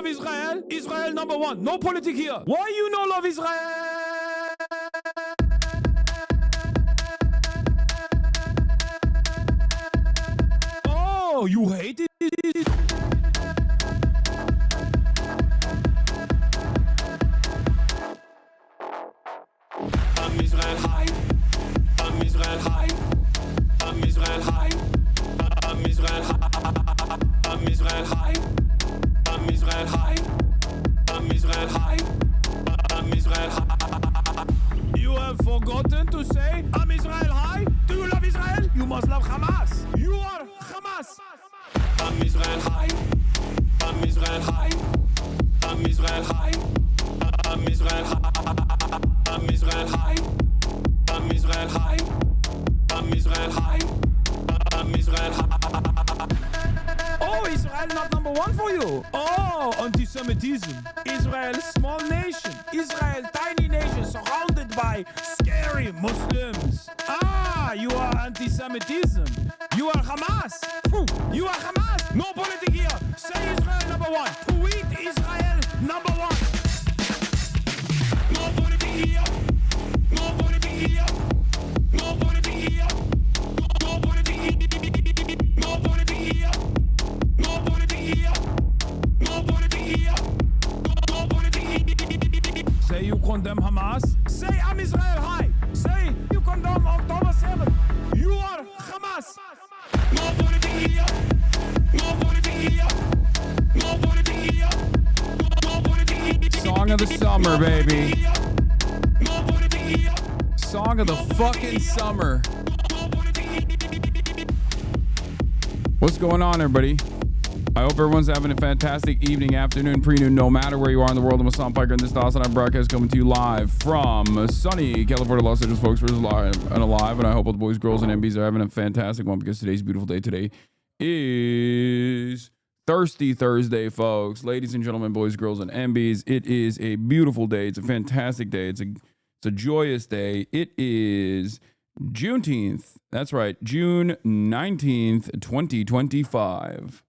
Israel? Israel number one. No politics here. Why you no love Israel? Oh, you hate it? I'm Israel high. I'm Israel high. I'm Israel high. I'm Israel high. I'm Israel high. I'm Israel high. I'm Israel high. I'm Israel high. You have forgotten to say I'm Israel high? Do you love Israel? You must love Hamas. You are Hamas. I'm Israel high. I'm Israel high. I'm Israel high. I'm Israel high. I'm Israel high. I'm Israel high. I'm Israel high. I'm Israel high. Oh, Israel not number one for you. Oh, anti-Semitism. Israel, small nation. Israel, tiny nation surrounded by scary Muslims. Ah, you are anti-Semitism. You are Hamas. You are Hamas. No politics here. Say Israel number one. Tweet Israel number one. No politics here. No politics here. No politics here. No politics here. No politics here. No politics here. No politics here. No politics here. Say you condemn Hamas. Say I'm Israel high. Say you condemn October 7th. You are Hamas. No politics here. No politics here. No politics here. No politics here. Song of the summer, baby. No politics here. Song of the fucking summer. What's going on, everybody? I hope everyone's having a fantastic evening, afternoon, pre-noon, no matter where you are in the world. I'm Hasan Piker, and this is the HasanAbi broadcast coming to you live from sunny California, Los Angeles, folks. We're live and alive, and I hope all the boys, girls, and MBs are having a fantastic one, because today's a beautiful day. Today is Thirsty Thursday, folks. Ladies and gentlemen, boys, girls, and MBs, it is a beautiful day. It's a fantastic day. It's a joyous day. It is Juneteenth. That's right, June 19th, 2025.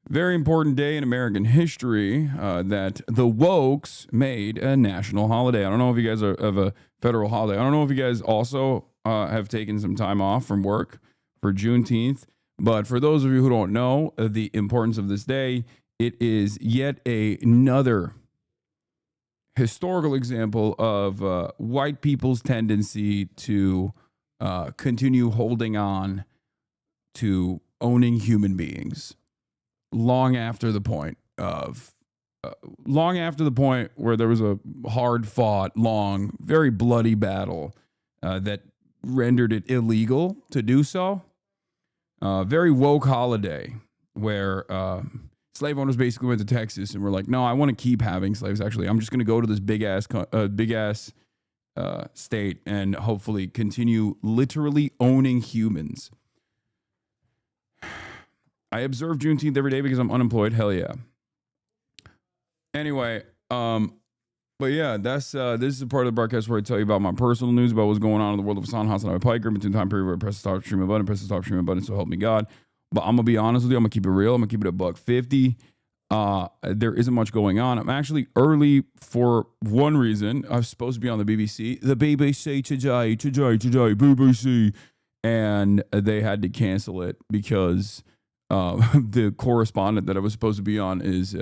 Very important day in American history that the wokes made a national holiday. I don't know if you guys are of a federal holiday. I don't know if you guys also have taken some time off from work for Juneteenth. But for those of you who don't know the importance of this day, it is yet another historical example of white people's tendency to continue holding on to owning human beings long after the point where there was a hard fought, long, very bloody battle that rendered it illegal to do so. Very woke holiday where slave owners basically went to Texas and were like, no, I want to keep having slaves. Actually, I'm just going to go to this big ass state and hopefully continue literally owning humans. I observe Juneteenth every day because I'm unemployed. Hell yeah. Anyway, but yeah, this is a part of the broadcast where I tell you about my personal news, about what's going on in the world of Hasan, HasanAbi Piker, between the time period where I press the stop streaming button, so help me God. But I'm gonna be honest with you, I'm gonna keep it real. I'm gonna keep it $1.50. There isn't much going on. I'm actually early for one reason. I was supposed to be on the BBC. The BBC today, BBC. And they had to cancel it because the correspondent that I was supposed to be on is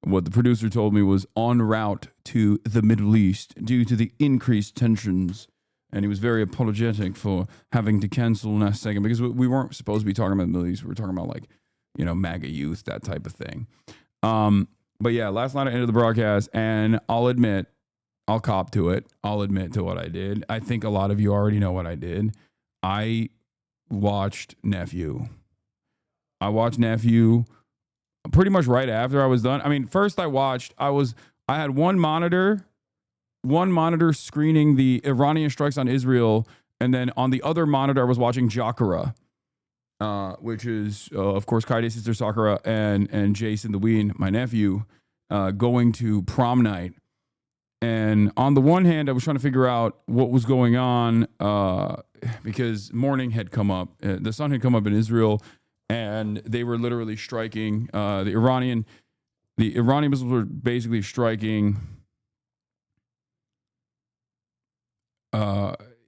what the producer told me was en route to the Middle East due to the increased tensions. And he was very apologetic for having to cancel last second because we weren't supposed to be talking about the Middle East. We were talking about, like, MAGA youth, that type of thing. But yeah, last night I ended the broadcast, and I'll cop to it. I'll admit to what I did. I think a lot of you already know what I did. I watched Nephew. Pretty much right after I was done. I mean, first I had one monitor screening the Iranian strikes on Israel, and then on the other monitor I was watching Jakara, which is of course Kaide's sister Sakura and Jason the Ween, my nephew, going to prom night. And on the one hand, I was trying to figure out what was going on because morning had come up, the sun had come up in Israel. and they were literally striking. The Iranian missiles were basically striking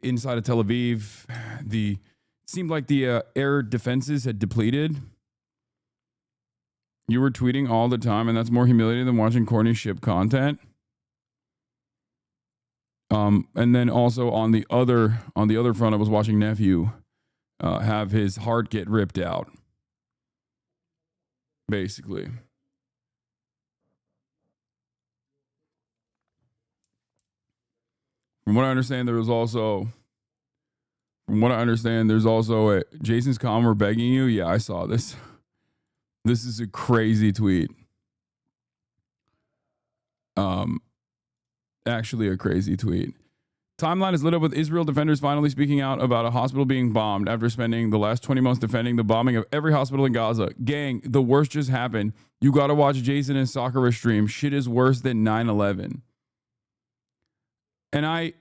inside of Tel Aviv. It seemed like the air defenses had depleted. You were tweeting all the time, and that's more humiliating than watching corny ship content. And then also on the other front, I was watching Nephew have his heart get ripped out. Basically. From what I understand, there's also a Jason's comment, we're begging you. Yeah, I saw this. This is a crazy tweet. Actually a crazy tweet. Timeline is lit up with Israel defenders finally speaking out about a hospital being bombed after spending the last 20 months defending the bombing of every hospital in Gaza. Gang, the worst just happened. You got to watch Jason and Sakura stream. Shit is worse than 9/11. And I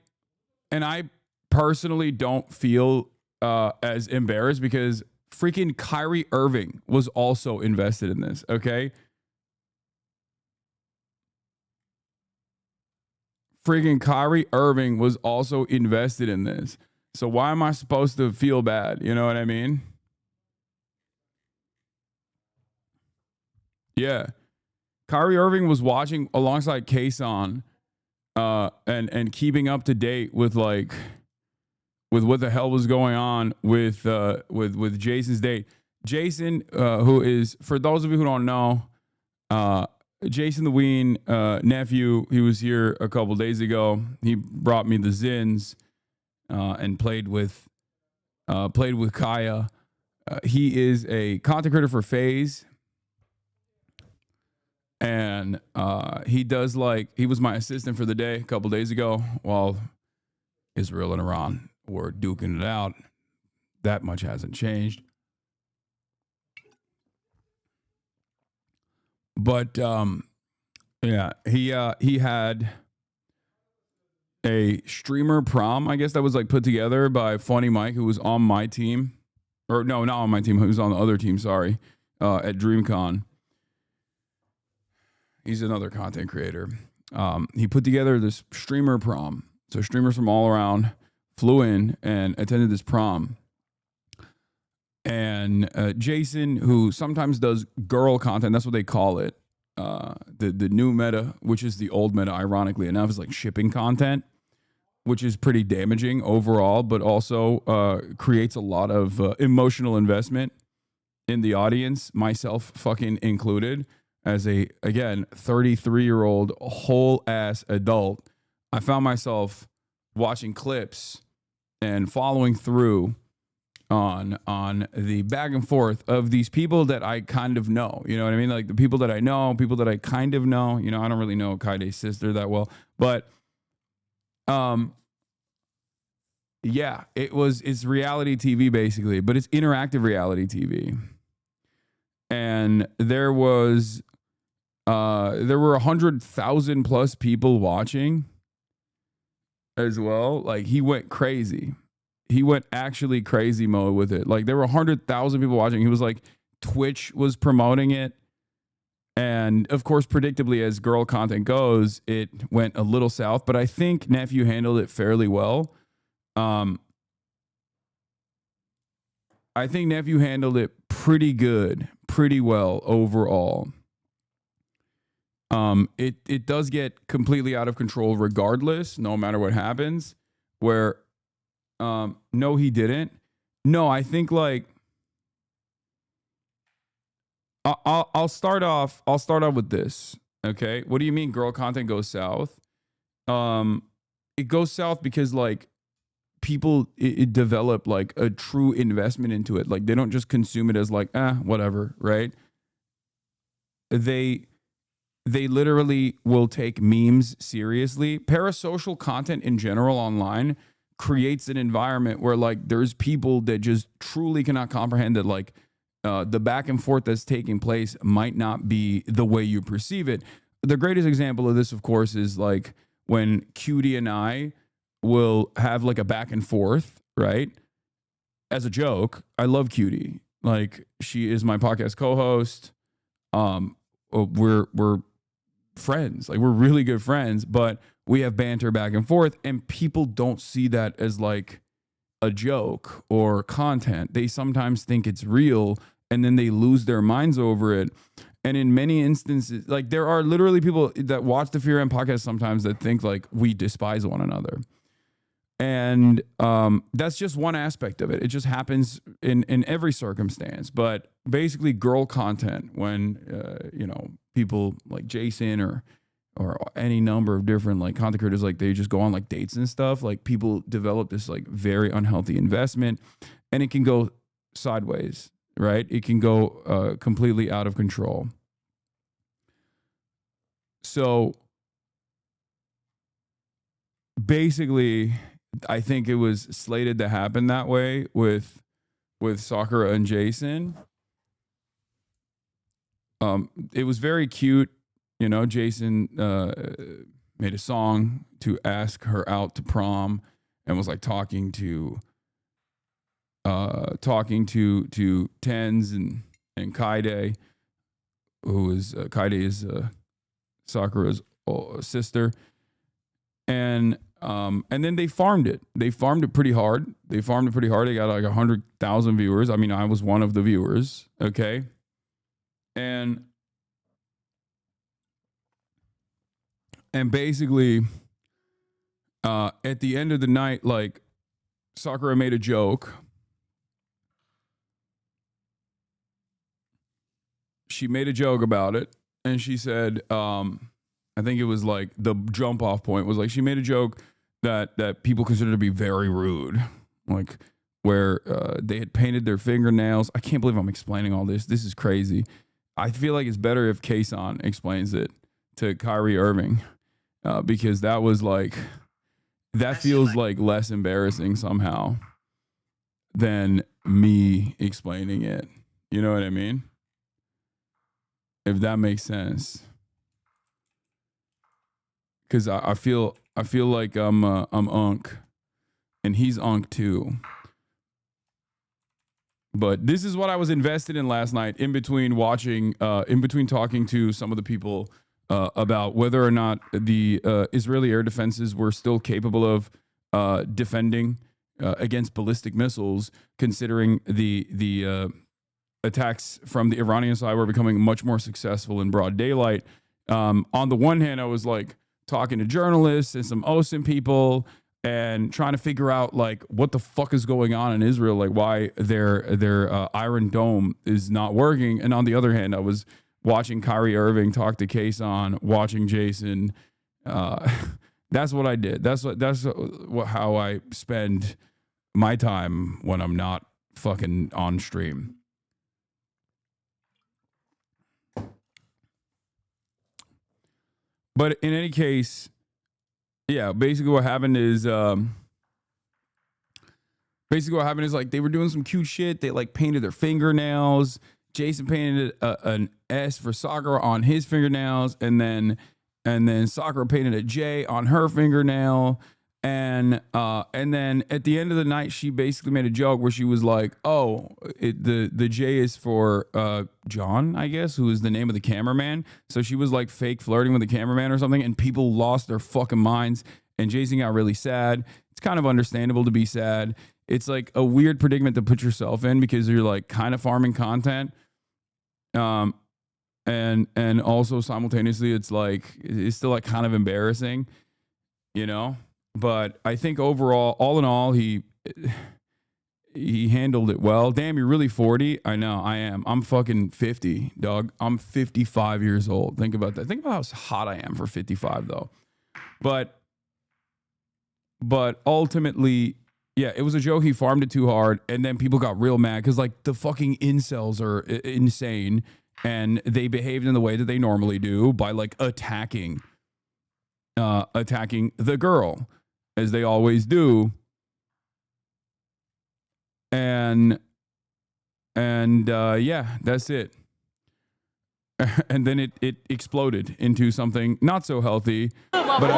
personally don't feel as embarrassed because freaking Kyrie Irving was also invested in this, okay? Freaking Kyrie Irving was also invested in this. So why am I supposed to feel bad? You know what I mean? Yeah. Kyrie Irving was watching alongside Hasan and keeping up to date with what the hell was going on with Jason's date. Jason, who is, for those of you who don't know, Jason the Ween, nephew, he was here a couple days ago. He brought me the Zins and played with Kaya. He is a content creator for FaZe. And he was my assistant for the day a couple days ago while Israel and Iran were duking it out. That much hasn't changed. But yeah, he had a streamer prom, I guess, that was like put together by Funny Mike, who was on my team. Or no, not on my team, who was on the other team, sorry, at DreamCon. He's another content creator. He put together this streamer prom. So streamers from all around flew in and attended this prom. And Jason, who sometimes does girl content, that's what they call it. The new meta, which is the old meta, ironically enough, is like shipping content, which is pretty damaging overall, but also creates a lot of emotional investment in the audience, myself fucking included. As a, again, 33-year-old whole ass adult, I found myself watching clips and following through on the back and forth of these people that I kind of know. You know what I mean? Like the people that I know, people that I kind of know. You know, I don't really know Kaide's sister that well, but yeah, it's reality TV basically, but it's interactive reality TV. And there were 100,000 plus people watching as well. Like he went crazy. He went actually crazy mode with it. Like there were 100,000 people watching. He was like, Twitch was promoting it. And of course, predictably, as girl content goes, it went a little south, but I think Nephew handled it fairly well. I think Nephew handled it pretty good, pretty well overall. It does get completely out of control regardless, no matter what happens. Where, no, he didn't. No, I think like I'll start off with this. Okay, what do you mean girl content goes south? It goes south because like people it develop like a true investment into it. Like they don't just consume it as like whatever, right? They literally will take memes seriously. Parasocial content in general online creates an environment where like there's people that just truly cannot comprehend that like the back and forth that's taking place might not be the way you perceive it. The greatest example of this, of course, is like when Cutie and I will have like a back and forth, right? As a joke, I love Cutie. Like, she is my podcast co-host. We're friends. Like, we're really good friends, but we have banter back and forth, and people don't see that as like a joke or content. They sometimes think it's real, and then they lose their minds over it. And in many instances, like, there are literally people that watch the Fear and podcast sometimes that think like we despise one another. And that's just one aspect of it. It just happens in every circumstance. But basically, girl content, when people like Jason or any number of different like content creators, like they just go on like dates and stuff. Like, people develop this like very unhealthy investment, and it can go sideways, right? It can go completely out of control. So basically, I think it was slated to happen that way with Sakura and Jason. It was very cute. Jason made a song to ask her out to prom, and was like talking to Tens and Kaide, who is Kaide is Sakura's sister, and then they farmed it. They farmed it pretty hard. They got like 100,000 viewers. I mean, I was one of the viewers. Okay. And basically, at the end of the night, like, Sakura made a joke. She made a joke about it, and she said, I think it was like the jump off point was like, she made a joke that people consider to be very rude, like where they had painted their fingernails. I can't believe I'm explaining all this. This is crazy. I feel like it's better if Hasan explains it to Kyrie Irving, because that was like, that feels like less embarrassing somehow than me explaining it. You know what I mean? If that makes sense. Because I feel like I'm Unk, and he's Unk too. But this is what I was invested in last night, in between talking to some of the people about whether or not the Israeli air defenses were still capable of defending against ballistic missiles, considering the attacks from the Iranian side were becoming much more successful in broad daylight. On the one hand, I was like talking to journalists and some OSINT people and trying to figure out like what the fuck is going on in Israel, like why their Iron Dome is not working. And on the other hand, I was watching Kyrie Irving talk to Hasan, watching Jason. That's what I did. That's how I spend my time when I'm not fucking on stream. But in any case, yeah, basically what happened is like they were doing some cute shit. They like painted their fingernails. Jason painted an S for Sakura on his fingernails, and then Sakura painted a J on her fingernail. And then at the end of the night, she basically made a joke where she was like, "Oh, the J is for John, I guess, who is the name of the cameraman." So she was like fake flirting with the cameraman or something, and people lost their fucking minds. And Jason got really sad. It's kind of understandable to be sad. It's like a weird predicament to put yourself in because you're like kind of farming content, and also simultaneously, it's still like kind of embarrassing, you know. But I think overall, all in all, he handled it well. Damn, you're really 40? I know, I am. I'm fucking 50, dog. I'm 55 years old. Think about that. Think about how hot I am for 55, though. But ultimately, yeah, it was a joke. He farmed it too hard, and then people got real mad because, like, the fucking incels are insane, and they behaved in the way that they normally do by, like, attacking the girl, as they always do. And yeah, that's it. And then it exploded into something not so healthy, but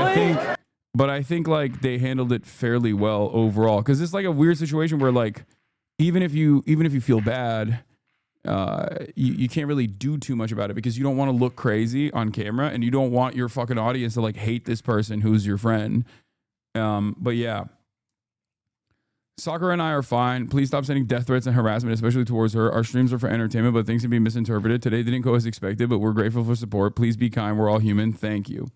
I think like they handled it fairly well overall, because it's like a weird situation where like even if you feel bad you can't really do too much about it because you don't want to look crazy on camera and you don't want your fucking audience to like hate this person who's your friend. But yeah. Sakura and I are fine. Please stop sending death threats and harassment, especially towards her. Our streams are for entertainment, but things can be misinterpreted. Today didn't go as expected, but we're grateful for support. Please be kind. We're all human. Thank you.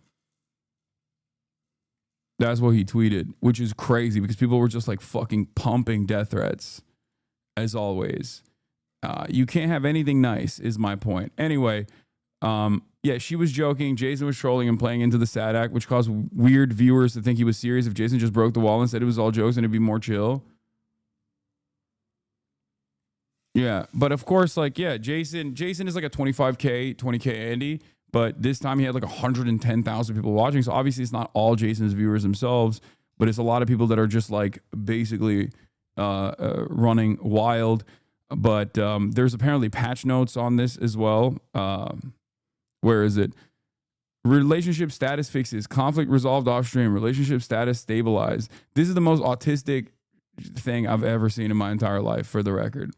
That's what he tweeted, which is crazy because people were just like fucking pumping death threats, as always. You can't have anything nice, is my point. Anyway, yeah, she was joking. Jason was trolling and playing into the sad act, which caused weird viewers to think he was serious. If Jason just broke the wall and said it was all jokes, and it'd be more chill. Yeah, but of course, like, yeah, Jason is like a 25K, 20K Andy, but this time he had like 110,000 people watching. So obviously it's not all Jason's viewers themselves, but it's a lot of people that are just like basically running wild. But there's apparently patch notes on this as well. Where is it? Relationship status fixes, conflict resolved off stream, relationship status stabilized. This is the most autistic thing I've ever seen in my entire life, for the record.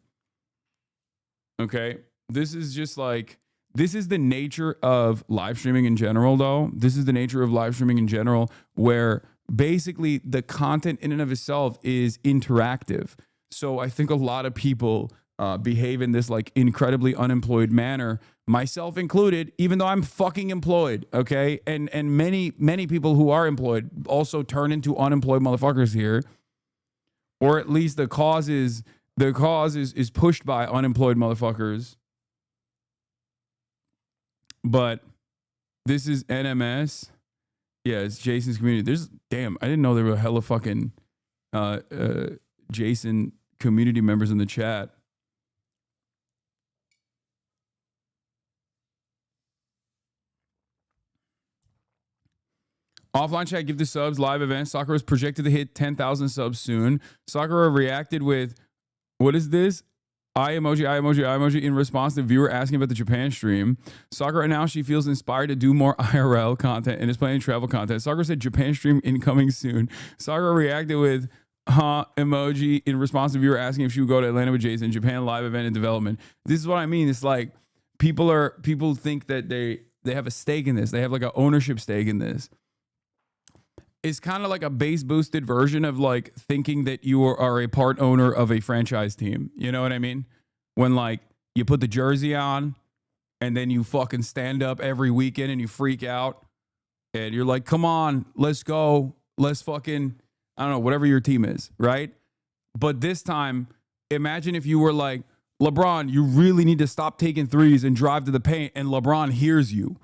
Okay, this is just like, this is the nature of live streaming in general, though. This is the nature of live streaming in general, where basically the content in and of itself is interactive. So I think a lot of people behave in this like incredibly unemployed manner, myself included, even though I'm fucking employed, okay? And many people who are employed also turn into unemployed motherfuckers here, or at least the cause is pushed by unemployed motherfuckers. But this is NMS. Yeah, it's Jason's community. Damn, I didn't know there were hella fucking Jason community members in the chat. Offline chat, give the subs, live event. Sakura is projected to hit 10,000 subs soon. Sakura reacted with, what is this? Eye emoji in response to viewer asking about the Japan stream. Sakura announced she feels inspired to do more IRL content and is planning travel content. Sakura said Japan stream incoming soon. Sakura reacted with emoji in response to viewer asking if she would go to Atlanta with Jason. Japan live event in development. This is what I mean. It's like people think that they have a stake in this. They have like an ownership stake in this. It's kind of like a base boosted version of like thinking that you are a part owner of a franchise team. You know what I mean? When like you put the jersey on and then you fucking stand up every weekend and you freak out and you're like, come on, let's go. Let's fucking, I don't know, whatever your team is, right? But this time, imagine if you were like, LeBron, you really need to stop taking threes and drive to the paint. And LeBron hears you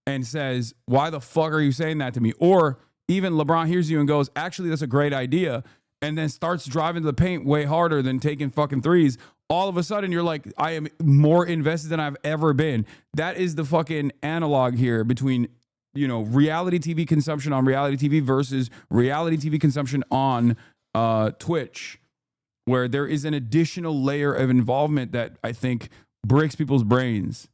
and says, why the fuck are you saying that to me? Or even LeBron hears you and goes, actually, that's a great idea. And then starts driving to the paint way harder than taking fucking threes. All of a sudden, you're like, I am more invested than I've ever been. That is the fucking analog here between, you know, reality TV consumption on reality TV versus reality TV consumption on Twitch, where there is an additional layer of involvement that I think breaks people's brains.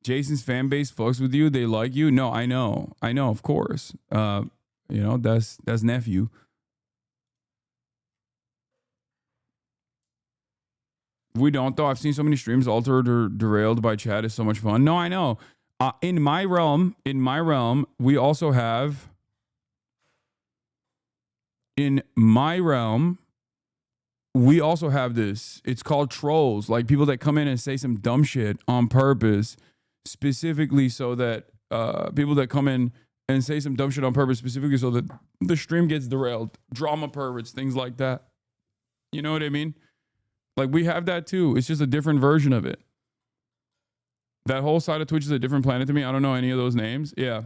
Jason's fan base fucks with you. They like you. No, I know, of course. You know, that's Nephew. We don't, though. I've seen so many streams altered or derailed by chat. It's so much fun. No, I know. In my realm, we also have. In my realm, we also have this. It's called trolls, like people that come in and say some dumb shit on purpose, specifically so that people that come in and say some dumb shit on purpose, specifically so that the stream gets derailed. Drama perverts, things like that. You know what I mean? Like, we have that too. It's just a different version of it. That whole side of Twitch is a different planet to me. I don't know any of those names. Yeah.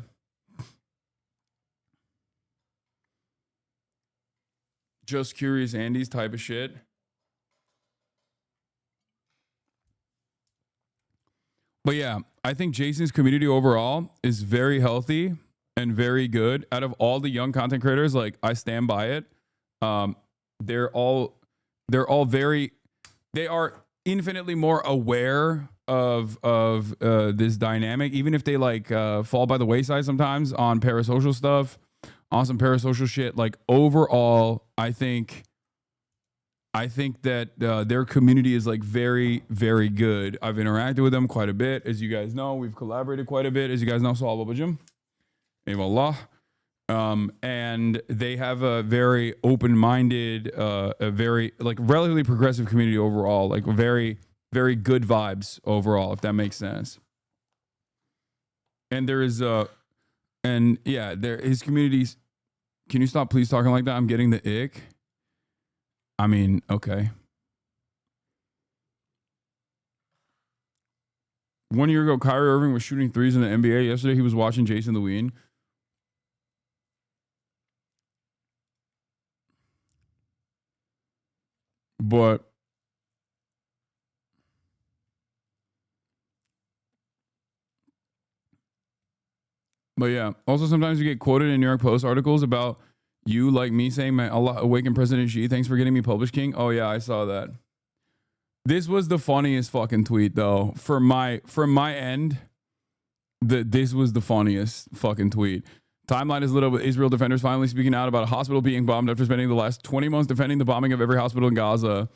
Just Curious Andy's type of shit. But yeah, I think Jason's community overall is very healthy and very good. Out of all the young content creators, like, I stand by it. They are infinitely more aware of this dynamic, even if they like fall by the wayside sometimes on parasocial stuff, on some parasocial shit. Like overall, I think that their community is like very, very good. I've interacted with them quite a bit. As you guys know, we've collaborated quite a bit. As you guys know, HasanAbi June. Eyvallah. And they have a very open-minded, a very like relatively progressive community overall, like very, very good vibes overall, if that makes sense. And there is and yeah, his communities. Can you stop please talking like that? I'm getting the ick. I mean, okay. 1 year ago, Kyrie Irving was shooting threes in the NBA. Yesterday, he was watching Jason Lewin. But yeah, also sometimes you get quoted in New York Post articles about you, like me, saying, "Man, Allah awaken President Xi. Thanks for getting me published, King." Oh yeah, I saw that. This was the funniest fucking tweet, though. From my end, this was the funniest fucking tweet. Timeline is lit up with Israel defenders finally speaking out about a hospital being bombed after spending the last 20 months defending the bombing of every hospital in Gaza.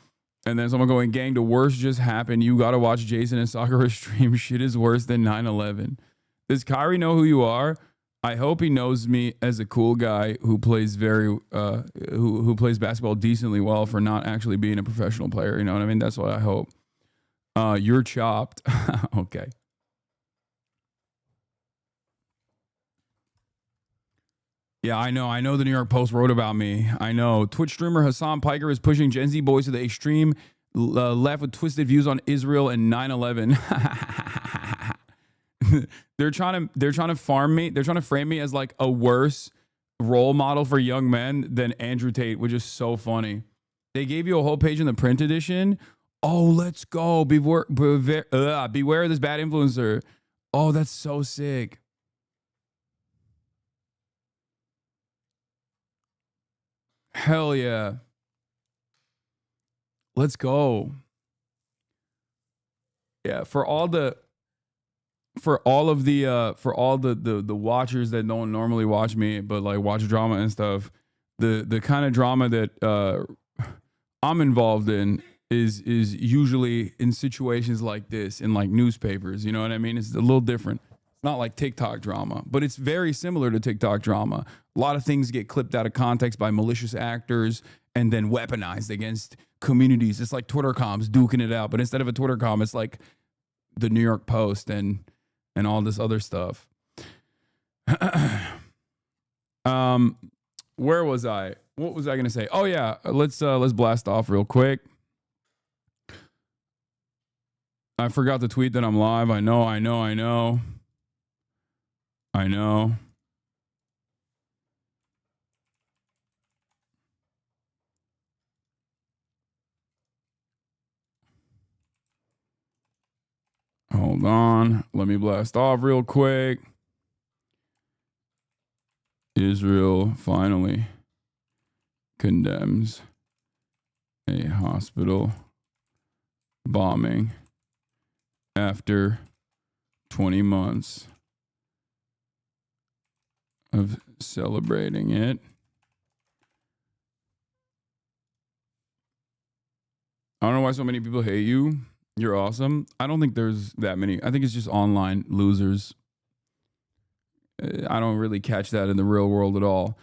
And then someone going, gang, the worst just happened. You got to watch Jason and Sakura stream. Shit is worse than 9/11. Does Kyrie know who you are? I hope he knows me as a cool guy who plays who plays basketball decently well for not actually being a professional player. You know what I mean? That's what I hope. You're chopped. Okay. Yeah, I know the New York Post wrote about me. I know. Twitch streamer Hasan Piker is pushing Gen Z boys to the extreme left with twisted views on Israel and 9/11. They're trying to farm me. They're trying to frame me as like a worse role model for young men than Andrew Tate, which is so funny. They gave you a whole page in the print edition. Oh, let's go. Beware of this bad influencer. Oh, that's so sick. Hell yeah. Let's go. Yeah, for all the watchers that don't normally watch me, but like watch drama and stuff, the kind of drama that I'm involved in is usually in situations like this in like newspapers. You know what I mean? It's a little different. It's not like TikTok drama, but it's very similar to TikTok drama. A lot of things get clipped out of context by malicious actors and then weaponized against communities. It's like Twitter comms duking it out, but instead of a Twitter comm, it's like the New York Post and all this other stuff. Where was I? What was I gonna say? Oh yeah, let's blast off real quick. I forgot to tweet that I'm live. I know. Hold on. Let me blast off real quick. Israel finally condemns a hospital bombing after 20 months of celebrating it. I don't know why so many people hate you. You're awesome. I don't think there's that many. I think it's just online losers. I don't really catch that in the real world at all.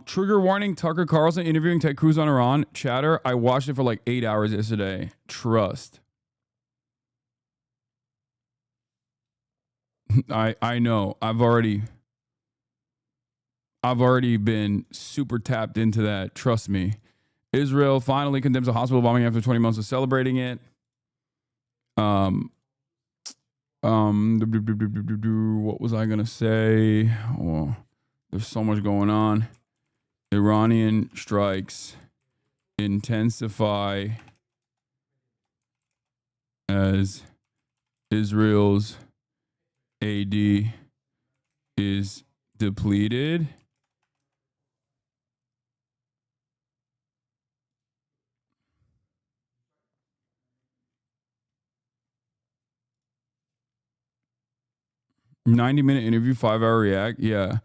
Trigger warning, Tucker Carlson interviewing Ted Cruz on Iran. Chatter, I watched it for like 8 hours yesterday. Trust. I know. I've already been super tapped into that. Trust me. Israel finally condemns a hospital bombing after 20 months of celebrating it. What was I gonna say? Oh, there's so much going on. Iranian strikes intensify as Israel's AD is depleted. $90-minute interview, 5-hour react. Yeah.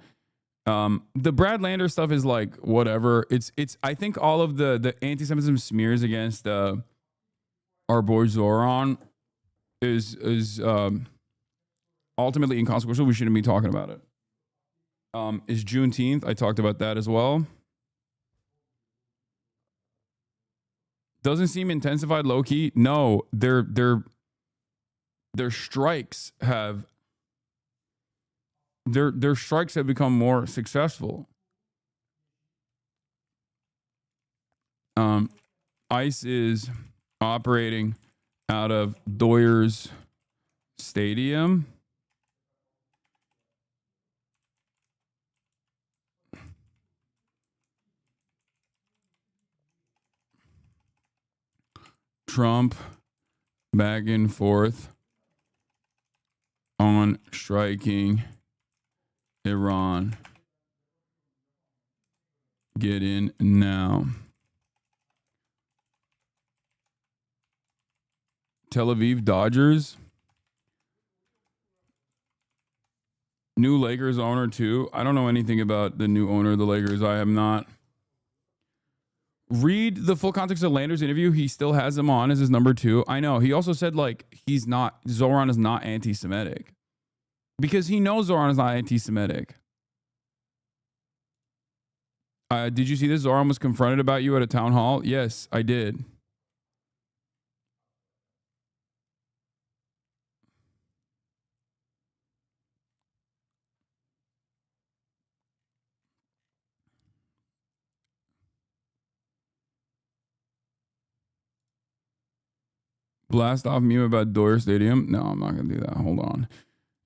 The Brad Lander stuff is like whatever. It's I think all of the anti-Semitism smears against our boy Zoran is ultimately inconsequential. We shouldn't be talking about it. Is Juneteenth? I talked about that as well. Doesn't seem intensified low key. No, their strikes have their strikes have become more successful. ICE is operating out of Doyers Stadium. Trump back and forth on striking Iran. Get in now. Tel Aviv Dodgers. New Lakers owner too. I don't know anything about the new owner of the Lakers. I am not. Read the full context of Lander's interview. He still has him on as his number 2. I know. He also said like Zoran is not anti-Semitic. Because he knows Zoran is not anti-Semitic. Did you see this? Zoran was confronted about you at a town hall? Yes, I did. Blast off meme about Doyer Stadium. No, I'm not going to do that. Hold on.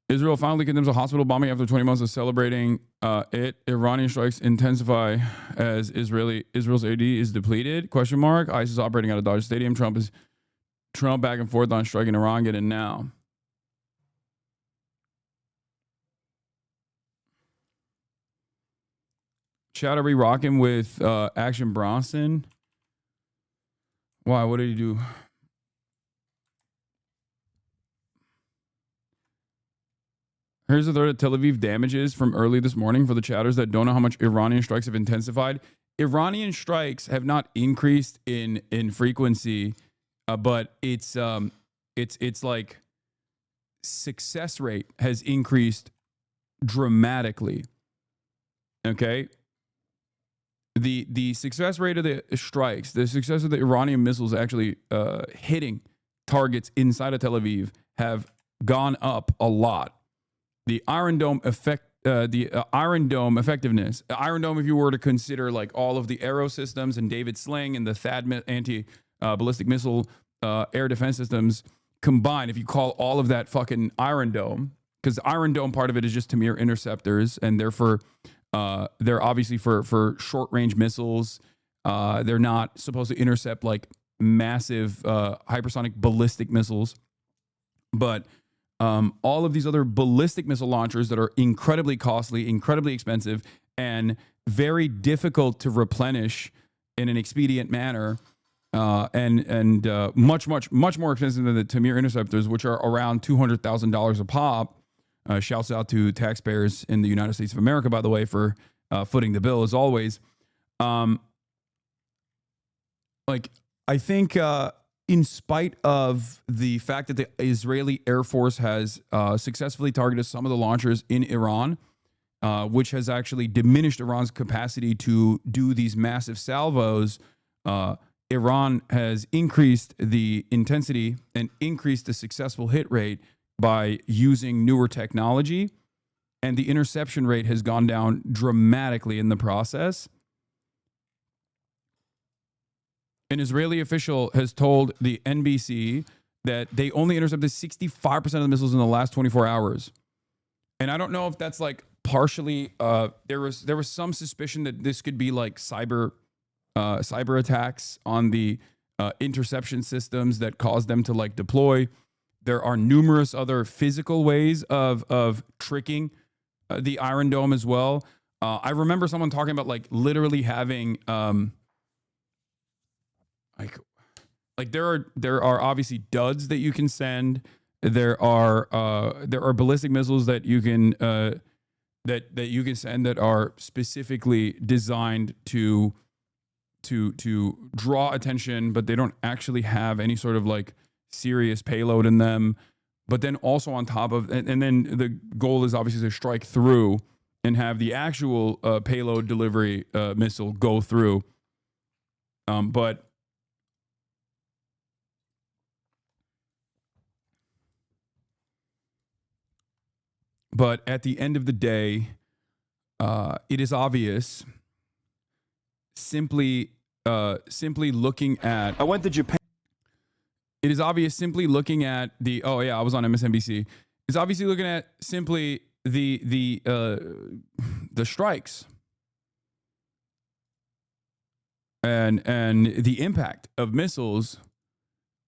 Israel finally condemns a hospital bombing after 20 months of celebrating it. Iranian strikes intensify as Israel's AD is depleted. Question mark. ICE is operating out of Dodger Stadium. Trump back and forth on striking Iran. Get in now. Chad, are we rocking with Action Bronson? Why? What did he do? Here's the threat of Tel Aviv damages from early this morning for the chatters that don't know how much Iranian strikes have intensified. Iranian strikes have not increased in frequency, but it's like success rate has increased dramatically. Okay, the success rate of the strikes, the success of the Iranian missiles actually hitting targets inside of Tel Aviv have gone up a lot. The Iron Dome Iron Dome effectiveness. Iron Dome, if you were to consider like all of the arrow systems and David Sling and the THAAD anti-ballistic missile air defense systems combined, if you call all of that fucking Iron Dome, because the Iron Dome part of it is just Tamir interceptors, and they're obviously for short range missiles. They're not supposed to intercept like massive hypersonic ballistic missiles, but all of these other ballistic missile launchers that are incredibly costly, incredibly expensive, and very difficult to replenish in an expedient manner, and much more expensive than the Tamir interceptors, which are around $200,000 a pop. Shouts out to taxpayers in the United States of America, by the way, for footing the bill as always. I think in spite of the fact that the Israeli Air Force has successfully targeted some of the launchers in Iran, which has actually diminished Iran's capacity to do these massive salvos, Iran has increased the intensity and increased the successful hit rate by using newer technology, and the interception rate has gone down dramatically in the process. An Israeli official has told the NBC that they only intercepted 65% of the missiles in the last 24 hours. And I don't know if that's like partially, there was some suspicion that this could be like cyber attacks on the interception systems that caused them to like deploy. There are numerous other physical ways of tricking the Iron Dome as well. I remember someone talking about like literally having like there are obviously duds that you can send. There are ballistic missiles that you can that you can send that are specifically designed to draw attention, but they don't actually have any sort of like serious payload in them. But then also on top of, and then the goal is obviously to strike through and have the actual payload delivery missile go through. But at the end of the day, it is obvious simply looking at. I went to Japan. It is obvious simply looking at the. Oh yeah, I was on MSNBC. It's obviously looking at simply the strikes and the impact of missiles.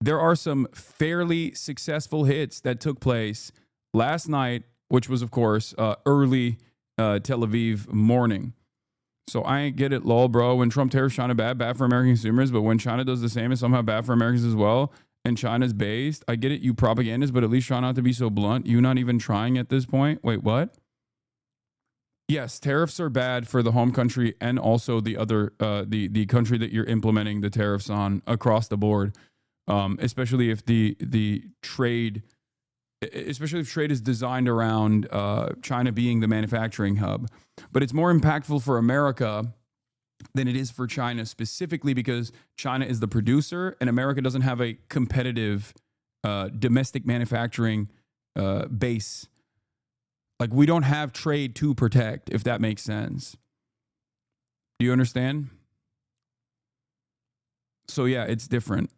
There are some fairly successful hits that took place last night, which was of course early Tel Aviv morning. So I ain't get it, lol, bro. When Trump tariffs China bad for American consumers, but when China does the same, it's somehow bad for Americans as well. And China's based. I get it, you propagandists, but at least try not to be so blunt. You not even trying at this point. Wait, what? Yes, tariffs are bad for the home country and also the other the country that you're implementing the tariffs on across the board. Especially if the trade, especially if trade is designed around China being the manufacturing hub. But it's more impactful for America than it is for China, specifically because China is the producer and America doesn't have a competitive domestic manufacturing base. Like, we don't have trade to protect, if that makes sense. Do you understand? So yeah, it's different.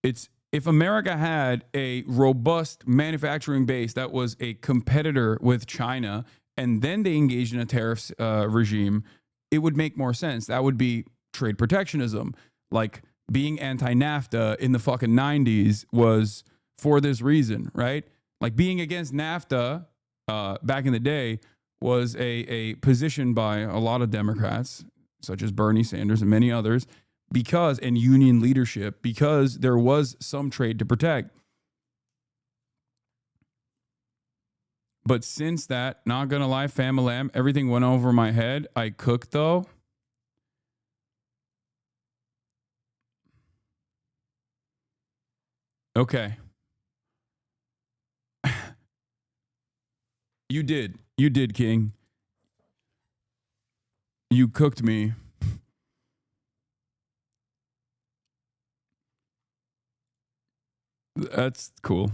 It's if America had a robust manufacturing base that was a competitor with China and then they engaged in a tariffs regime, it would make more sense. That would be trade protectionism. Like being anti-NAFTA in the fucking 90s was for this reason, right? Like being against NAFTA back in the day was a position by a lot of Democrats, such as Bernie Sanders and many others, because, and union leadership, because there was some trade to protect. But since that, not gonna lie, fam-a-lam, everything went over my head. I cooked though. Okay. You did, King. You cooked me. That's cool.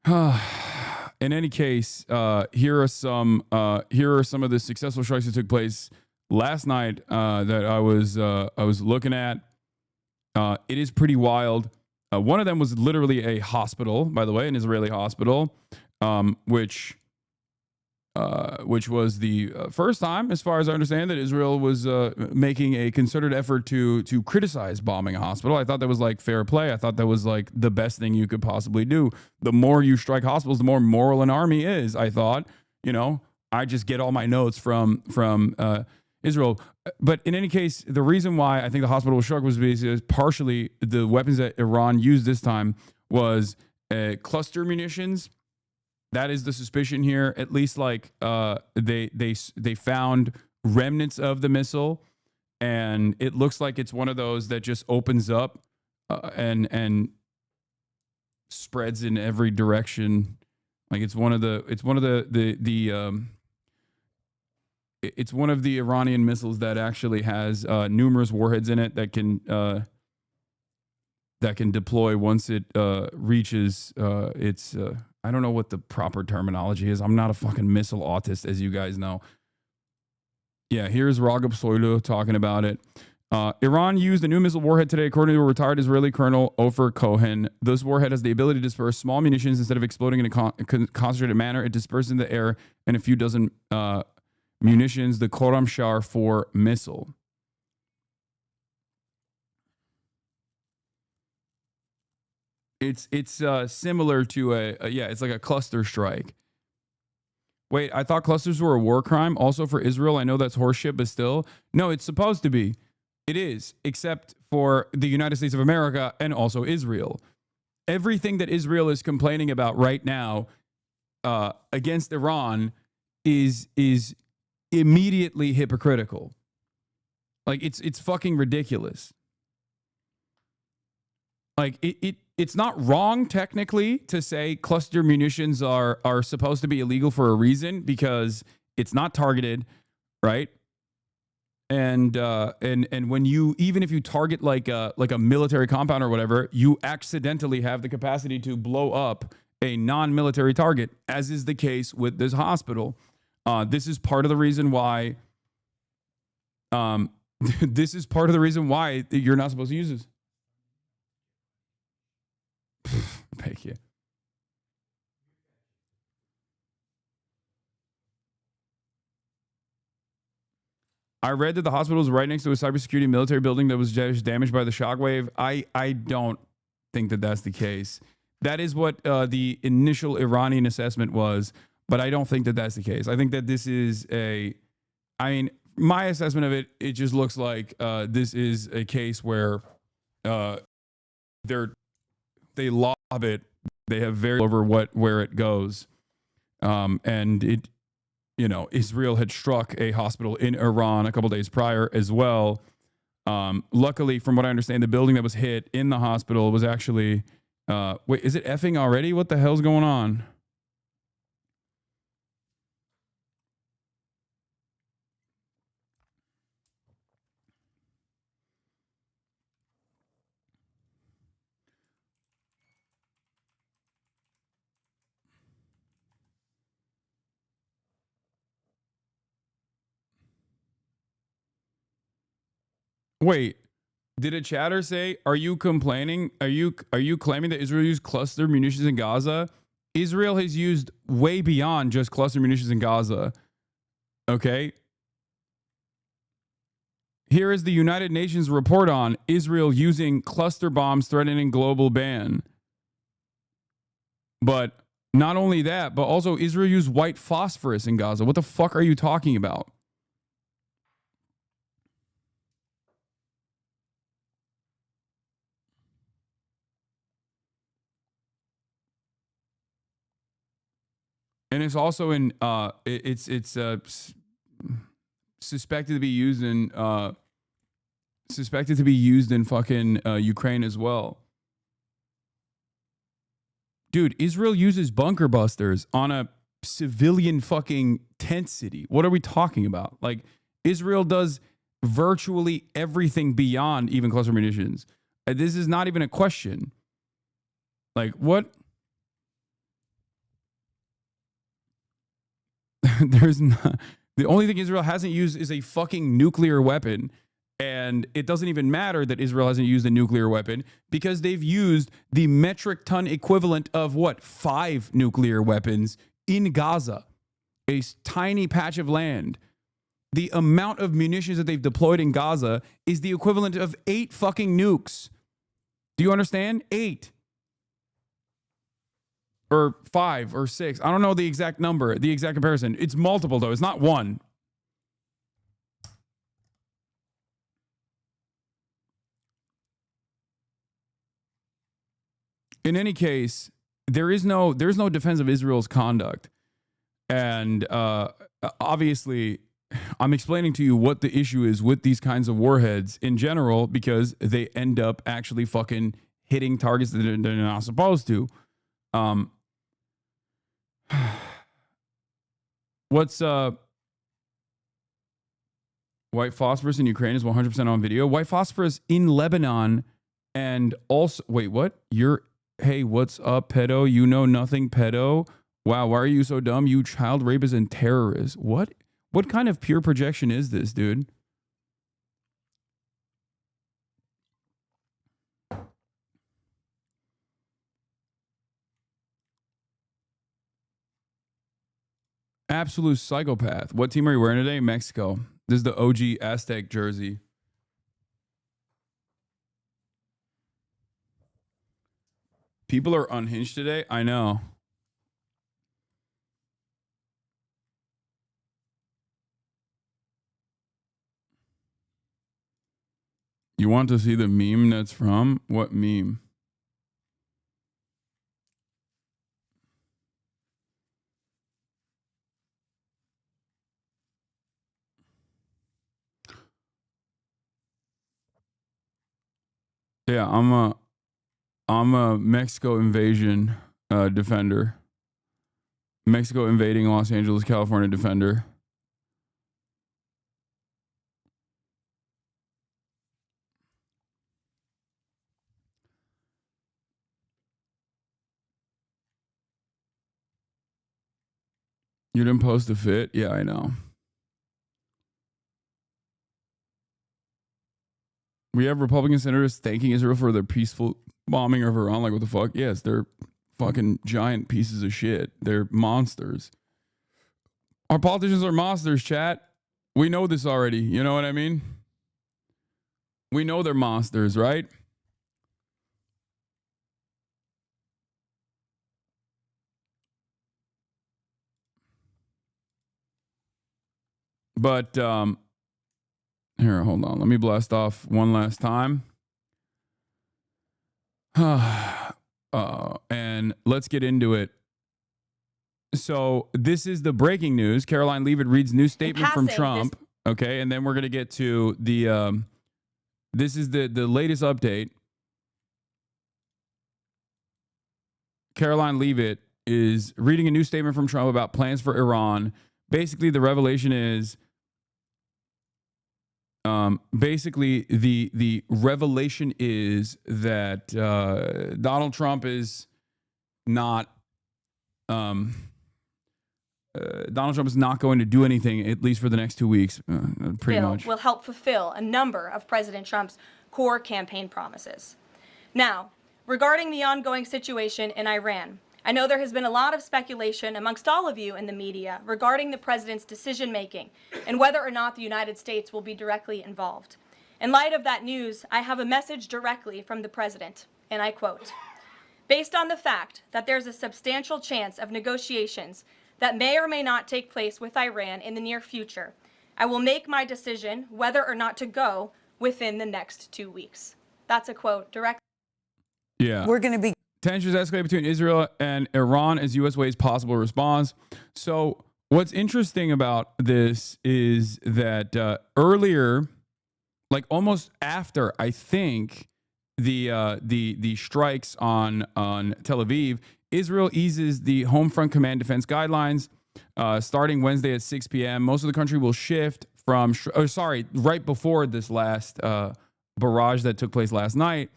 In any case, here are some of the successful strikes that took place last night that I was looking at. It is pretty wild. One of them was literally a hospital, by the way, an Israeli hospital, which was the first time, as far as I understand, that Israel was making a concerted effort to criticize bombing a hospital. I thought that was like fair play. I thought that was like the best thing you could possibly do. The more you strike hospitals, the more moral an army is. I thought, I just get all my notes from Israel. But in any case, the reason why I think the hospital was struck was because partially the weapons that Iran used this time was cluster munitions. That is the suspicion here. At least like they found remnants of the missile, and it looks like it's one of those that just opens up and spreads in every direction. Like it's one of the Iranian missiles that actually has numerous warheads in it that can deploy once it reaches its. I don't know what the proper terminology is. I'm not a fucking missile autist, as you guys know. Yeah, here's Raghib Soilu talking about it. Iran used a new missile warhead today, according to a retired Israeli Colonel Ofer Cohen. This warhead has the ability to disperse small munitions instead of exploding in a concentrated manner. It disperses in the air and a few dozen munitions, the Khorram Shah 4 missile. It's similar to it's like a cluster strike. Wait, I thought clusters were a war crime also for Israel. I know that's horseshit, but still. No, it's supposed to be. It is, except for the United States of America and also Israel. Everything that Israel is complaining about right now against Iran is immediately hypocritical. Like it's fucking ridiculous. Like it's not wrong technically to say cluster munitions are supposed to be illegal for a reason because it's not targeted, right? And when you, even if you target like a military compound or whatever, you accidentally have the capacity to blow up a non-military target, as is the case with this hospital. This is part of the reason why. This is part of the reason why you're not supposed to use this. Thank you. I read that the hospital is right next to a cybersecurity military building that was damaged by the shockwave. I don't think that that's the case. That is what the initial Iranian assessment was, but I don't think that that's the case. I think that this is my assessment of it, it just looks like this is a case where they lob it. They have very over where it goes, and it, Israel had struck a hospital in Iran a couple days prior as well. Luckily, from what I understand, the building that was hit in the hospital was actually. Wait, is it effing already? What the hell's going on? Wait, did a chatter say, are you complaining? Are you claiming that Israel used cluster munitions in Gaza? Israel has used way beyond just cluster munitions in Gaza. Okay? Here is the United Nations report on Israel using cluster bombs threatening global ban. But not only that, but also Israel used white phosphorus in Gaza. What the fuck are you talking about? And it's also in it's suspected to be used in fucking Ukraine as well. Dude, Israel uses bunker busters on a civilian fucking tent city. What are we talking about? Like, Israel does virtually everything beyond even cluster munitions. This is not even a question. Like, what? There's not. The only thing Israel hasn't used is a fucking nuclear weapon. And it doesn't even matter that Israel hasn't used a nuclear weapon because they've used the metric ton equivalent of 5 nuclear weapons in Gaza, a tiny patch of land. The amount of munitions that they've deployed in Gaza is the equivalent of 8 fucking nukes. Do you understand? 8. Or 5 or 6. I don't know the exact number, the exact comparison. It's multiple, though. It's not one. In any case, there's no defense of Israel's conduct. And obviously, I'm explaining to you what the issue is with these kinds of warheads in general because they end up actually fucking hitting targets that they're not supposed to. What's white phosphorus in Ukraine is 100% on video. White phosphorus in Lebanon and also wait, what? Hey, what's up, pedo? You know nothing, pedo. Wow, why are you so dumb? You child rapist and terrorist. What kind of pure projection is this, dude? Absolute psychopath. What team are you wearing today? Mexico. This is the OG Aztec jersey. People are unhinged today. I know. You want to see the meme that's from? What meme? Yeah, I'm a Mexico invasion defender. Mexico invading Los Angeles, California defender. You didn't post a fit? Yeah, I know. We have Republican senators thanking Israel for their peaceful bombing of Iran. Like, what the fuck? Yes, they're fucking giant pieces of shit. They're monsters. Our politicians are monsters, chat. We know this already. You know what I mean? We know they're monsters, right? But here, hold on. Let me blast off one last time. And let's get into it. So this is the breaking news. Caroline Leavitt reads new statement from Trump. Okay, and then we're gonna get to the. This is the latest update. Caroline Leavitt is reading a new statement from Trump about plans for Iran. Basically, the revelation is. Basically, the revelation is that Donald Trump is not. Donald Trump is not going to do anything, at least for the next 2 weeks, pretty much. Will help fulfill a number of President Trump's core campaign promises. Now, regarding the ongoing situation in Iran, I know there has been a lot of speculation amongst all of you in the media regarding the president's decision-making and whether or not the United States will be directly involved. In light of that news, I have a message directly from the president, and I quote, "Based on the fact that there's a substantial chance of negotiations that may or may not take place with Iran in the near future, I will make my decision whether or not to go within the next 2 weeks." That's a quote directly. Yeah. We're going to be. Tensions escalate between Israel and Iran as U.S. weighs possible response. So what's interesting about this is that earlier, like almost after, I think, the strikes on Tel Aviv, Israel eases the Home Front Command defense guidelines starting Wednesday at 6 p.m. Most of the country will shift from, right before this last barrage that took place last night.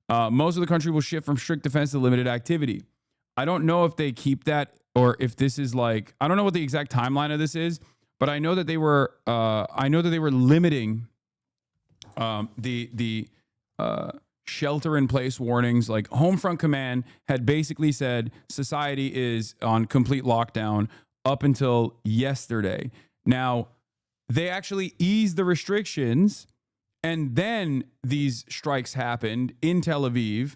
Most of the country will shift from strict defense to limited activity. I don't know if they keep that or if this is like, I don't know what the exact timeline of this is, but I know that they were limiting the shelter in place warnings. Like Homefront Command had basically said society is on complete lockdown up until yesterday. Now they actually eased the restrictions. And then these strikes happened in Tel Aviv,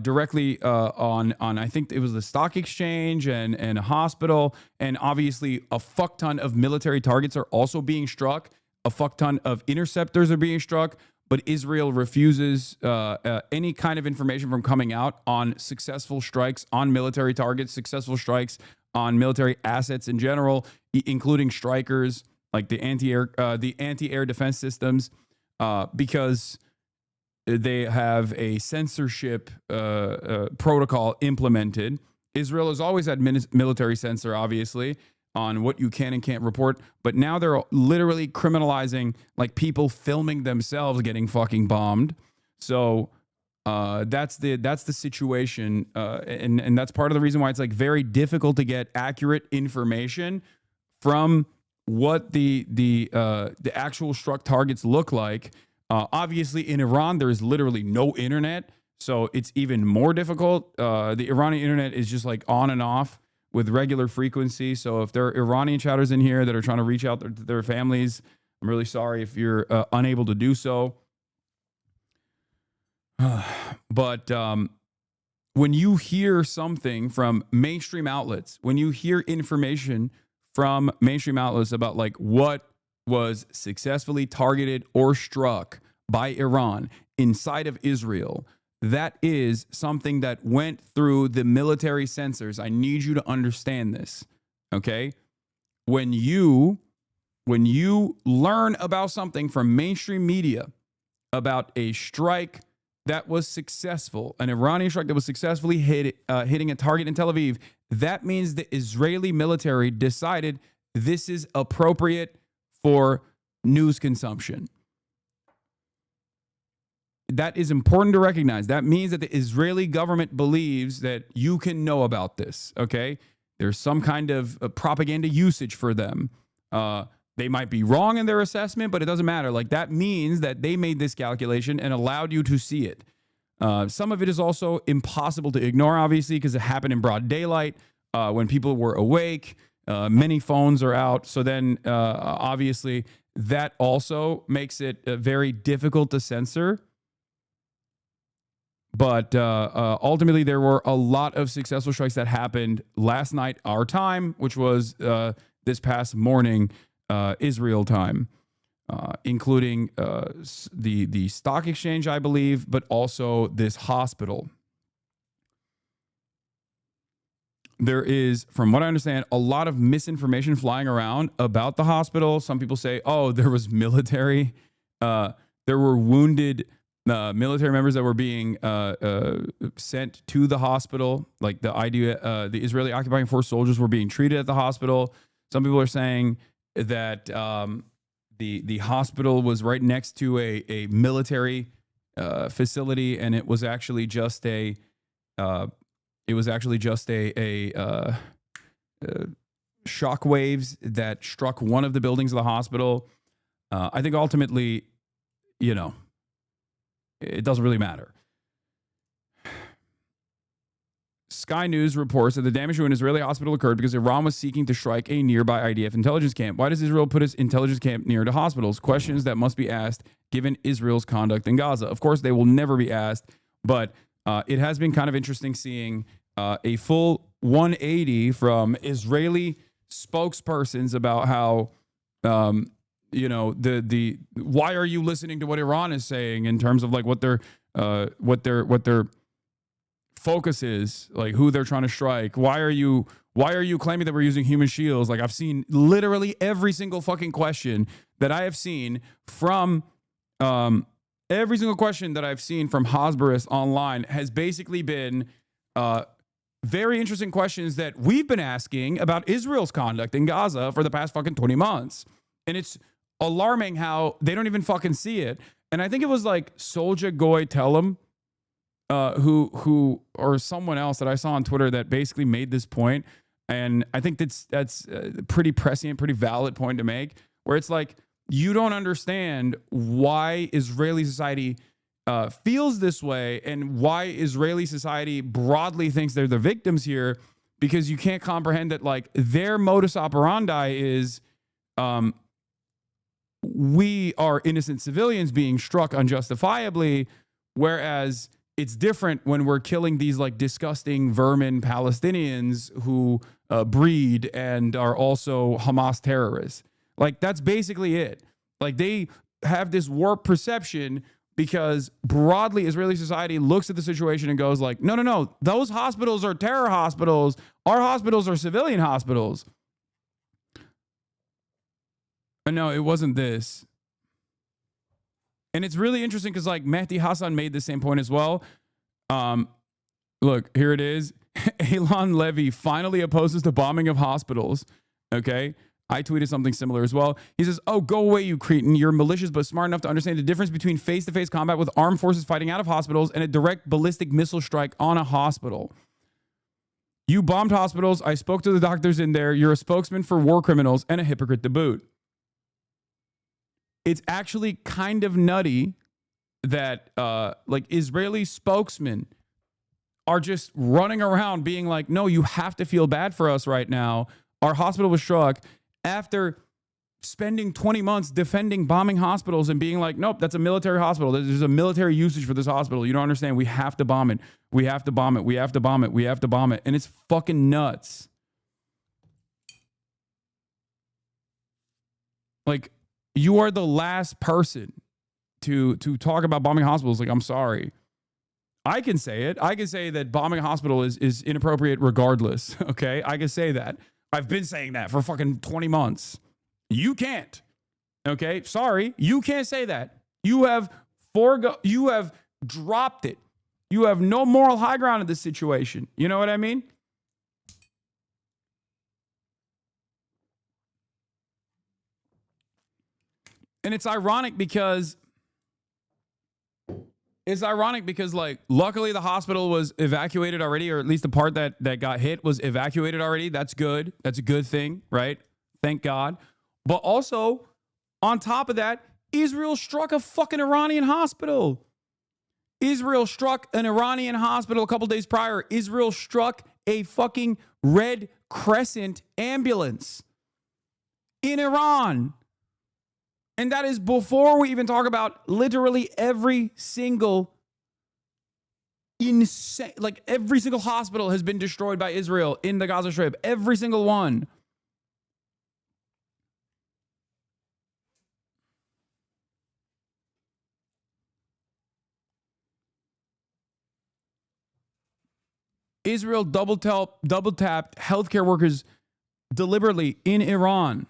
directly on I think it was the stock exchange and a hospital. And obviously a fuck ton of military targets are also being struck. A fuck ton of interceptors are being struck. But Israel refuses any kind of information from coming out on successful strikes on military targets, successful strikes on military assets in general, including strikers, like the anti-air defense systems. Because they have a censorship protocol implemented. Israel has always had military censor, obviously, on what you can and can't report. But now they're literally criminalizing like people filming themselves getting fucking bombed. So that's the situation, and that's part of the reason why it's like very difficult to get accurate information from what the actual struck targets look like. Obviously, in Iran, there is literally no internet, so it's even more difficult. The Iranian internet is just like on and off with regular frequency. So if there are Iranian chatters in here that are trying to reach out to their families, I'm really sorry if you're unable to do so. But when you hear something from mainstream outlets, when you hear information from mainstream outlets about like what was successfully targeted or struck by Iran inside of Israel, that is something that went through the military censors. I need you to understand this, okay? When you learn about something from mainstream media, about a strike that was successful, an Iranian strike that was successfully hitting a target in Tel Aviv, that means the Israeli military decided this is appropriate for news consumption. That is important to recognize. That means that the Israeli government believes that you can know about this, okay? There's some kind of propaganda usage for them. They might be wrong in their assessment, but it doesn't matter. Like, that means that they made this calculation and allowed you to see it. Some of it is also impossible to ignore, obviously, because it happened in broad daylight when people were awake. Many phones are out. So then, obviously, that also makes it very difficult to censor. But ultimately, there were a lot of successful strikes that happened last night, our time, which was this past morning, Israel time, including the stock exchange, I believe, but also this hospital. There is, from what I understand, a lot of misinformation flying around about the hospital. Some people say, oh, there was military. There were wounded military members that were being sent to the hospital. Like the idea, the Israeli occupying force soldiers were being treated at the hospital. Some people are saying that the hospital was right next to a military facility, and it was actually just a shock waves that struck one of the buildings of the hospital. I think ultimately, it doesn't really matter. Sky News reports that the damage to an Israeli hospital occurred because Iran was seeking to strike a nearby IDF intelligence camp. Why does Israel put its intelligence camp near to hospitals? Questions that must be asked given Israel's conduct in Gaza. Of course, they will never be asked, but it has been kind of interesting seeing a full 180 from Israeli spokespersons about how the why are you listening to what Iran is saying in terms of like what their focus is, like who they're trying to strike. Why are you claiming that we're using human shields? Like, I've seen literally every single fucking question that I have seen from every single question that I've seen from Hasburis online has basically been very interesting questions that we've been asking about Israel's conduct in Gaza for the past fucking 20 months. And it's alarming how they don't even fucking see it. And I think it was like Soldier Goy Tellem, who or someone else that I saw on Twitter that basically made this point. And I think that's a pretty prescient, pretty valid point to make, where it's like, you don't understand why Israeli society feels this way and why Israeli society broadly thinks they're the victims here, because you can't comprehend that like their modus operandi is we are innocent civilians being struck unjustifiably, whereas it's different when we're killing these like disgusting vermin Palestinians who breed and are also Hamas terrorists. Like, that's basically it. Like, they have this warped perception because broadly Israeli society looks at the situation and goes like, no, those hospitals are terror hospitals. Our hospitals are civilian hospitals. And no, it wasn't this. And it's really interesting because like Mehdi Hasan made the same point as well. Look, here it is. Elon Levy finally opposes the bombing of hospitals. Okay. I tweeted something similar as well. He says, oh, go away, you cretin. You're malicious but smart enough to understand the difference between face-to-face combat with armed forces fighting out of hospitals and a direct ballistic missile strike on a hospital. You bombed hospitals. I spoke to the doctors in there. You're a spokesman for war criminals and a hypocrite to boot. It's actually kind of nutty that like Israeli spokesmen are just running around being like, no, you have to feel bad for us right now. Our hospital was struck, after spending 20 months defending bombing hospitals and being like, nope, that's a military hospital. There's a military usage for this hospital. You don't understand. We have to bomb it. We have to bomb it. We have to bomb it. We have to bomb it. And it's fucking nuts. Like, you are the last person to talk about bombing hospitals. Like, I'm sorry. I can say it. I can say that bombing a hospital is inappropriate regardless. Okay? I can say that. I've been saying that for fucking 20 months. You can't. Okay? Sorry. You can't say that. You have dropped it. You have no moral high ground in this situation. You know what I mean? And it's ironic because like, luckily the hospital was evacuated already, or at least the part that got hit was evacuated already. That's good. That's a good thing, right? Thank God. But also, on top of that, Israel struck a fucking Iranian hospital. Israel struck an Iranian hospital a couple days prior. Israel struck a fucking Red Crescent ambulance in Iran. And that is before we even talk about literally every single insane, like every single hospital has been destroyed by Israel in the Gaza Strip. Every single one. Israel double-tapped healthcare workers deliberately in Iran.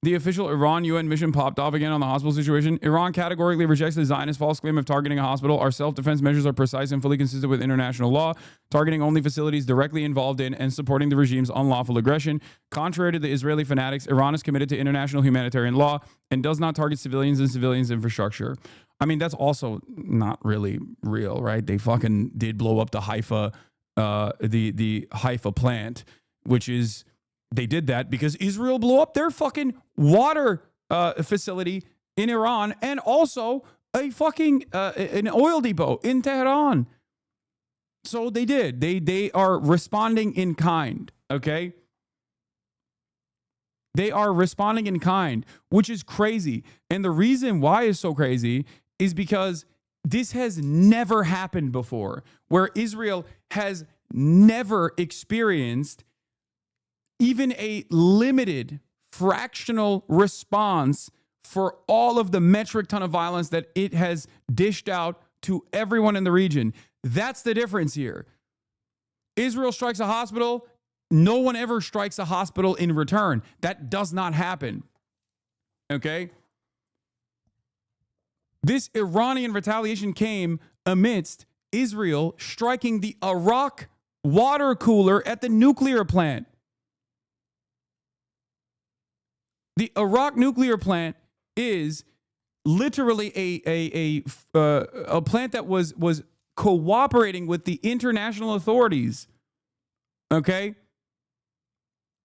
The official Iran UN mission popped off again on the hospital situation. Iran categorically rejects the Zionist false claim of targeting a hospital. Our self-defense measures are precise and fully consistent with international law, targeting only facilities directly involved in and supporting the regime's unlawful aggression. Contrary to the Israeli fanatics, Iran is committed to international humanitarian law and does not target civilians and civilians' infrastructure. I mean, that's also not really real, right? They fucking did blow up the Haifa, the Haifa plant, which is... They did that because Israel blew up their fucking water facility in Iran and also a fucking an oil depot in Tehran. So they did. They are responding in kind, okay? They are responding in kind, which is crazy. And the reason why it's so crazy is because this has never happened before, where Israel has never experienced even a limited fractional response for all of the metric ton of violence that it has dished out to everyone in the region. That's the difference here. Israel strikes a hospital. No one ever strikes a hospital in return. That does not happen. Okay? This Iranian retaliation came amidst Israel striking the Iraq water cooler at the nuclear plant. The Iraq nuclear plant is literally a plant that was cooperating with the international authorities. Okay?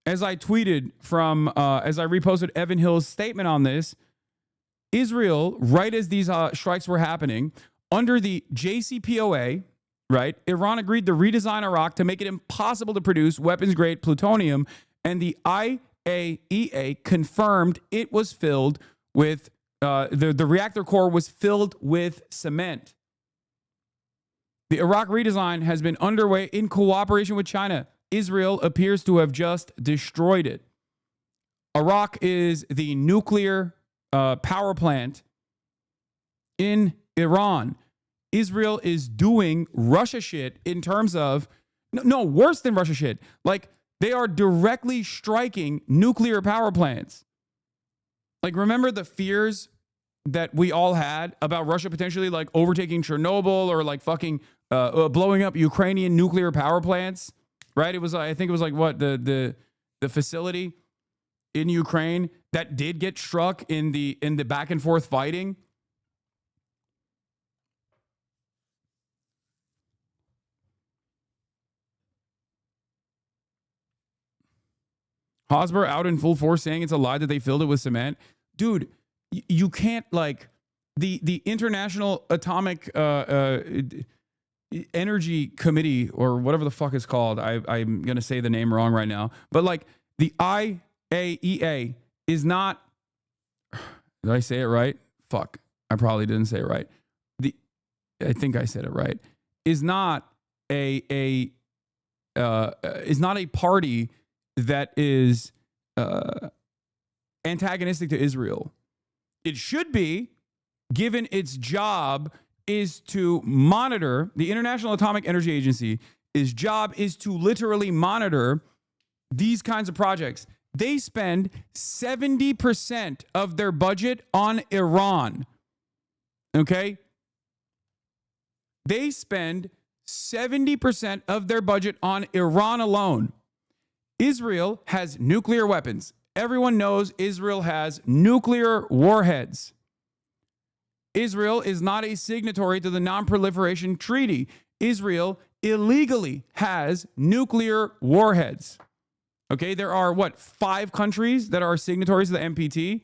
As I tweeted as I reposted Evan Hill's statement on this, Israel, right as these strikes were happening, under the JCPOA, right, Iran agreed to redesign Iraq to make it impossible to produce weapons-grade plutonium, and the IAEA confirmed it was filled with, the reactor core was filled with cement. The Iraq redesign has been underway in cooperation with China. Israel appears to have just destroyed it. Iraq is the nuclear power plant in Iran. Israel is doing Russia shit in terms of, no, worse than Russia shit. Like, they are directly striking nuclear power plants. Like, remember the fears that we all had about Russia potentially like overtaking Chernobyl or like fucking blowing up Ukrainian nuclear power plants, right? It was, I think it was like what, the facility in Ukraine that did get struck in the back and forth fighting. Hosmer out in full force saying it's a lie that they filled it with cement. Dude, you can't, like, the International Atomic Energy Committee, or whatever the fuck it's called. I'm going to say the name wrong right now. But, like, the IAEA is not... Did I say it right? Fuck. I probably didn't say it right. I think I said it right. Is not a party that is antagonistic to Israel. It should be, given its job is to monitor, the International Atomic Energy Agency, its job is to literally monitor these kinds of projects They spend 70% of their budget on Iran. Okay? They spend 70% of their budget on Iran alone. Israel has nuclear weapons. Everyone knows Israel has nuclear warheads. Israel is not a signatory to the Non-Proliferation Treaty. Israel illegally has nuclear warheads. Okay, there are, 5 countries that are signatories to the NPT?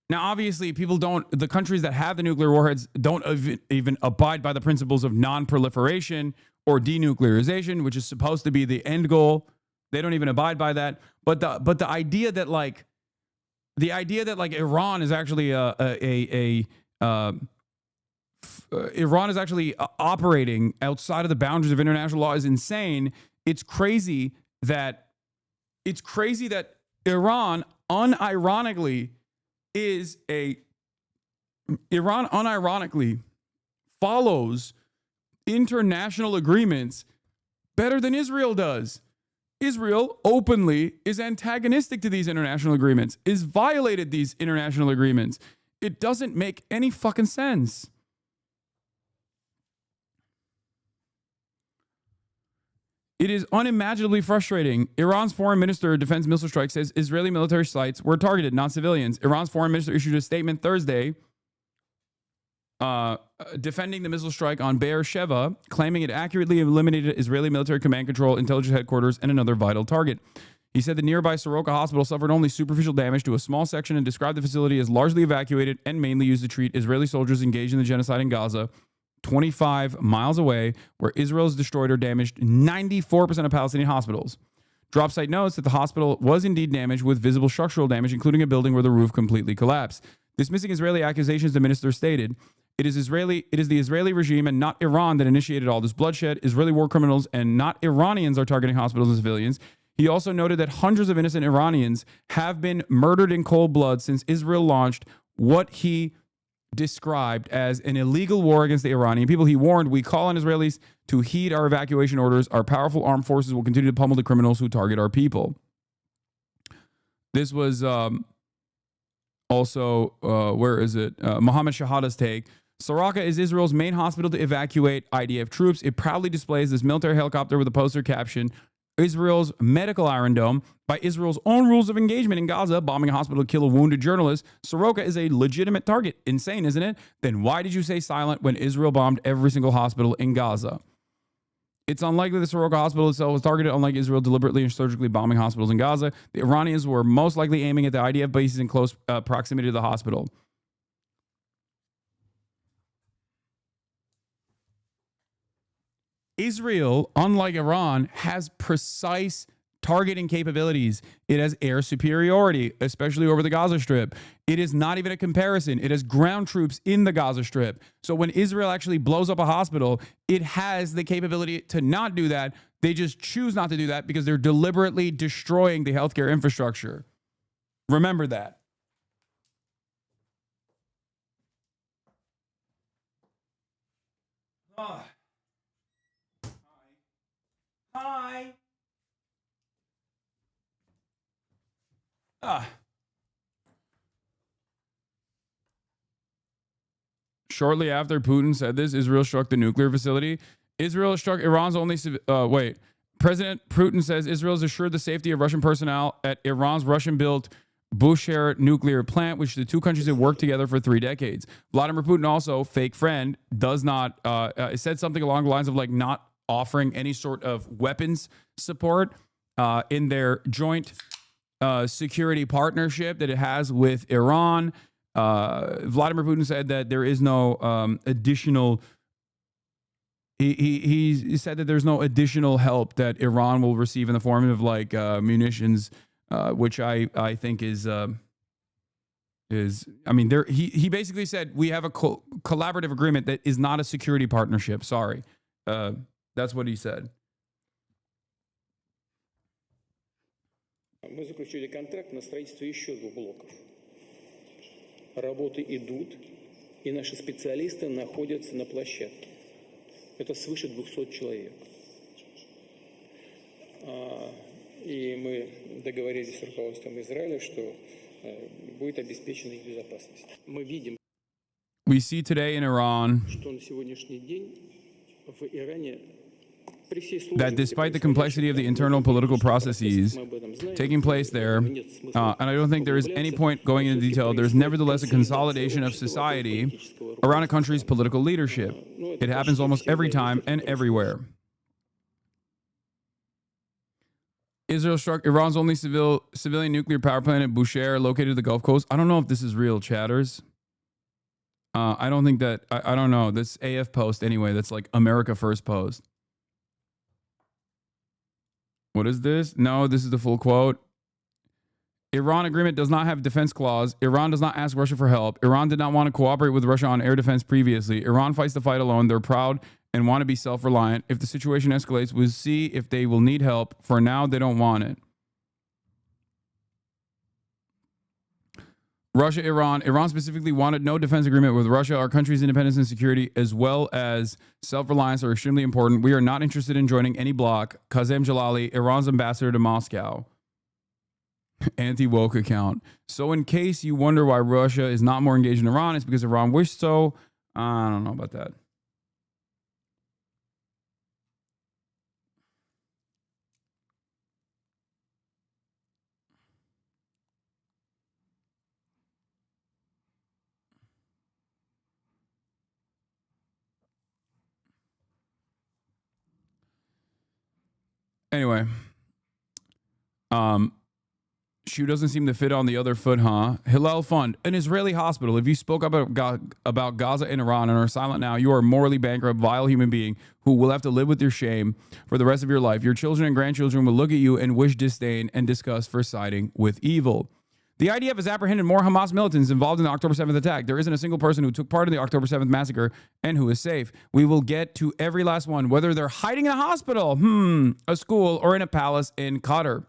Now, obviously, the countries that have the nuclear warheads don't even abide by the principles of non-proliferation or denuclearization, which is supposed to be the end goal. They don't even abide by that. But the idea that Iran is actually Iran is actually operating outside of the boundaries of international law is insane. It's crazy that Iran unironically follows international agreements better than Israel does. Israel openly is antagonistic to these international agreements, is violated these international agreements. It doesn't make any fucking sense. It is unimaginably frustrating. Iran's foreign minister of defense missile strike says Israeli military sites were targeted, not civilians. Iran's foreign minister issued a statement Thursday defending the missile strike on Beersheva, claiming it accurately eliminated Israeli military command control, intelligence headquarters, and another vital target. He said the nearby Soroka hospital suffered only superficial damage to a small section and described the facility as largely evacuated and mainly used to treat Israeli soldiers engaged in the genocide in Gaza, 25 miles away, where Israel's destroyed or damaged 94% of Palestinian hospitals. Drop site notes that the hospital was indeed damaged with visible structural damage, including a building where the roof completely collapsed. Dismissing Israeli accusations, the minister stated, It is the Israeli regime and not Iran that initiated all this bloodshed. Israeli war criminals and not Iranians are targeting hospitals and civilians. He also noted that hundreds of innocent Iranians have been murdered in cold blood since Israel launched what he described as an illegal war against the Iranian people. He warned, we call on Israelis to heed our evacuation orders. Our powerful armed forces will continue to pummel the criminals who target our people. This was also, Mohammed Shahada's take. Soroka is Israel's main hospital to evacuate IDF troops. It proudly displays this military helicopter with a poster caption, Israel's medical Iron Dome. By Israel's own rules of engagement in Gaza, bombing a hospital to kill a wounded journalist, Soroka is a legitimate target. Insane, isn't it? Then why did you say silent when Israel bombed every single hospital in Gaza? It's unlikely the Soroka hospital itself was targeted, unlike Israel deliberately and surgically bombing hospitals in Gaza. The Iranians were most likely aiming at the IDF bases in close proximity to the hospital. Israel, unlike Iran, has precise targeting capabilities. It has air superiority, especially over the Gaza Strip. It is not even a comparison. It has ground troops in the Gaza Strip. So when Israel actually blows up a hospital, it has the capability to not do that. They just choose not to do that because they're deliberately destroying the healthcare infrastructure. Remember that. Hi. Shortly after Putin said this, Israel struck the nuclear facility. Israel struck Iran's only... President Putin says Israel has assured the safety of Russian personnel at Iran's Russian-built Bushehr nuclear plant, which the two countries have worked together for 3 decades. Vladimir Putin also, fake friend, does not... said something along the lines of like not offering any sort of weapons support in their joint security partnership that it has with Iran. Vladimir Putin said that there is no additional... He said that there's no additional help that Iran will receive in the form of like munitions, which I think is I mean, there he basically said we have a collaborative agreement that is not a security partnership. Sorry. That's what he said. Мы заключили контракт на строительство еще 2 блоков. Работы идут, и наши специалисты находятся на площадке. Это свыше 200 человек. И мы договорились с руководством Израиля, что будет обеспечена их безопасность. Мы видим, We see today in Iran что на сегодняшний день в Иране that despite the complexity of the internal political processes taking place there, and I don't think there is any point going into detail, there's nevertheless a consolidation of society around a country's political leadership. It happens almost every time and everywhere. Israel struck Iran's only civilian nuclear power plant at Bushehr, located at the Gulf Coast. I don't know if this is real, chatters. I don't think that, I don't know. This AF post, anyway, that's like America First post. What is this? No, this is the full quote. Iran agreement does not have defense clause. Iran does not ask Russia for help. Iran did not want to cooperate with Russia on air defense previously. Iran fights the fight alone. They're proud and want to be self-reliant. If the situation escalates, we'll see if they will need help. For now, they don't want it. Russia, Iran. Iran specifically wanted no defense agreement with Russia. Our country's independence and security, as well as self-reliance, are extremely important. We are not interested in joining any bloc. Qasem Jalali, Iran's ambassador to Moscow. Anti-woke account. So in case you wonder why Russia is not more engaged in Iran, it's because Iran wished so. I don't know about that. Anyway, shoe doesn't seem to fit on the other foot, huh? Hillel Fund, an Israeli hospital. If you spoke about Gaza and Iran and are silent now, you are a morally bankrupt, vile human being who will have to live with your shame for the rest of your life. Your children and grandchildren will look at you and wish disdain and disgust for siding with evil. The IDF has apprehended more Hamas militants involved in the October 7th attack. There isn't a single person who took part in the October 7th massacre and who is safe. We will get to every last one, whether they're hiding in a hospital, a school, or in a palace in Qatar.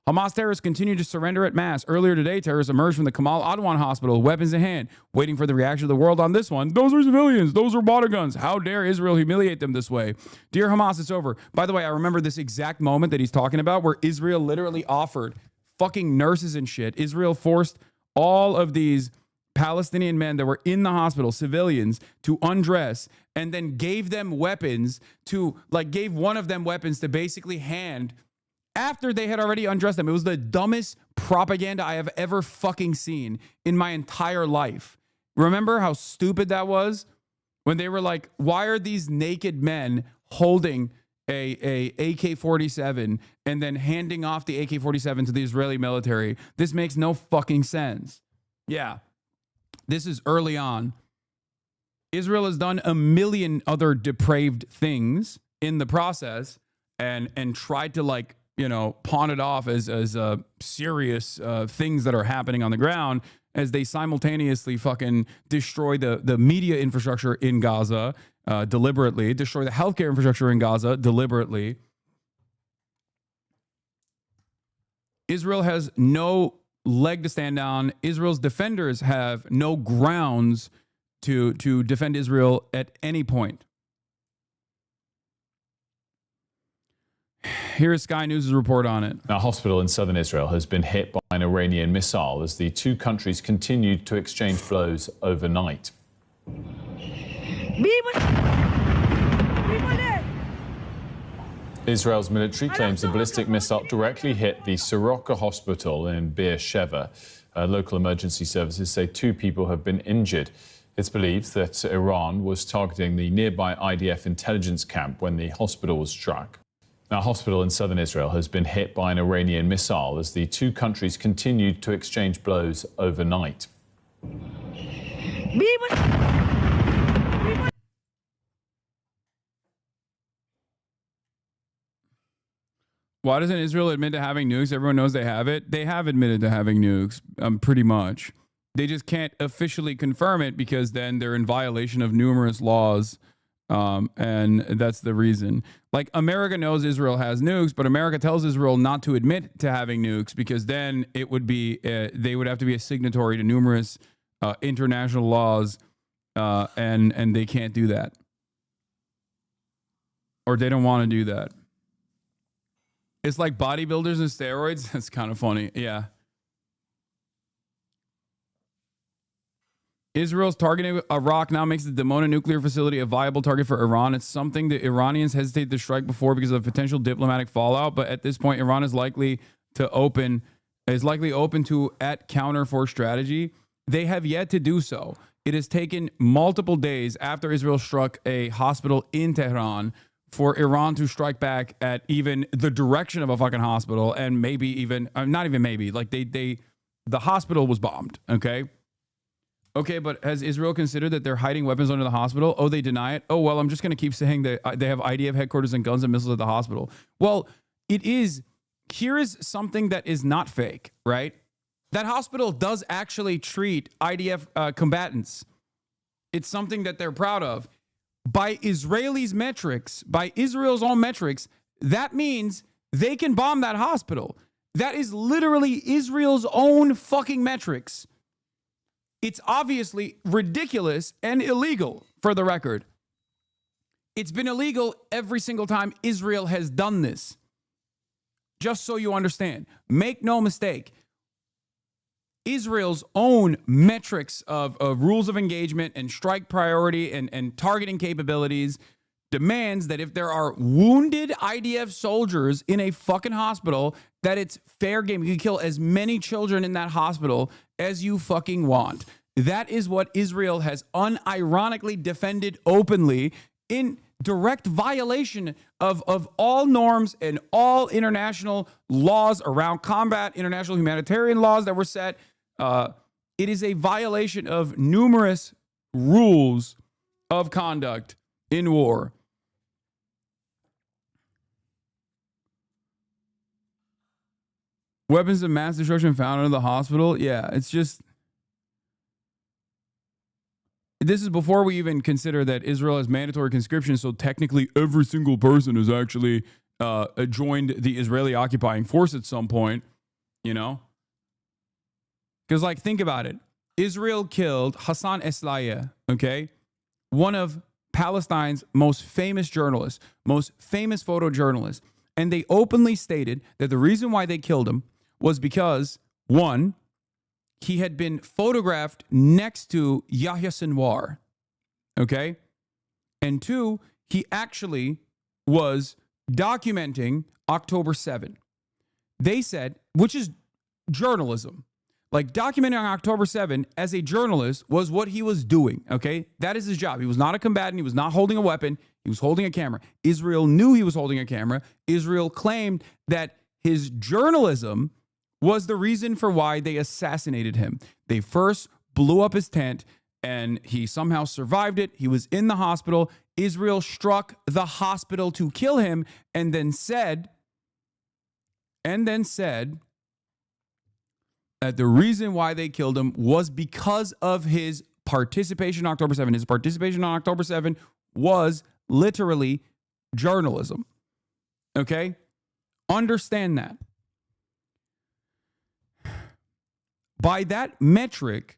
Hamas terrorists continue to surrender at mass. Earlier today, terrorists emerged from the Kamal Adwan hospital, weapons in hand, waiting for the reaction of the world on this one. Those are civilians. Those are water guns. How dare Israel humiliate them this way? Dear Hamas, it's over. By the way, I remember this exact moment that he's talking about where Israel literally offered fucking nurses and shit. Israel forced all of these Palestinian men that were in the hospital, civilians, to undress and then gave them weapons to, gave one of them weapons to basically hand after they had already undressed them. It was the dumbest propaganda I have ever fucking seen in my entire life. Remember how stupid that was? When they were like, why are these naked men holding a AK-47 and then handing off the AK-47 to the Israeli military? This makes no fucking sense. Yeah. This is early on. Israel has done a million other depraved things in the process and tried to pawn it off as serious things that are happening on the ground as they simultaneously fucking destroy the media infrastructure in Gaza deliberately, destroy the healthcare infrastructure in Gaza deliberately. Israel has no leg to stand on. Israel's defenders have no grounds to defend Israel at any point. Here is Sky News' report on it. A hospital in southern Israel has been hit by an Iranian missile as the two countries continued to exchange blows overnight. Israel's military claims the ballistic missile directly hit the Soroka hospital in Beersheba. Local emergency services say 2 people have been injured. It's believed that Iran was targeting the nearby IDF intelligence camp when the hospital was struck. A hospital in southern Israel has been hit by an Iranian missile as the two countries continued to exchange blows overnight. Why doesn't Israel admit to having nukes? Everyone knows they have it. They have admitted to having nukes, pretty much. They just can't officially confirm it because then they're in violation of numerous laws. And that's the reason. America knows Israel has nukes, but America tells Israel not to admit to having nukes because then it would be, they would have to be a signatory to numerous international laws and they can't do that, or they don't want to do that. It's like bodybuilders and steroids. That's kind of funny. Yeah. Israel's targeting Iraq now makes the Dimona nuclear facility a viable target for Iran. It's something the Iranians hesitated to strike before because of potential diplomatic fallout. But at this point, Iran is likely open to at counterforce strategy. They have yet to do so. It has taken multiple days after Israel struck a hospital in Tehran for Iran to strike back at even the direction of a fucking hospital, and maybe even not even maybe, like the hospital was bombed. Okay, but has Israel considered that they're hiding weapons under the hospital? Oh, they deny it? Oh, well, I'm just going to keep saying that they have IDF headquarters and guns and missiles at the hospital. Well, here is something that is not fake, right? That hospital does actually treat IDF combatants. It's something that they're proud of. By Israelis' metrics, by Israel's own metrics, that means they can bomb that hospital. That is literally Israel's own fucking metrics. It's obviously ridiculous and illegal, for the record. It's been illegal every single time Israel has done this. Just so you understand. Make no mistake. Israel's own metrics of rules of engagement and strike priority and targeting capabilities demands that if there are wounded IDF soldiers in a fucking hospital, that it's fair game. You can kill as many children in that hospital as you fucking want. That is what Israel has unironically defended openly in direct violation of all norms and all international laws around combat, international humanitarian laws that were set. It is a violation of numerous rules of conduct in war. Weapons of mass destruction found under the hospital. Yeah, it's just... This is before we even consider that Israel has mandatory conscription, so technically every single person has actually joined the Israeli occupying force at some point, you know? Because, like, think about it. Israel killed HasanAbi, okay? One of Palestine's most famous journalists, most famous photojournalists. And they openly stated that the reason why they killed him was because, one, he had been photographed next to Yahya Sinwar, okay? And two, he actually was documenting October 7. They said, which is journalism. Like, documenting October 7 as a journalist was what he was doing, okay? That is his job. He was not a combatant. He was not holding a weapon. He was holding a camera. Israel knew he was holding a camera. Israel claimed that his journalism was the reason for why they assassinated him. They first blew up his tent, and he somehow survived it. He was in the hospital. Israel struck the hospital to kill him, and then said that the reason why they killed him was because of his participation on October 7. His participation on October 7 was literally journalism. Okay? Understand that. By that metric,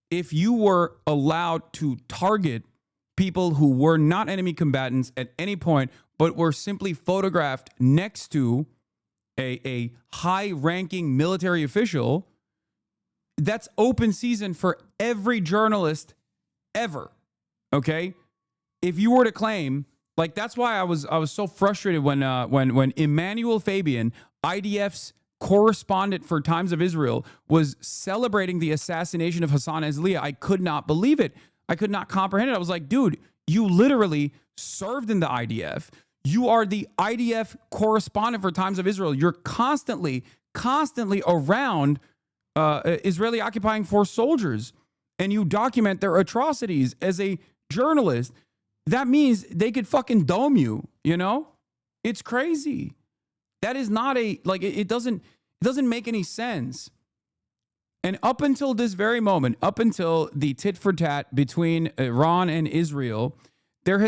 if you were allowed to target people who were not enemy combatants at any point, but were simply photographed next to a high-ranking military official, that's open season for every journalist ever. Okay? If you were to claim, like, that's why I was so frustrated when Emmanuel Fabian, IDF's correspondent for Times of Israel, was celebrating the assassination of HasanAbi. I could not believe it. I could not comprehend it. I was like, dude, you literally served in the IDF. You are the IDF correspondent for Times of Israel. You're constantly around Israeli occupying force soldiers, and you document their atrocities as a journalist. That means they could fucking dome you, you know? It's crazy. That is not it doesn't make any sense. And up until this very moment, up until the tit for tat between Iran and Israel, there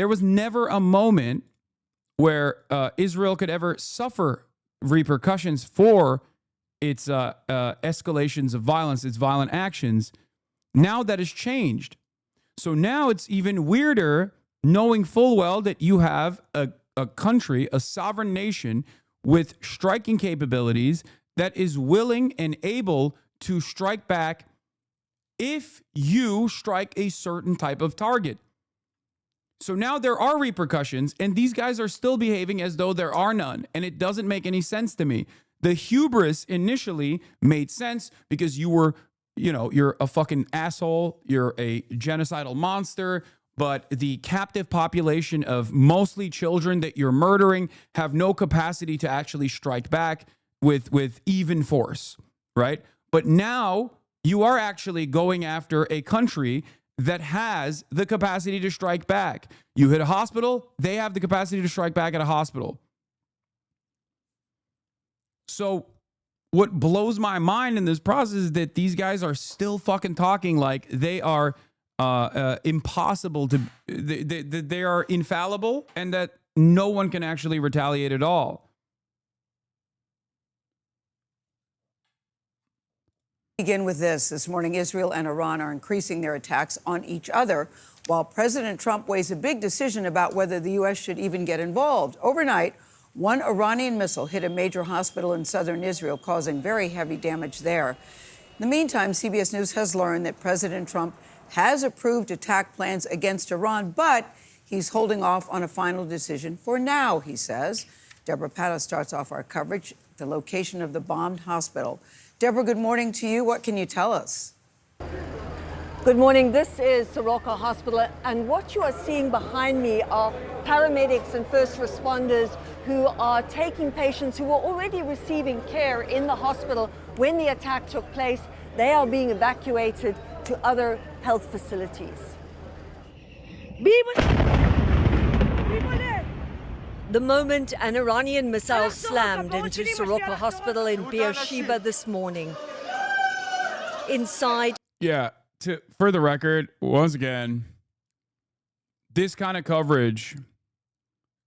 was never a moment where Israel could ever suffer repercussions for its escalations of violence, its violent actions. Now that has changed. So now it's even weirder knowing full well that you have a country, a sovereign nation with striking capabilities that is willing and able to strike back if you strike a certain type of target. So now there are repercussions, and these guys are still behaving as though there are none, and it doesn't make any sense to me. The hubris initially made sense because you're a fucking asshole, you're a genocidal monster, but the captive population of mostly children that you're murdering have no capacity to actually strike back with even force, right? But now you are actually going after a country that has the capacity to strike back. You hit a hospital, they have the capacity to strike back at a hospital. So what blows my mind in this process is that these guys are still fucking talking like they are impossible to, they are infallible and that no one can actually retaliate at all. Begin with this morning, Israel and Iran are increasing their attacks on each other, while President Trump weighs a big decision about whether the U.S. should even get involved. Overnight, one Iranian missile hit a major hospital in southern Israel, causing very heavy damage there. In the meantime, CBS News has learned that President Trump has approved attack plans against Iran, but he's holding off on a final decision for now, he says. Deborah Patta starts off our coverage at the location of the bombed hospital. Deborah, good morning to you. What can you tell us? Good morning. This is Soroka Hospital, and what you are seeing behind me are paramedics and first responders who are taking patients who were already receiving care in the hospital when the attack took place. They are being evacuated to other health facilities. The moment an Iranian missile slammed into Soroka Hospital in Beersheba this morning. Inside. Yeah, for the record, once again, this kind of coverage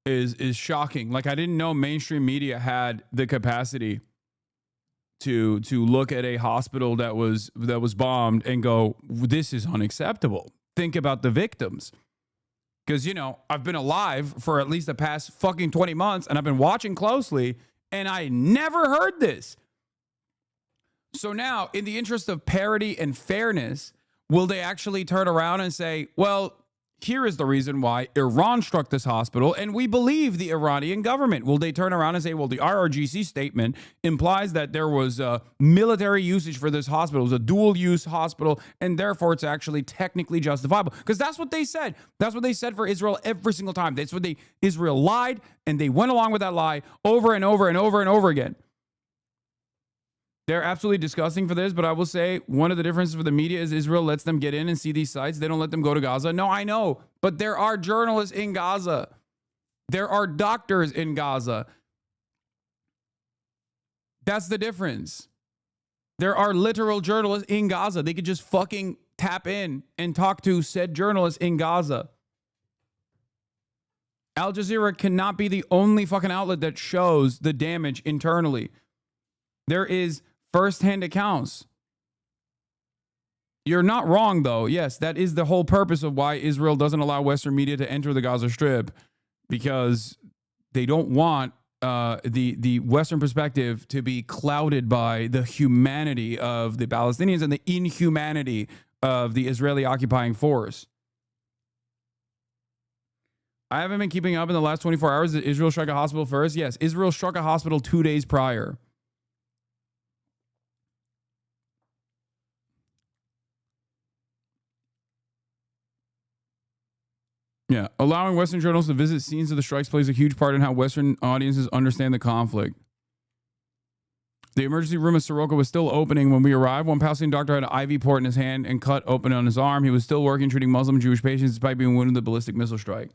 is shocking. Like, I didn't know mainstream media had the capacity to look at a hospital that was bombed and go, this is unacceptable. Think about the victims. Because, I've been alive for at least the past fucking 20 months and I've been watching closely and I never heard this. So now, in the interest of parity and fairness, will they actually turn around and say, well, here is the reason why Iran struck this hospital and we believe the Iranian government? Will they turn around and say, well, the IRGC statement implies that there was military usage for this hospital. It was a dual-use hospital, and therefore it's actually technically justifiable? Because that's what they said. That's what they said for Israel every single time. That's what Israel lied, and they went along with that lie over and over and over and over again. They're absolutely disgusting for this, but I will say one of the differences for the media is Israel lets them get in and see these sites. They don't let them go to Gaza. No, I know, but there are journalists in Gaza. There are doctors in Gaza. That's the difference. There are literal journalists in Gaza. They could just fucking tap in and talk to said journalists in Gaza. Al Jazeera cannot be the only fucking outlet that shows the damage internally. There is first-hand accounts. You're not wrong, though. Yes, that is the whole purpose of why Israel doesn't allow Western media to enter the Gaza Strip, because they don't want the Western perspective to be clouded by the humanity of the Palestinians and the inhumanity of the Israeli occupying force. I haven't been keeping up in the last 24 hours. Did Israel strike a hospital first? Yes, Israel struck a hospital 2 days prior. Yeah, allowing Western journalists to visit scenes of the strikes plays a huge part in how Western audiences understand the conflict. The emergency room at Soroka was still opening when we arrived. One Palestinian doctor had an IV port in his hand and cut open on his arm. He was still working, treating Muslim and Jewish patients despite being wounded in the ballistic missile strike.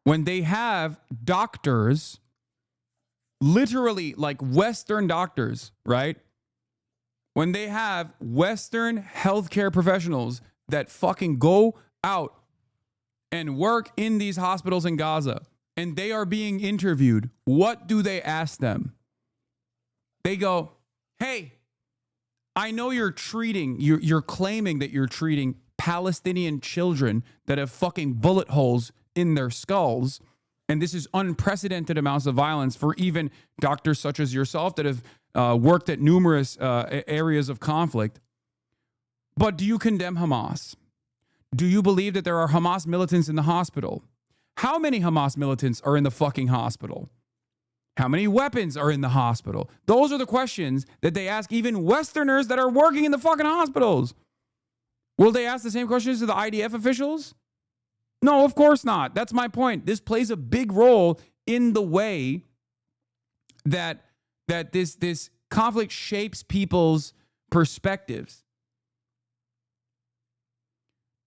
When they have doctors, literally like Western doctors, right? When they have Western healthcare professionals that fucking go out and work in these hospitals in Gaza and they are being interviewed, what do they ask them? They go, hey, I know you're claiming that you're treating Palestinian children that have fucking bullet holes in their skulls. And this is unprecedented amounts of violence for even doctors such as yourself that have worked at numerous areas of conflict. But do you condemn Hamas? Do you believe that there are Hamas militants in the hospital? How many Hamas militants are in the fucking hospital? How many weapons are in the hospital? Those are the questions that they ask even Westerners that are working in the fucking hospitals. Will they ask the same questions to the IDF officials? No, of course not. That's my point. This plays a big role in the way that this conflict shapes people's perspectives.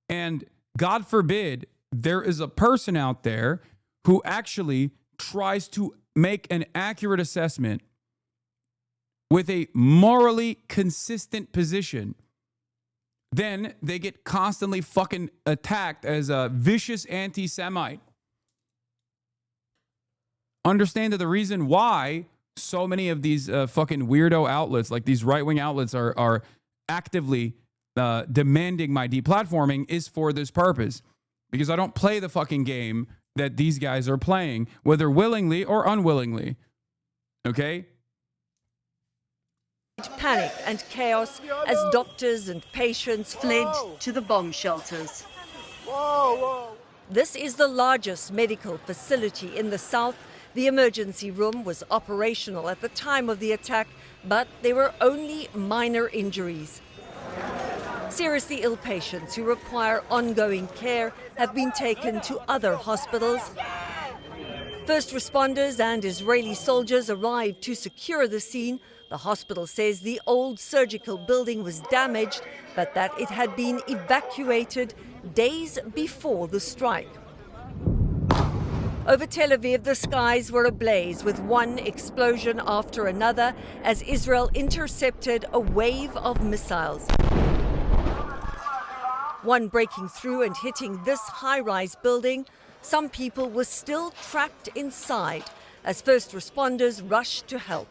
And God forbid there is a person out there who actually tries to make an accurate assessment with a morally consistent position. Then they get constantly fucking attacked as a vicious anti-Semite. Understand that the reason why so many of these fucking weirdo outlets, like these right-wing outlets, are actively demanding my deplatforming is for this purpose. Because I don't play the fucking game that these guys are playing, whether willingly or unwillingly. Okay? Panic and chaos as doctors and patients fled to the bomb shelters. This is the largest medical facility in the south. The emergency room was operational at the time of the attack, but there were only minor injuries. Seriously ill patients who require ongoing care have been taken to other hospitals. First responders and Israeli soldiers arrived to secure the scene. The hospital says the old surgical building was damaged, but that it had been evacuated days before the strike. Over Tel Aviv, the skies were ablaze with one explosion after another as Israel intercepted a wave of missiles. One breaking through and hitting this high-rise building. Some people were still trapped inside as first responders rushed to help.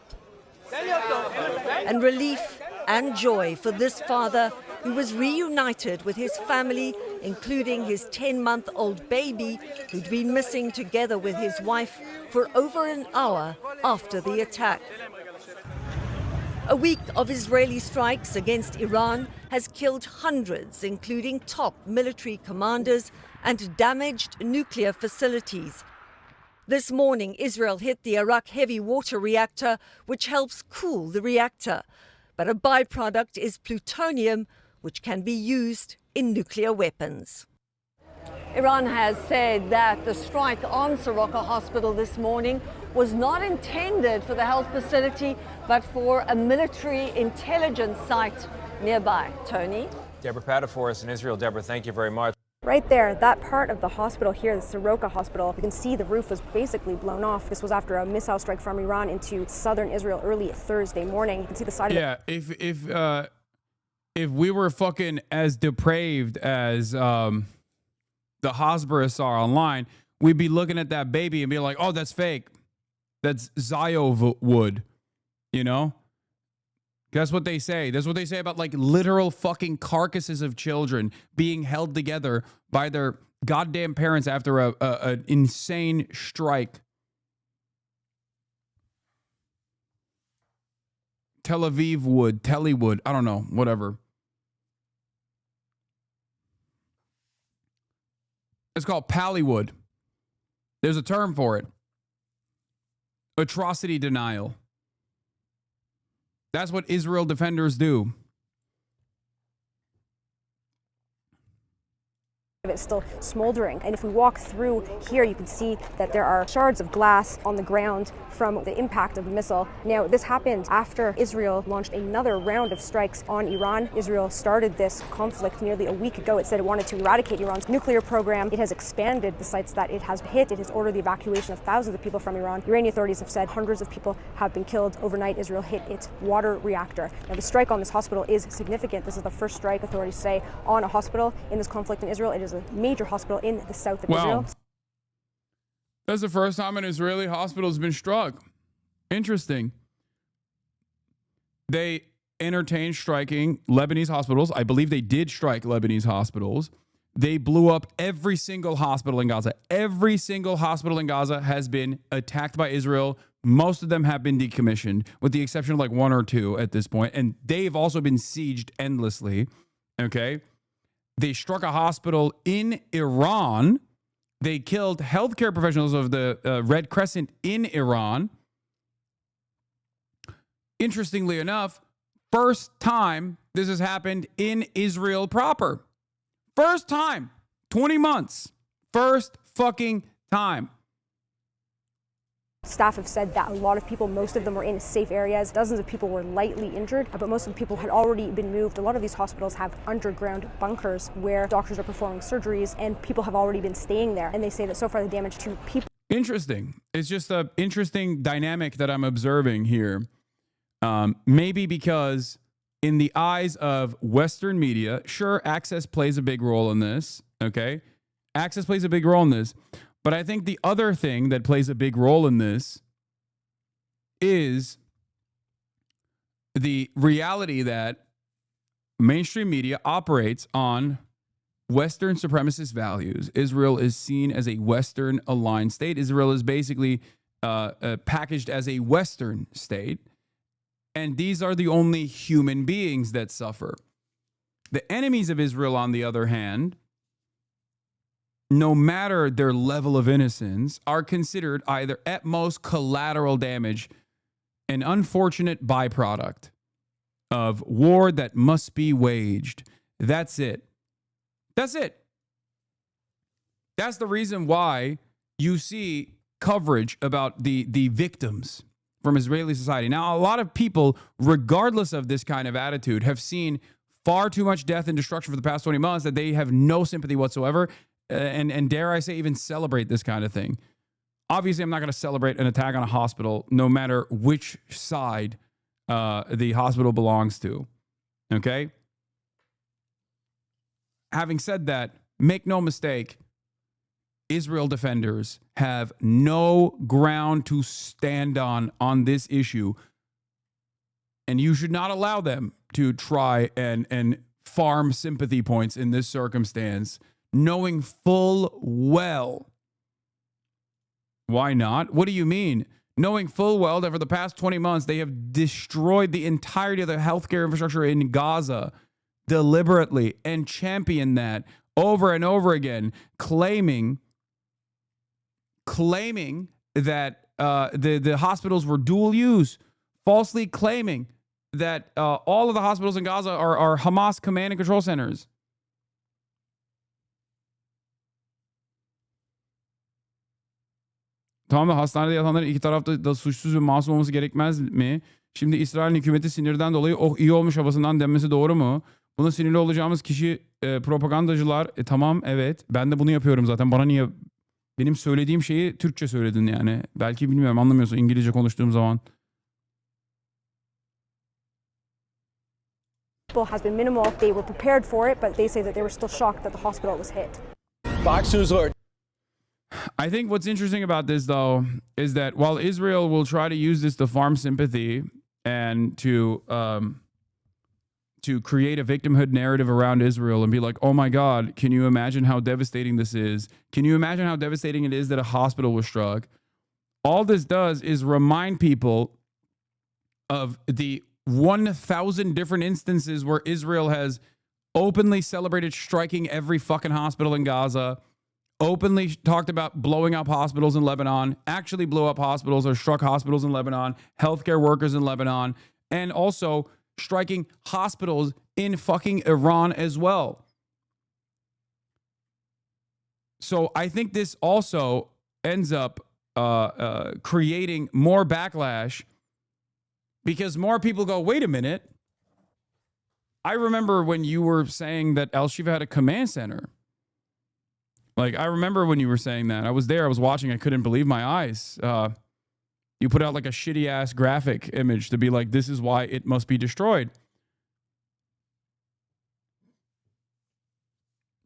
And relief and joy for this father who was reunited with his family, including his 10-month-old baby who'd been missing together with his wife for over an hour after the attack. A week of Israeli strikes against Iran has killed hundreds, including top military commanders, and damaged nuclear facilities. This morning, Israel hit the Arak heavy water reactor, which helps cool the reactor. But a byproduct is plutonium, which can be used in nuclear weapons. Iran has said that the strike on Soroka Hospital this morning was not intended for the health facility, but for a military intelligence site nearby. Tony? Deborah Pata for us in Israel. Deborah, thank you very much. Right there, that part of the hospital here, the Soroka Hospital, you can see the roof was basically blown off. This was after a missile strike from Iran into southern Israel early Thursday morning. You can see the side of it. If we were fucking as depraved as the Hasbara are online, we'd be looking at that baby and be like, oh, that's fake. That's Zio wood, you know? That's what they say. That's what they say about like literal fucking carcasses of children being held together by their goddamn parents after an insane strike. Tel Aviv wood, Tellywood, I don't know, whatever. It's called Pallywood. There's a term for it. Atrocity denial. That's what Israel defenders do. It's still smoldering. And if we walk through here, you can see that there are shards of glass on the ground from the impact of the missile. Now, this happened after Israel launched another round of strikes on Iran. Israel started this conflict nearly a week ago. It said it wanted to eradicate Iran's nuclear program. It has expanded the sites that it has hit. It has ordered the evacuation of thousands of people from Iran. Iranian authorities have said hundreds of people have been killed. Overnight, Israel hit its water reactor. Now, the strike on this hospital is significant. This is the first strike, authorities say, on a hospital in this conflict in Israel. It is a major hospital in the south of Israel. That's the first time an Israeli hospital has been struck. Interesting. They entertain striking Lebanese hospitals. I believe they did strike Lebanese hospitals. They blew up every single hospital in Gaza. Every single hospital in Gaza has been attacked by Israel. Most of them have been decommissioned, with the exception of like 1 or 2 at this point. And they've also been sieged endlessly. Okay. They struck a hospital in Iran. They killed healthcare professionals of the Red Crescent in Iran. Interestingly enough, first time this has happened in Israel proper. First time. 20 months. First fucking time. Staff have said that a lot of people, most of them were in safe areas. Dozens of people were lightly injured, but most of the people had already been moved. A lot of these hospitals have underground bunkers where doctors are performing surgeries, and people have already been staying there. And they say that so far the damage to people. Interesting. It's just an interesting dynamic that I'm observing here. Maybe because in the eyes of Western media, sure, access plays a big role in this. Okay. Access plays a big role in this. But I think the other thing that plays a big role in this is the reality that mainstream media operates on Western supremacist values. Israel is seen as a Western aligned state. Israel is basically packaged as a Western state. And these are the only human beings that suffer. The enemies of Israel, on the other hand, no matter their level of innocence, are considered either at most collateral damage, an unfortunate byproduct of war that must be waged. That's it. That's it. That's the reason why you see coverage about the victims from Israeli society. Now, a lot of people, regardless of this kind of attitude, have seen far too much death and destruction for the past 20 months that they have no sympathy whatsoever. And dare I say, even celebrate this kind of thing. Obviously, I'm not going to celebrate an attack on a hospital, no matter which side the hospital belongs to. Okay? Having said that, make no mistake, Israel defenders have no ground to stand on this issue. And you should not allow them to try and farm sympathy points in this circumstance, knowing full well. Why not? What do you mean? Knowing full well that for the past 20 months, they have destroyed the entirety of the healthcare infrastructure in Gaza deliberately and championed that over and over again, claiming that the hospitals were dual use, falsely claiming that all of the hospitals in Gaza are Hamas command and control centers. Tamam da hastanede yatanların iki tarafta da suçsuz ve masum olması gerekmez mi? Şimdi İsrail hükümeti sinirden dolayı oh iyi olmuş havasından denmesi doğru mu? Buna sinirli olacağımız kişi propagandacılar. Tamam, evet. Ben de bunu yapıyorum zaten. Bana niye benim söylediğim şeyi Türkçe söyledin yani? Belki bilmiyorum, anlamıyorsun İngilizce konuştuğum zaman. Has been minimal. They were prepared for it, but they say that they were still shocked that the hospital was hit. Fox News alert. I think what's interesting about this, though, is that while Israel will try to use this to farm sympathy and to create a victimhood narrative around Israel and be like, oh my God, can you imagine how devastating this is? Can you imagine how devastating it is that a hospital was struck? All this does is remind people of the 1,000 different instances where Israel has openly celebrated striking every fucking hospital in Gaza, openly talked about blowing up hospitals in Lebanon, actually blew up hospitals or struck hospitals in Lebanon, healthcare workers in Lebanon, and also striking hospitals in fucking Iran as well. So I think this also ends up creating more backlash because more people go, wait a minute. I remember when you were saying that Al-Shifa had a command center. Like, I remember when you were saying that. I was there. I was watching. I couldn't believe my eyes. You put out like a shitty-ass graphic image to be like, this is why it must be destroyed.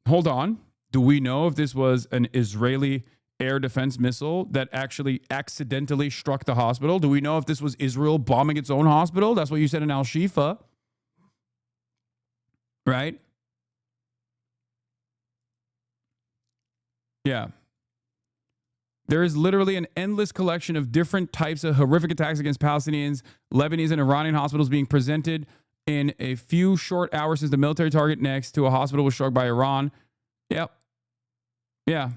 Hold on. Do we know if this was an Israeli air defense missile that actually accidentally struck the hospital? Do we know if this was Israel bombing its own hospital? That's what you said in Al-Shifa. Right? Yeah. There is literally an endless collection of different types of horrific attacks against Palestinians, Lebanese, and Iranian hospitals being presented in a few short hours since the military target next to a hospital was struck by Iran. Yep. Yeah.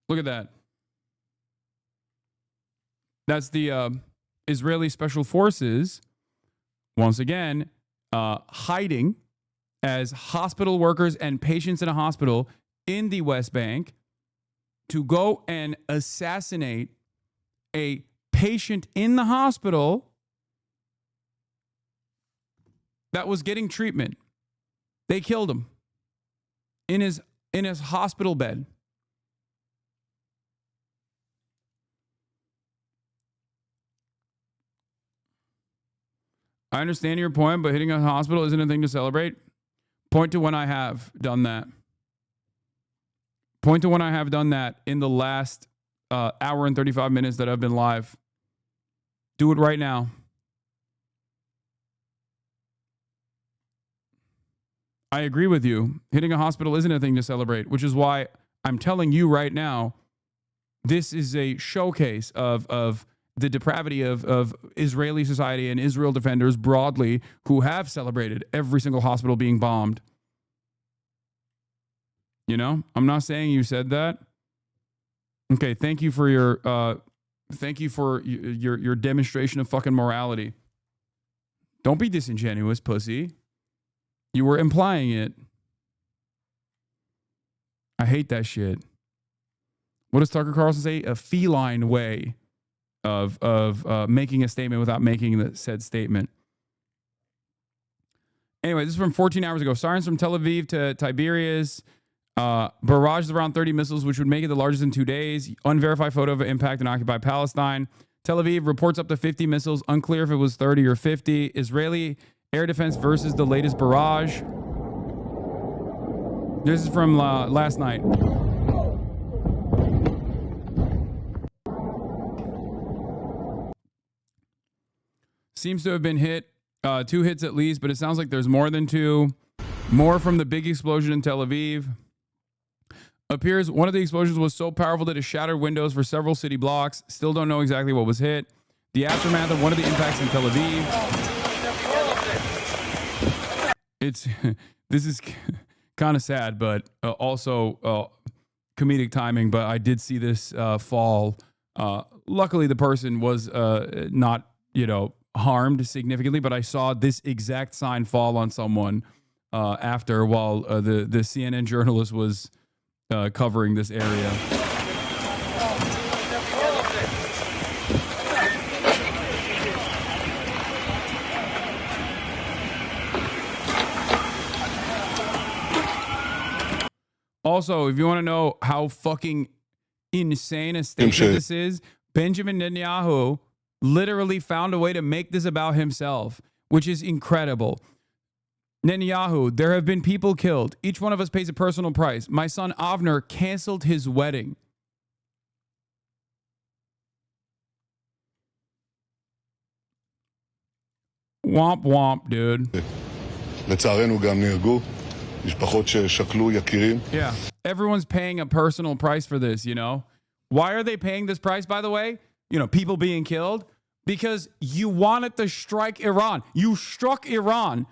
Look at that. That's the Israeli Special Forces, once again, hiding as hospital workers and patients in a hospital in the West Bank to go and assassinate a patient in the hospital that was getting treatment. They killed him in his hospital bed. I understand your point, but hitting a hospital isn't a thing to celebrate. Point to when I have done that. Point to when I have done that in the last hour and 35 minutes that I've been live. Do it right now. I agree with you. Hitting a hospital isn't a thing to celebrate, which is why I'm telling you right now, this is a showcase of the depravity of Israeli society and Israel defenders broadly who have celebrated every single hospital being bombed. You know, I'm not saying you said that. Okay, thank you for your demonstration of fucking morality. Don't be disingenuous, pussy. You were implying it. I hate that shit. What does Tucker Carlson say? A feline way of making a statement without making the said statement. Anyway, this is from 14 hours ago. Sirens from Tel Aviv to Tiberias. Barrages around 30 missiles, which would make it the largest in 2 days. Unverified photo of impact in occupied Palestine. Tel Aviv reports up to 50 missiles. Unclear if it was 30 or 50. Israeli air defense versus the latest barrage. This is from last night. Seems to have been hit. 2 hits at least, but it sounds like there's more than 2. More from the big explosion in Tel Aviv. Appears one of the explosions was so powerful that it shattered windows for several city blocks. Still don't know exactly what was hit. The aftermath of one of the impacts in Tel Aviv. This is kind of sad, but also comedic timing. But I did see this fall. Luckily, the person was not, harmed significantly. But I saw this exact sign fall on someone after while the CNN journalist was covering this area. Also, if you want to know how fucking insane a statement this is, Benjamin Netanyahu literally found a way to make this about himself, which is incredible. Netanyahu, there have been people killed. Each one of us pays a personal price. My son Avner canceled his wedding. Womp womp, dude. Yeah, everyone's paying a personal price for this, Why are they paying this price, by the way? People being killed? Because you wanted to strike Iran. You struck Iran.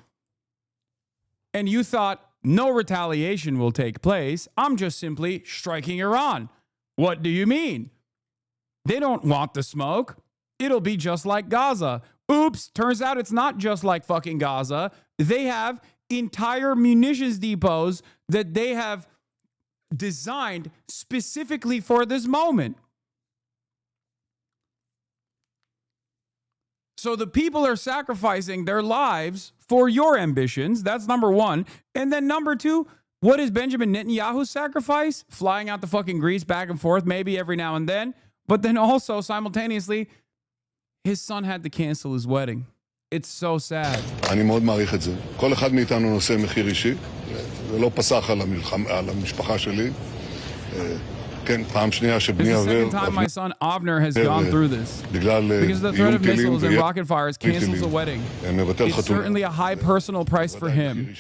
And you thought no retaliation will take place. I'm just simply striking Iran. What do you mean? They don't want the smoke. It'll be just like Gaza. Oops, turns out it's not just like fucking Gaza. They have entire munitions depots that they have designed specifically for this moment. So the people are sacrificing their lives for your ambitions. That's number one. And then number two, what is Benjamin Netanyahu's sacrifice? Flying out to fucking Greece back and forth, maybe every now and then. But then also simultaneously, his son had to cancel his wedding. It's so sad. אני מאוד מעריך את זה. כל אחד מאיתנו נושא מחיר אישי. זה לא פסח על המשפחה שלי. כן, פעם שנייה This שבני is the עובר... second time my son Avner has gone through this. Because the threat of missiles and rocket fires cancels a wedding. It's certainly a high personal price for him.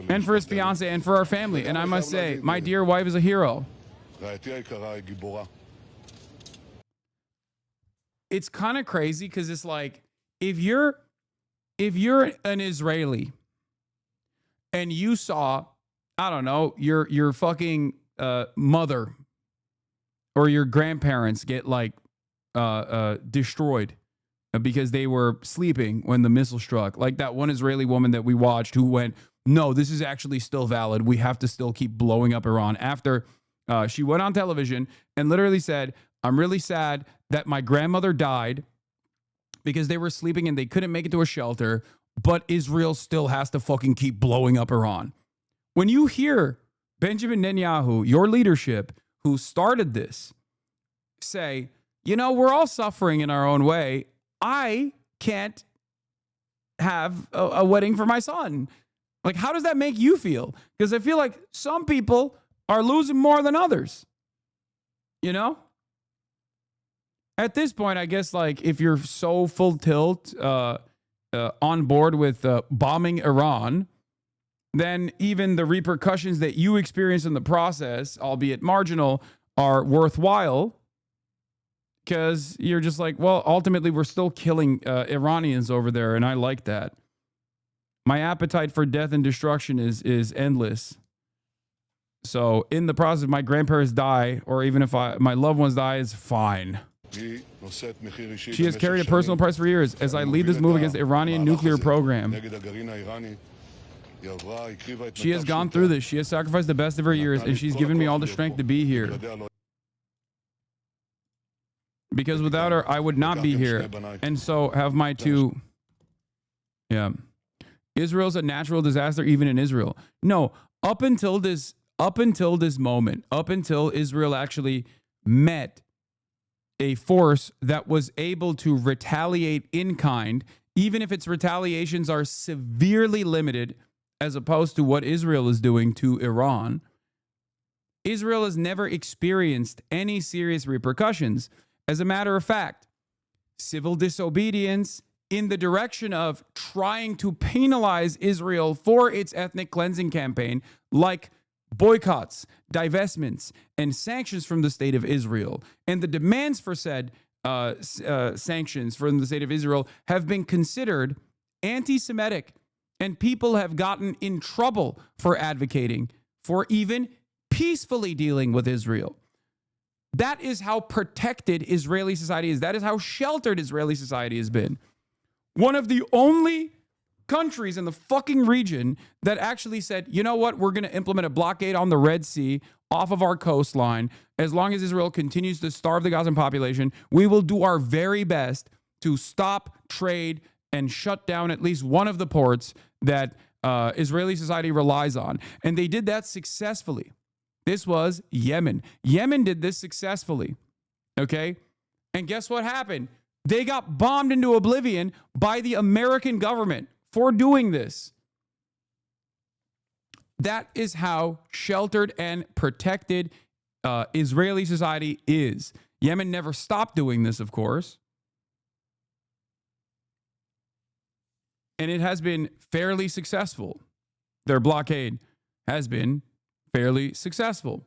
And for his fiance and for our family. And I must say, my dear wife is a hero. It's kind of crazy because it's like, if you're an Israeli and you saw, I don't know, your fucking mother or your grandparents get like destroyed because they were sleeping when the missile struck. Like that one Israeli woman that we watched who went, no, this is actually still valid. We have to still keep blowing up Iran. After she went on television and literally said, I'm really sad that my grandmother died because they were sleeping and they couldn't make it to a shelter, but Israel still has to fucking keep blowing up Iran. When you hear Benjamin Netanyahu, your leadership, who started this, say, you know, we're all suffering in our own way. I can't have a wedding for my son. Like, how does that make you feel? Because I feel like some people are losing more than others. You know? At this point, I guess, like, if you're so full tilt on board with bombing Iran, then even the repercussions that you experience in the process, albeit marginal, are worthwhile. Because you're just like, well, ultimately, we're still killing Iranians over there, and I like that. My appetite for death and destruction is endless. So in the process, if my grandparents die, or even if my loved ones die, it's fine. She has carried a personal price for years as I lead this move against the Iranian nuclear program. She has gone through this. She has sacrificed the best of her years, and she's given me all the strength to be here. Because without her, I would not be here. And so have my two. Yeah. Israel's a natural disaster, even in Israel. No, up until this moment, up until Israel actually met a force that was able to retaliate in kind, even if its retaliations are severely limited, as opposed to what Israel is doing to Iran, Israel has never experienced any serious repercussions. As a matter of fact, civil disobedience in the direction of trying to penalize Israel for its ethnic cleansing campaign, like boycotts, divestments, and sanctions from the state of Israel, and the demands for said sanctions from the state of Israel have been considered anti-Semitic, and people have gotten in trouble for advocating for even peacefully dealing with Israel. That is how protected Israeli society is. That is how sheltered Israeli society has been. One of the only countries in the fucking region that actually said, you know what, we're going to implement a blockade on the Red Sea off of our coastline. As long as Israel continues to starve the Gazan population, we will do our very best to stop trade and shut down at least one of the ports that Israeli society relies on. And they did that successfully. This was Yemen. Yemen did this successfully. Okay? And guess what happened? They got bombed into oblivion by the American government for doing this. That is how sheltered and protected Israeli society is. Yemen never stopped doing this, of course. And it has been fairly successful. Their blockade has been fairly successful.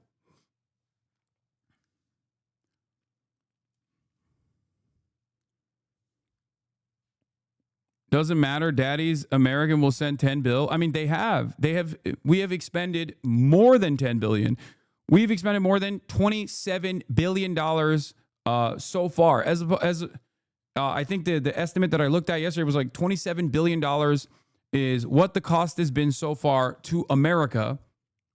Doesn't matter. Daddy's American will send 10 bill. I mean, we have expended more than 10 billion. We've expended more than $27 billion so far. I think the estimate that I looked at yesterday was like $27 billion is what the cost has been so far to America.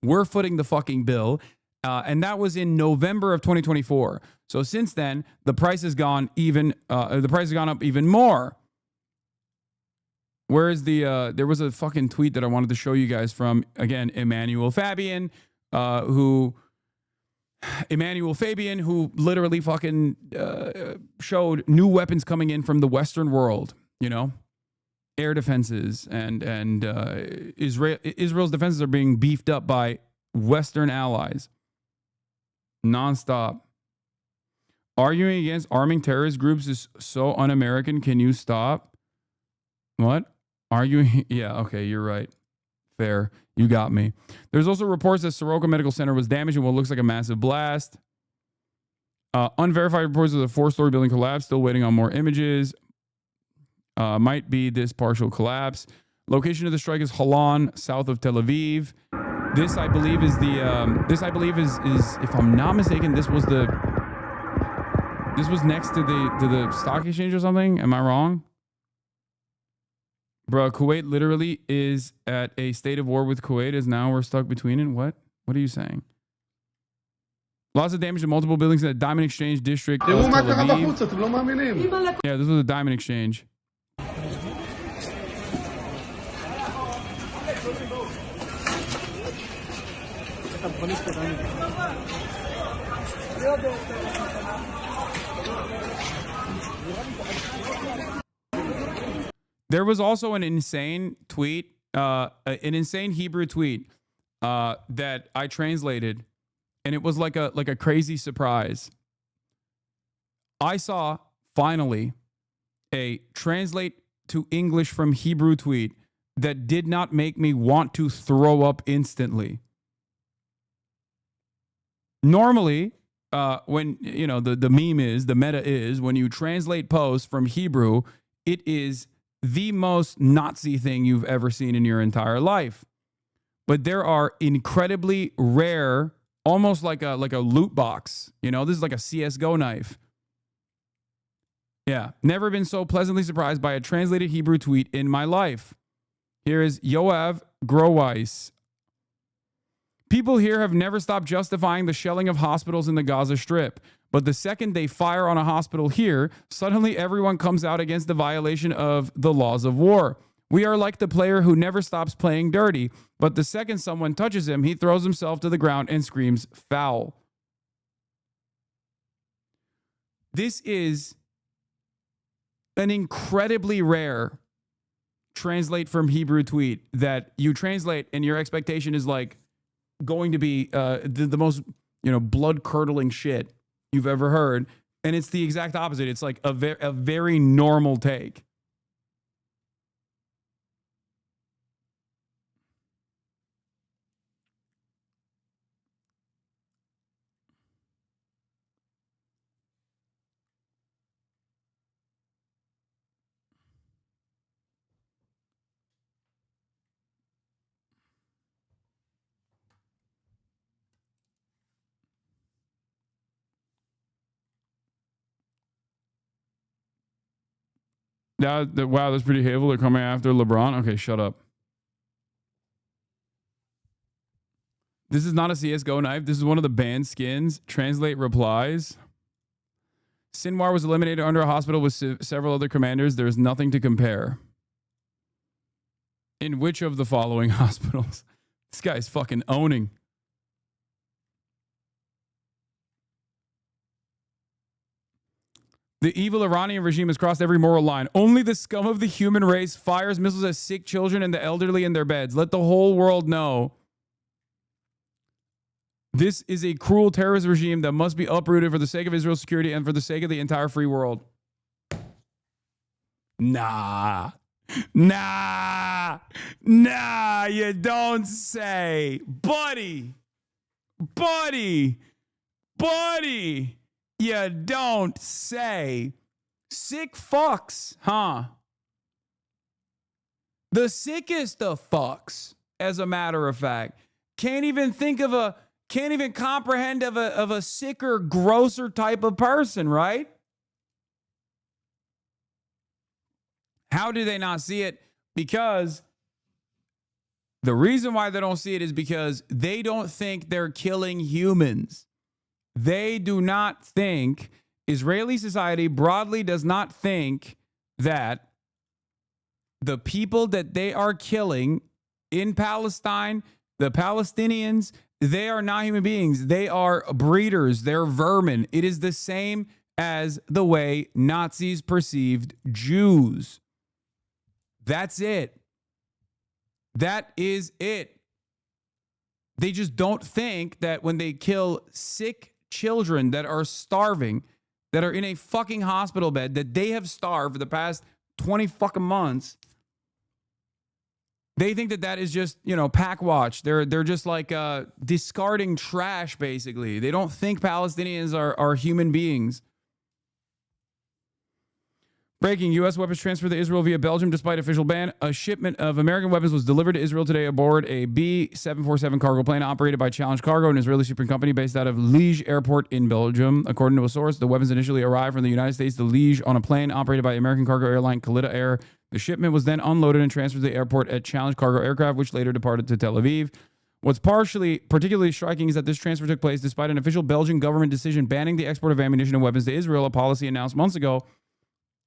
We're footing the fucking bill. And that was in November of 2024. So since then, the price has gone up even more. Whereas there was a fucking tweet that I wanted to show you guys from, again, Emmanuel Fabian, who literally fucking showed new weapons coming in from the Western world, you know, air defenses, and Israel's defenses are being beefed up by Western allies. Nonstop. Arguing against arming terrorist groups is so un-American. Can you stop? What? Arguing? Yeah, okay, you're right. Fair. You got me. There's also reports that Soroka Medical Center was damaged in what looks like a massive blast. Unverified reports of the 4-story building collapse. Still waiting on more images. Might be this partial collapse. Location of the strike is Holon, south of Tel Aviv. This, I believe, is the. This, I believe, is if I'm not mistaken, this was next to the stock exchange or something. Am I wrong? Bro, Kuwait literally is at a state of war with Kuwait, as now we're stuck between it. What? What are you saying? Lots of damage to multiple buildings in the Diamond Exchange district of Tel Aviv. Yeah, this was a Diamond Exchange. There was also an insane tweet, an insane Hebrew tweet that I translated, and it was like a crazy surprise. I saw finally a translate to English from Hebrew tweet that did not make me want to throw up instantly. Normally, when you know the meme is, the meta is, when you translate posts from Hebrew, it is the most Nazi thing you've ever seen in your entire life. But there are incredibly rare, almost like a loot box. You know, this is like a CS:GO knife. Yeah, never been so pleasantly surprised by a translated Hebrew tweet in my life. Here is Yoav Groweiss. People here have never stopped justifying the shelling of hospitals in the Gaza Strip. But the second they fire on a hospital here, suddenly everyone comes out against the violation of the laws of war. We are like the player who never stops playing dirty, but the second someone touches him, he throws himself to the ground and screams foul. This is an incredibly rare translate from Hebrew tweet that you translate and your expectation is like going to be the most, blood curdling shit you've ever heard. And it's the exact opposite. It's like a very normal take. Wow, that's pretty hateful. They're coming after LeBron. Okay, shut up. This is not a CS:GO knife. This is one of the banned skins. Translate replies. Sinwar was eliminated under a hospital with several other commanders. There is nothing to compare. In which of the following hospitals? This guy's fucking owning. The evil Iranian regime has crossed every moral line. Only the scum of the human race fires missiles at sick children and the elderly in their beds. Let the whole world know. This is a cruel terrorist regime that must be uprooted for the sake of Israel's security and for the sake of the entire free world. Nah, you don't say. Buddy. You don't say. Sick fucks, huh? The sickest of fucks, as a matter of fact. Can't even comprehend of a sicker, grosser type of person, right? How do they not see it? Because the reason why they don't see it is because they don't think they're killing humans. They do not think, Israeli society broadly does not think that the people that they are killing in Palestine, the Palestinians, they are not human beings. They are breeders. They're vermin. It is the same as the way Nazis perceived Jews. That's it. That is it. They just don't think that when they kill sick children that are starving, that are in a fucking hospital bed, that they have starved for the past 20 fucking months. They think that that is just, you know, pack watch. They're just like discarding trash, basically. They don't think Palestinians are human beings. Breaking, U.S. weapons transferred to Israel via Belgium despite official ban. A shipment of American weapons was delivered to Israel today aboard a B-747 cargo plane operated by Challenge Cargo, an Israeli shipping company based out of Liège Airport in Belgium. According to a source, the weapons initially arrived from the United States to Liège on a plane operated by American cargo airline Kalitta Air. The shipment was then unloaded and transferred to the airport at Challenge Cargo aircraft, which later departed to Tel Aviv. What's particularly striking is that this transfer took place despite an official Belgian government decision banning the export of ammunition and weapons to Israel, a policy announced months ago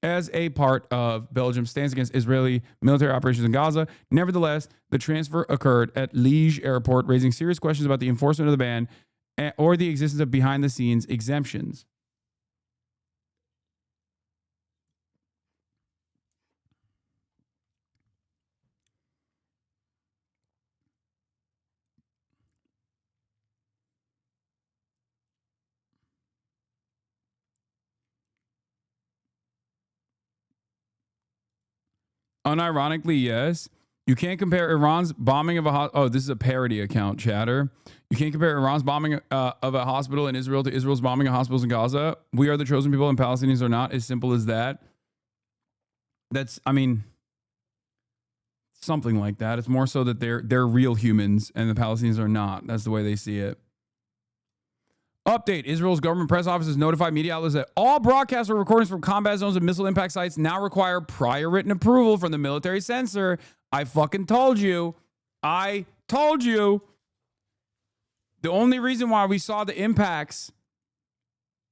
as a part of Belgium's stance against Israeli military operations in Gaza. Nevertheless, the transfer occurred at Liège Airport, raising serious questions about the enforcement of the ban or the existence of behind-the-scenes exemptions. Unironically, yes. You can't compare Iran's bombing of a oh, this is a parody account, chatter. You can't compare Iran's bombing of a hospital in Israel to Israel's bombing of hospitals in Gaza. We are the chosen people and Palestinians are not. As simple as that. That's, I mean, something like that. It's more so that they're real humans and the Palestinians are not. That's the way they see it. Update. Israel's government press office has notified media outlets that all broadcasts or recordings from combat zones and missile impact sites now require prior written approval from the military censor. I fucking told you. I told you. The only reason why we saw the impacts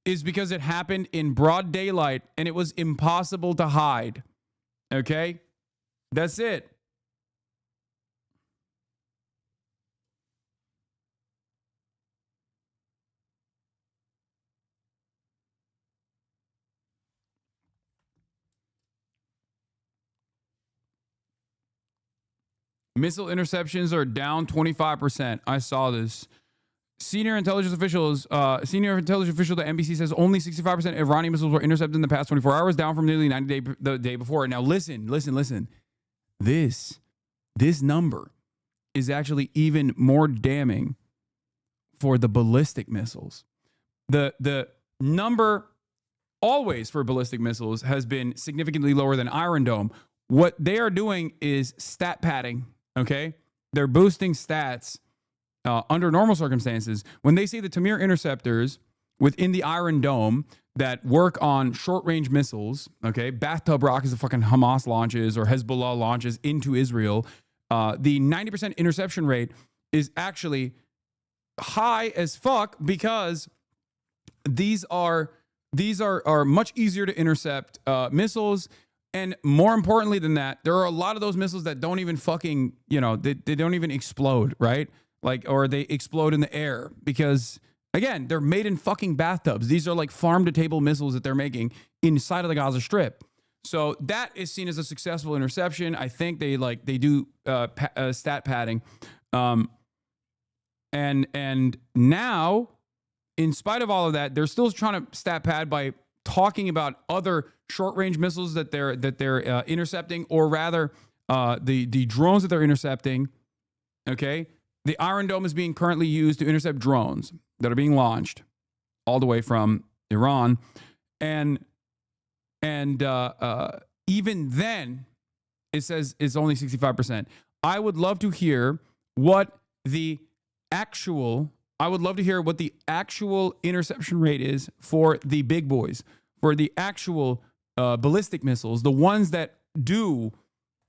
is because it happened in broad daylight and it was impossible to hide. Okay? That's it. Missile interceptions are down 25%. I saw this. Senior intelligence official to NBC says only 65% of Iranian missiles were intercepted in the past 24 hours, down from nearly 90 the day before. Now listen. This number is actually even more damning for the ballistic missiles. The number always for ballistic missiles has been significantly lower than Iron Dome. What they are doing is stat padding. Okay, they're boosting stats under normal circumstances. When they say the Tamir interceptors within the Iron Dome that work on short-range missiles, okay, bathtub rockets the fucking Hamas launches or Hezbollah launches into Israel, the 90% interception rate is actually high as fuck because these are much easier to intercept missiles. And more importantly than that, there are a lot of those missiles that don't even fucking, you know, they don't even explode, right? Like, or they explode in the air because, again, they're made in fucking bathtubs. These are like farm-to-table missiles that they're making inside of the Gaza Strip. So that is seen as a successful interception. I think they do stat padding. And now, in spite of all of that, they're still trying to stat pad by talking about other short-range missiles that they're intercepting, or rather, the drones that they're intercepting. Okay, the Iron Dome is being currently used to intercept drones that are being launched all the way from Iran, and even then, it says it's only 65%. I would love to hear what the actual interception rate is for the big boys, for the actual ballistic missiles, the ones that do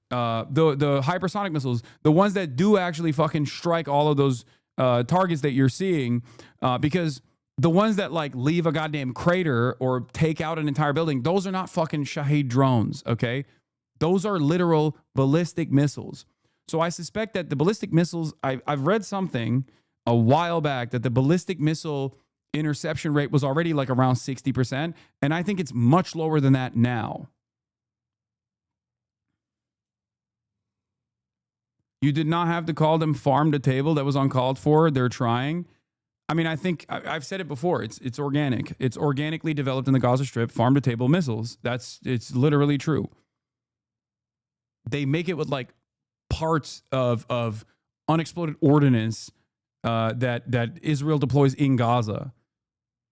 the hypersonic missiles, the ones that do actually fucking strike all of those targets that you're seeing, because the ones that like leave a goddamn crater or take out an entire building, those are not fucking Shahed drones, okay? Those are literal ballistic missiles. So I suspect that the ballistic missiles, I've read something a while back that the ballistic missile interception rate was already like around 60%. And I think it's much lower than that now. You did not have to call them farm to table. That was uncalled for. They're trying. I mean, I think I've said it before. It's organic. It's organically developed in the Gaza Strip, farm to table missiles. It's literally true. They make it with like parts of unexploded ordnance that Israel deploys in Gaza.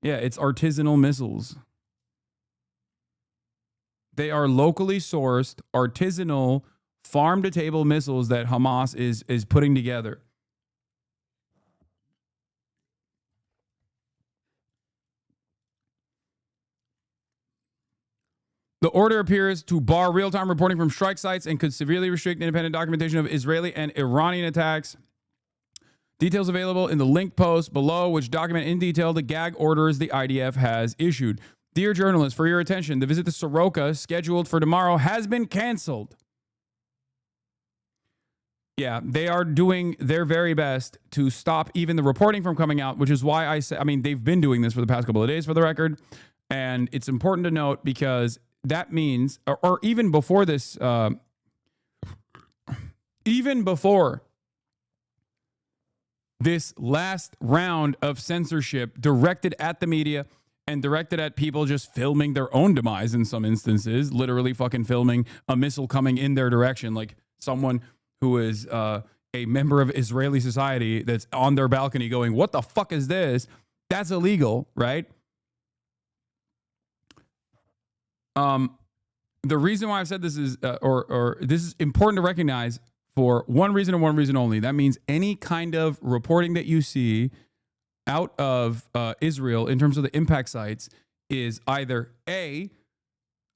Yeah, it's artisanal missiles. They are locally sourced, artisanal, farm-to-table missiles that Hamas is putting together. The order appears to bar real-time reporting from strike sites and could severely restrict independent documentation of Israeli and Iranian attacks. Details available in the link post below, which document in detail the gag orders the IDF has issued. Dear journalists, for your attention, the visit to Soroka, scheduled for tomorrow, has been canceled. Yeah, they are doing their very best to stop even the reporting from coming out, which is why I say, I mean, they've been doing this for the past couple of days, for the record. And it's important to note because that means, or even before this, even before this last round of censorship directed at the media and directed at people just filming their own demise in some instances, literally fucking filming a missile coming in their direction, like someone who is a member of Israeli society that's on their balcony going, what the fuck is this? That's illegal, right? The reason why I've said this is, or this is important to recognize for one reason and one reason only. That means any kind of reporting that you see out of Israel in terms of the impact sites is either A,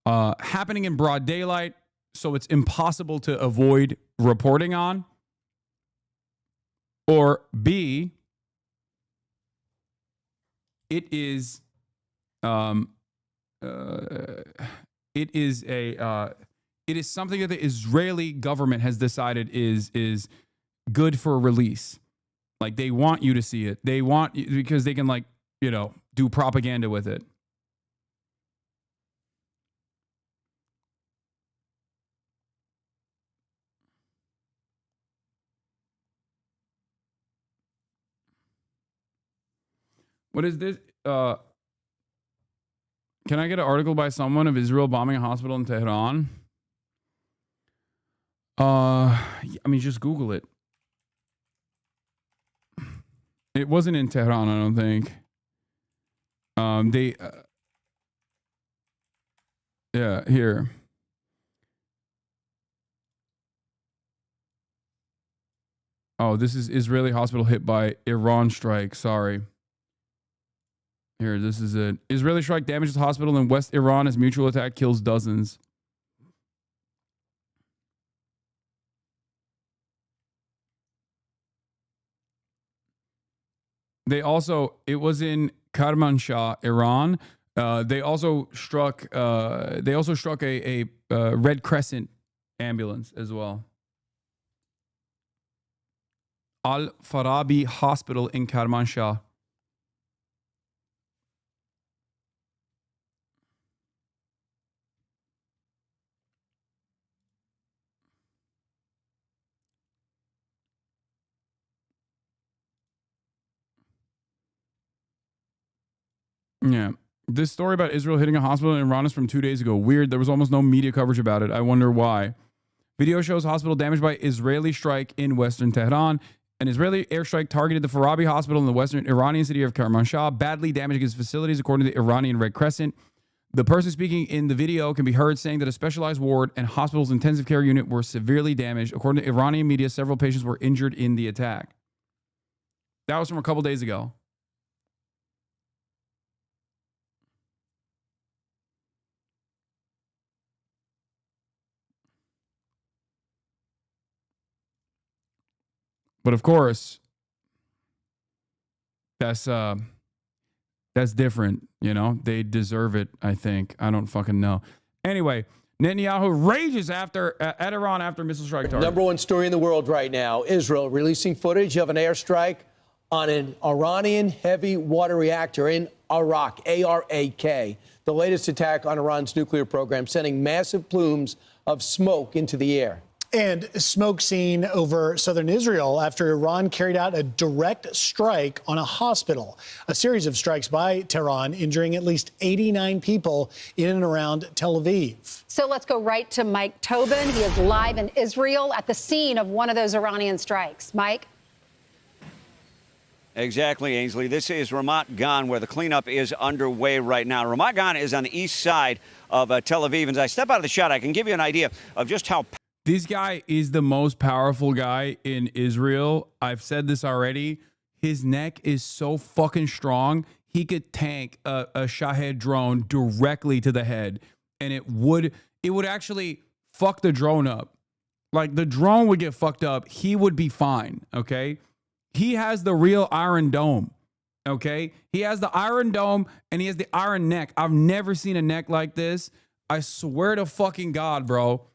happening in broad daylight, so it's impossible to avoid reporting on, or B, it is it is something that the Israeli government has decided is good for release. Like they want you to see it. They want, because they can, like, you know, do propaganda with it. What is this? Can I get an article by someone of Israel bombing a hospital in Tehran? I mean, just Google it. It wasn't in Tehran, I don't think. Yeah, here. Oh, this is Israeli hospital hit by Iran strike. Sorry. Here, this is it. Israeli strike damages hospital in West Iran as mutual attack kills dozens. They also, it was in Kermanshah, Iran. They also struck a Red Crescent ambulance as well. Al-Farabi Hospital in Kermanshah. Yeah. This story about Israel hitting a hospital in Iran is from 2 days ago. Weird. There was almost no media coverage about it. I wonder why. Video shows hospital damaged by Israeli strike in western Tehran. An Israeli airstrike targeted the Farabi hospital in the western Iranian city of Kermanshah, badly damaging its facilities, according to the Iranian Red Crescent. The person speaking in the video can be heard saying that a specialized ward and hospital's intensive care unit were severely damaged. According to Iranian media, several patients were injured in the attack. That was from a couple days ago. But of course, that's different, you know? They deserve it, I think. I don't fucking know. Anyway, Netanyahu rages at Iran after missile strike target. Number one story in the world right now, Israel releasing footage of an airstrike on an Iranian heavy water reactor in Arak, A-R-A-K. The latest attack on Iran's nuclear program, sending massive plumes of smoke into the air. And smoke seen over southern Israel after Iran carried out a direct strike on a hospital. A series of strikes by Tehran injuring at least 89 people in and around Tel Aviv. So let's go right to Mike Tobin. He is live in Israel at the scene of one of those Iranian strikes. Mike? Exactly, Ainsley. This is Ramat Gan, where the cleanup is underway right now. Ramat Gan is on the east side of Tel Aviv. And as I step out of the shot, I can give you an idea of just how... This guy is the most powerful guy in Israel. I've said this already. His neck is so fucking strong. He could tank a Shahed drone directly to the head, and it would actually fuck the drone up. Like, the drone would get fucked up. He would be fine, okay? He has the real Iron Dome, okay? He has the Iron Dome, and he has the Iron Neck. I've never seen a neck like this. I swear to fucking God, bro.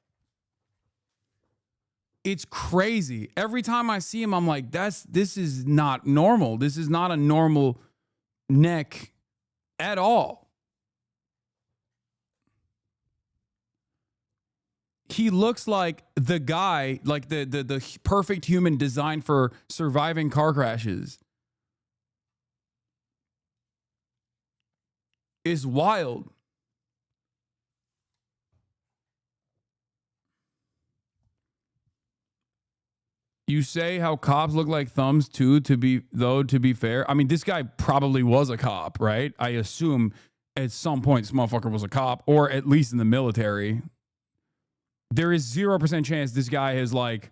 It's crazy. Every time I see him, I'm like, this is not normal. This is not a normal neck at all. He looks like the guy, like the perfect human designed for surviving car crashes. It's wild. You say how cops look like thumbs too, to be fair. I mean, this guy probably was a cop, right? I assume at some point this motherfucker was a cop, or at least in the military. There is 0% chance this guy is like...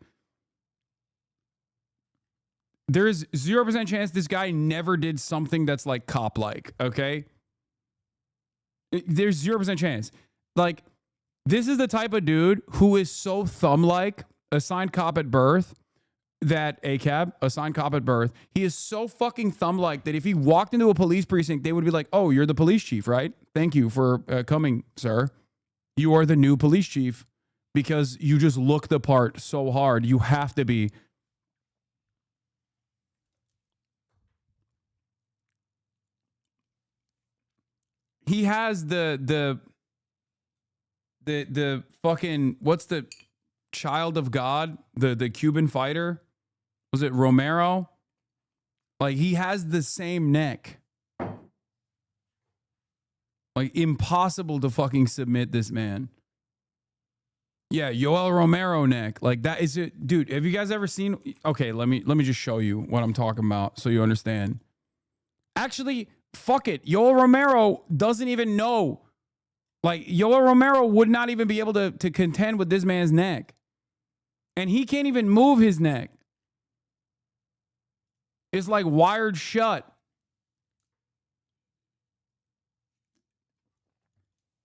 There is 0% chance this guy never did something that's like cop-like, okay? There's 0% chance. Like, this is the type of dude who is so thumb-like, assigned cop at birth, that assigned cop at birth, he is so fucking thumb-like that if he walked into a police precinct, they would be like, oh, you're the police chief, right? Thank you for coming, sir. You are the new police chief because you just look the part so hard. You have to be. He has the fucking, what's the child of God? The Cuban fighter? Was it Romero? Like, he has the same neck. Like, impossible to fucking submit this man. Yeah, Yoel Romero neck. Like, that is it. Dude, have you guys ever seen... Okay, let me just show you what I'm talking about so you understand. Actually, fuck it. Yoel Romero doesn't even know. Like, Yoel Romero would not even be able to contend with this man's neck. And he can't even move his neck. It's like wired shut.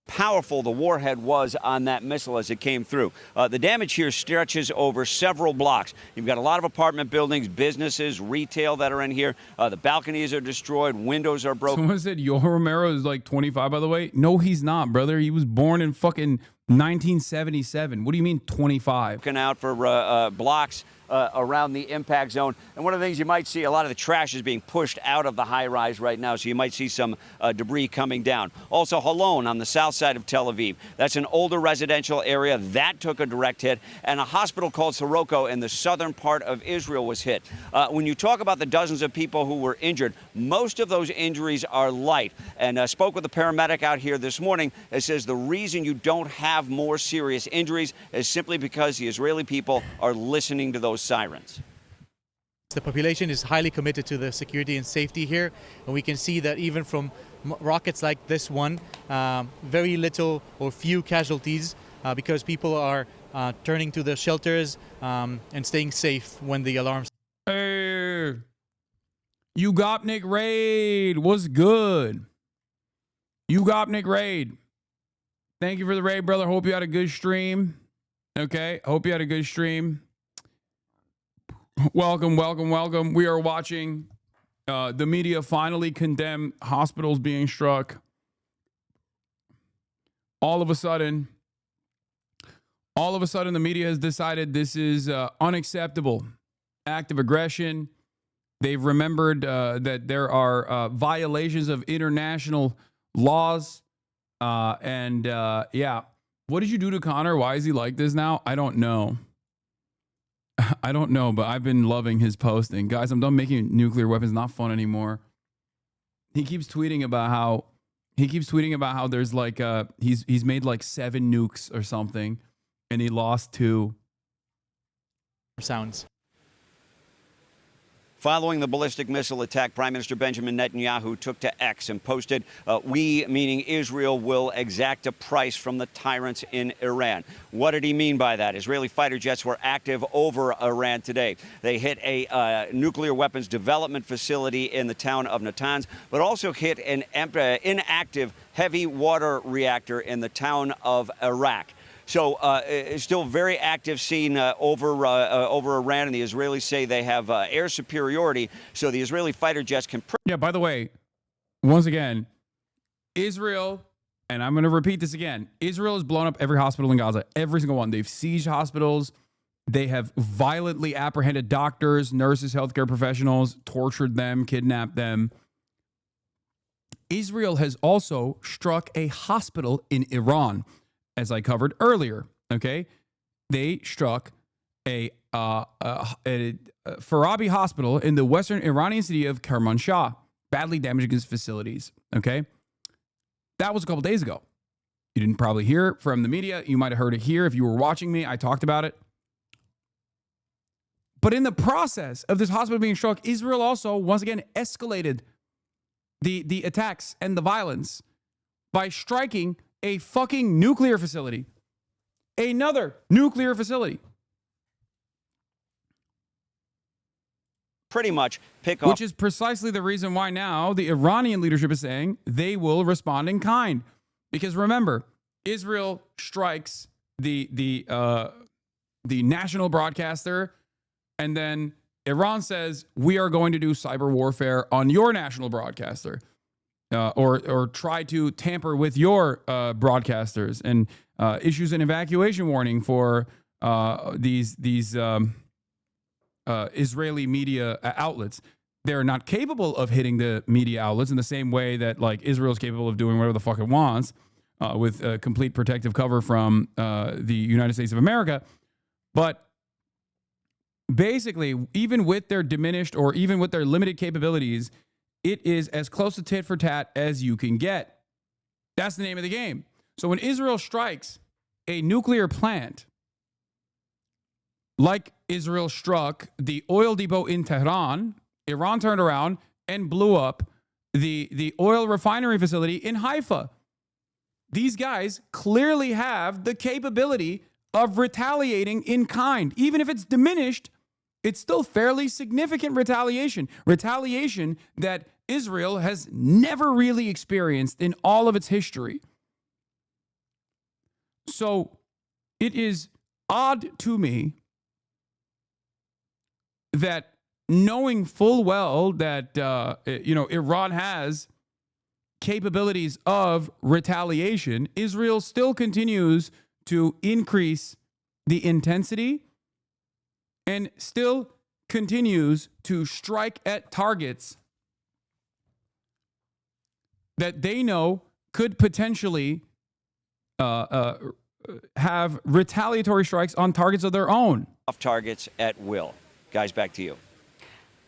Powerful the warhead was on that missile as it came through. The damage here stretches over several blocks. You've got a lot of apartment buildings, businesses, retail that are in here. The balconies are destroyed. Windows are broken. Someone said Yoel Romero is like 25, by the way. No, he's not, brother. He was born in fucking 1977. What do you mean 25? Looking out for blocks around the impact zone. And one of the things you might see, a lot of the trash is being pushed out of the high rise right now, so you might see some debris coming down. Also, Holon on the south side of Tel Aviv. That's an older residential area. That took a direct hit. And a hospital called Sirocco in the southern part of Israel was hit. When you talk about the dozens of people who were injured, most of those injuries are light. And spoke with a paramedic out here this morning that says the reason you don't have more serious injuries is simply because the Israeli people are listening to those sirens. The population is highly committed to the security and safety here, and we can see that even from rockets like this one, very little or few casualties because people are turning to the shelters and staying safe when the alarms. Hey, you got Nick Raid. What's good? You got Nick Raid. Thank you for the raid, brother. Hope you had a good stream. Okay, hope you had a good stream. Welcome, welcome, welcome. We are watching the media finally condemn hospitals being struck. All of a sudden, the media has decided this is unacceptable. Act of aggression. They've remembered that there are violations of international laws. Yeah. What did you do to Connor? Why is he like this now? I don't know. I don't know, but I've been loving his posting. Guys, I'm done making nuclear weapons not fun anymore. He keeps tweeting about how there's like he's made like 7 nukes or something, and he lost 2. Sounds. Following the ballistic missile attack, Prime Minister Benjamin Netanyahu took to X and posted, we, meaning Israel, will exact a price from the tyrants in Iran. What did he mean by that? Israeli fighter jets were active over Iran today. They hit a nuclear weapons development facility in the town of Natanz, but also hit an inactive heavy water reactor in the town of Iraq. So still very active scene over Iran, and the Israelis say they have air superiority, so the Israeli fighter jets can... Yeah, by the way, once again, Israel, and I'm going to repeat this again, Israel has blown up every hospital in Gaza, every single one. They've sieged hospitals. They have violently apprehended doctors, nurses, healthcare professionals, tortured them, kidnapped them. Israel has also struck a hospital in Iran, as I covered earlier, okay? They struck a Farabi hospital in the western Iranian city of Kermanshah, badly damaging its facilities, okay? That was a couple days ago. You didn't probably hear it from the media. You might have heard it here. If you were watching me, I talked about it. But in the process of this hospital being struck, Israel also, once again, escalated the attacks and the violence by striking a fucking nuclear facility. Another nuclear facility. Pretty much pick up. Which is precisely the reason why now the Iranian leadership is saying they will respond in kind. Because remember, Israel strikes the national broadcaster, and then Iran says, we are going to do cyber warfare on your national broadcaster. Or try to tamper with your broadcasters, and issues an evacuation warning for these Israeli media outlets. They're not capable of hitting the media outlets in the same way that like Israel's capable of doing whatever the fuck it wants with complete protective cover from the United States of America. But basically, even with their diminished or even with their limited capabilities, it is as close to tit for tat as you can get. That's the name of the game. So when Israel strikes a nuclear plant, like Israel struck the oil depot in Tehran, Iran turned around and blew up the oil refinery facility in Haifa. These guys clearly have the capability of retaliating in kind. Even if it's diminished, it's still fairly significant retaliation. Retaliation that Israel has never really experienced in all of its history. So it is odd to me that knowing full well that, Iran has capabilities of retaliation, Israel still continues to increase the intensity and still continues to strike at targets that they know could potentially have retaliatory strikes on targets of their own. Off targets at will. Guys, back to you.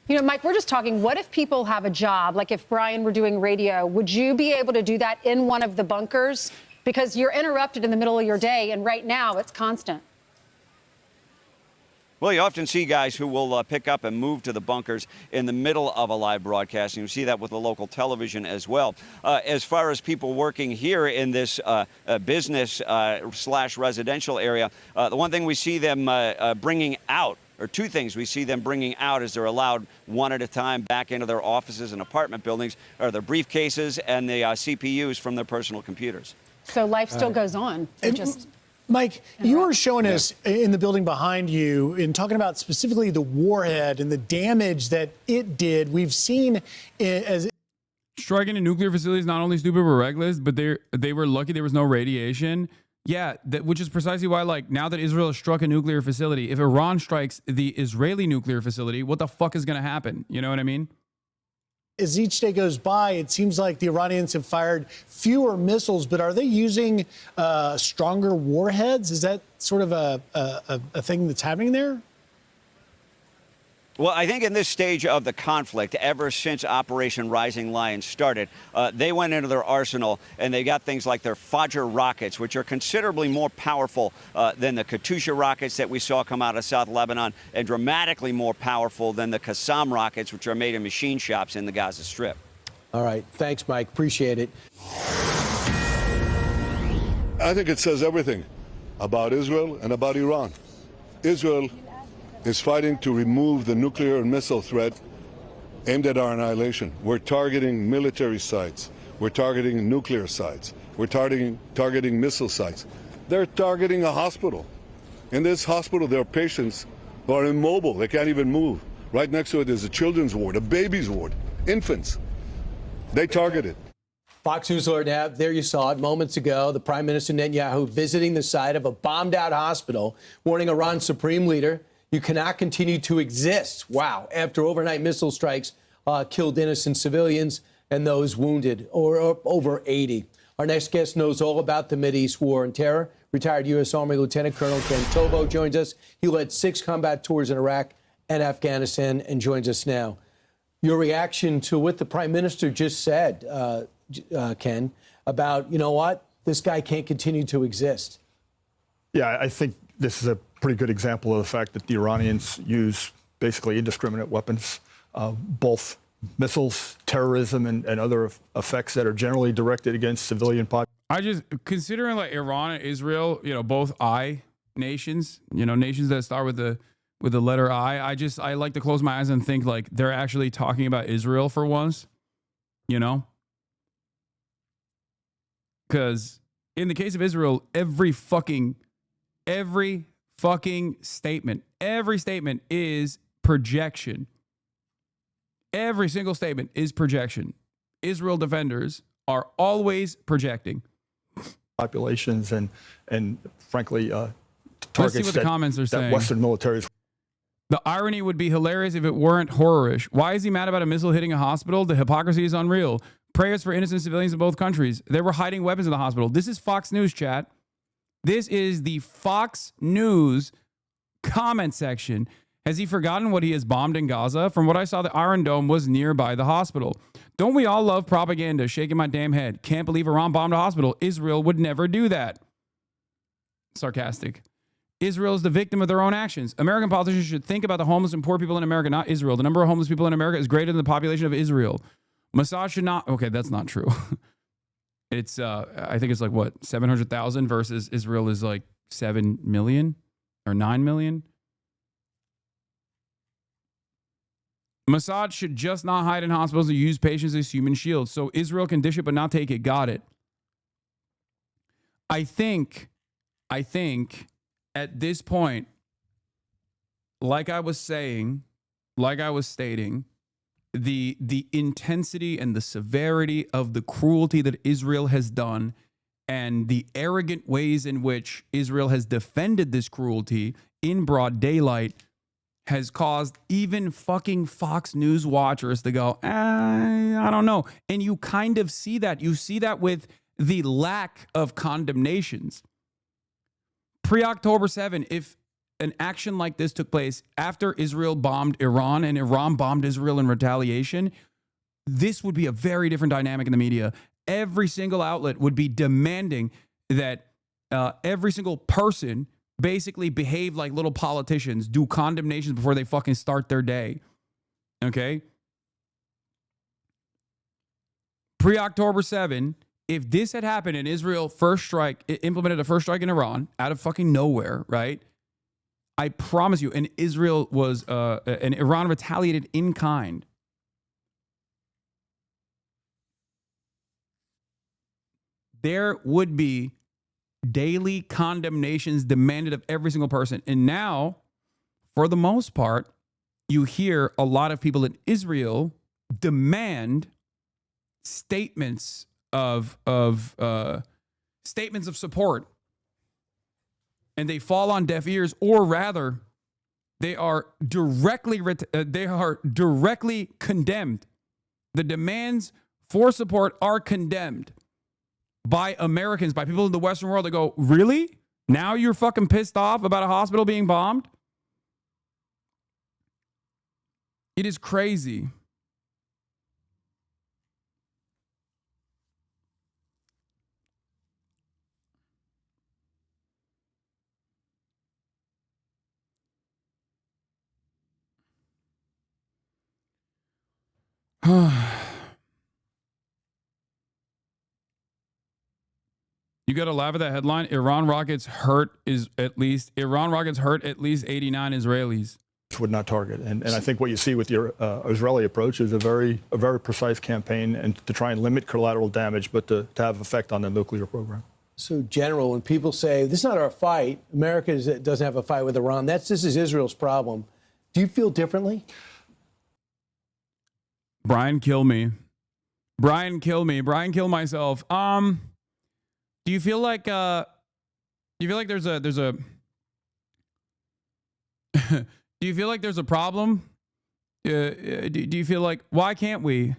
You know, Mike, we're just talking, what if people have a job? Like if Brian were doing radio, would you be able to do that in one of the bunkers? Because you're interrupted in the middle of your day, and right now it's constant. Well, you often see guys who will pick up and move to the bunkers in the middle of a live broadcast. And you see that with the local television as well. As far as people working here in this business / residential area, the one thing we see them bringing out, or two things we see them bringing out as they're allowed one at a time back into their offices and apartment buildings, are their briefcases and the CPUs from their personal computers. So life still goes on. Mike, you were showing us in the building behind you and talking about specifically the warhead and the damage that it did. We've seen as striking a nuclear facility is not only stupid but reckless, but they were lucky there was no radiation. Yeah, which is precisely why, like, now that Israel has struck a nuclear facility, if Iran strikes the Israeli nuclear facility, what the fuck is going to happen? You know what I mean? As each day goes by, it seems like the Iranians have fired fewer missiles, but are they using stronger warheads? Is that sort of a thing that's happening there? Well, I think in this stage of the conflict, ever since Operation Rising Lion started, they went into their arsenal and they got things like their Fajr rockets, which are considerably more powerful than the Katyusha rockets that we saw come out of South Lebanon, and dramatically more powerful than the Qassam rockets, which are made in machine shops in the Gaza Strip. All right. Thanks, Mike. Appreciate it. I think it says everything about Israel and about Iran. Israel is fighting to remove the nuclear and missile threat aimed at our annihilation. We're targeting military sites. We're targeting nuclear sites. We're targeting missile sites. They're targeting a hospital. In this hospital, there are patients who are immobile. They can't even move. Right next to it is a children's ward, a baby's ward, infants. They target it. Fox News alert now. There you saw it moments ago. The Prime Minister Netanyahu visiting the site of a bombed-out hospital, warning Iran's supreme leader, you cannot continue to exist. Wow. After overnight missile strikes killed innocent civilians and those wounded, or over 80. Our next guest knows all about the Mideast war on terror. Retired U.S. Army Lieutenant Colonel Ken Tobo joins us. He led 6 combat tours in Iraq and Afghanistan and joins us now. Your reaction to what the Prime Minister just said, Ken, about, you know what, this guy can't continue to exist. Yeah, I think this is a pretty good example of the fact that the Iranians use basically indiscriminate weapons, both missiles, terrorism, and other effects that are generally directed against civilian populations. I just, considering like Iran and Israel, you know, both I nations, you know, nations that start with the letter I like to close my eyes and think like they're actually talking about Israel for once, you know? Because in the case of Israel, every fucking statement, every statement is projection. Every single statement is projection. Israel defenders are always projecting. Populations and frankly, Let's targets see what the comments are saying. that Western militaries. The irony would be hilarious if it weren't horrorish. Why is he mad about a missile hitting a hospital? The hypocrisy is unreal. Prayers for innocent civilians in both countries. They were hiding weapons in the hospital. This is Fox News, chat. This is the Fox News comment section. Has he forgotten what he has bombed in Gaza? From what I saw, the Iron Dome was nearby the hospital. Don't we all love propaganda? Shaking my damn head. Can't believe Iran bombed a hospital. Israel would never do that. Sarcastic. Israel is the victim of their own actions. American politicians should think about the homeless and poor people in America, not Israel. The number of homeless people in America is greater than the population of Israel. Mossad should not... Okay, that's not true. It's, I think it's like, what, 700,000 versus Israel is like 7 million or 9 million? Mossad should just not hide in hospitals and use patients as human shields. So Israel can dish it but not take it. Got it. I think at this point, like I was saying, like I was stating, the intensity and the severity of the cruelty that Israel has done and the arrogant ways in which Israel has defended this cruelty in broad daylight has caused even fucking Fox News watchers to go, I don't know. And you kind of see that. You see that with the lack of condemnations. Pre-October 7, if an action like this took place after Israel bombed Iran and Iran bombed Israel in retaliation, this would be a very different dynamic in the media. Every single outlet would be demanding that every single person basically behave like little politicians, do condemnations before they fucking start their day. Okay? Pre-October 7, if this had happened and Israel implemented a first strike in Iran out of fucking nowhere, right? I promise you, and Israel was, and Iran retaliated in kind. There would be daily condemnations demanded of every single person. And now, for the most part, you hear a lot of people in Israel demand statements of support. And they fall on deaf ears, or rather, they are directly condemned. The demands for support are condemned by Americans, by people in the Western world that go, really? Now you're fucking pissed off about a hospital being bombed? It is crazy. You got to laugh at that headline. Iran rockets hurt at least 89 Israelis. Would not target, and I think what you see with your Israeli approach is a very precise campaign, and to try and limit collateral damage, but to have effect on the nuclear program. So, General, when people say this is not our fight, America doesn't have a fight with Iran. This is Israel's problem. Do you feel differently? Brian, kill me. Brian, kill me. Brian, kill myself. Do you feel like there's a do you feel like there's a problem? Do you feel like why can't we?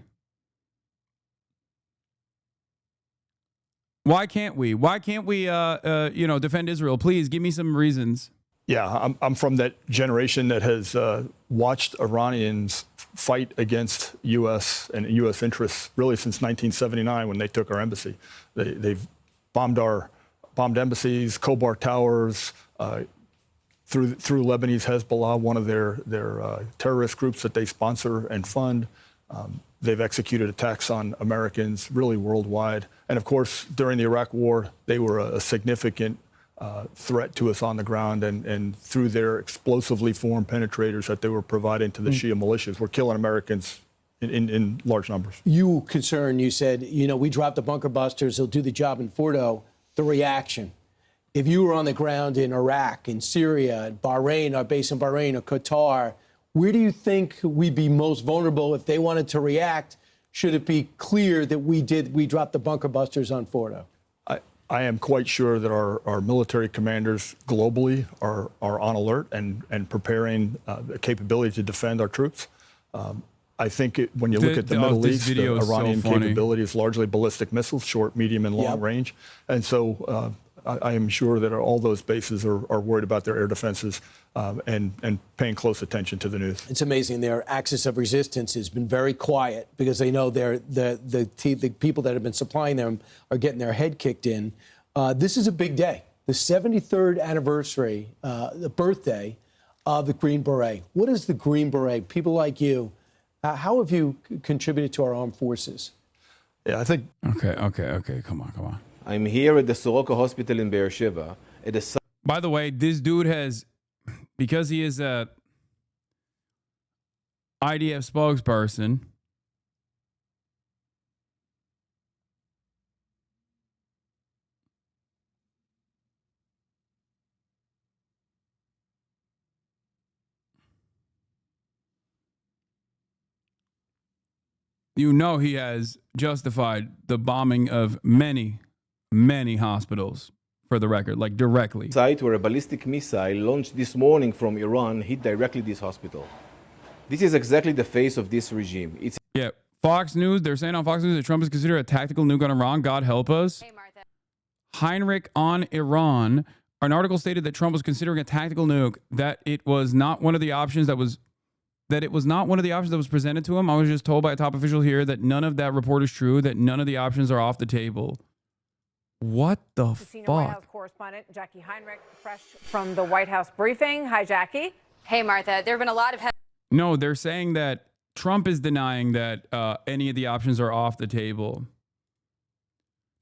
Why can't we? Why can't we defend Israel? Please give me some reasons. Yeah, I'm from that generation that has watched Iranians fight against U.S. and U.S. interests really since 1979 when they took our embassy. They've bombed embassies, Khobar towers, through Lebanese Hezbollah, one of their terrorist groups that they sponsor and fund. They've executed attacks on Americans really worldwide. And of course, during the Iraq War, they were a significant threat to us on the ground, and through their explosively formed penetrators that they were providing to the Shia militias, were killing Americans in large numbers. You said, we dropped the bunker busters, they'll do the job in Fordo. The reaction. If you were on the ground in Iraq, in Syria, in Bahrain, our base in Bahrain, or Qatar, where do you think we'd be most vulnerable if they wanted to react? Should it be clear that we dropped the bunker busters on Fordo? I am quite sure that our military commanders globally are on alert and preparing the capability to defend our troops. I think when you look at the Middle East, the Iranian capability is largely ballistic missiles, short, medium, and long range. And so I am sure that all those bases are worried about their air defenses and paying close attention to the news. It's amazing. Their axis of resistance has been very quiet because they know the people that have been supplying them are getting their head kicked in. This is a big day, the 73rd anniversary, the birthday of the Green Beret. What is the Green Beret? People like you, how have you contributed to our armed forces? Yeah, I think. Okay. Come on. I'm here at the Soroka Hospital in Be'er Sheva. By the way, this dude has, because he is a IDF spokesperson, he has justified the bombing of many hospitals, for the record, like directly. Site where a ballistic missile launched this morning from Iran hit directly this hospital. This is exactly the face of this regime. Fox News, they're saying on Fox News that Trump is considered a tactical nuke on Iran. God help us. Hey, Martha. Heinrich on Iran. An article stated that Trump was considering a tactical nuke, that it was not one of the options that was presented to him. I was just told by a top official here that none of that report is true, that none of the options are off the table. What the Senior White House fuck? correspondent Jackie Heinrich, fresh from the White House briefing. Hi, Jackie. Hey, Martha. There have been a lot of No, they're saying that Trump is denying that any of the options are off the table.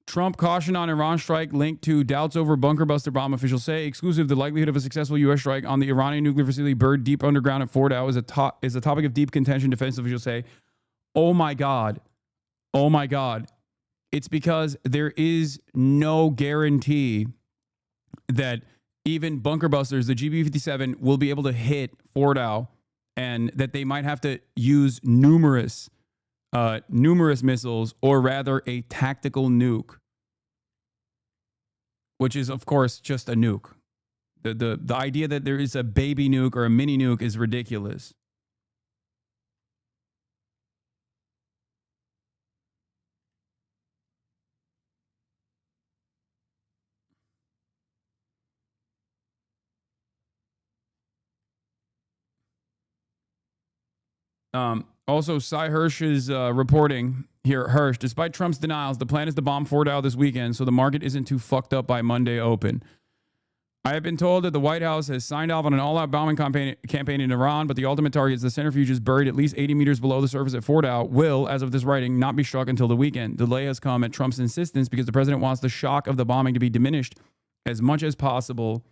Trump caution on Iran strike linked to doubts over bunker buster bomb. Officials say exclusive the likelihood of a successful U.S. strike on the Iranian nuclear facility buried deep underground at Fordow is a topic of deep contention. Defense officials say, oh my God. It's because there is no guarantee that even bunker busters, the GB-57, will be able to hit Fordow, and that they might have to use numerous missiles, or rather a tactical nuke, which is, of course, just a nuke. The idea that there is a baby nuke or a mini nuke is ridiculous. Also, Cy Hirsch is reporting here. Hirsch, despite Trump's denials, the plan is to bomb Fordow this weekend, so the market isn't too fucked up by Monday open. I have been told that the White House has signed off on an all-out bombing campaign in Iran, but the ultimate target is the centrifuge is buried at least 80 meters below the surface at Fordow will, as of this writing, not be struck until the weekend. Delay has come at Trump's insistence because the president wants the shock of the bombing to be diminished as much as possible.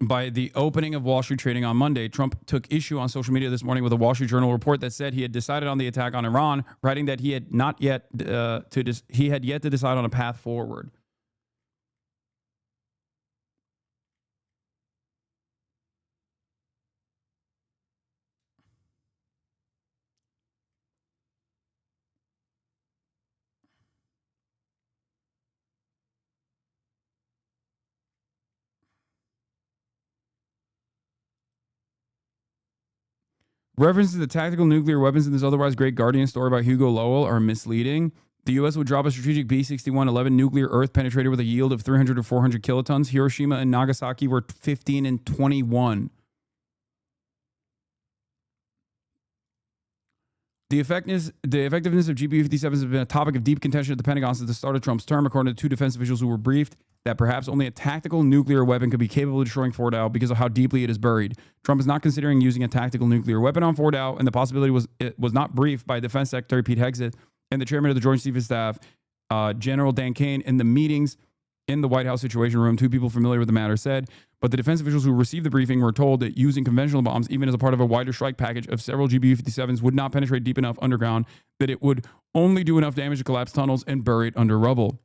By the opening of Wall Street trading on Monday, Trump took issue on social media this morning with a Wall Street Journal report that said he had decided on the attack on Iran, writing that he had yet to decide on a path forward. References to tactical nuclear weapons in this otherwise great Guardian story by Hugo Lowell are misleading. The U.S. would drop a strategic B-6111 nuclear Earth penetrator with a yield of 300 to 400 kilotons. Hiroshima and Nagasaki were 15 and 21. The effectiveness of GBU-57s has been a topic of deep contention at the Pentagon since the start of Trump's term, according to two defense officials who were briefed that perhaps only a tactical nuclear weapon could be capable of destroying Fordow because of how deeply it is buried. Trump is not considering using a tactical nuclear weapon on Fordow, and the possibility was not briefed by Defense Secretary Pete Hegseth and the chairman of the Joint Chiefs of Staff, General Dan Kane, in the meetings in the White House Situation Room. Two people familiar with the matter said, but the defense officials who received the briefing were told that using conventional bombs, even as a part of a wider strike package of several GBU-57s, would not penetrate deep enough underground, that it would only do enough damage to collapse tunnels and bury it under rubble.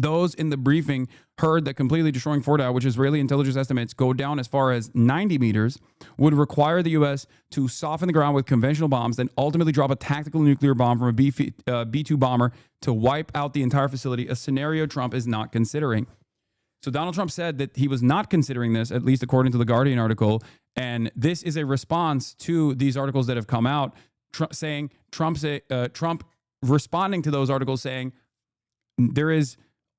Those in the briefing heard that completely destroying Fordow, which Israeli intelligence estimates go down as far as 90 meters, would require the U.S. to soften the ground with conventional bombs, then ultimately drop a tactical nuclear bomb from a B-2 bomber to wipe out the entire facility, a scenario Trump is not considering. So Donald Trump said that he was not considering this, at least according to the Guardian article, and this is a response to these articles that have come out, Trump responding to those articles saying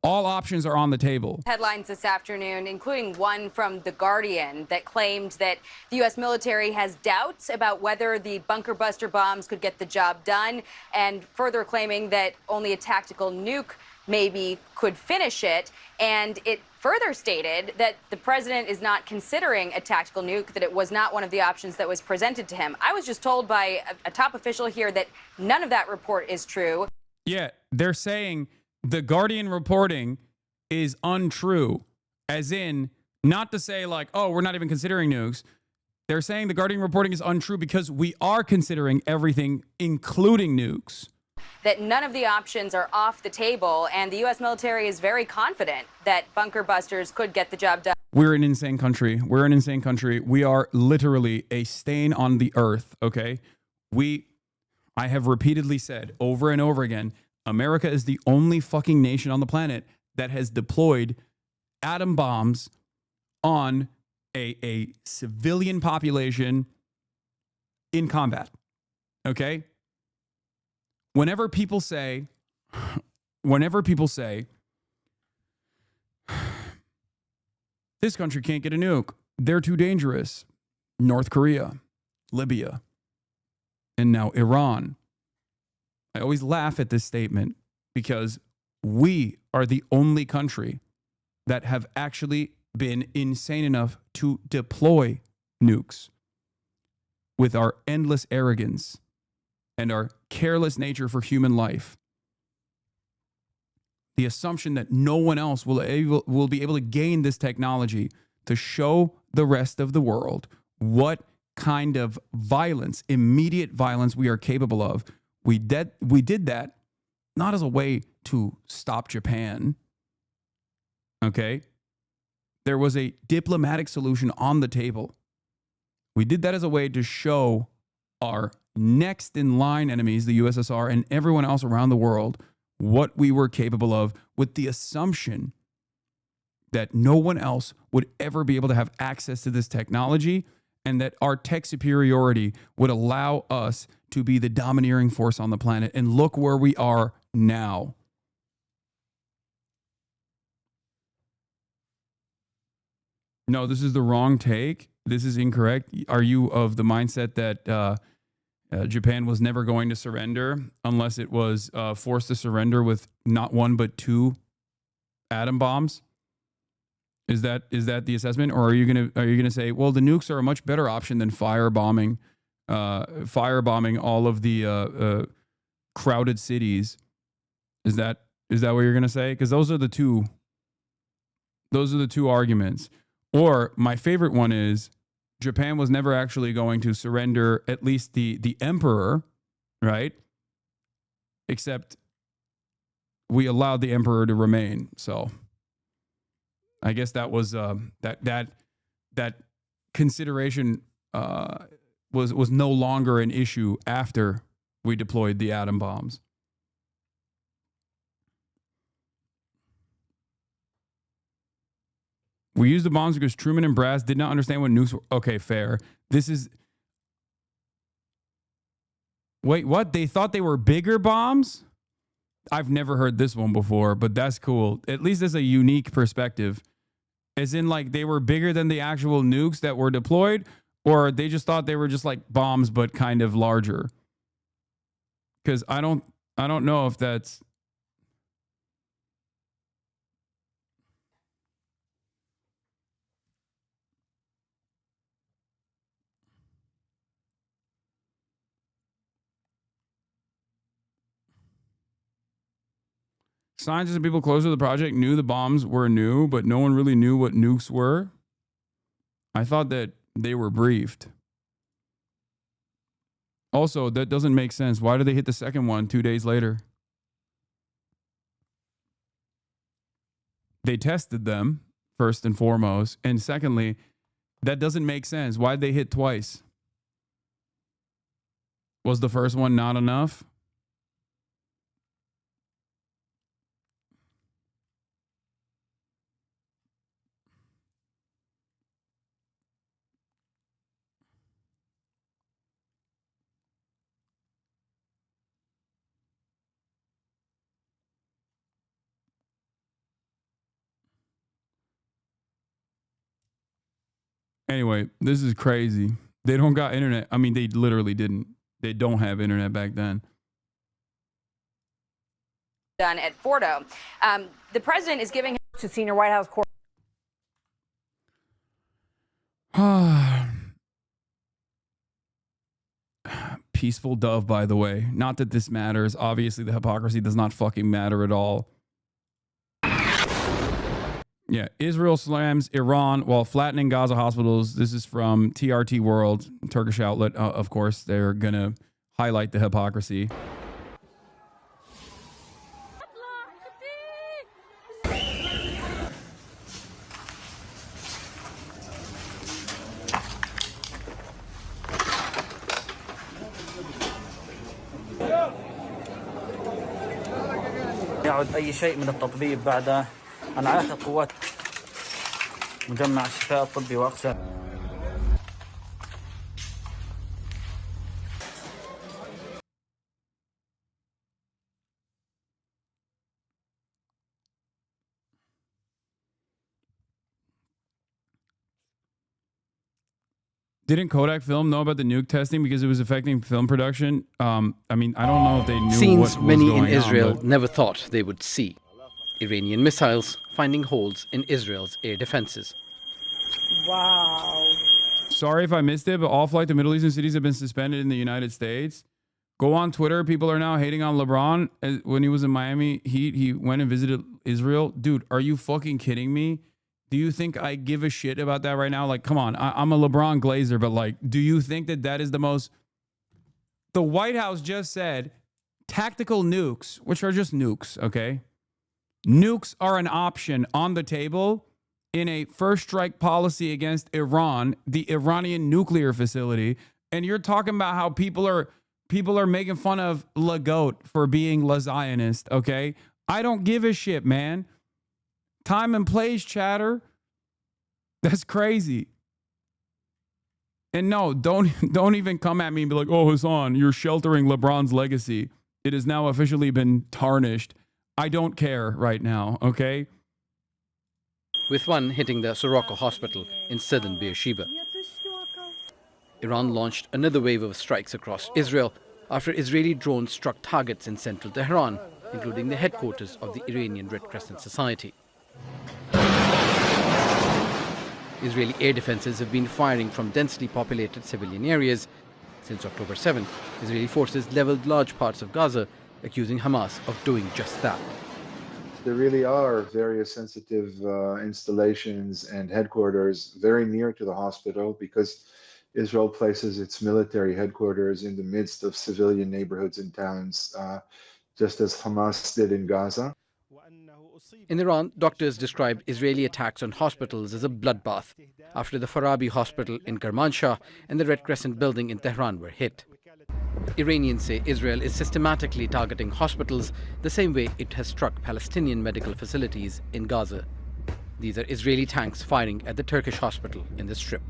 all options are on the table. Headlines this afternoon, including one from The Guardian that claimed that the U.S. military has doubts about whether the bunker buster bombs could get the job done, and further claiming that only a tactical nuke maybe could finish it. And it further stated that the president is not considering a tactical nuke, that it was not one of the options that was presented to him. I was just told by a top official here that none of that report is true. Yeah, they're saying the Guardian reporting is untrue, as in not to say like, oh, we're not even considering nukes. They're saying the Guardian reporting is untrue because we are considering everything, including nukes. That none of the options are off the table, and the U.S. military is very confident that bunker busters could get the job done. We're an insane country. We're an insane country. We are literally a stain on the earth, okay? I have repeatedly said over and over again, America is the only fucking nation on the planet that has deployed atom bombs on a civilian population in combat, okay? Whenever people say, this country can't get a nuke, they're too dangerous. North Korea, Libya, and now Iran. I always laugh at this statement because we are the only country that have actually been insane enough to deploy nukes with our endless arrogance and our careless nature for human life. The assumption that no one else will be able to gain this technology to show the rest of the world what kind of violence, immediate violence, we are capable of. We did that not as a way to stop Japan. Okay? There was a diplomatic solution on the table. We did that as a way to show our next in line enemies, the USSR and everyone else around the world, what we were capable of, with the assumption that no one else would ever be able to have access to this technology, and that our tech superiority would allow us to be the domineering force on the planet. And look where we are now. No, this is the wrong take. This is incorrect. Are you of the mindset that Japan was never going to surrender unless it was forced to surrender with not one but 2 atom bombs? Is that the assessment, or are you gonna say, well, the nukes are a much better option than firebombing all of the crowded cities? Is that what you're gonna say? Because those are the two arguments. Or my favorite one is Japan was never actually going to surrender, at least the emperor, right? Except we allowed the emperor to remain. So I guess that was that consideration was no longer an issue after we deployed the atom bombs. We used the bombs because Truman and Brass did not understand what nukes were. Okay, fair. Wait, what? They thought they were bigger bombs? I've never heard this one before, but that's cool. At least it's a unique perspective. As in, like, they were bigger than the actual nukes that were deployed, or they just thought they were just like bombs, but kind of larger. Because I don't know if that's... Scientists and people closer to the project knew the bombs were new, but no one really knew what nukes were. I thought that they were briefed. Also, that doesn't make sense. Why did they hit the second one 2 days later? They tested them, first and foremost. And secondly, that doesn't make sense. Why'd they hit twice? Was the first one not enough? Anyway, this is crazy. They don't got internet. I mean, they literally didn't. They don't have internet back then. Done at Fordo. The president is giving to senior White House court. Peaceful dove, by the way. Not that this matters. Obviously, the hypocrisy does not fucking matter at all. Yeah, Israel slams Iran while flattening Gaza hospitals. This is from TRT World, Turkish outlet. Of course, they're going to highlight the hypocrisy. يعد أي شيء من التطبيب بعد أن عاقت قوات مجمع الشفاء الطبي وأقسام. Didn't Kodak Film know about the nuke testing because it was affecting film production? I mean, I don't know if they knew Scenes what was many going in Israel on, never thought they would see. Iranian missiles finding holes in Israel's air defenses. Wow. Sorry if I missed it, but all flight to Middle Eastern cities have been suspended in the United States. Go on Twitter. People are now hating on LeBron. When he was in Miami Heat, he went and visited Israel. Dude, are you fucking kidding me? Do you think I give a shit about that right now? Like, come on. I'm a LeBron Glazer, but like, do you think that that is the most... The White House just said tactical nukes, which are just nukes, okay? Nukes are an option on the table in a first strike policy against Iran, the Iranian nuclear facility. And you're talking about how people are making fun of La Goat for being La Zionist, okay? I don't give a shit, man. Time and place, chatter. That's crazy. And no, don't even come at me and be like, oh, Hasan, you're sheltering LeBron's legacy. It has now officially been tarnished. I don't care right now, okay? with one hitting the Soroka hospital in southern Beersheba. Iran launched another wave of strikes across Israel after Israeli drones struck targets in central Tehran, including the headquarters of the Iranian Red Crescent Society. Israeli air defenses have been firing from densely populated civilian areas. Since October 7, Israeli forces leveled large parts of Gaza, accusing Hamas of doing just that. There really are various sensitive installations and headquarters very near to the hospital because Israel places its military headquarters in the midst of civilian neighborhoods and towns, just as Hamas did in Gaza. In Iran, doctors describe Israeli attacks on hospitals as a bloodbath after the Farabi hospital in Kermanshah and the Red Crescent building in Tehran were hit. Iranians say Israel is systematically targeting hospitals the same way it has struck Palestinian medical facilities in Gaza. These are Israeli tanks firing at the Turkish hospital in the Strip.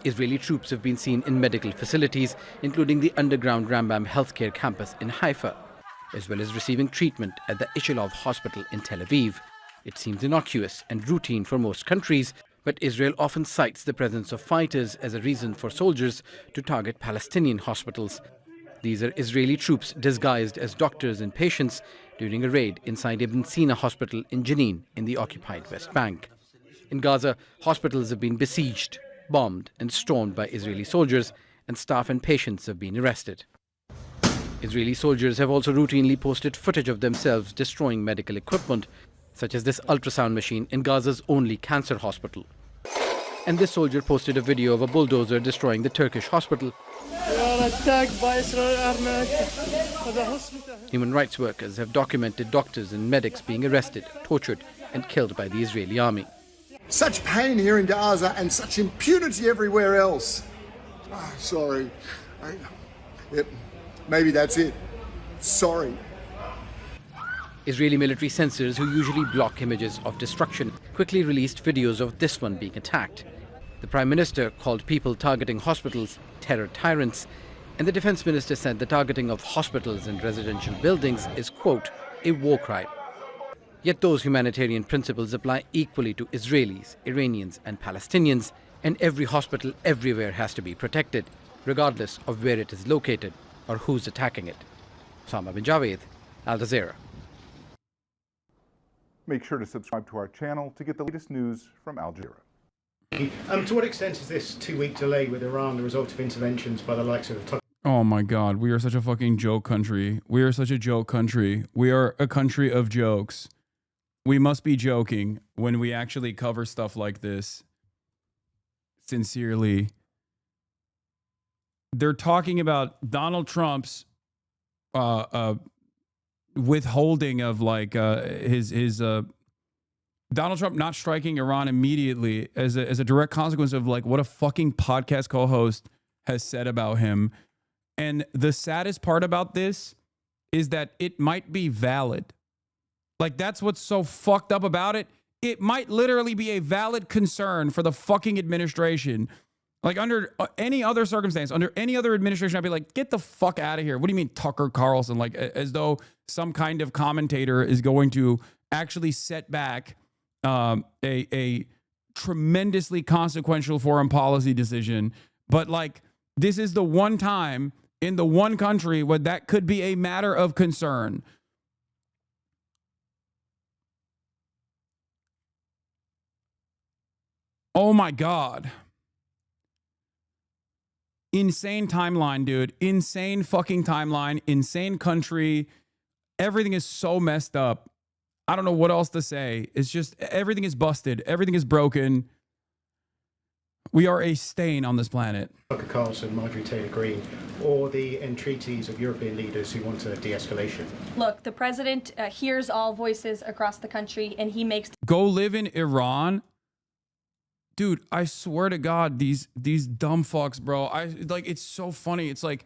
Israeli troops have been seen in medical facilities, including the underground Rambam healthcare campus in Haifa, as well as receiving treatment at the Ishilov hospital in Tel Aviv. It seems innocuous and routine for most countries, but Israel often cites the presence of fighters as a reason for soldiers to target Palestinian hospitals. These are Israeli troops disguised as doctors and patients during a raid inside Ibn Sina hospital in Jenin in the occupied West Bank. In Gaza, hospitals have been besieged, bombed and stormed by Israeli soldiers, and staff and patients have been arrested. Israeli soldiers have also routinely posted footage of themselves destroying medical equipment, such as this ultrasound machine in Gaza's only cancer hospital. And this soldier posted a video of a bulldozer destroying the Turkish hospital. Human rights workers have documented doctors and medics being arrested, tortured, and killed by the Israeli army. Such pain here in Gaza and such impunity everywhere else. Oh, sorry. Yep, maybe that's it. Sorry. Israeli military censors, who usually block images of destruction, quickly released videos of this one being attacked. The Prime Minister called people targeting hospitals terror tyrants, and the Defense Minister said the targeting of hospitals and residential buildings is, quote, a war crime. Yet those humanitarian principles apply equally to Israelis, Iranians and Palestinians, and every hospital everywhere has to be protected, regardless of where it is located or who's attacking it. HasanAbi June, Al Jazeera. Make sure to subscribe to our channel to get the latest news from Al Jazeera. To what extent is this 2-week delay with Iran the result of interventions by the likes of... Oh my God, we are such a fucking joke country. We are such a joke country. We are a country of jokes. We must be joking when we actually cover stuff like this. Sincerely. They're talking about Donald Trump's withholding of like his Donald Trump not striking Iran immediately as a direct consequence of like what a fucking podcast co-host has said about him. And the saddest part about this is that it might be valid. Like, that's what's so fucked up about it. It might literally be a valid concern for the fucking administration. Like, under any other circumstance, under any other administration, I'd be like, get the fuck out of here. What do you mean Tucker Carlson? Like, as though some kind of commentator is going to actually set back a tremendously consequential foreign policy decision. But, like, this is the one time in the one country where that could be a matter of concern. Oh my God. Insane timeline, dude. Insane fucking timeline. Insane country. Everything is so messed up. I don't know what else to say. It's just everything is busted. Everything is broken. We are a stain on this planet. Tucker Carlson, Marjorie Taylor Greene, or the entreaties of European leaders who want a de-escalation? Look, the president hears all voices across the country and he makes... Go live in Iran? Dude, I swear to God, these dumb fucks, bro. It's so funny. It's like,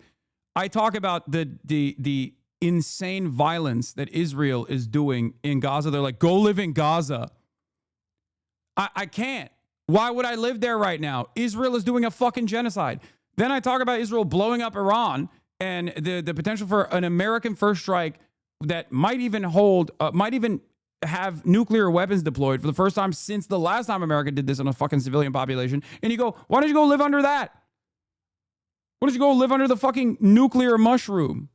I talk about the insane violence that Israel is doing in Gaza. They're like, go live in Gaza. I can't. Why would I live there right now? Israel is doing a fucking genocide. Then I talk about Israel blowing up Iran and the potential for an American first strike that might even have nuclear weapons deployed for the first time since the last time America did this on a fucking civilian population. And you go, why don't you go live under that? Why don't you go live under the fucking nuclear mushroom?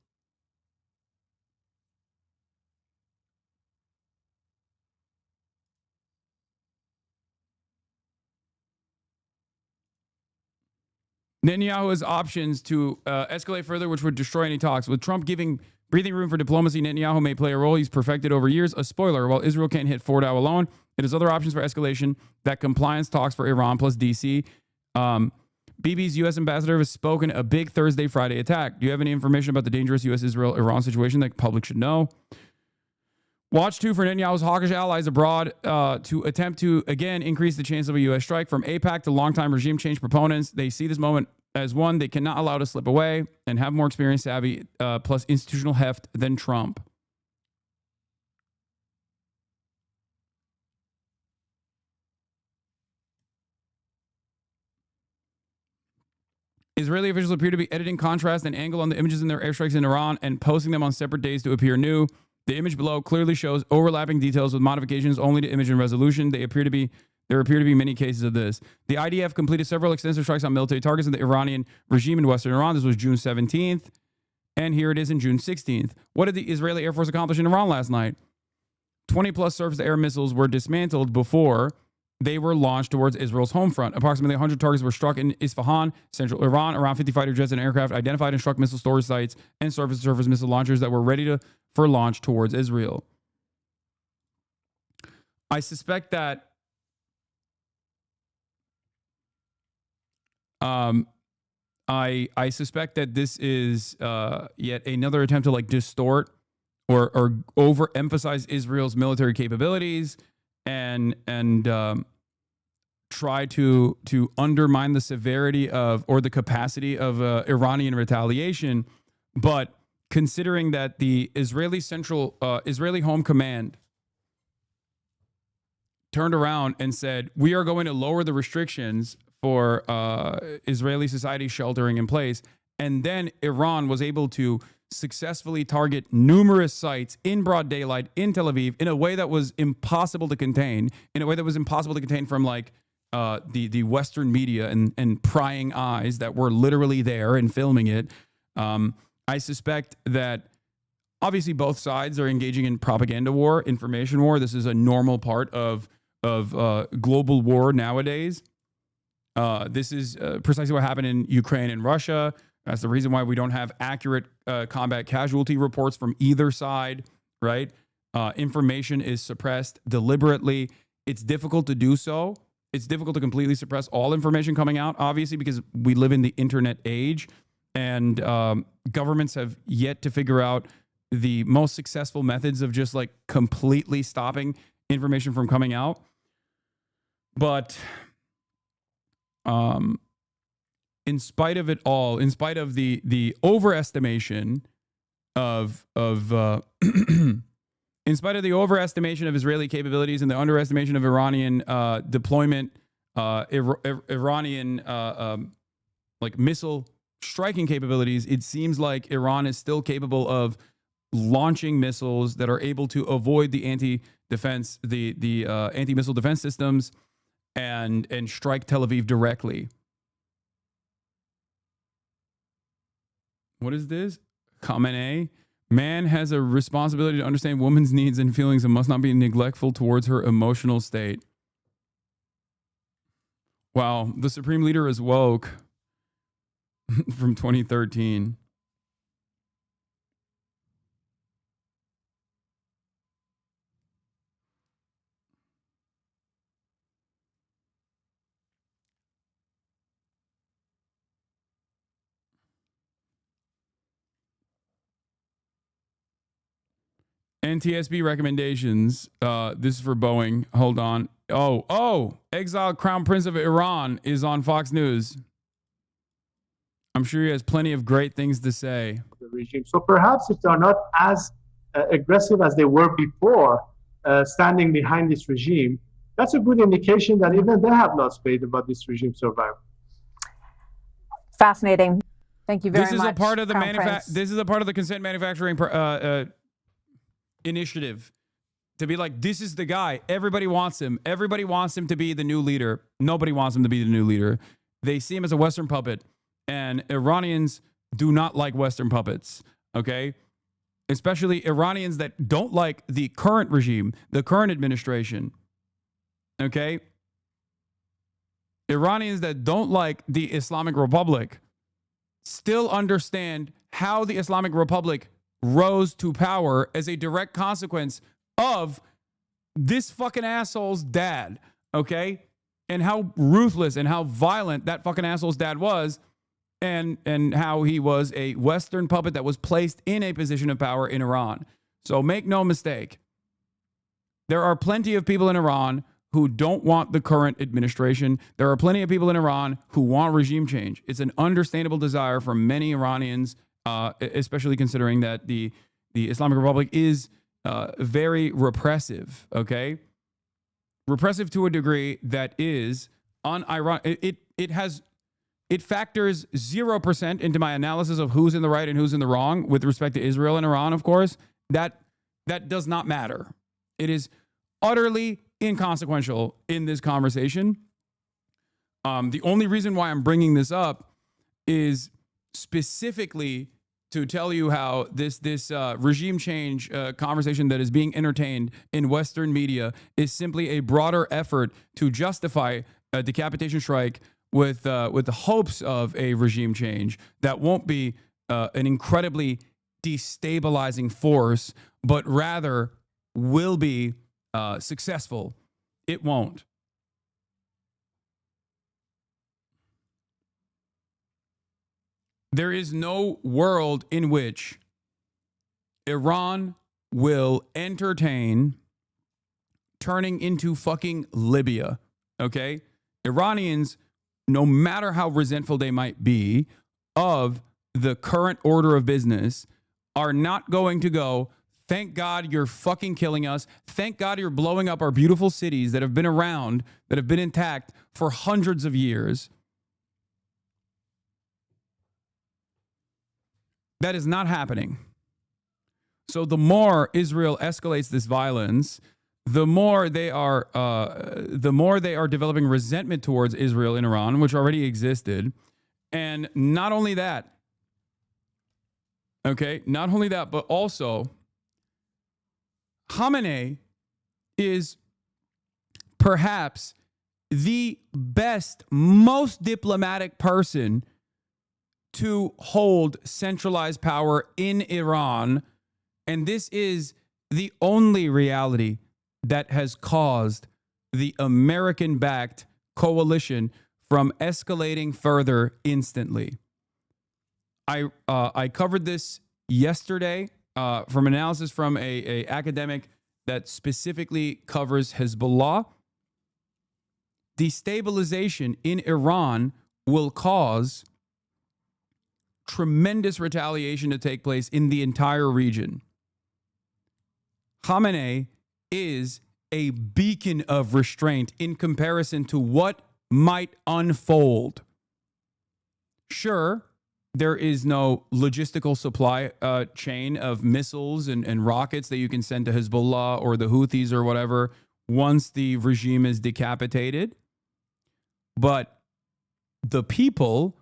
Netanyahu has options to escalate further, which would destroy any talks. With Trump giving breathing room for diplomacy, Netanyahu may play a role he's perfected over years. A spoiler, while Israel can't hit Fordow alone, it has other options for escalation that compliance talks for Iran plus DC. Bibi's U.S. ambassador has spoken a big Thursday, Friday attack. Do you have any information about the dangerous U.S. Israel-Iran situation that the public should know? Watch, too, for Netanyahu's hawkish allies abroad to attempt to, again, increase the chance of a U.S. strike. From AIPAC to longtime regime change proponents, they see this moment as one they cannot allow to slip away and have more experience, savvy, plus institutional heft than Trump. Israeli officials appear to be editing contrast and angle on the images in their airstrikes in Iran and posting them on separate days to appear new. The image below clearly shows overlapping details with modifications only to image and resolution. There appear to be many cases of this. The IDF completed several extensive strikes on military targets in the Iranian regime in western Iran. This was June 17th. And here it is in June 16th. What did the Israeli Air Force accomplish in Iran last night? 20-plus surface-to-air missiles were dismantled before they were launched towards Israel's home front. Approximately 100 targets were struck in Isfahan, central Iran. Around 50 fighter jets and aircraft identified and struck missile storage sites and surface-to-surface missile launchers that were ready for launch towards Israel. I suspect that I suspect that this is yet another attempt to like distort or overemphasize Israel's military capabilities and try to undermine the severity of or the capacity of Iranian retaliation. But considering that the Israeli Home Command turned around and said, we are going to lower the restrictions for Israeli society sheltering in place. And then Iran was able to successfully target numerous sites in broad daylight in Tel Aviv in a way that was impossible to contain, from like the Western media and prying eyes that were literally there and filming it. I suspect that obviously both sides are engaging in propaganda war, information war. This is a normal part of global war nowadays. This is precisely what happened in Ukraine and Russia. That's the reason why we don't have accurate combat casualty reports from either side, right? Information is suppressed deliberately. It's difficult to do so. It's difficult to completely suppress all information coming out, obviously, because we live in the internet age, and governments have yet to figure out the most successful methods of just like completely stopping information from coming out. But in spite of it all, in spite of the overestimation of in spite of the overestimation of Israeli capabilities and the underestimation of Iranian deployment, Iranian like missile striking capabilities, it seems like Iran is still capable of launching missiles that are able to avoid the anti-defense, the anti-missile defense systems and strike Tel Aviv directly. What is this? Khamenei. Man has a responsibility to understand women's needs and feelings and must not be neglectful towards her emotional state. Wow, the Supreme Leader is woke from 2013. NTSB recommendations. This is for Boeing. Hold on. Oh, exiled Crown Prince of Iran is on Fox News. I'm sure he has plenty of great things to say. The regime. So perhaps if they're not as aggressive as they were before, standing behind this regime, that's a good indication that even they have lost faith about this regime's survival. Fascinating. Thank you very much. This is a part of the Crown Prince. This is a part of the consent manufacturing initiative to be like, this is the guy. Everybody wants him. Everybody wants him to be the new leader. Nobody wants him to be the new leader. They see him as a Western puppet, and Iranians do not like Western puppets, okay? Especially Iranians that don't like the current regime, the current administration, okay? Iranians that don't like the Islamic Republic still understand how the Islamic Republic rose to power as a direct consequence of this fucking asshole's dad, okay? And how ruthless and how violent that fucking asshole's dad was, and how he was a Western puppet that was placed in a position of power in Iran. So make no mistake, there are plenty of people in Iran who don't want the current administration. There are plenty of people in Iran who want regime change. It's an understandable desire for many Iranians, especially considering that the Islamic Republic is very repressive, okay? Repressive to a degree that is unironic. It factors 0% into my analysis of who's in the right and who's in the wrong with respect to Israel and Iran, of course. That does not matter. It is utterly inconsequential in this conversation. The only reason why I'm bringing this up is specifically to tell you how this regime change conversation that is being entertained in Western media is simply a broader effort to justify a decapitation strike with the hopes of a regime change that won't be an incredibly destabilizing force, but rather will be successful. It won't. There is no world in which Iran will entertain turning into fucking Libya, okay? Iranians, no matter how resentful they might be of the current order of business, are not going to go, thank God you're fucking killing us. Thank God you're blowing up our beautiful cities that have been around, that have been intact for hundreds of years. That is not happening. So the more Israel escalates this violence, the more they are developing resentment towards Israel in Iran, which already existed. And not only that, okay, not only that, but also Khamenei is perhaps the best, most diplomatic person to hold centralized power in Iran. And this is the only reality that has caused the American-backed coalition from escalating further instantly. I covered this yesterday from analysis from a academic that specifically covers Hezbollah. Destabilization in Iran will cause tremendous retaliation to take place in the entire region. Khamenei is a beacon of restraint in comparison to what might unfold. Sure, there is no logistical supply chain of missiles and rockets that you can send to Hezbollah or the Houthis or whatever once the regime is decapitated. But the people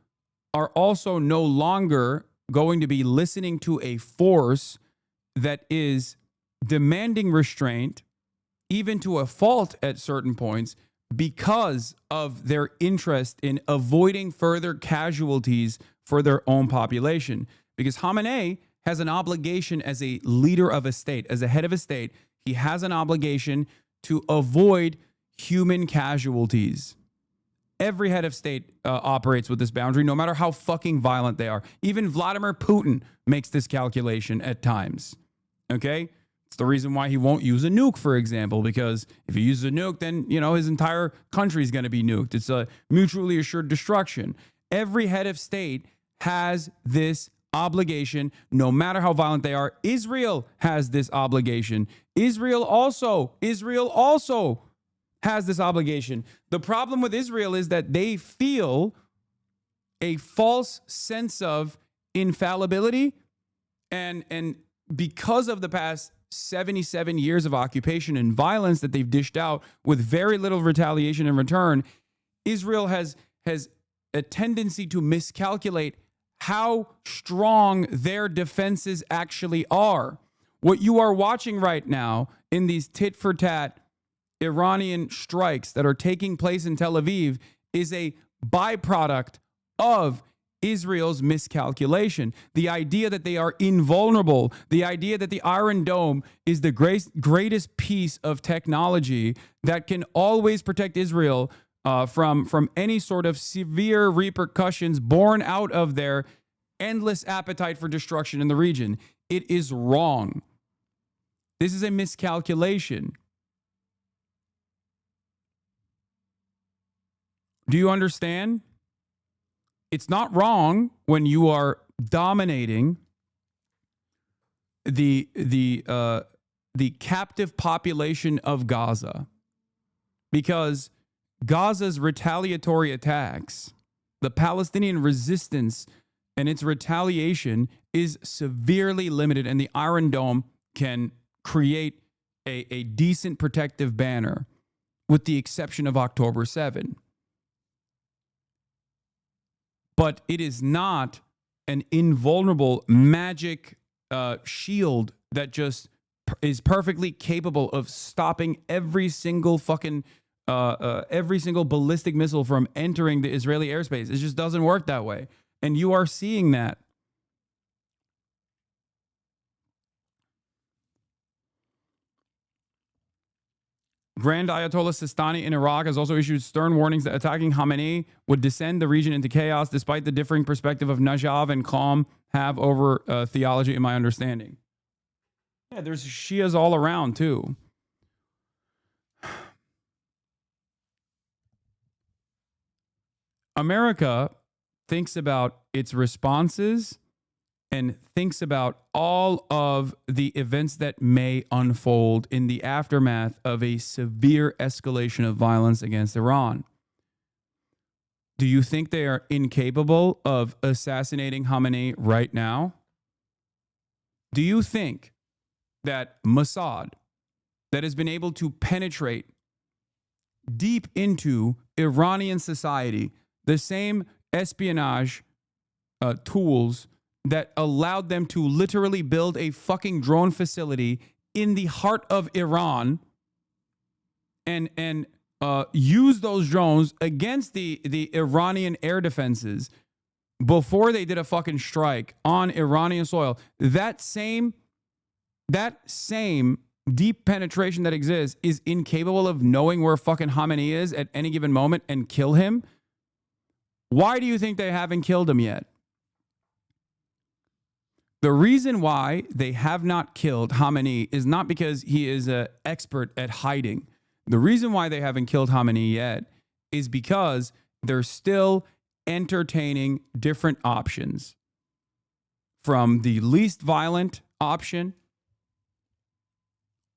are also no longer going to be listening to a force that is demanding restraint, even to a fault at certain points, because of their interest in avoiding further casualties for their own population. Because Khamenei has an obligation as a leader of a state, as a head of a state, he has an obligation to avoid human casualties. Every head of state operates with this boundary, no matter how fucking violent they are. Even Vladimir Putin makes this calculation at times. Okay? It's the reason why he won't use a nuke, for example, because if he uses a nuke, then, you know, his entire country is going to be nuked. It's a mutually assured destruction. Every head of state has this obligation, no matter how violent they are. Israel has this obligation. Israel also has this obligation. The problem with Israel is that they feel a false sense of infallibility, and because of the past 77 years of occupation and violence that they've dished out with very little retaliation in return, Israel has a tendency to miscalculate how strong their defenses actually are. What you are watching right now in these tit-for-tat Iranian strikes that are taking place in Tel Aviv is a byproduct of Israel's miscalculation. The idea that they are invulnerable, the idea that the Iron Dome is the greatest piece of technology that can always protect Israel from any sort of severe repercussions born out of their endless appetite for destruction in the region. It is wrong. This is a miscalculation. Do you understand? It's not wrong when you are dominating the captive population of Gaza, because Gaza's retaliatory attacks, the Palestinian resistance and its retaliation is severely limited, and the Iron Dome can create a decent protective banner, with the exception of October 7. But it is not an invulnerable magic shield that just is perfectly capable of stopping every single ballistic missile from entering the Israeli airspace. It just doesn't work that way. And you are seeing that. Grand Ayatollah Sistani in Iraq has also issued stern warnings that attacking Khamenei would descend the region into chaos, despite the differing perspective of Najaf and Qom have over theology, in my understanding. Yeah, there's Shias all around, too. America thinks about its responses and thinks about all of the events that may unfold in the aftermath of a severe escalation of violence against Iran. Do you think they are incapable of assassinating Khamenei right now? Do you think that Mossad, that has been able to penetrate deep into Iranian society, the same espionage tools that allowed them to literally build a fucking drone facility in the heart of Iran and use those drones against the Iranian air defenses before they did a fucking strike on Iranian soil? That same deep penetration that exists is incapable of knowing where fucking Khamenei is at any given moment and kill him? Why do you think they haven't killed him yet? The reason why they have not killed Khamenei is not because he is an expert at hiding. The reason why they haven't killed Khamenei yet is because they're still entertaining different options, from the least violent option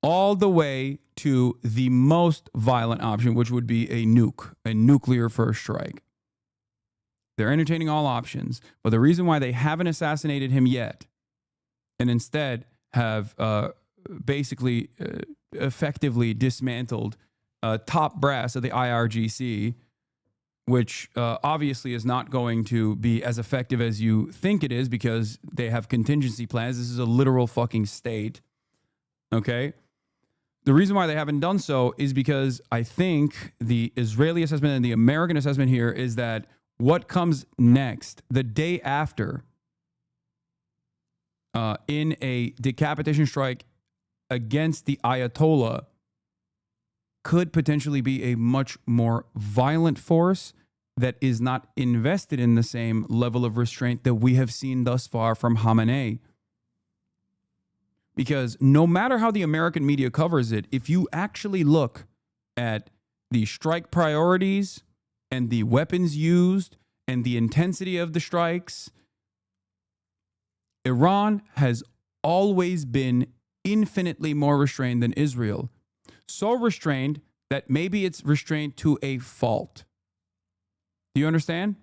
all the way to the most violent option, which would be a nuke, a nuclear first strike. They're entertaining all options, but the reason why they haven't assassinated him yet and instead have basically effectively dismantled top brass of the IRGC, which obviously is not going to be as effective as you think it is because they have contingency plans. This is a literal fucking state. Okay? The reason why they haven't done so is because I think the Israeli assessment and the American assessment here is that what comes next, the day after, in a decapitation strike against the Ayatollah, could potentially be a much more violent force that is not invested in the same level of restraint that we have seen thus far from Khamenei. Because no matter how the American media covers it, if you actually look at the strike priorities and the weapons used and the intensity of the strikes, Iran has always been infinitely more restrained than Israel. So restrained that maybe it's restrained to a fault. Do you understand?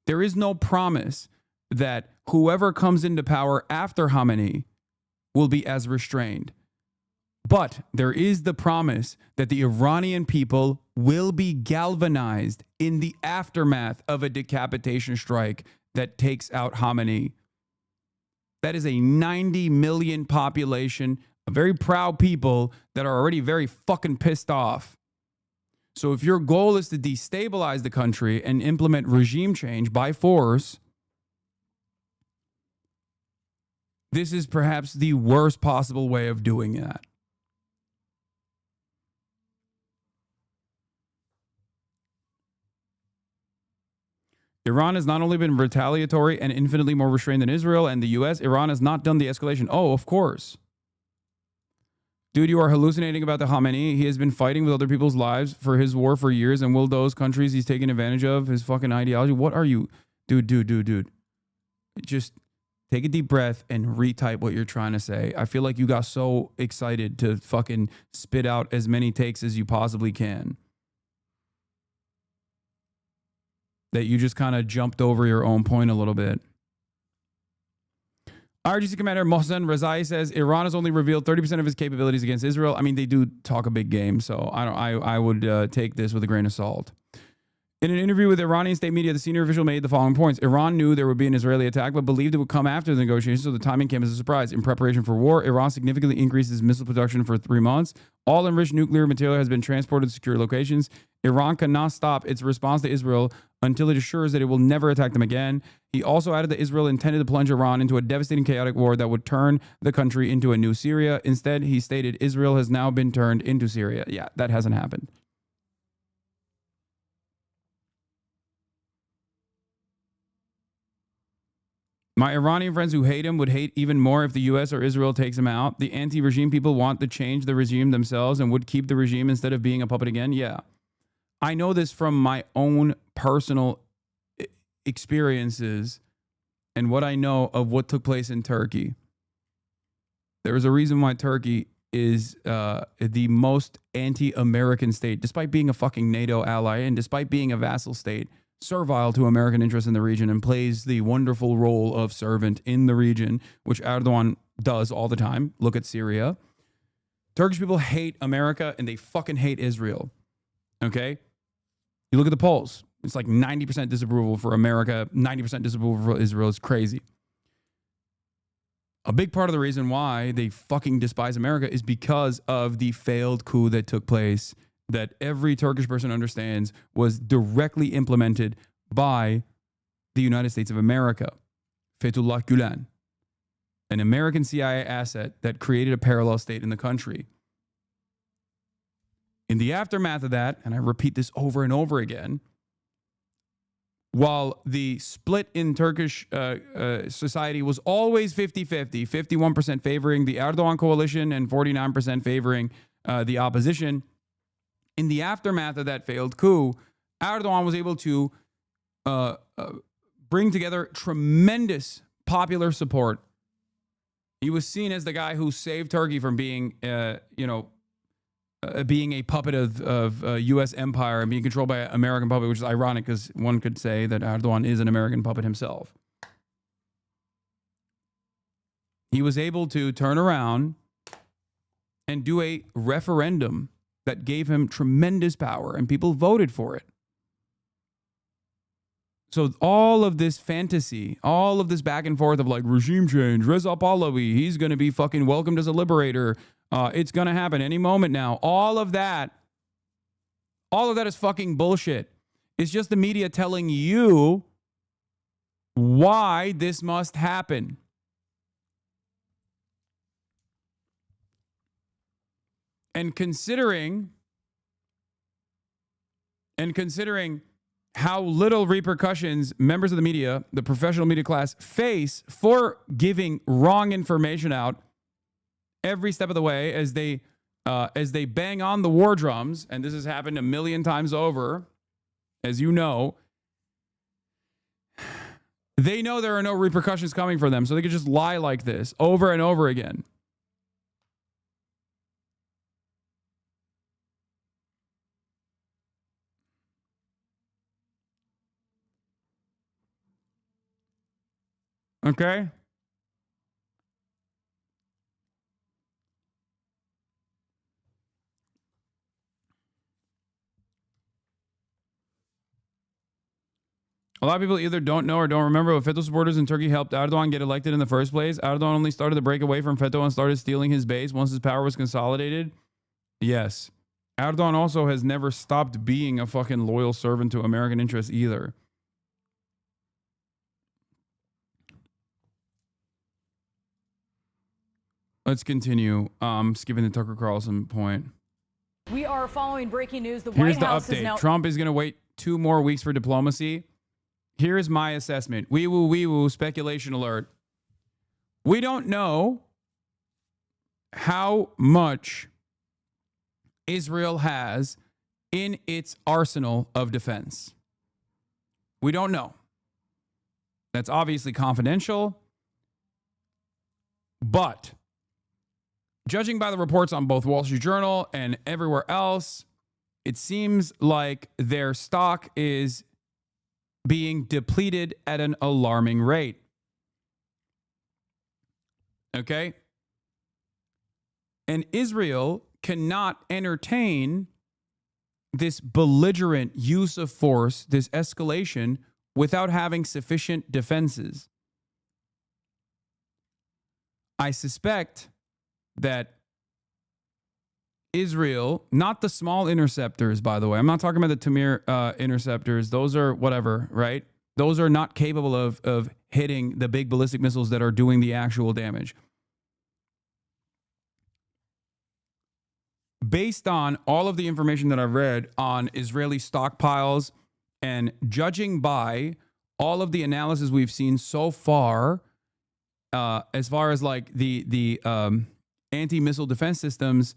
There is no promise that whoever comes into power after Khamenei will be as restrained. But there is the promise that the Iranian people will be galvanized in the aftermath of a decapitation strike that takes out Khamenei. That is a 90 million population, a very proud people that are already very fucking pissed off. So if your goal is to destabilize the country and implement regime change by force, this is perhaps the worst possible way of doing that. Iran has not only been retaliatory and infinitely more restrained than Israel and the US, Iran has not done the escalation. Oh, of course. Dude, you are hallucinating about the Khamenei. He has been fighting with other people's lives for his war for years, and will those countries he's taking advantage of his fucking ideology? What are you? Dude. Just take a deep breath and retype what you're trying to say. I feel like you got so excited to fucking spit out as many takes as you possibly can that you just kind of jumped over your own point a little bit. RGC Commander Mohsen Rezai says Iran has only revealed 30% of its capabilities against Israel. I mean, they do talk a big game, so I would take this with a grain of salt. In an interview with Iranian state media, the senior official made the following points. Iran knew there would be an Israeli attack, but believed it would come after the negotiations, so the timing came as a surprise. In preparation for war, Iran significantly increased its missile production for 3 months. All enriched nuclear material has been transported to secure locations. Iran cannot stop its response to Israel until it assures that it will never attack them again. He also added that Israel intended to plunge Iran into a devastating, chaotic war that would turn the country into a new Syria. Instead, he stated Israel has now been turned into Syria. Yeah, that hasn't happened. My Iranian friends who hate him would hate even more if the U.S. or Israel takes him out. The anti-regime people want to change the regime themselves and would keep the regime instead of being a puppet again. Yeah. I know this from my own personal experiences and what I know of what took place in Turkey. There is a reason why Turkey is the most anti-American state, despite being a fucking NATO ally and despite being a vassal state, servile to American interests in the region, and plays the wonderful role of servant in the region, which Erdogan does all the time. Look at Syria. Turkish people hate America and they fucking hate Israel. Okay? You look at the polls. It's like 90% disapproval for America, 90% disapproval for Israel. It's crazy. A big part of the reason why they fucking despise America is because of the failed coup that took place that every Turkish person understands was directly implemented by the United States of America. Fethullah Gülen, an American CIA asset that created a parallel state in the country. In the aftermath of that, and I repeat this over and over again, while the split in Turkish society was always 50-50, 51% favoring the Erdogan coalition and 49% favoring the opposition, in the aftermath of that failed coup, Erdogan was able to bring together tremendous popular support. He was seen as the guy who saved Turkey from being, being a puppet of U.S. empire and being controlled by an American puppet, which is ironic because one could say that Erdogan is an American puppet himself. He was able to turn around and do a referendum that gave him tremendous power, and people voted for it. So all of this fantasy, all of this back and forth of like regime change, Reza Pahlavi, he's going to be fucking welcomed as a liberator. It's going to happen any moment now. All of that is fucking bullshit. It's just the media telling you why this must happen. And considering how little repercussions members of the media, the professional media class, face for giving wrong information out every step of the way as they bang on the war drums, and this has happened a million times over, as you know, they know there are no repercussions coming for them, so they can just lie like this over and over again. Okay? A lot of people either don't know or don't remember, but FETÖ supporters in Turkey helped Erdogan get elected in the first place. Erdogan only started to break away from FETÖ and started stealing his base once his power was consolidated. Yes. Erdogan also has never stopped being a fucking loyal servant to American interests either. Let's continue. Skipping the Tucker Carlson point. We are following breaking news. The Here's White the House is update. now. Trump is going to wait 2 more weeks for diplomacy. Here's my assessment. Wee woo, speculation alert. We don't know how much Israel has in its arsenal of defense. We don't know. That's obviously confidential. But judging by the reports on both Wall Street Journal and everywhere else, it seems like their stock is being depleted at an alarming rate. Okay? And Israel cannot entertain this belligerent use of force, this escalation, without having sufficient defenses. I suspect that Israel, not the small interceptors, by the way. I'm not talking about the Tamir interceptors. Those are whatever, right? Those are not capable of hitting the big ballistic missiles that are doing the actual damage. Based on all of the information that I've read on Israeli stockpiles and judging by all of the analysis we've seen so far, as far as like the anti-missile defense systems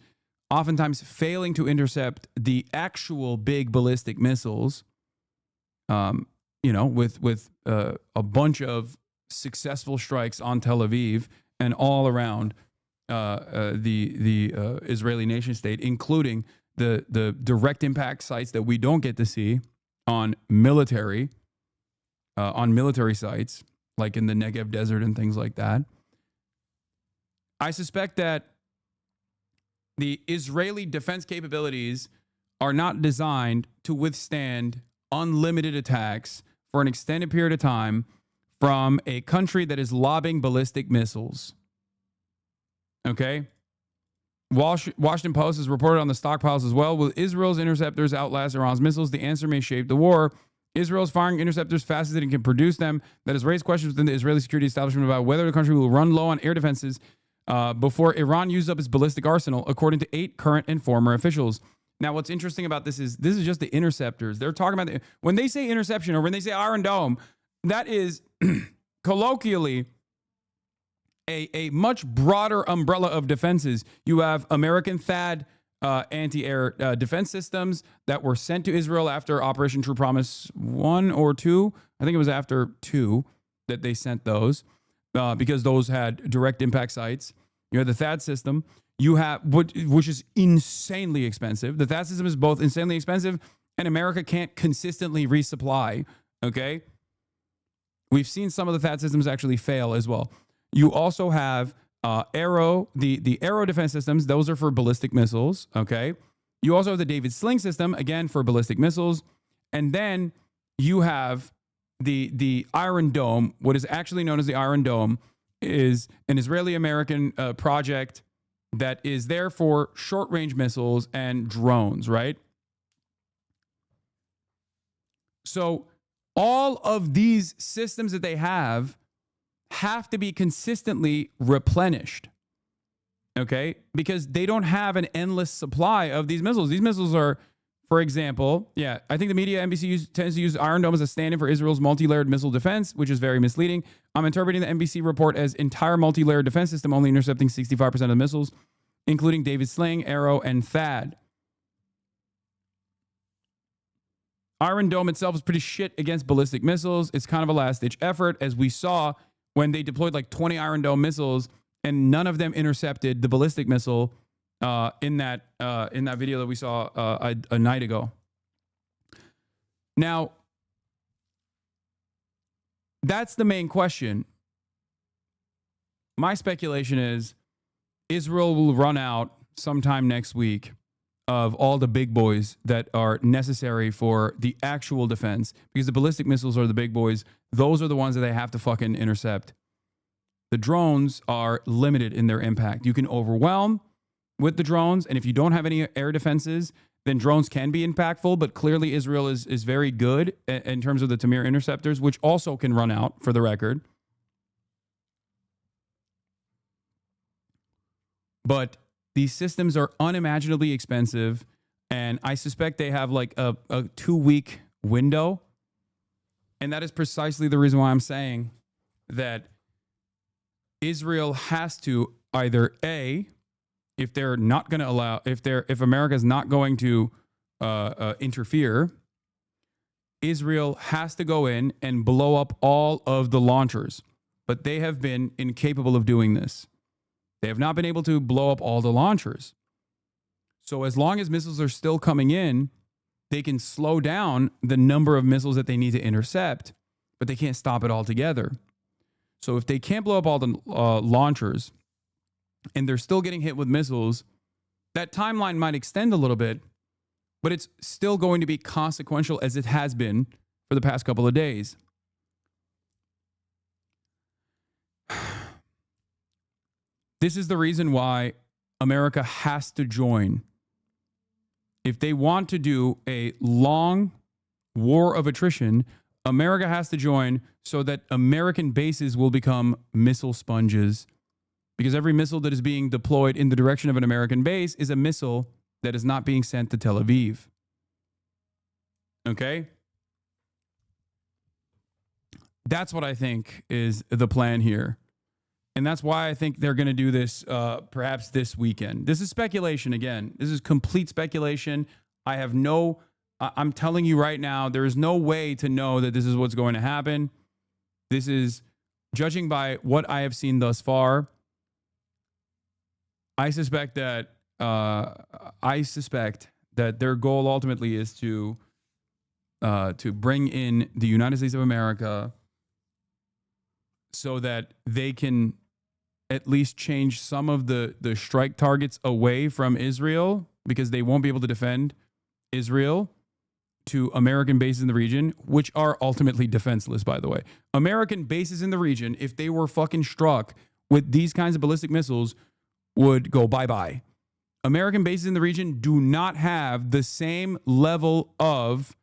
oftentimes failing to intercept the actual big ballistic missiles, with a bunch of successful strikes on Tel Aviv and all around the Israeli nation state, including the direct impact sites that we don't get to see on military sites, like in the Negev desert and things like that. I suspect that the Israeli defense capabilities are not designed to withstand unlimited attacks for an extended period of time from a country that is lobbing ballistic missiles. Okay? Washington Post has reported on the stockpiles as well. Will Israel's interceptors outlast Iran's missiles? The answer may shape the war. Israel's firing interceptors faster than it can produce them. That has raised questions within the Israeli security establishment about whether the country will run low on air defenses before Iran uses up its ballistic arsenal, according to 8 current and former officials. Now, what's interesting about this is just the interceptors. They're talking about when they say interception or when they say Iron Dome, that is colloquially a much broader umbrella of defenses. You have American THAAD anti-air defense systems that were sent to Israel after Operation True Promise 1 or 2. I think it was after 2 that they sent those because those had direct impact sites. You have the THAAD system. You have which is insanely expensive. The THAAD system is both insanely expensive and America can't consistently resupply. Okay, we've seen some of the THAAD systems actually fail as well. You also have Arrow, the Arrow defense systems. Those are for ballistic missiles. Okay, you also have the David Sling system, again for ballistic missiles, and then you have the Iron Dome. What is actually known as the Iron Dome is an Israeli-American project that is there for short-range missiles and drones, right? So all of these systems that they have to be consistently replenished, okay? Because they don't have an endless supply of these missiles. These missiles are, for example, I think the media, NBC tends to use Iron Dome as a stand-in for Israel's multi-layered missile defense, which is very misleading. I'm interpreting the NBC report as entire multi-layered defense system only intercepting 65% of the missiles, including David Sling, Arrow, and THAAD. Iron Dome itself is pretty shit against ballistic missiles. It's kind of a last-ditch effort, as we saw when they deployed like 20 Iron Dome missiles, and none of them intercepted the ballistic missile in that video that we saw a night ago. Now, that's the main question. My speculation is Israel will run out sometime next week of all the big boys that are necessary for the actual defense, because the ballistic missiles are the big boys. Those are the ones that they have to fucking intercept. The drones are limited in their impact. You can overwhelm with the drones, and if you don't have any air defenses, then drones can be impactful, but clearly Israel is very good in terms of the Tamir interceptors, which also can run out, for the record. But these systems are unimaginably expensive, and I suspect they have like a 2-week window. And that is precisely the reason why I'm saying that Israel has to either A, if they're not going to allow, if America is not going to interfere, Israel has to go in and blow up all of the launchers. But they have been incapable of doing this. They have not been able to blow up all the launchers. So as long as missiles are still coming in, they can slow down the number of missiles that they need to intercept, but they can't stop it altogether. So if they can't blow up all the launchers and they're still getting hit with missiles, that timeline might extend a little bit, but it's still going to be consequential as it has been for the past couple of days. This is the reason why America has to join. If they want to do a long war of attrition, America has to join so that American bases will become missile sponges. Because every missile that is being deployed in the direction of an American base is a missile that is not being sent to Tel Aviv. Okay? That's what I think is the plan here. And that's why I think they're going to do this perhaps this weekend. This is speculation again. This is complete speculation. I'm telling you right now, there is no way to know that this is what's going to happen. This is, judging by what I have seen thus far, I suspect that their goal ultimately is to bring in the United States of America so that they can at least change some of the strike targets away from Israel, because they won't be able to defend Israel, to American bases in the region, which are ultimately defenseless, by the way. American bases in the region, if they were fucking struck with these kinds of ballistic missiles, would go bye-bye. American bases in the region do not have the same level of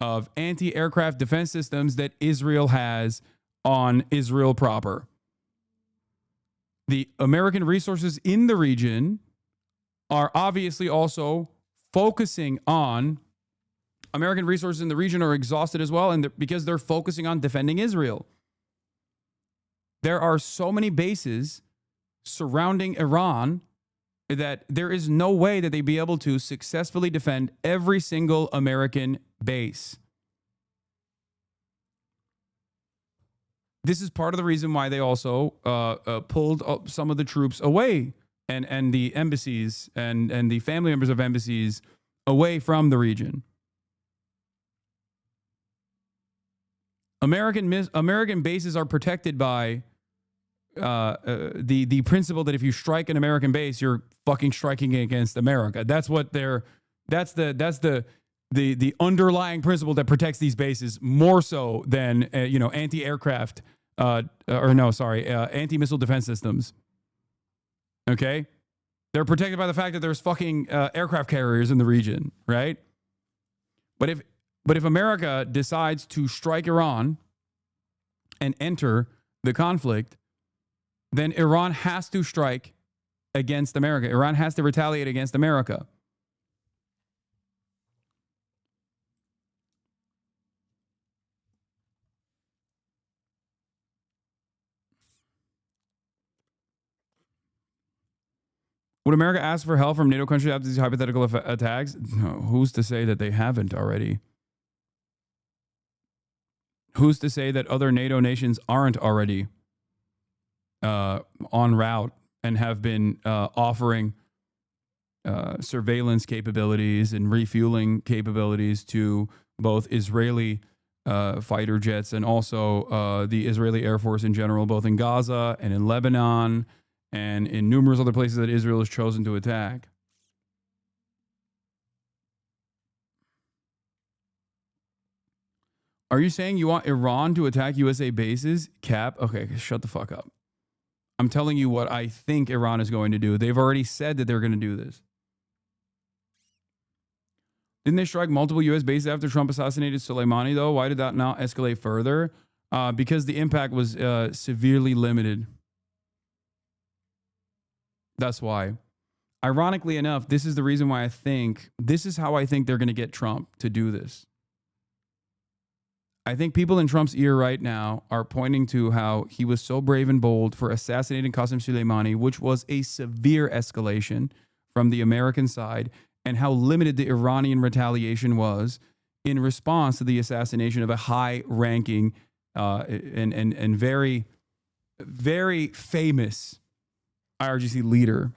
anti-aircraft defense systems that Israel has on Israel proper. The American resources in the region are obviously also focusing on, American resources in the region are exhausted as well, and because they're focusing on defending Israel. There are so many bases surrounding Iran that there is no way that they'd be able to successfully defend every single American base. This is part of the reason why they also pulled some of the troops away and the embassies and the family members of embassies away from the region. American bases are protected by the principle that if you strike an American base, you're fucking striking against America. That's what that's the underlying principle that protects these bases more so than anti-aircraft anti-missile defense systems. Okay, they're protected by the fact that there's fucking aircraft carriers in the region, right? But if America decides to strike Iran and enter the conflict, then Iran has to strike against America. Iran has to retaliate against America. Would America ask for help from NATO countries after these hypothetical attacks? No, who's to say that they haven't already? Who's to say that other NATO nations aren't already en route and have been offering surveillance capabilities and refueling capabilities to both Israeli fighter jets and also the Israeli Air Force in general, both in Gaza and in Lebanon and in numerous other places that Israel has chosen to attack? Are you saying you want Iran to attack USA bases? Cap? Okay, shut the fuck up. I'm telling you what I think Iran is going to do. They've already said that they're going to do this. Didn't they strike multiple U.S. bases after Trump assassinated Soleimani, though? Why did that not escalate further? Because the impact was severely limited. That's why. Ironically enough, this is the reason why this is how I think they're going to get Trump to do this. I think people in Trump's ear right now are pointing to how he was so brave and bold for assassinating Qasem Soleimani, which was a severe escalation from the American side, and how limited the Iranian retaliation was in response to the assassination of a high-ranking and very, very famous IRGC leader.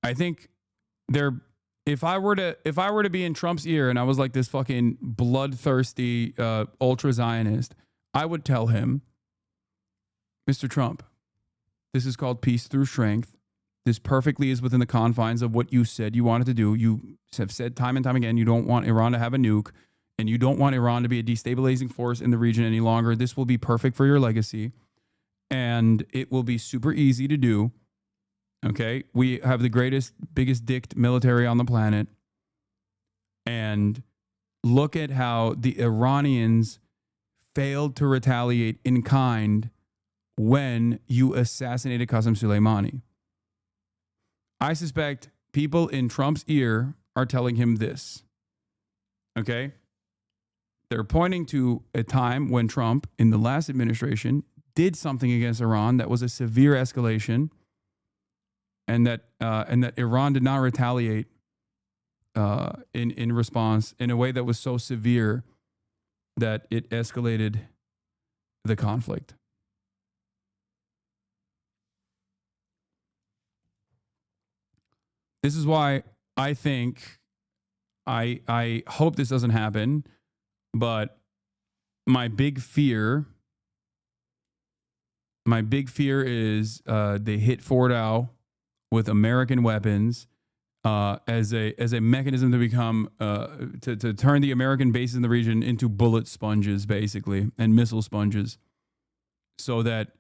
I think if I were to be in Trump's ear and I was like this fucking bloodthirsty ultra Zionist, I would tell him, Mr. Trump, this is called peace through strength. This perfectly is within the confines of what you said you wanted to do. You have said time and time again you don't want Iran to have a nuke, and you don't want Iran to be a destabilizing force in the region any longer. This will be perfect for your legacy, and it will be super easy to do. Okay, we have the biggest dicked military on the planet. And look at how the Iranians failed to retaliate in kind when you assassinated Qasem Soleimani. I suspect people in Trump's ear are telling him this. Okay? They're pointing to a time when Trump, in the last administration, did something against Iran that was a severe escalation. And that Iran did not retaliate in response in a way that was so severe that it escalated the conflict. This is why I think I hope this doesn't happen, but my big fear is they hit Fort Al with American weapons as a mechanism to become to turn the American bases in the region into bullet sponges, basically, and missile sponges, so that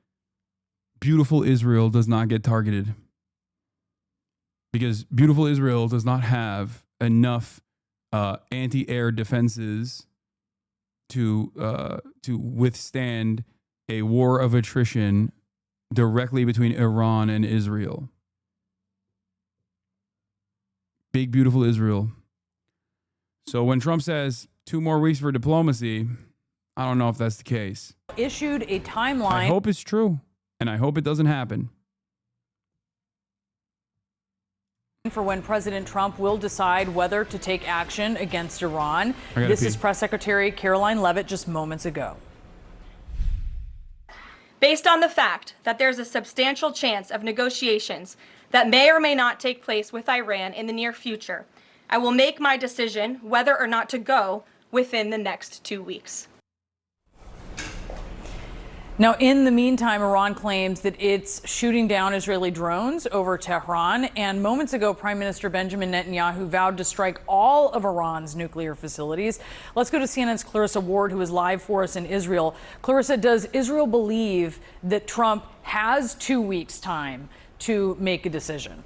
beautiful Israel does not get targeted. Because beautiful Israel does not have enough anti-air defenses to withstand a war of attrition directly between Iran and Israel. Big, beautiful Israel. So when Trump says 2 more weeks for diplomacy, I don't know if that's the case. Issued a timeline. I hope it's true, and I hope it doesn't happen. For when President Trump will decide whether to take action against Iran. This is Press Secretary Caroline Leavitt just moments ago. Based on the fact that there's a substantial chance of negotiations that may or may not take place with Iran in the near future, I will make my decision whether or not to go within the next 2 weeks. Now, in the meantime, Iran claims that it's shooting down Israeli drones over Tehran. And moments ago, Prime Minister Benjamin Netanyahu vowed to strike all of Iran's nuclear facilities. Let's go to CNN's Clarissa Ward, who is live for us in Israel. Clarissa, does Israel believe that Trump has 2 weeks' time to make a decision?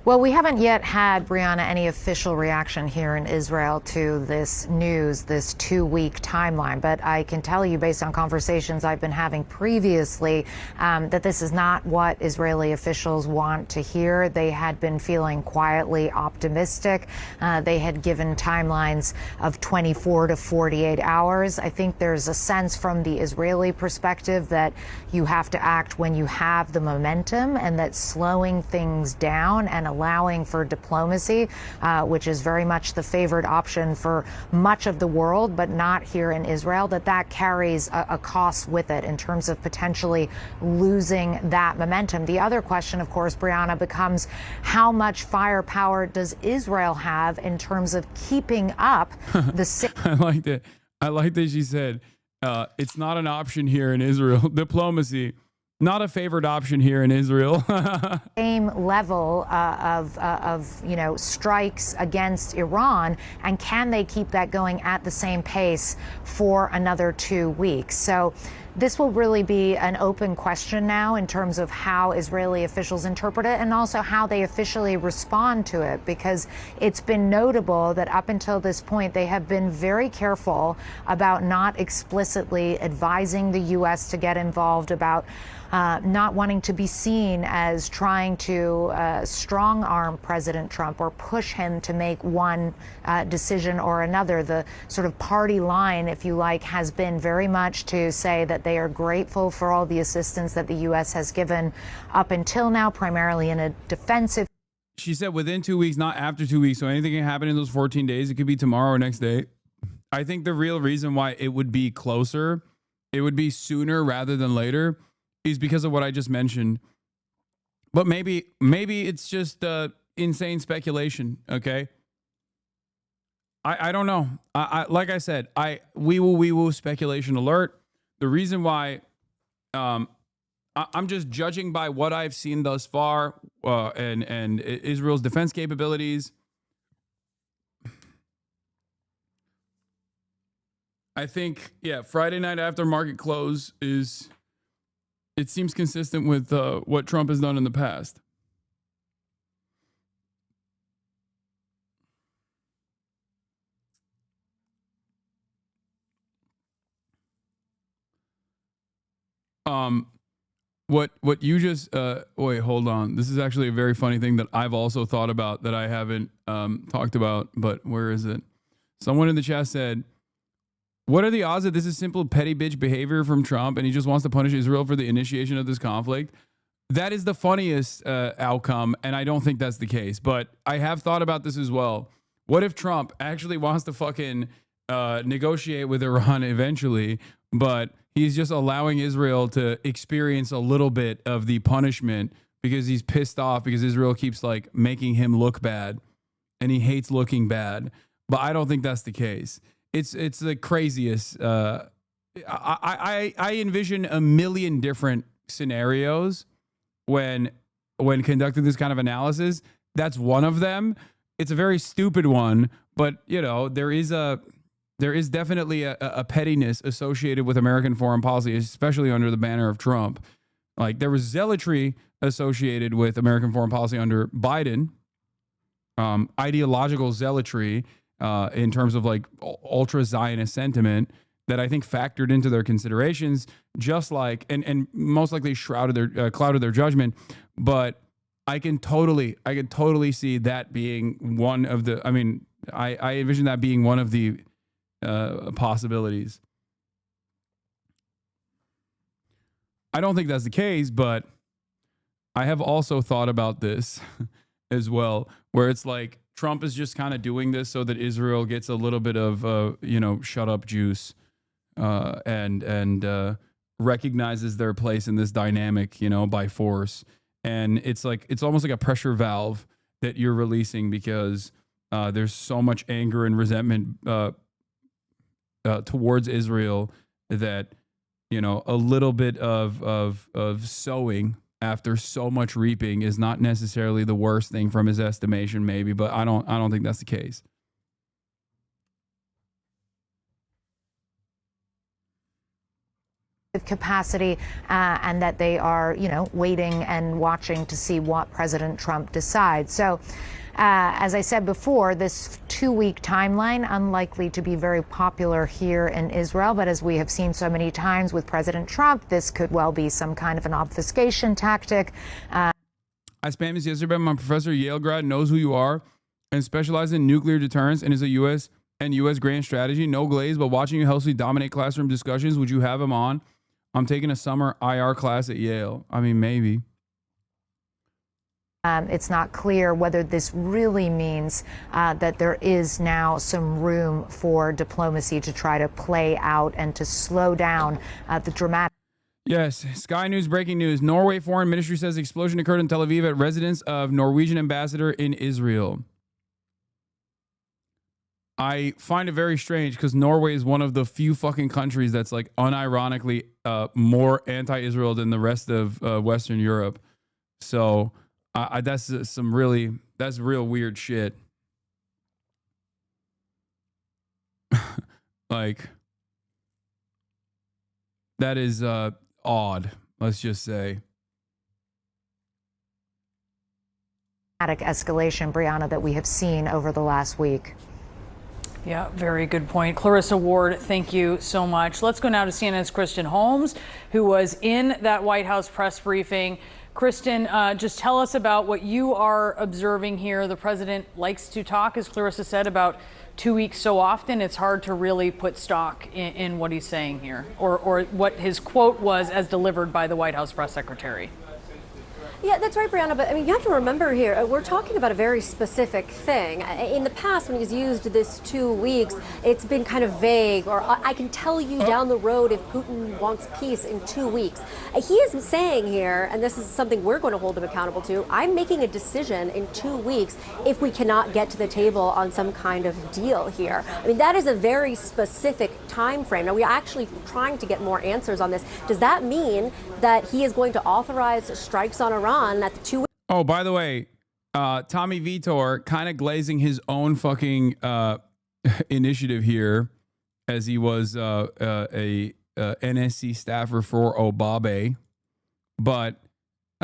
Well, we haven't yet had, Brianna, any official reaction here in Israel to this news, this 2-week timeline. But I can tell you, based on conversations I've been having previously, that this is not what Israeli officials want to hear. They had been feeling quietly optimistic. They had given timelines of 24 to 48 hours. I think there's a sense from the Israeli perspective that you have to act when you have the momentum, and that slowing things down and allowing for diplomacy, which is very much the favored option for much of the world, but not here in Israel, that carries a cost with it in terms of potentially losing that momentum. The other question, of course, Brianna, becomes how much firepower does Israel have in terms of keeping up the... I like that she said, it's not an option here in Israel. Diplomacy. not a favored option here in Israel. Same level of strikes against Iran, and can they keep that going at the same pace for another 2 weeks? So this will really be an open question now in terms of how Israeli officials interpret it and also how they officially respond to it, because it's been notable that up until this point they have been very careful about not explicitly advising the U.S. to get involved, about not wanting to be seen as trying to strong-arm President Trump or push him to make one decision or another. The sort of party line, if you like, has been very much to say that they are grateful for all the assistance that the U.S. has given up until now, primarily in a defensive. She said within 2 weeks, not after 2 weeks. So anything can happen in those 14 days. It could be tomorrow or next day. I think the real reason why it would be closer, it would be sooner rather than later, is because of what I just mentioned. But maybe it's just insane speculation, okay? I don't know. I like I said, we will speculation alert. The reason why I'm just judging by what I've seen thus far and Israel's defense capabilities. I think, Friday night after market close it seems consistent with what Trump has done in the past. What you just wait, hold on. This is actually a very funny thing that I've also thought about that I haven't talked about, but where is it? Someone in the chat said, what are the odds that this is simple petty bitch behavior from Trump and he just wants to punish Israel for the initiation of this conflict? That is the funniest outcome, and I don't think that's the case. But I have thought about this as well. What if Trump actually wants to fucking negotiate with Iran eventually, but he's just allowing Israel to experience a little bit of the punishment because he's pissed off because Israel keeps like making him look bad and he hates looking bad. But I don't think that's the case. It's the craziest. I envision a million different scenarios when conducting this kind of analysis. That's one of them. It's a very stupid one, but there is definitely a pettiness associated with American foreign policy, especially under the banner of Trump. Like there was zealotry associated with American foreign policy under Biden, ideological zealotry. In terms of like ultra Zionist sentiment that I think factored into their considerations, just like and most likely clouded their judgment. But I could totally see that being one of the. I mean, I envision that being one of the possibilities. I don't think that's the case, but I have also thought about this as well, where it's like Trump is just kind of doing this so that Israel gets a little bit of, shut up juice and recognizes their place in this dynamic, by force. And it's almost like a pressure valve that you're releasing because there's so much anger and resentment towards Israel that, a little bit of sowing after so much reaping is not necessarily the worst thing from his estimation, maybe, but I don't think that's the case. Capacity and that they are, waiting and watching to see what President Trump decides. So, as I said before, this 2-week timeline unlikely to be very popular here in Israel. But as we have seen so many times with President Trump, this could well be some kind of an obfuscation tactic. I spammed this yesterday. My professor at Yale grad knows who you are and specializes in nuclear deterrence and is a U.S. grand strategy. No glaze, but watching you healthily dominate classroom discussions. Would you have him on? I'm taking a summer IR class at Yale. I mean, maybe. It's not clear whether this really means that there is now some room for diplomacy to try to play out and to slow down the dramatic. Yes, Sky News breaking news. Norway Foreign Ministry says explosion occurred in Tel Aviv at residence of Norwegian ambassador in Israel. I find it very strange because Norway is one of the few fucking countries that's like unironically more anti-Israel than the rest of Western Europe. So that's that's real weird shit. Like, that is odd, let's just say. Escalation, Brianna, that we have seen over the last week. Yeah, very good point. Clarissa Ward, thank you so much. Let's go now to CNN's Kristen Holmes, who was in that White House press briefing. Kristen, just tell us about what you are observing here. The president likes to talk, as Clarissa said, about 2 weeks so often. It's hard to really put stock in what he's saying here, or what his quote was as delivered by the White House press secretary. Yeah, that's right, Brianna. But I mean, you have to remember here, we're talking about a very specific thing. In the past, when he's used this 2 weeks, it's been kind of vague, or I can tell you down the road if Putin wants peace in 2 weeks. He is saying here, and this is something we're going to hold him accountable to, I'm making a decision in 2 weeks if we cannot get to the table on some kind of deal here. I mean, that is a very specific time frame. Now, we're actually trying to get more answers on this. Does that mean that he is going to authorize strikes on Iran at the 2 weeks? Oh, by the way, Tommy Vitor kind of glazing his own fucking initiative here, as he was a NSC staffer for Obabe. But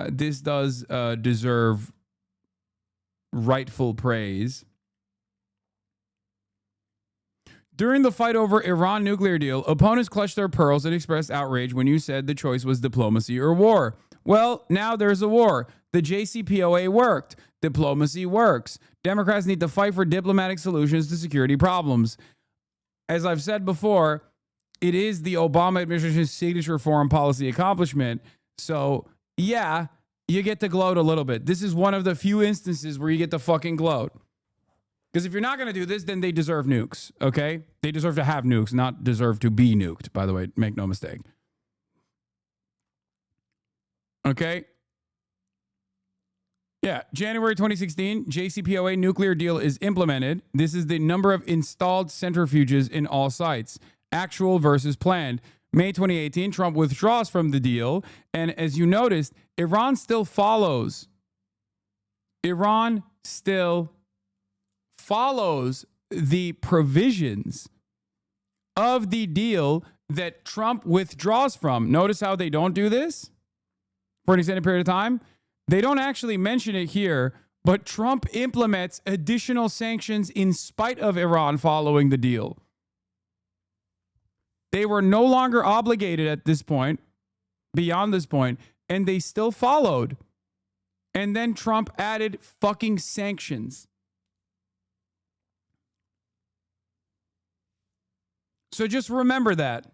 this does deserve rightful praise. During the fight over Iran nuclear deal, opponents clutched their pearls and expressed outrage when you said the choice was diplomacy or war. Well, now there's a war. The JCPOA worked. Diplomacy works. Democrats need to fight for diplomatic solutions to security problems. As I've said before, it is the Obama administration's signature foreign policy accomplishment. So, yeah, you get to gloat a little bit. This is one of the few instances where you get to fucking gloat. Because if you're not going to do this, then they deserve nukes, okay? They deserve to have nukes, not deserve to be nuked, by the way. Make no mistake. Okay? Yeah, January 2016, JCPOA nuclear deal is implemented. This is the number of installed centrifuges in all sites. Actual versus planned. May 2018, Trump withdraws from the deal. And as you noticed, Iran still follows. Iran still follows the provisions of the deal that Trump withdraws from. Notice how they don't do this for an extended period of time. They don't actually mention it here, but Trump implements additional sanctions in spite of Iran following the deal. They were no longer obligated at this point, beyond this point, and they still followed. And then Trump added fucking sanctions. So just remember that.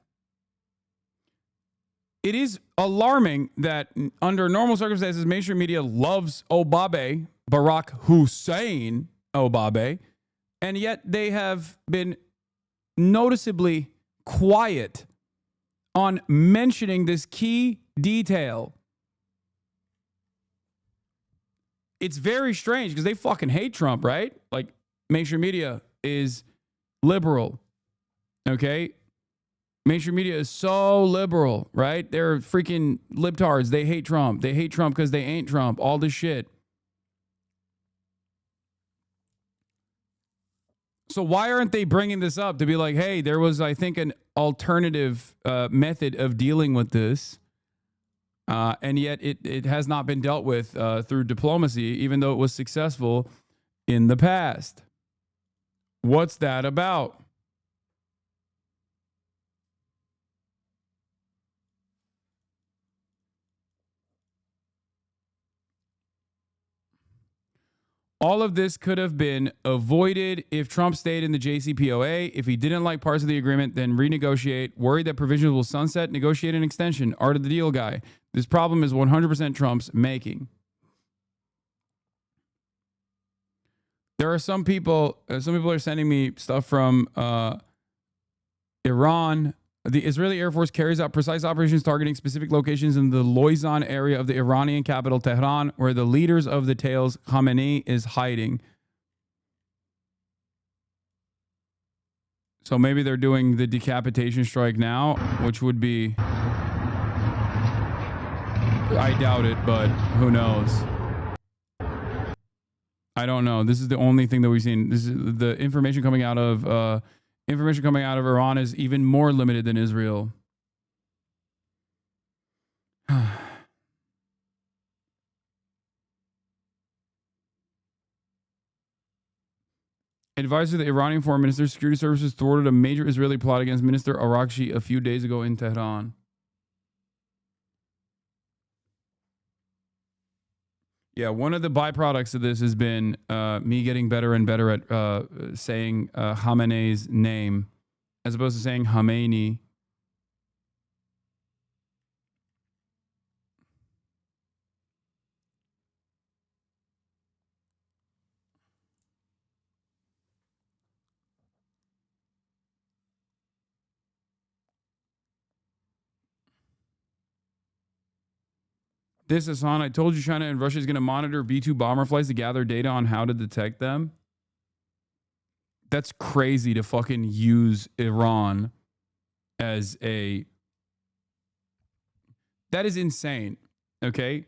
It is alarming that under normal circumstances, mainstream media loves Obabe, Barack Hussein Obabe, and yet they have been noticeably quiet on mentioning this key detail. It's very strange because they fucking hate Trump, right? Like, mainstream media is liberal. Okay? Mainstream media is so liberal, right? They're freaking libtards. They hate Trump. They hate Trump because they ain't Trump. All this shit. So why aren't they bringing this up to be like, hey, there was, I think, an alternative method of dealing with this. And yet it has not been dealt with through diplomacy, even though it was successful in the past. What's that about? All of this could have been avoided if Trump stayed in the JCPOA. If he didn't like parts of the agreement, then renegotiate. Worried that provisions will sunset, negotiate an extension. Art of the deal guy. This problem is 100% Trump's making. There are some people are sending me stuff from Iran. The Israeli Air Force carries out precise operations targeting specific locations in the Loizan area of the Iranian capital, Tehran, where the leaders of the tails, Khamenei, is hiding. So maybe they're doing the decapitation strike now, which would be... I doubt it, but who knows? I don't know. This is the only thing that we've seen. This is the information coming out of Iran is even more limited than Israel. Advisor to the Iranian foreign minister, security services thwarted a major Israeli plot against Minister Arakshi a few days ago in Tehran. Yeah, one of the byproducts of this has been me getting better and better at saying Khamenei's name as opposed to saying Khamenei. This is Hasan. I told you China and Russia is going to monitor B-2 bomber flights to gather data on how to detect them. That's crazy to fucking use Iran as a... That is insane, okay?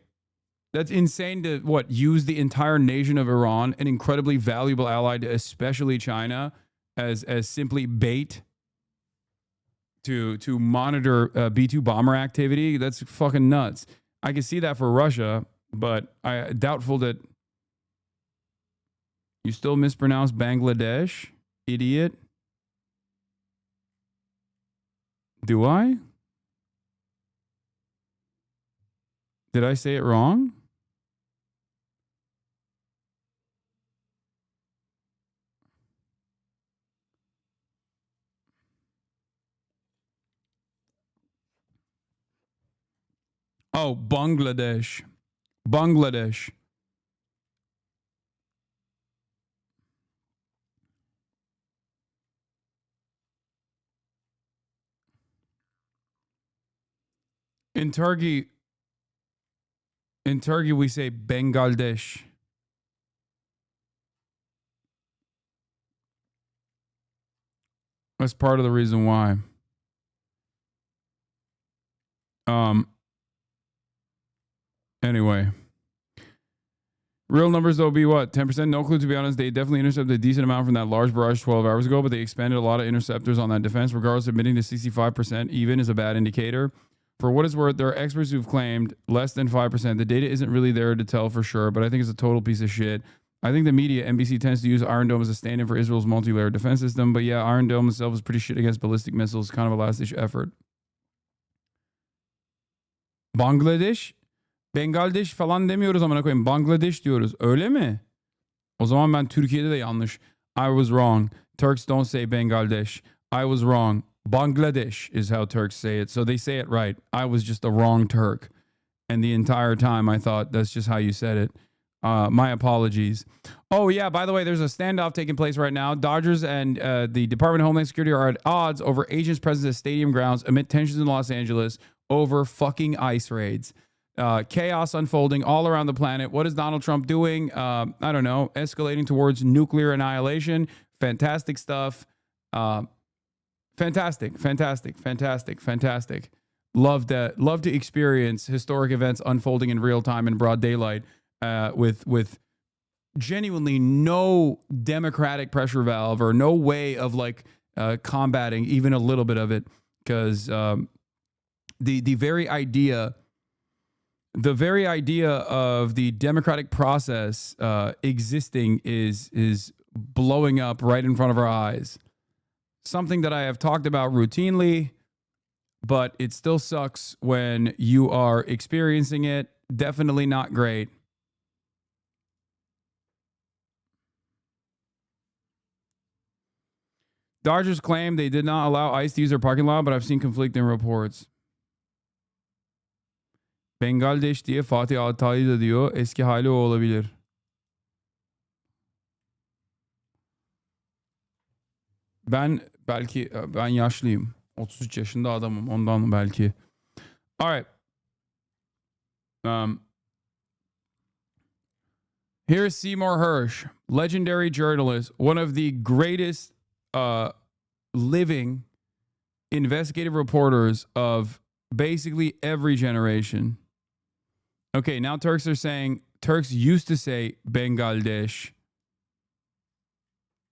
That's insane to, what, use the entire nation of Iran, an incredibly valuable ally to especially China, as simply bait to monitor B-2 bomber activity. That's fucking nuts. I can see that for Russia, but I doubtful that you still mispronounce Bangladesh, idiot. Do I? Did I say it wrong? Oh, Bangladesh. Bangladesh. In Turkey we say Bangladesh. That's part of the reason why. Anyway. Real numbers, though, be what? 10%? No clue, to be honest. They definitely intercepted a decent amount from that large barrage 12 hours ago, but they expanded a lot of interceptors on that defense. Regardless, admitting to 65% even is a bad indicator. For what it's worth, there are experts who've claimed less than 5%. The data isn't really there to tell for sure, but I think it's a total piece of shit. I think the media, NBC, tends to use Iron Dome as a stand-in for Israel's multi-layered defense system, but yeah, Iron Dome itself is pretty shit against ballistic missiles. Kind of a last-ditch effort. Bangladesh? Bangladesh falan demiyoruz amına koyayım. Bangladesh diyoruz. Öyle mi? O zaman ben Türkiye'de de yanlış. I was wrong. Turks don't say Bangladesh. I was wrong. Bangladesh is how Turks say it. So they say it right. I was just a wrong Turk. And the entire time I thought that's just how you said it. My apologies. Oh, yeah, by the way, there's a standoff taking place right now. Dodgers and the Department of Homeland Security are at odds over agents present at stadium grounds amid tensions in Los Angeles over fucking ICE raids. Chaos unfolding all around the planet. What is Donald Trump doing? I don't know. Escalating towards nuclear annihilation. Fantastic stuff. Fantastic. Love to experience historic events unfolding in real time in broad daylight with genuinely no democratic pressure valve or no way of like combating even a little bit of it, because the very idea of the democratic process existing is blowing up right in front of our eyes. Something that I have talked about routinely, but it still sucks when you are experiencing it. Definitely not great. Dodgers claim they did not allow ICE to use their parking lot, but I've seen conflicting reports. Bangladesh diye Fatih Altaylı da diyor. Eski hali o olabilir. Ben yaşlıyım. 33 yaşında adamım. Ondan belki. All right. Here's Seymour Hersh, legendary journalist, one of the greatest living investigative reporters of basically every generation. Okay, now Turks used to say Bangladesh,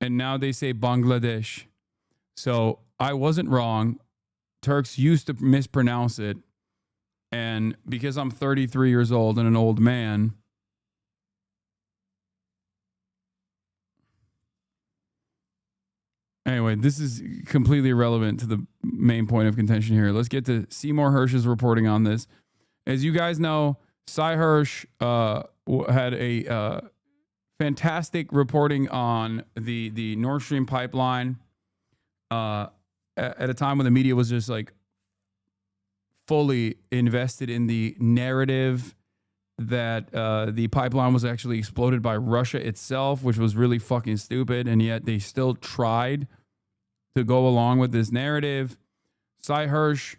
and now they say Bangladesh. So I wasn't wrong. Turks used to mispronounce it. And because I'm 33 years old and an old man, anyway, this is completely irrelevant to the main point of contention here. Let's get to Seymour Hersh's reporting on this. As you guys know, Cy Hersh had a fantastic reporting on the Nord Stream pipeline at a time when the media was just like fully invested in the narrative that the pipeline was actually exploded by Russia itself, which was really fucking stupid, and yet they still tried to go along with this narrative. Cy Hersh,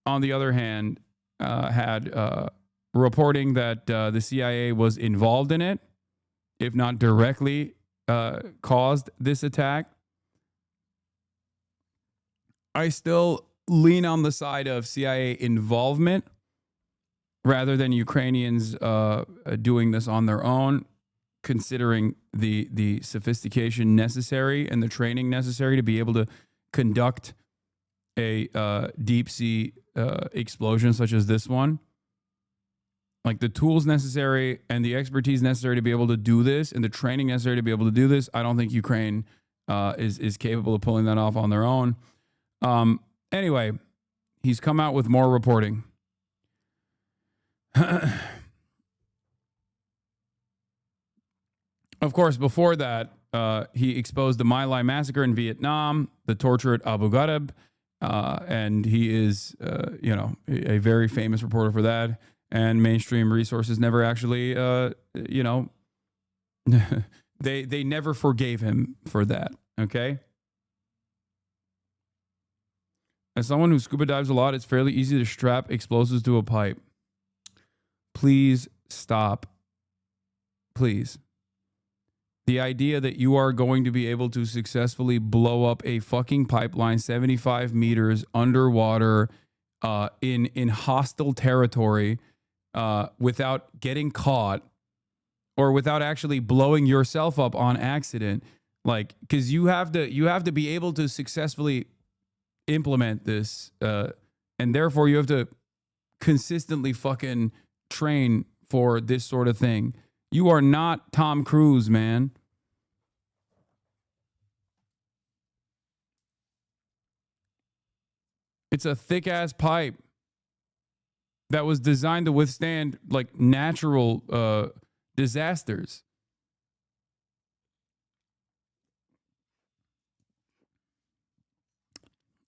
on the other hand, had reporting that the CIA was involved in it, if not directly caused this attack. I still lean on the side of CIA involvement rather than Ukrainians doing this on their own, considering the sophistication necessary and the training necessary to be able to conduct a deep sea explosion such as this one. Like the tools necessary and the expertise necessary to be able to do this and the training necessary to be able to do this, I don't think Ukraine is capable of pulling that off on their own. Anyway, he's come out with more reporting. Of course, before that, he exposed the My Lai massacre in Vietnam, the torture at Abu Ghraib, and he is, a very famous reporter for that. And mainstream resources never actually, they never forgave him for that. Okay. As someone who scuba dives a lot, it's fairly easy to strap explosives to a pipe. Please stop. Please. The idea that you are going to be able to successfully blow up a fucking pipeline 75 meters underwater in hostile territory without getting caught or without actually blowing yourself up on accident, like, because you have to be able to successfully implement this, and therefore you have to consistently fucking train for this sort of thing. You are not Tom Cruise, man. It's a thick ass pipe that was designed to withstand like natural disasters.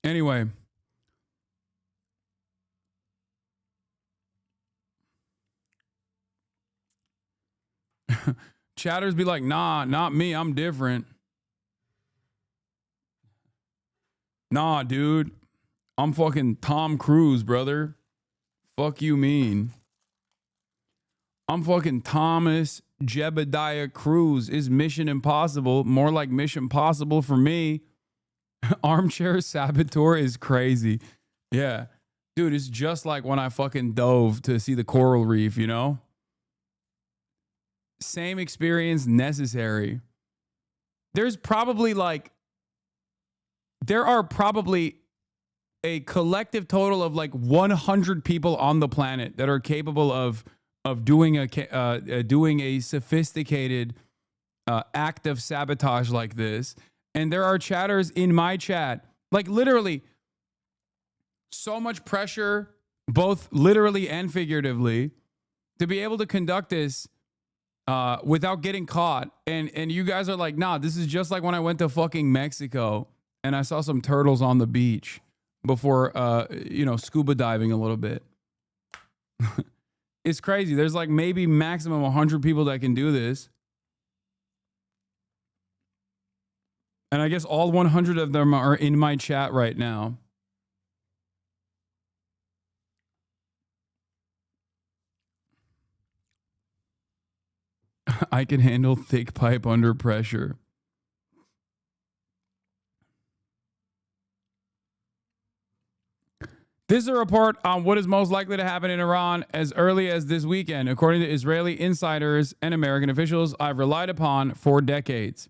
Anyway, chatters be like, nah, not me, I'm different. Nah, dude, I'm fucking Tom Cruise, brother. Fuck you mean? I'm fucking Thomas Jebediah Cruz. Is Mission Impossible more like Mission Possible for me? Armchair saboteur is crazy. Yeah. Dude, it's just like when I fucking dove to see the coral reef, you know? Same experience necessary. There are probably a collective total of like 100 people on the planet that are capable of doing a sophisticated act of sabotage like this. And there are chatters in my chat, like literally so much pressure, both literally and figuratively, to be able to conduct this without getting caught. And you guys are like, nah, this is just like when I went to fucking Mexico and I saw some turtles on the beach before, scuba diving a little bit. It's crazy. There's like maybe maximum 100 people that can do this. And I guess all 100 of them are in my chat right now. I can handle thick pipe under pressure. This is a report on what is most likely to happen in Iran as early as this weekend, according to Israeli insiders and American officials I've relied upon for decades.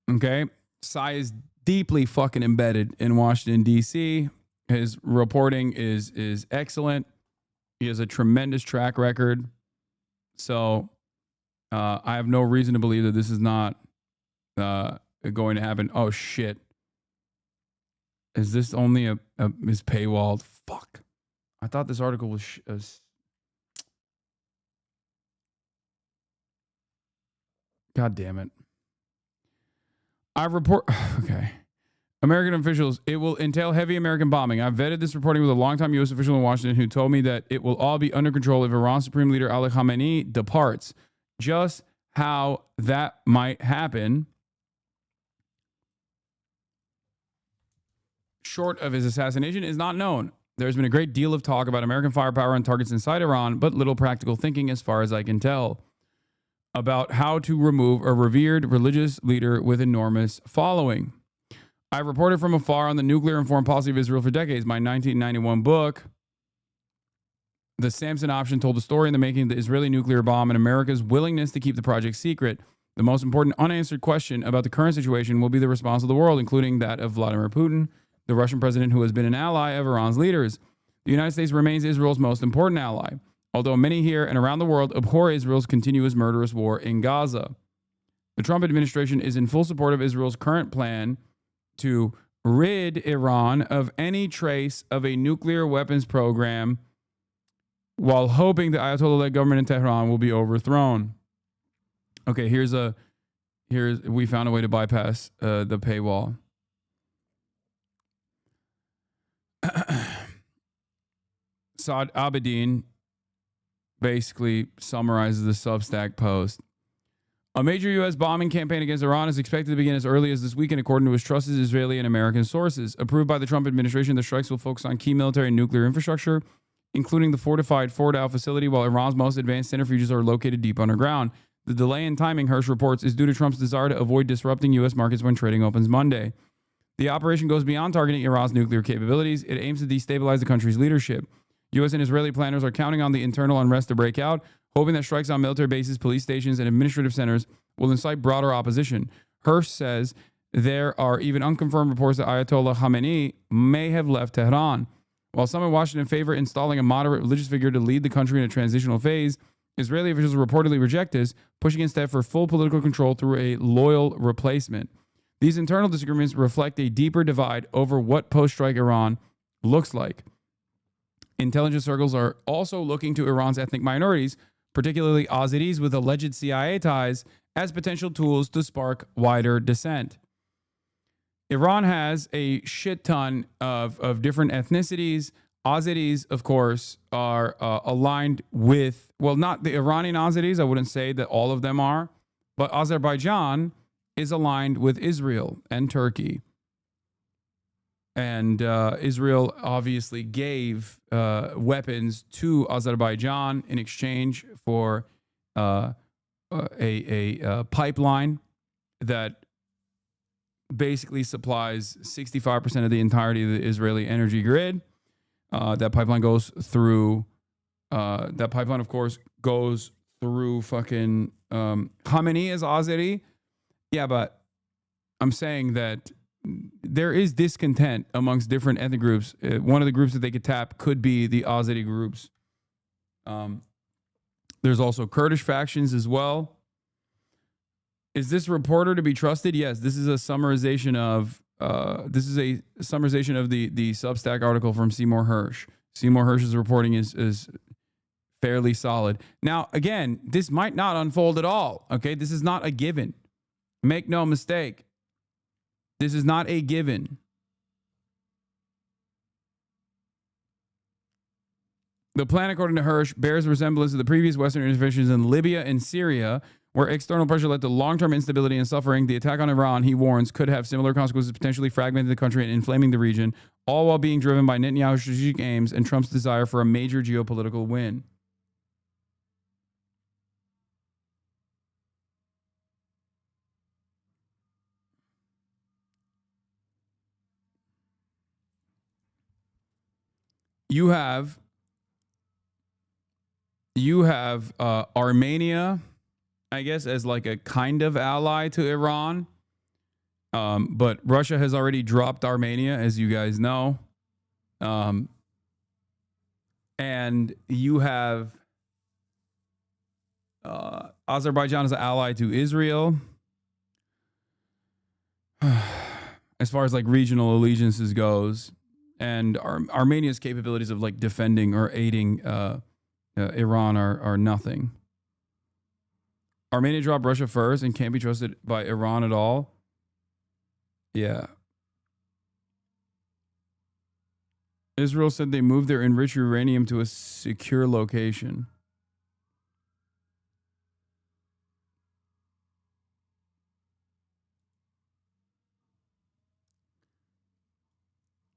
Okay? Sai is deeply fucking embedded in Washington, D.C. His reporting is excellent. He has a tremendous track record. So I have no reason to believe that this is not going to happen. Oh, shit. Is this only is paywalled? Fuck. I thought this article was God damn it. Okay. American officials, it will entail heavy American bombing. I've vetted this reporting with a longtime U.S. official in Washington who told me that it will all be under control if Iran's Supreme Leader Ali Khamenei departs. Just how that might happen, short of his assassination, is not known. There's been a great deal of talk about American firepower on targets inside Iran, but little practical thinking, as far as I can tell, about how to remove a revered religious leader with enormous following. I reported from afar on the nuclear and foreign policy of Israel for decades. My 1991 book, The Samson Option, told the story in the making of the Israeli nuclear bomb and America's willingness to keep the project secret. The most important unanswered question about the current situation will be the response of the world, including that of Vladimir Putin, the Russian president who has been an ally of Iran's leaders. The United States remains Israel's most important ally, although many here and around the world abhor Israel's continuous murderous war in Gaza. The Trump administration is in full support of Israel's current plan to rid Iran of any trace of a nuclear weapons program while hoping the Ayatollah-led government in Tehran will be overthrown. Okay, we found a way to bypass the paywall. Saad Abedin basically summarizes the Substack post. A major U.S. bombing campaign against Iran is expected to begin as early as this weekend, according to his trusted Israeli and American sources. Approved by the Trump administration, the strikes will focus on key military and nuclear infrastructure, including the fortified Fordow facility, while Iran's most advanced centrifuges are located deep underground. The delay in timing, Hirsch reports, is due to Trump's desire to avoid disrupting U.S. markets when trading opens Monday. The operation goes beyond targeting Iran's nuclear capabilities. It aims to destabilize the country's leadership. U.S. and Israeli planners are counting on the internal unrest to break out, hoping that strikes on military bases, police stations, and administrative centers will incite broader opposition. Hirsch says there are even unconfirmed reports that Ayatollah Khamenei may have left Tehran. While some in Washington favor installing a moderate religious figure to lead the country in a transitional phase, Israeli officials reportedly reject this, pushing instead for full political control through a loyal replacement. These internal disagreements reflect a deeper divide over what post-strike Iran looks like. Intelligence circles are also looking to Iran's ethnic minorities, particularly Azeris with alleged CIA ties, as potential tools to spark wider dissent. Iran has a shit ton of different ethnicities. Azeris, of course, are aligned with, well, not the Iranian Azeris. I wouldn't say that all of them are, but Azerbaijan is aligned with Israel and Turkey. And Israel obviously gave weapons to Azerbaijan in exchange for a pipeline that basically supplies 65% of the entirety of the Israeli energy grid. That pipeline goes through. That pipeline, of course, goes through fucking Khamenei as Azeri. Yeah, but I'm saying that there is discontent amongst different ethnic groups. One of the groups that they could tap could be the Azeri groups. There's also Kurdish factions as well. Is this reporter to be trusted? Yes, this is a summarization of the Substack article from Seymour Hersh. Seymour Hersh's reporting is fairly solid. Now, again, this might not unfold at all. Okay, this is not a given. Make no mistake. This is not a given. The plan, according to Hersh, bears a resemblance to the previous Western interventions in Libya and Syria, where external pressure led to long-term instability and suffering. The attack on Iran, he warns, could have similar consequences, potentially fragmenting the country and inflaming the region, all while being driven by Netanyahu's strategic aims and Trump's desire for a major geopolitical win. you have Armenia, I guess, as like a kind of ally to Iran. But Russia has already dropped Armenia, as you guys know. And you have Azerbaijan as an ally to Israel. As far as like regional allegiances goes, and Armenia's capabilities of like defending or aiding Iran are nothing. Armenia dropped Russia first and can't be trusted by Iran at all. Yeah. Israel said they moved their enriched uranium to a secure location.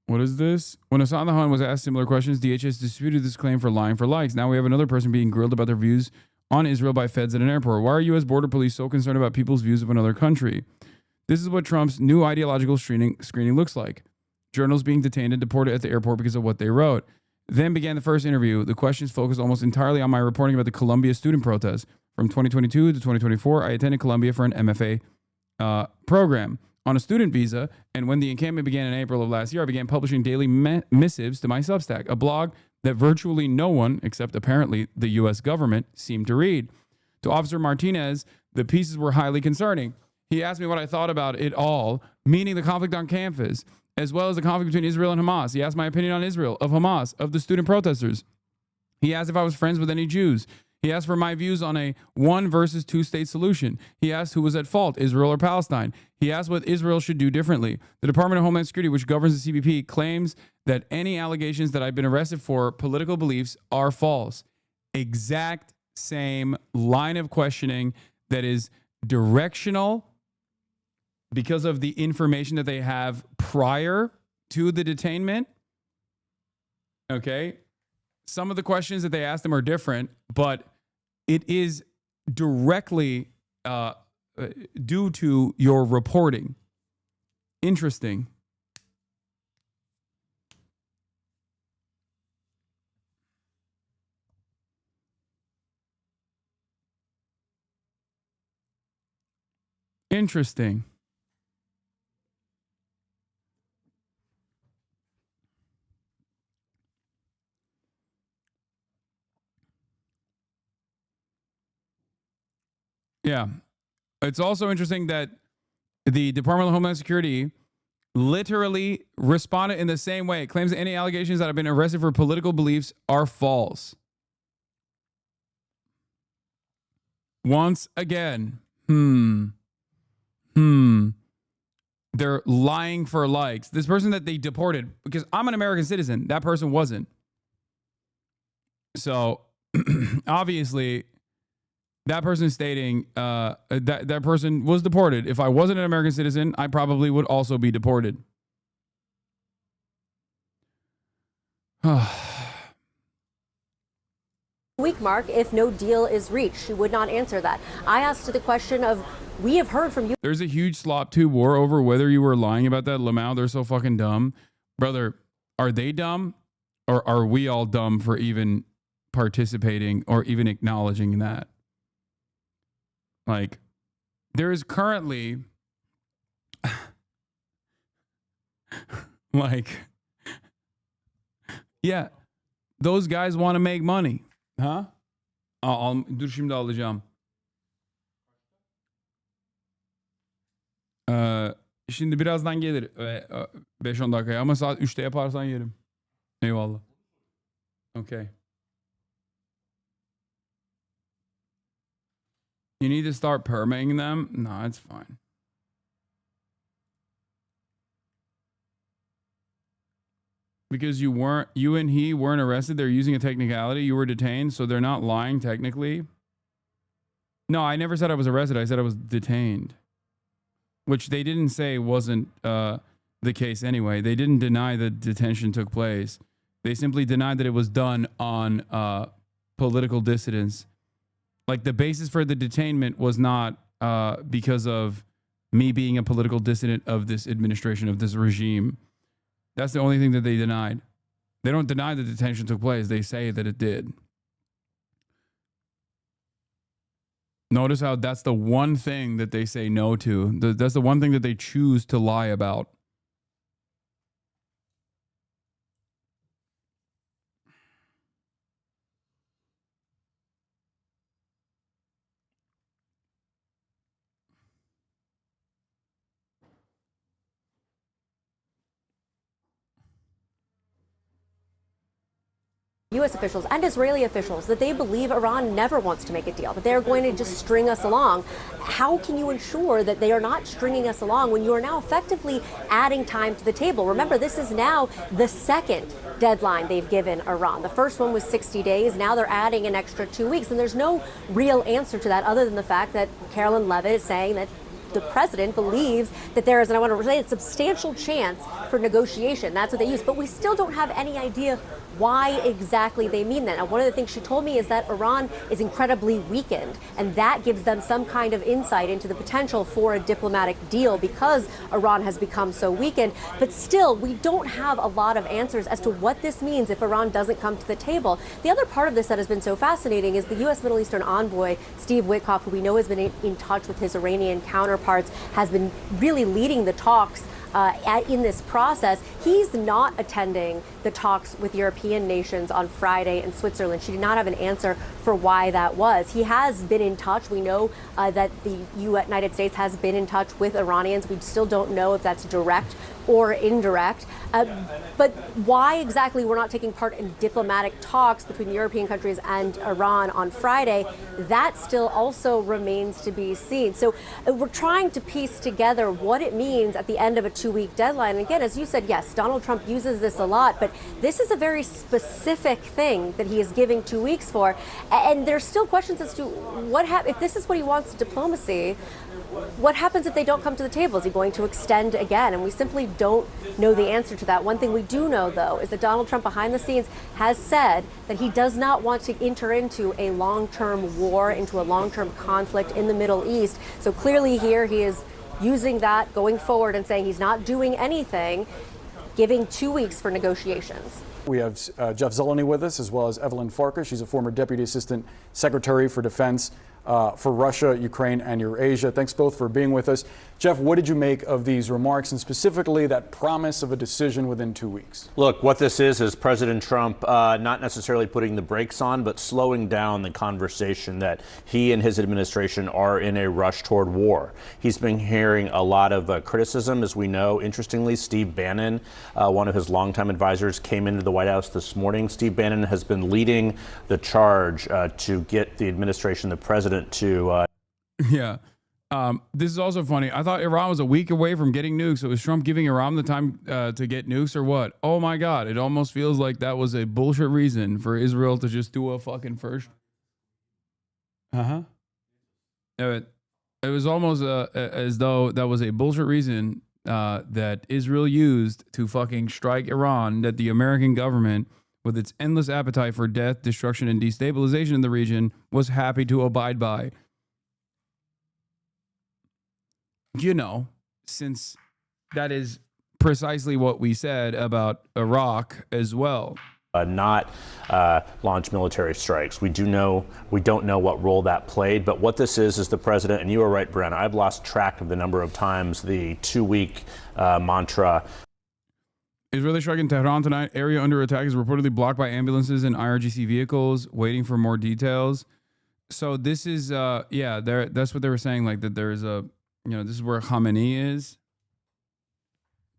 What is this? When Hasan was asked similar questions, DHS disputed this claim for lying for likes. Now we have another person being grilled about their views on Israel by feds at an airport. Why are U.S. border police so concerned about people's views of another country? This is what Trump's new ideological screening looks like. Journalists being detained and deported at the airport because of what they wrote. Then began the first interview. The questions focused almost entirely on my reporting about the Columbia student protest. From 2022 to 2024, I attended Columbia for an MFA program on a student visa, and when the encampment began in April of last year, I began publishing daily missives to my Substack, a blog that virtually no one, except apparently the U.S. government, seemed to read. To Officer Martinez, the pieces were highly concerning. He asked me what I thought about it all, meaning the conflict on campus, as well as the conflict between Israel and Hamas. He asked my opinion on Israel, of Hamas, of the student protesters. He asked if I was friends with any Jews. He asked for my views on a 1 versus 2 state solution. He asked who was at fault, Israel or Palestine. He asked what Israel should do differently. The Department of Homeland Security, which governs the CBP, claims that any allegations that I've been arrested for political beliefs are false. Exact same line of questioning that is directional because of the information that they have prior to the detainment. Okay. Some of the questions that they asked them are different, but it is directly due to your reporting. Interesting. Interesting. Yeah. It's also interesting that the Department of Homeland Security literally responded in the same way. It claims that any allegations that I've been arrested for political beliefs are false. Once again, they're lying for likes. This person that they deported, because I'm an American citizen, that person wasn't. So obviously, that person stating that person was deported. If I wasn't an American citizen, I probably would also be deported. Week mark if no deal is reached. She would not answer that. I asked the question of, we have heard from you. There's a huge slop tube war over whether you were lying about that. Lamau, they're so fucking dumb. Brother, are they dumb? Or are we all dumb for even participating or even acknowledging that? Like, there is currently like, yeah, those guys want to make money. Huh? Dur şimdi alacağım. Şimdi birazdan gelir. 5-10 dakikaya ama saat 3'te yaparsan yerim. Eyvallah. Okay. You need to start permitting them? No, it's fine. Because you and he weren't arrested, they're using a technicality. You were detained, so they're not lying technically. No, I never said I was arrested. I said I was detained. Which they didn't say wasn't the case anyway. They didn't deny that detention took place. They simply denied that it was done on political dissidence. Like, the basis for the detainment was not because of me being a political dissident of this administration, of this regime. That's the only thing that they denied. They don't deny that the detention took place. They say that it did. Notice how that's the one thing that they say no to. That's the one thing that they choose to lie about. U.S. officials and Israeli officials that they believe Iran never wants to make a deal, that they're going to just string us along. How can you ensure that they are not stringing us along when you are now effectively adding time to the table? Remember, this is now the second deadline they've given Iran. The first one was 60 days. Now they're adding an extra 2 weeks. And there's no real answer to that other than the fact that Carolyn Levitt is saying that the president believes that there is, and I want to say, a substantial chance for negotiation. That's what they use. But we still don't have any idea why exactly they mean that. Now, one of the things she told me is that Iran is incredibly weakened, and that gives them some kind of insight into the potential for a diplomatic deal because Iran has become so weakened. But still, we don't have a lot of answers as to what this means if Iran doesn't come to the table. The other part of this that has been so fascinating is the U.S. Middle Eastern envoy, Steve Witkoff, who we know has been in touch with his Iranian counterparts, has been really leading the talks in this process. He's not attending the talks with European nations on Friday in Switzerland. She did not have an answer for why that was. He has been in touch. We know that the United States has been in touch with Iranians. We still don't know if that's direct or indirect. But why exactly we're not taking part in diplomatic talks between European countries and Iran on Friday, that still also remains to be seen. So we're trying to piece together what it means at the end of a 2-week deadline. And again, as you said, yes, Donald Trump uses this a lot, but this is a very specific thing that he is giving 2 weeks for. And there's still questions as to what if this is what he wants diplomacy, what happens if they don't come to the table? Is he going to extend again? And we simply don't know the answer to that. One thing we do know, though, is that Donald Trump behind the scenes has said that he does not want to enter into a long-term war, into a long-term conflict in the Middle East. So clearly here he is using that going forward and saying he's not doing anything, giving 2 weeks for negotiations. We have Jeff Zeleny with us, as well as Evelyn Farkas. She's a former Deputy Assistant Secretary for Defense for Russia, Ukraine, and Eurasia. Thanks both for being with us. Jeff, what did you make of these remarks, and specifically that promise of a decision within 2 weeks? Look, what this is President Trump not necessarily putting the brakes on, but slowing down the conversation that he and his administration are in a rush toward war. He's been hearing a lot of criticism, as we know. Interestingly, Steve Bannon, one of his longtime advisors, came into the White House this morning. Steve Bannon has been leading the charge to get the administration, the president, to... Yeah. This is also funny. I thought Iran was a week away from getting nukes. So was Trump giving Iran the time to get nukes or what? Oh my God. It almost feels like that was a bullshit reason for Israel to just do a fucking first. It was almost as though that was a bullshit reason that Israel used to fucking strike Iran, that the American government, with its endless appetite for death, destruction, and destabilization in the region, was happy to abide by. You know, since that is precisely what we said about Iraq as well. Not launch military strikes. We don't know what role that played, but what this is the president, and you are right, Brianna, I've lost track of the number of times the 2-week mantra. Israeli strike in Tehran tonight. Area under attack is reportedly blocked by ambulances and IRGC vehicles. Waiting for more details. So this is, that's what they were saying, like that there is a, this is where Khamenei is,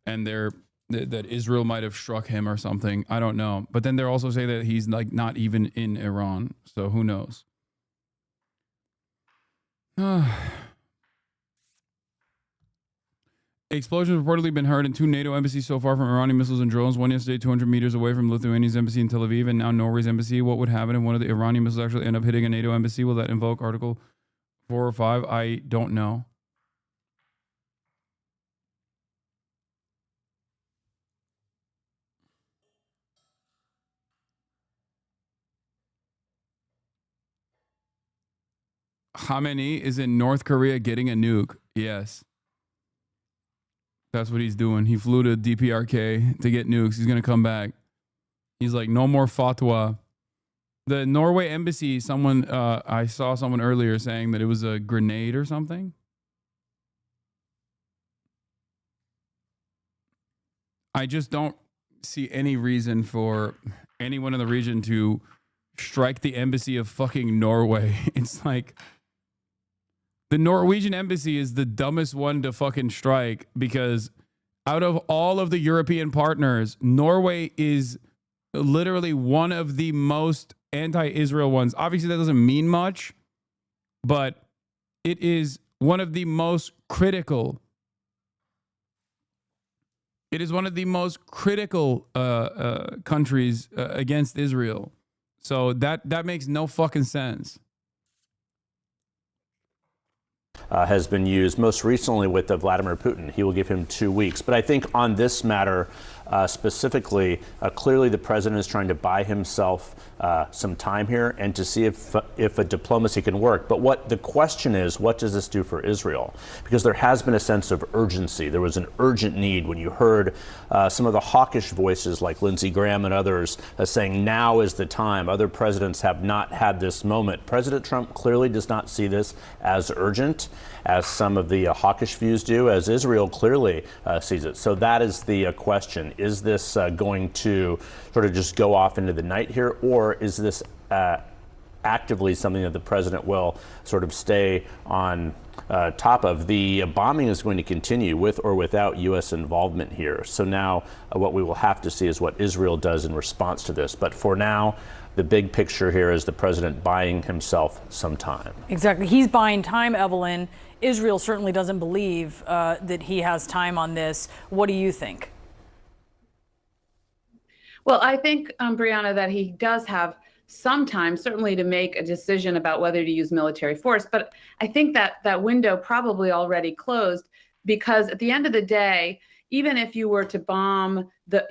and that Israel might have struck him or something. I don't know. But then they also say that he's like not even in Iran. So who knows? Explosions reportedly been heard in 2 NATO embassies so far from Iranian missiles and drones. One yesterday, 200 meters away from Lithuania's embassy in Tel Aviv, and now Norway's embassy. What would happen if one of the Iranian missiles actually end up hitting a NATO embassy? Will that invoke Article 4 or 5? I don't know. Khamenei is in North Korea getting a nuke. Yes. That's what he's doing. He flew to DPRK to get nukes. He's going to come back. He's like, no more fatwa. The Norway embassy, someone, I saw someone earlier saying that it was a grenade or something. I just don't see any reason for anyone in the region to strike the embassy of fucking Norway. It's like the Norwegian embassy is the dumbest one to fucking strike because out of all of the European partners, Norway is literally one of the most anti-Israel ones. Obviously, that doesn't mean much, but it is one of the most critical. It is one of the most critical countries against Israel. So that makes no fucking sense. Has been used most recently with Vladimir Putin. He will give him 2 weeks. But I think on this matter specifically, clearly the president is trying to buy himself some time here and to see if a diplomacy can work. But what the question is, what does this do for Israel? Because there has been a sense of urgency. There was an urgent need when you heard some of the hawkish voices like Lindsey Graham and others saying now is the time. Other presidents have not had this moment. President Trump clearly does not see this as urgent as some of the hawkish views do, as Israel clearly sees it. So that is the question. Is this going to sort of just go off into the night here, or is this actively something that the president will sort of stay on top of? The bombing is going to continue with or without U.S. involvement here. So now what we will have to see is what Israel does in response to this. But for now, the big picture here is the president buying himself some time. Exactly. He's buying time, Evelyn. Israel certainly doesn't believe that he has time on this. What do you think? Well, I think, Brianna, that he does have some time, certainly, to make a decision about whether to use military force. But I think that that window probably already closed, because at the end of the day, even if you were to bomb the,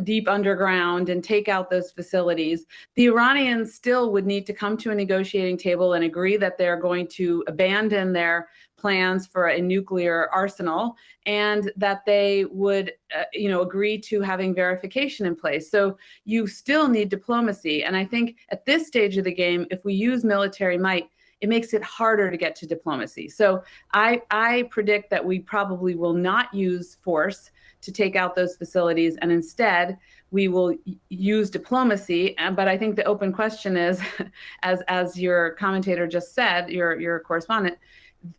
deep underground and take out those facilities, the Iranians still would need to come to a negotiating table and agree that they're going to abandon their plans for a nuclear arsenal, and that they would, agree to having verification in place. So you still need diplomacy. And I think at this stage of the game, if we use military might, it makes it harder to get to diplomacy. So I predict that we probably will not use force to take out those facilities, and instead we will use diplomacy. But I think the open question is, as your commentator just said, your correspondent,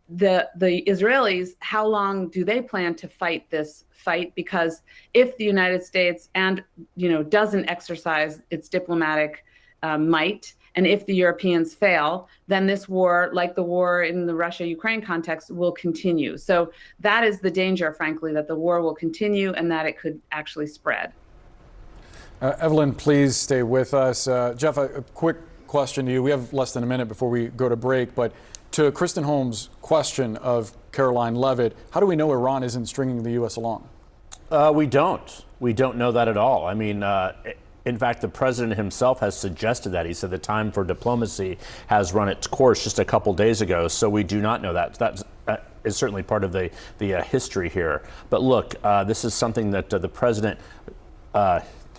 the Israelis, how long do they plan to fight this fight? Because if the United States doesn't exercise its diplomatic might, and if the Europeans fail, then this war, like the war in the Russia-Ukraine context, will continue. So that is the danger, frankly, that the war will continue and that it could actually spread. Evelyn, please stay with us. Jeff, a quick question to you. We have less than a minute before we go to break, but to Kristen Holmes' question of Caroline Levitt, how do we know Iran isn't stringing the U.S. along? We don't. We don't know that at all. I mean, in fact, the president himself has suggested that. He said the time for diplomacy has run its course just a couple days ago. So we do not know that. That is certainly part of the history here. But look, this is something that the president,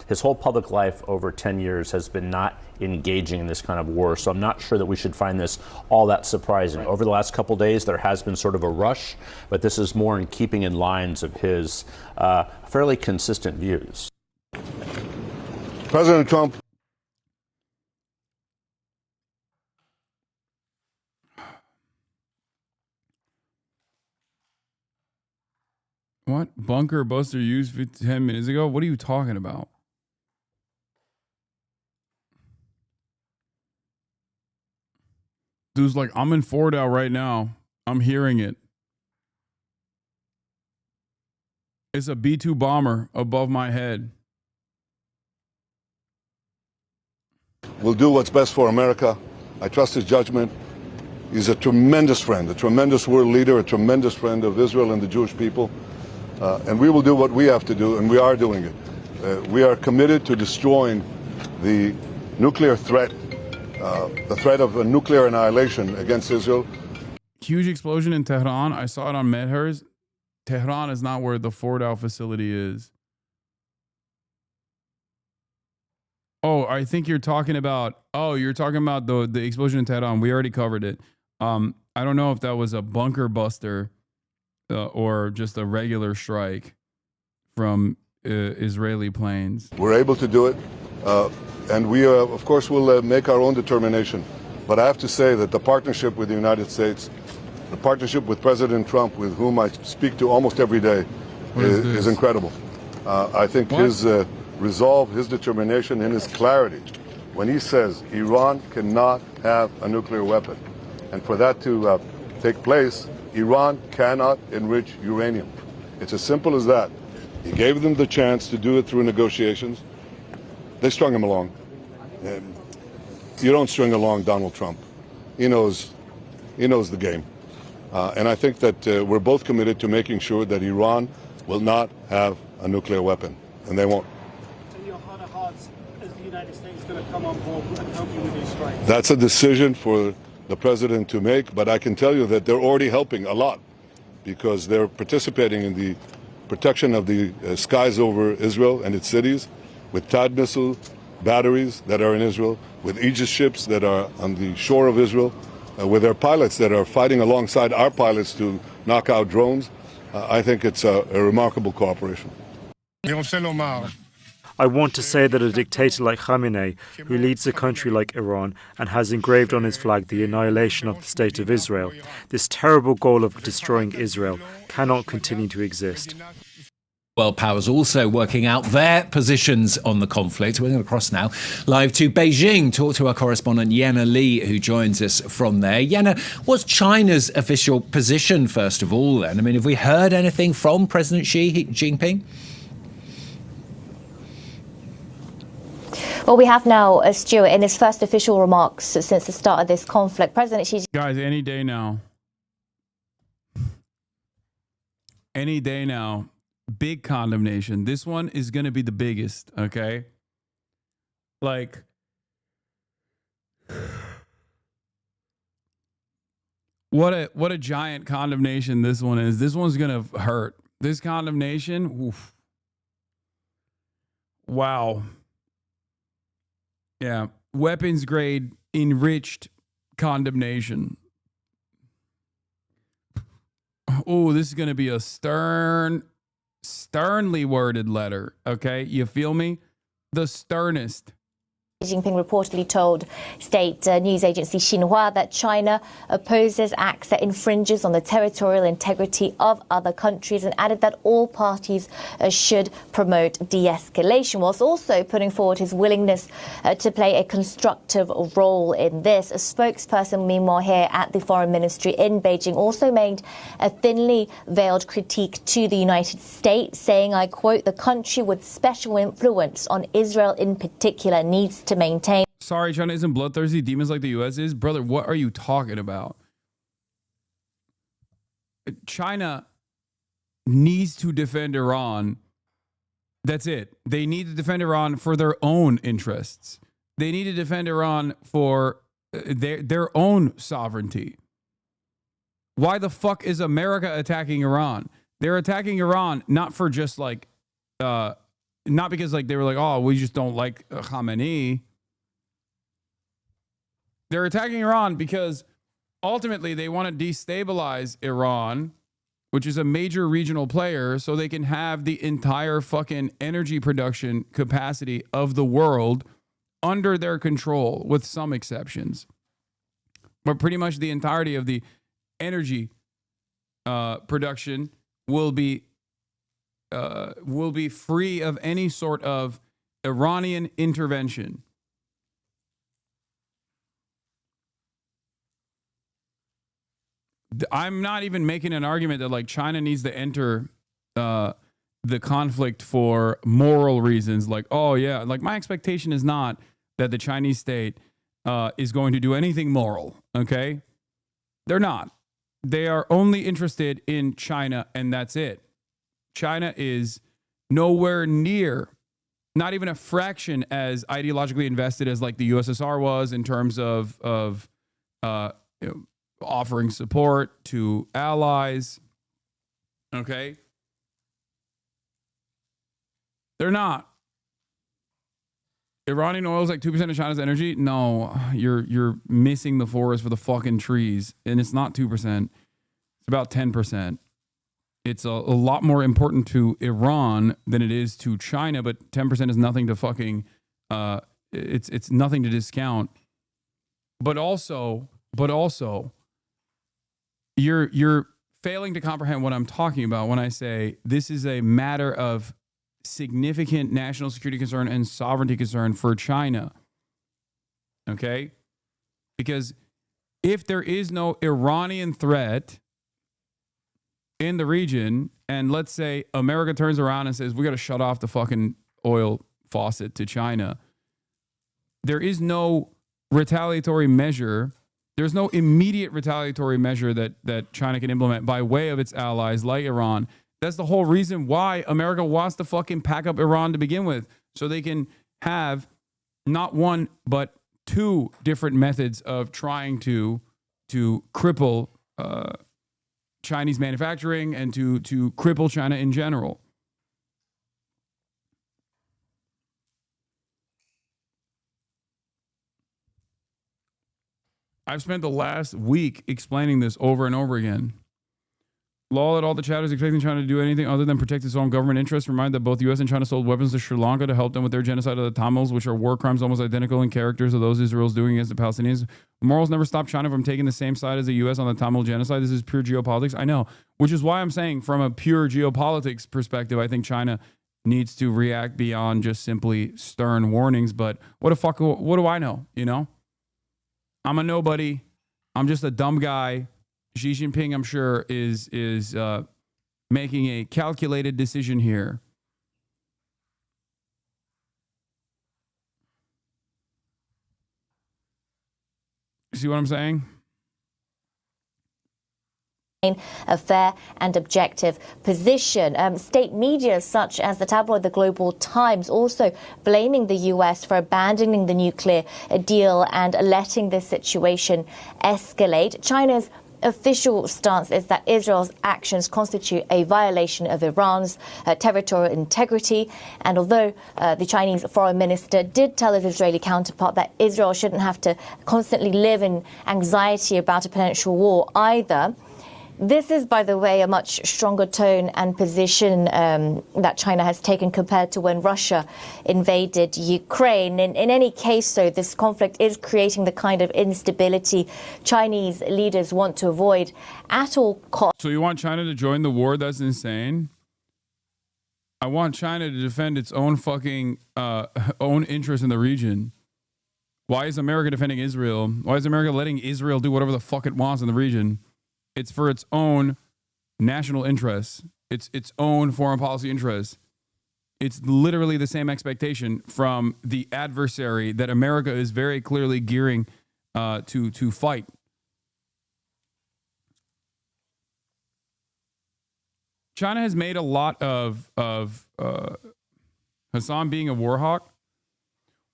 his whole public life over 10 years has been not engaging in this kind of war. So I'm not sure that we should find this all that surprising. Right. Over the last couple days, there has been sort of a rush, but this is more in keeping in lines of his fairly consistent views. President Trump. What? Bunker buster used 10 minutes ago? What are you talking about? Dude's like, I'm in Fordow right now. I'm hearing it. It's a B-2 bomber above my head. We'll do what's best for America. I trust his judgment. He's a tremendous friend, a tremendous world leader, a tremendous friend of Israel and the Jewish people. And we will do what we have to do, and we are doing it. We are committed to destroying the nuclear threat, the threat of a nuclear annihilation against Israel. Huge explosion in Tehran. I saw it on Medhers. Tehran is not where the Fordow facility is. Oh, I think you're talking about. Oh, you're talking about the explosion in Tehran. We already covered it. I don't know if that was a bunker buster or just a regular strike from Israeli planes. We're able to do it, and we, of course, will make our own determination. But I have to say that the partnership with the United States, the partnership with President Trump, with whom I speak to almost every day, is incredible. I think his resolve, his determination, and his clarity when he says Iran cannot have a nuclear weapon. And for that to take place, Iran cannot enrich uranium. It's as simple as that. He gave them the chance to do it through negotiations. They strung him along. You don't string along Donald Trump. He knows the game. And I think that we're both committed to making sure that Iran will not have a nuclear weapon, and they won't. In your heart of hearts, is the United States going to come on board and help you with these strikes? That's a decision for the president to make, but I can tell you that they're already helping a lot because they're participating in the protection of the skies over Israel and its cities with THAAD missile batteries that are in Israel, with Aegis ships that are on the shore of Israel, with their pilots that are fighting alongside our pilots to knock out drones. I think it's a remarkable cooperation. I want to say that a dictator like Khamenei, who leads a country like Iran and has engraved on his flag the annihilation of the State of Israel, this terrible goal of destroying Israel, cannot continue to exist. World powers also working out their positions on the conflict. We're going to cross now live to Beijing, talk to our correspondent Yana Lee, who joins us from there. Yana, what's China's official position, first of all, then? I mean, have we heard anything from President Xi Jinping? Well, we have now, Stuart, in his first official remarks since the start of this conflict, President Xi... Guys, any day now. Any day now. Big condemnation. This one is going to be the biggest, okay? Like, what a giant condemnation this one is. This one's going to hurt. This condemnation, oof. Wow. Yeah, weapons grade enriched condemnation. Oh, this is going to be a sternly worded letter. Okay, you feel me? The sternest. Xi Jinping reportedly told state news agency Xinhua that China opposes acts that infringes on the territorial integrity of other countries and added that all parties should promote de-escalation, whilst also putting forward his willingness to play a constructive role in this. A spokesperson, meanwhile, here at the Foreign Ministry in Beijing also made a thinly veiled critique to the United States, saying, I quote, the country with special influence on Israel in particular needs to maintain. Sorry, China isn't bloodthirsty demons like the U.S. is. Brother, what are you talking about? China needs to defend Iran. That's it. They need to defend Iran for their own interests. They need to defend Iran for their own sovereignty. Why the fuck is America attacking Iran? They're attacking Iran not for just like, not because like they were like, oh, we just don't like Khamenei. They're attacking Iran because ultimately they want to destabilize Iran, which is a major regional player, so they can have the entire fucking energy production capacity of the world under their control, with some exceptions. But pretty much the entirety of the energy production will be free of any sort of Iranian intervention. I'm not even making an argument that like China needs to enter the conflict for moral reasons. Like, oh yeah, like my expectation is not that the Chinese state is going to do anything moral. Okay, they're not. They are only interested in China, and that's it. China is nowhere near, not even a fraction as ideologically invested as like the USSR was in terms of offering support to allies. Okay? They're not. Iranian oil is like 2% of China's energy. No, you're missing the forest for the fucking trees, and it's not 2%. It's about 10%. It's a lot more important to Iran than it is to China, but 10% is nothing to fucking. It's nothing to discount. But also, you're failing to comprehend what I'm talking about when I say this is a matter of significant national security concern and sovereignty concern for China. Okay? Because if there is no Iranian threat in the region, and let's say America turns around and says, we got to shut off the fucking oil faucet to China, there is no retaliatory measure. There's no immediate retaliatory measure that China can implement by way of its allies like Iran. That's the whole reason why America wants to fucking pack up Iran to begin with, so they can have not one, but two different methods of trying to cripple Chinese manufacturing and to cripple China in general. I've spent the last week explaining this over and over again. Law that all the chatters expecting China to do anything other than protect its own government interests. Remind that both the U.S. and China sold weapons to Sri Lanka to help them with their genocide of the Tamils, which are war crimes almost identical in characters of those Israel's doing against the Palestinians. Morals never stop China from taking the same side as the U.S. on the Tamil genocide. This is pure geopolitics. I know, which is why I'm saying from a pure geopolitics perspective, I think China needs to react beyond just simply stern warnings. But what do I know? You know, I'm a nobody. I'm just a dumb guy. Xi Jinping, I'm sure, is making a calculated decision here. See what I'm saying? A fair and objective position. State media such as the tabloid The Global Times also blaming the U.S. for abandoning the nuclear deal and letting this situation escalate. China's official stance is that Israel's actions constitute a violation of Iran's territorial integrity. And although the Chinese foreign minister did tell his Israeli counterpart that Israel shouldn't have to constantly live in anxiety about a potential war either, this is, by the way, a much stronger tone and position that China has taken compared to when Russia invaded Ukraine. In any case, though, this conflict is creating the kind of instability Chinese leaders want to avoid at all costs. So you want China to join the war? That's insane. I want China to defend its own fucking own interest in the region. Why is America defending Israel? Why is America letting Israel do whatever the fuck it wants in the region? It's for its own national interests. It's its own foreign policy interests. It's literally the same expectation from the adversary that America is very clearly gearing to fight. China has made a lot of Hasan being a war hawk.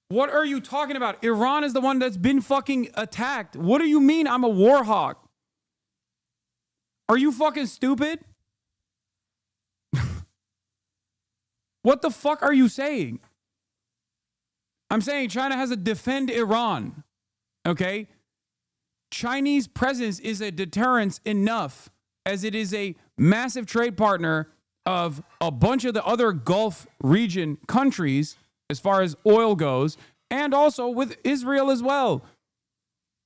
What are you talking about? Iran is the one that's been fucking attacked. What do you mean I'm a war hawk? Are you fucking stupid? What the fuck are you saying? I'm saying China has to defend Iran. Okay? Chinese presence is a deterrence enough as it is a massive trade partner of a bunch of the other Gulf region countries as far as oil goes, and also with Israel as well.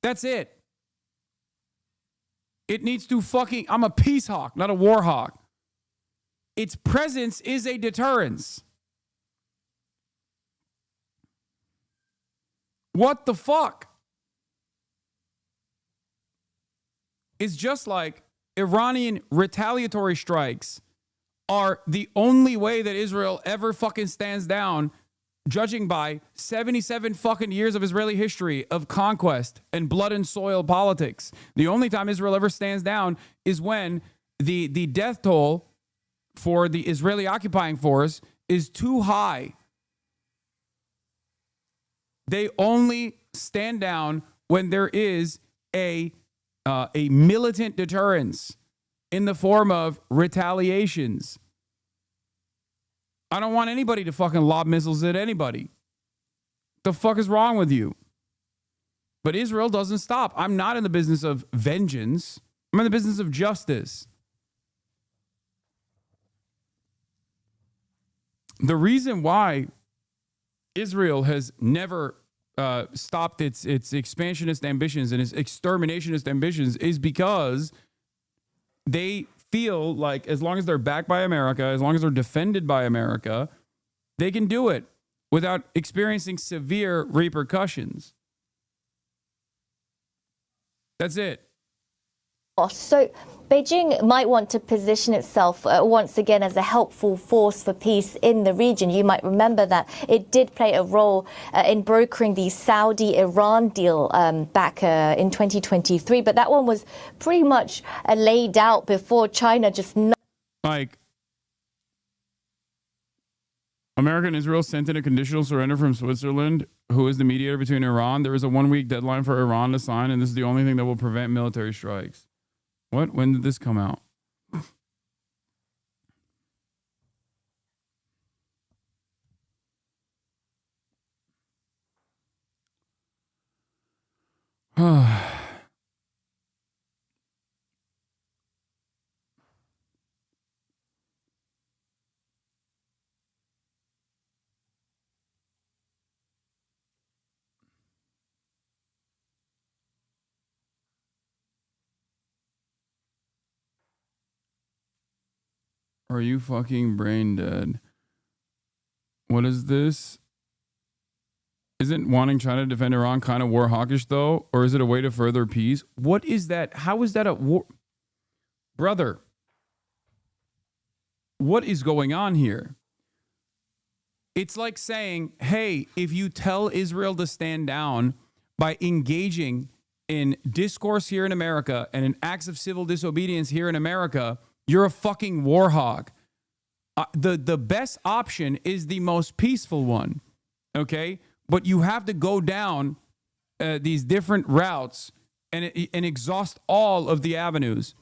That's it. It needs to fucking... I'm a peace hawk, not a war hawk. Its presence is a deterrence. What the fuck? It's just like Iranian retaliatory strikes are the only way that Israel ever fucking stands down, judging by 77 fucking years of Israeli history of conquest and blood and soil politics. The only time Israel ever stands down is when the death toll for the Israeli occupying force is too high. They only stand down when there is a militant deterrence in the form of retaliations. I don't want anybody to fucking lob missiles at anybody. The fuck is wrong with you? But Israel doesn't stop. I'm not in the business of vengeance. I'm in the business of justice. The reason why Israel has never stopped its expansionist ambitions and its exterminationist ambitions is because they feel like as long as they're backed by America, as long as they're defended by America, they can do it without experiencing severe repercussions. That's it. So Beijing might want to position itself once again as a helpful force for peace in the region. You might remember that it did play a role in brokering the Saudi-Iran deal back in 2023, but that one was pretty much laid out before China just... Like, America and Israel sent in a conditional surrender from Switzerland, who is the mediator between Iran. There is a 1-week deadline for Iran to sign, and this is the only thing that will prevent military strikes. What? When did this come out? Are you fucking brain dead? What is this? Isn't wanting China to defend Iran kind of war hawkish, though? Or is it a way to further peace? What is that? How is that a war? Brother, what is going on here? It's like saying, hey, if you tell Israel to stand down by engaging in discourse here in America and in acts of civil disobedience here in America, you're a fucking war hawk. The best option is the most peaceful one, okay? But you have to go down these different routes and exhaust all of the avenues.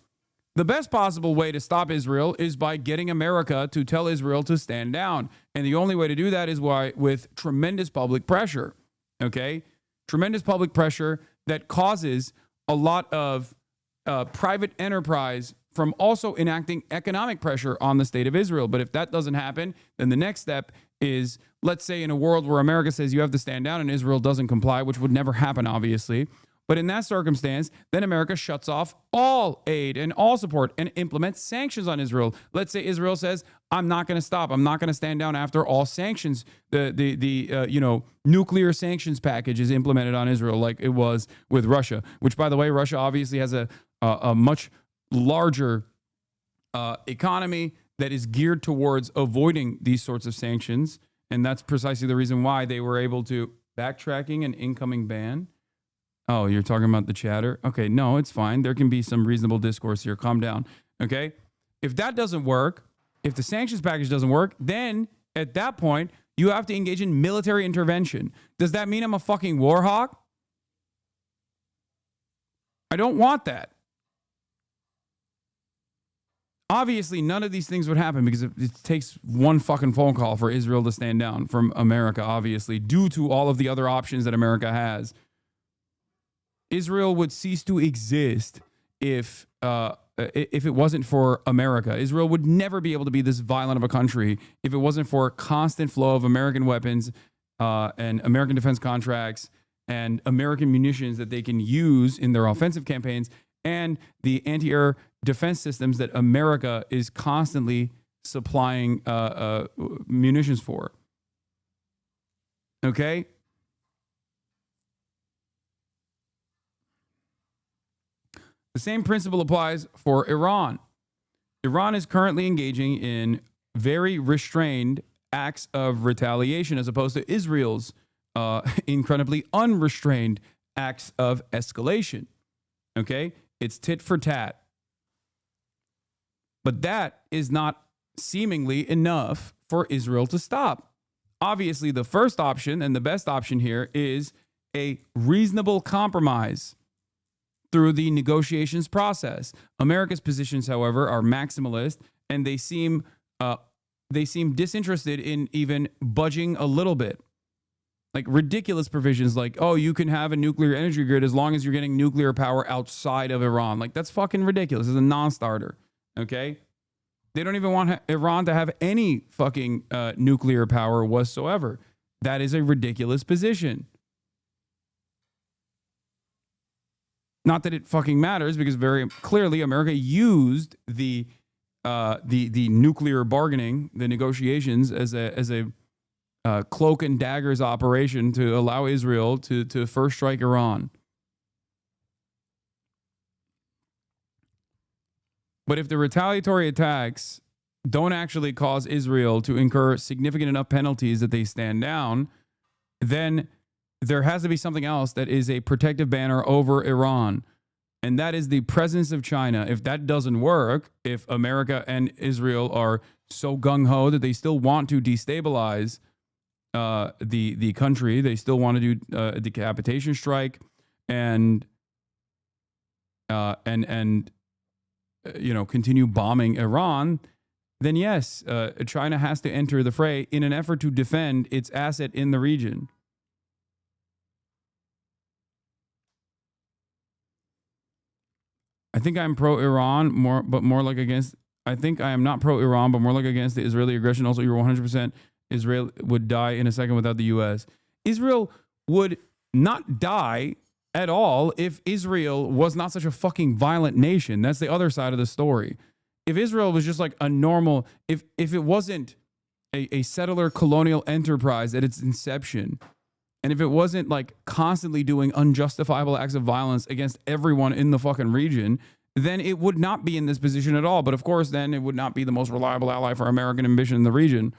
The best possible way to stop Israel is by getting America to tell Israel to stand down. And the only way to do that is with tremendous public pressure, okay? Tremendous public pressure that causes a lot of private enterprise from also enacting economic pressure on the state of Israel. But if that doesn't happen, then the next step is, let's say in a world where America says you have to stand down and Israel doesn't comply, which would never happen, obviously. But in that circumstance, then America shuts off all aid and all support and implements sanctions on Israel. Let's say Israel says, I'm not going to stop. I'm not going to stand down after all sanctions. The nuclear sanctions package is implemented on Israel like it was with Russia, which, by the way, Russia obviously has a much larger economy that is geared towards avoiding these sorts of sanctions. And that's precisely the reason why they were able to backtracking an incoming ban. Oh, you're talking about the chatter? Okay, no, it's fine. There can be some reasonable discourse here. Calm down. Okay? If that doesn't work, if the sanctions package doesn't work, then at that point, you have to engage in military intervention. Does that mean I'm a fucking war hawk? I don't want that. Obviously, none of these things would happen because it takes one fucking phone call for Israel to stand down from America, obviously, due to all of the other options that America has. Israel would cease to exist if it wasn't for America. Israel would never be able to be this violent of a country if it wasn't for a constant flow of American weapons and American defense contracts and American munitions that they can use in their offensive campaigns and the anti-air defense systems that America is constantly supplying munitions for. Okay? The same principle applies for Iran. Iran is currently engaging in very restrained acts of retaliation as opposed to Israel's incredibly unrestrained acts of escalation. Okay? It's tit for tat. But that is not seemingly enough for Israel to stop. Obviously, the first option and the best option here is a reasonable compromise through the negotiations process. America's positions, however, are maximalist, and they seem disinterested in even budging a little bit. Like ridiculous provisions like, oh, you can have a nuclear energy grid as long as you're getting nuclear power outside of Iran. Like, that's fucking ridiculous. It's a non-starter. Okay? They don't even want Iran to have any fucking nuclear power whatsoever. That is a ridiculous position. Not that it fucking matters, because very clearly America used the nuclear bargaining, the negotiations, as a cloak and daggers operation to allow Israel to first strike Iran. But if the retaliatory attacks don't actually cause Israel to incur significant enough penalties that they stand down, then there has to be something else that is a protective banner over Iran. And that is the presence of China. If that doesn't work, if America and Israel are so gung-ho that they still want to destabilize the country, they still want to do a decapitation strike and continue bombing Iran, then yes, China has to enter the fray in an effort to defend its asset in the region. I think I'm pro-Iran, more like against. I think I am not pro-Iran, but more like against the Israeli aggression. Also, you're 100% Israel would die in a second without the U.S. Israel would not die at all if Israel was not such a fucking violent nation. That's the other side of the story. If Israel was just like a normal, if it wasn't a settler colonial enterprise at its inception, and if it wasn't like constantly doing unjustifiable acts of violence against everyone in the fucking region, then it would not be in this position at all. But of course, then it would not be the most reliable ally for American ambition in the region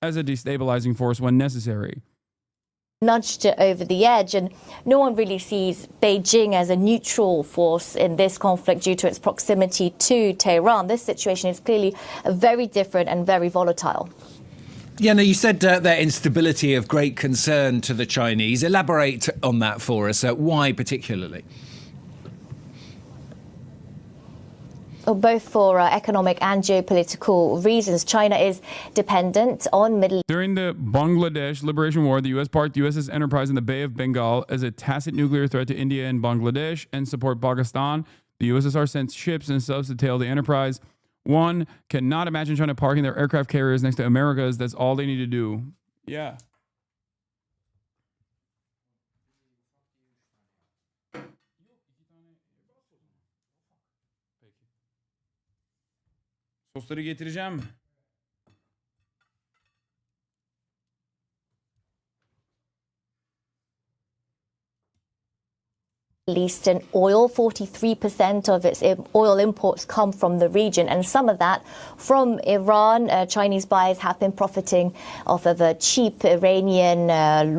as a destabilizing force when necessary. Nudged it over the edge, and no one really sees Beijing as a neutral force in this conflict due to its proximity to Tehran. This situation is clearly very different and very volatile. Yeah, no, you said that instability of great concern to the Chinese. Elaborate on that for us. Why particularly? Both for economic and geopolitical reasons. China is dependent on Middle. During the Bangladesh Liberation War, the U.S. parked the USS Enterprise in the Bay of Bengal as a tacit nuclear threat to India and Bangladesh and support Pakistan. The USSR sent ships and subs to tail the Enterprise. One cannot imagine China parking their aircraft carriers next to America's. That's all they need to do. Yeah. Sosları getireceğim. Eastern oil. 43% of its oil imports come from the region, and some of that from Iran. Chinese buyers have been profiting off of cheap Iranian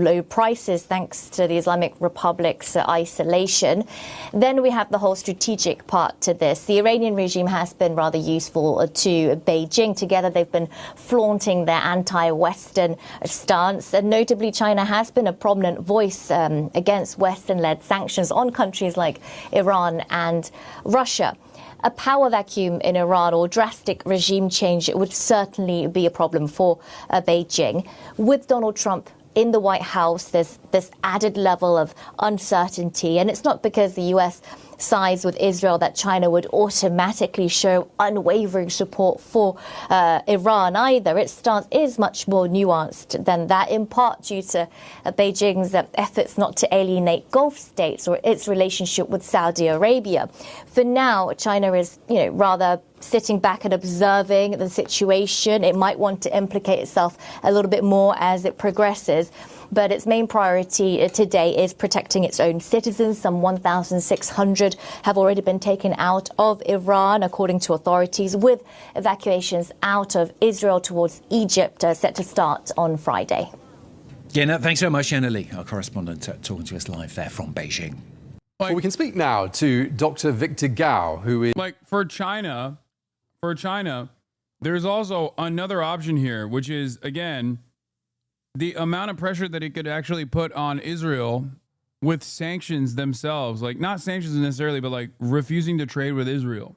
low prices thanks to the Islamic Republic's isolation. Then we have the whole strategic part to this. The Iranian regime has been rather useful to Beijing. Together they've been flaunting their anti-Western stance, and notably China has been a prominent voice against Western-led sanctions on countries like Iran and Russia. A power vacuum in Iran or drastic regime change would certainly be a problem for Beijing. With Donald Trump in the White House, there's this added level of uncertainty, and it's not because the U.S. sides with Israel that China would automatically show unwavering support for Iran either. Its stance is much more nuanced than that, in part due to Beijing's efforts not to alienate Gulf states or its relationship with Saudi Arabia. For now, China is, rather sitting back and observing the situation. It might want to implicate itself a little bit more as it progresses. But its main priority today is protecting its own citizens. Some 1,600 have already been taken out of Iran, according to authorities, with evacuations out of Israel towards Egypt set to start on Friday. Yeah, no, thanks so much, Yana Lee, our correspondent, talking to us live there from Beijing. Well, we can speak now to Dr. Victor Gao, who is... For China, there's also another option here, which is, again, the amount of pressure that it could actually put on Israel with sanctions themselves. Not sanctions necessarily, but refusing to trade with Israel.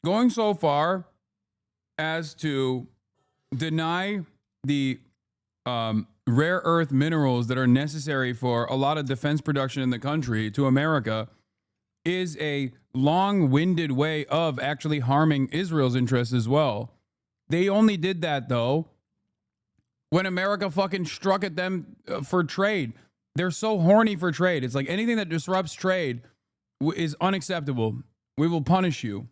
going so far as to deny the rare earth minerals that are necessary for a lot of defense production in the country to America is a long-winded way of actually harming Israel's interests as well. They only did that, though, when America fucking struck at them for trade. They're so horny for trade. It's like anything that disrupts trade is unacceptable. We will punish you.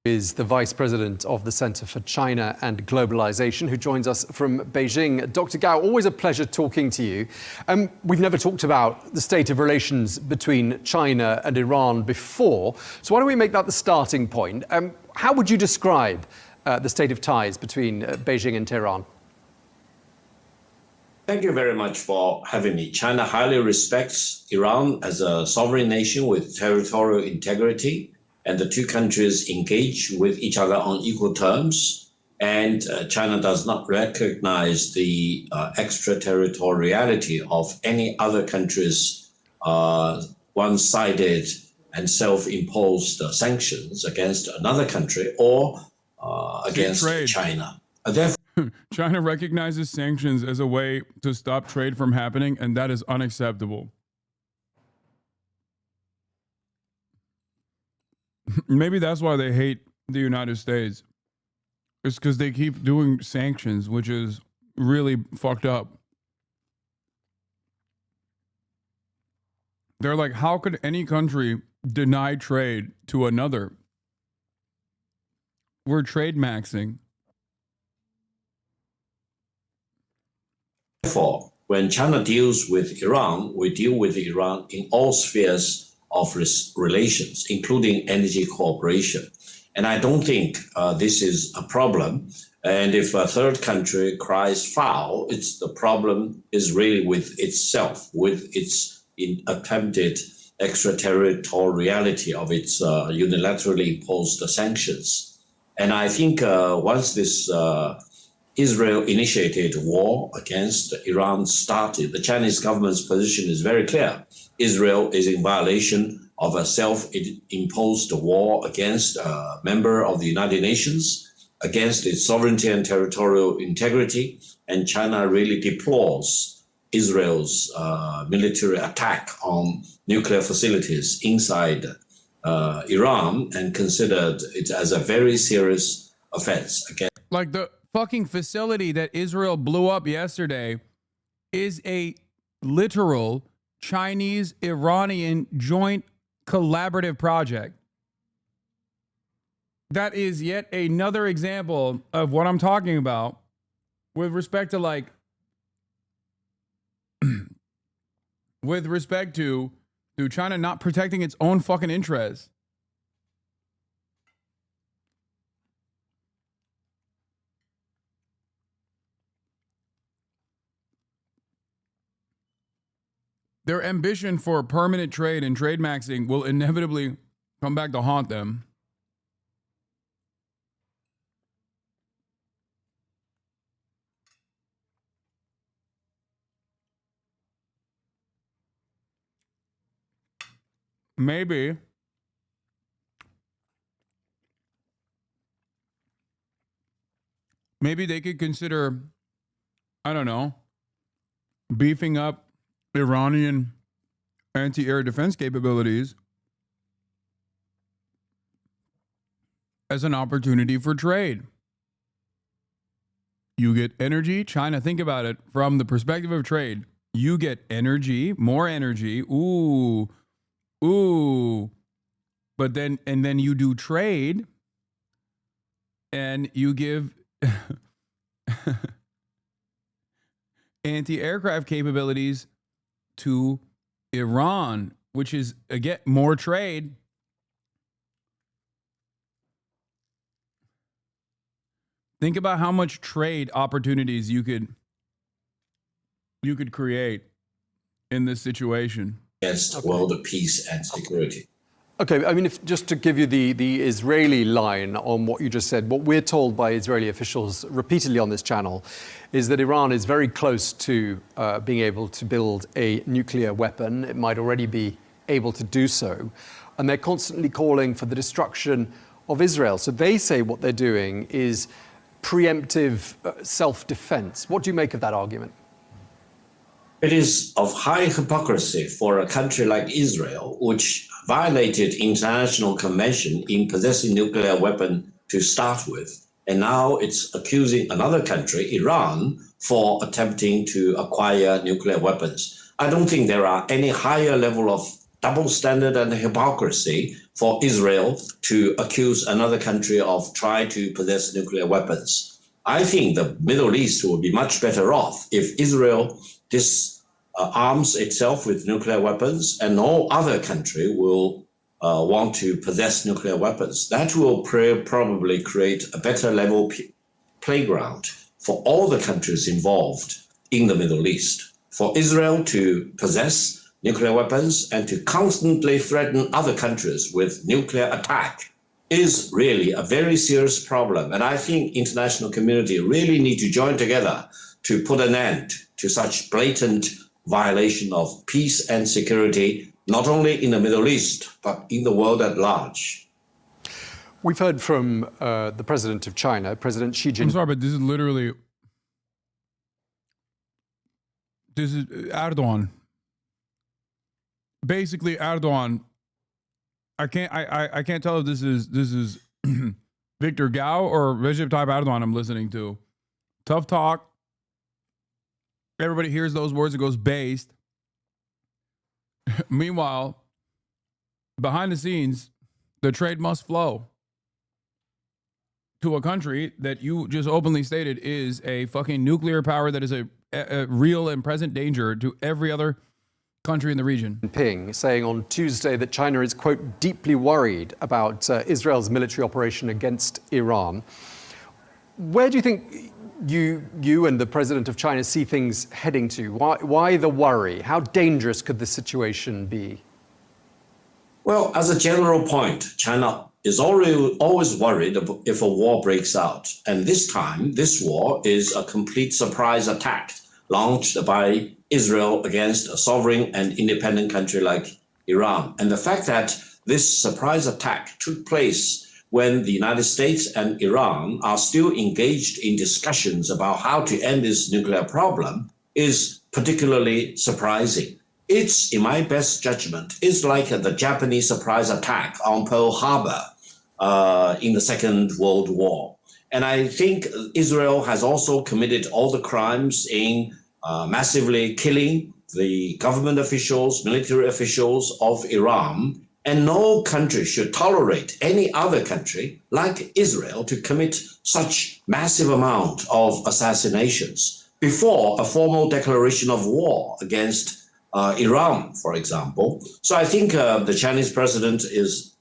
Is the Vice President of the Center for China and Globalization, who joins us from Beijing. Dr. Gao, always a pleasure talking to you. We've never talked about the state of relations between China and Iran before, so why don't we make that the starting point? How would you describe the state of ties between Beijing and Tehran? Thank you very much for having me. China highly respects Iran as a sovereign nation with territorial integrity, and the two countries engage with each other on equal terms. And China does not recognize the extraterritoriality of any other country's one-sided and self-imposed sanctions against another country or against China. Therefore, China recognizes sanctions as a way to stop trade from happening, and that is unacceptable. Maybe that's why they hate the United States. It's because they keep doing sanctions, which is really fucked up. They're like, how could any country deny trade to another? We're trade maxing. Therefore, when China deals with Iran, we deal with Iran in all spheres of relations, including energy cooperation. And I don't think this is a problem. And if a third country cries foul, the problem is really with itself, with its attempted extraterritoriality of its unilaterally imposed sanctions. And I think once this Israel-initiated war against Iran started, the Chinese government's position is very clear. Israel is in violation of a self-imposed war against a member of the United Nations, against its sovereignty and territorial integrity, and China really deplores Israel's military attack on nuclear facilities inside Iran and considered it as a very serious offense against. Like the fucking facility that Israel blew up yesterday is a literal Chinese-Iranian joint collaborative project. That is yet another example of what I'm talking about with respect to China not protecting its own fucking interests. Their ambition for permanent trade and trade maxing will inevitably come back to haunt them. Maybe they could consider, I don't know, beefing up Iranian anti-air defense capabilities as an opportunity for trade. You get energy. China, think about it from the perspective of trade. You get energy, more energy. Ooh. But then you do trade and you give anti-aircraft capabilities to Iran, which is, again, more trade. Think about how much trade opportunities you could create in this situation. Against world peace and security. Okay, I mean, just to give you the Israeli line on what you just said, what we're told by Israeli officials repeatedly on this channel is that Iran is very close to being able to build a nuclear weapon. It might already be able to do so. And they're constantly calling for the destruction of Israel. So they say what they're doing is preemptive self-defense. What do you make of that argument? It is of high hypocrisy for a country like Israel, which violated international convention in possessing nuclear weapon to start with. And now it's accusing another country, Iran, for attempting to acquire nuclear weapons. I don't think there are any higher level of double standard and hypocrisy for Israel to accuse another country of trying to possess nuclear weapons. I think the Middle East will be much better off if Israel arms itself with nuclear weapons and no other country will want to possess nuclear weapons. That will probably create a better level playground for all the countries involved in the Middle East. For Israel to possess nuclear weapons and to constantly threaten other countries with nuclear attack is really a very serious problem. And I think international community really need to join together to put an end to such blatant violation of peace and security, not only in the Middle East, but in the world at large. We've heard from the president of China, President Xi Jinping. I'm sorry, but this is Erdogan. Basically, Erdogan. I can't tell if this is Victor Gao or Recep Tayyip Erdogan I'm listening to. Tough talk. Everybody hears those words, it goes based. Meanwhile, behind the scenes, the trade must flow to a country that you just openly stated is a fucking nuclear power that is a real and present danger to every other country in the region. Jinping saying on Tuesday that China is, quote, deeply worried about Israel's military operation against Iran. Where do you think you and the president of China see things heading to? Why the worry? How dangerous could the situation be? Well, as a general point, China is always worried if a war breaks out. And this time, this war is a complete surprise attack launched by Israel against a sovereign and independent country like Iran. And the fact that this surprise attack took place when the United States and Iran are still engaged in discussions about how to end this nuclear problem is particularly surprising. It's, in my best judgment, is like the Japanese surprise attack on Pearl Harbor in the Second World War. And I think Israel has also committed all the crimes in massively killing the government officials, military officials of Iran. And no country should tolerate any other country like Israel to commit such massive amount of assassinations before a formal declaration of war against Iran, for example. So I think the Chinese president is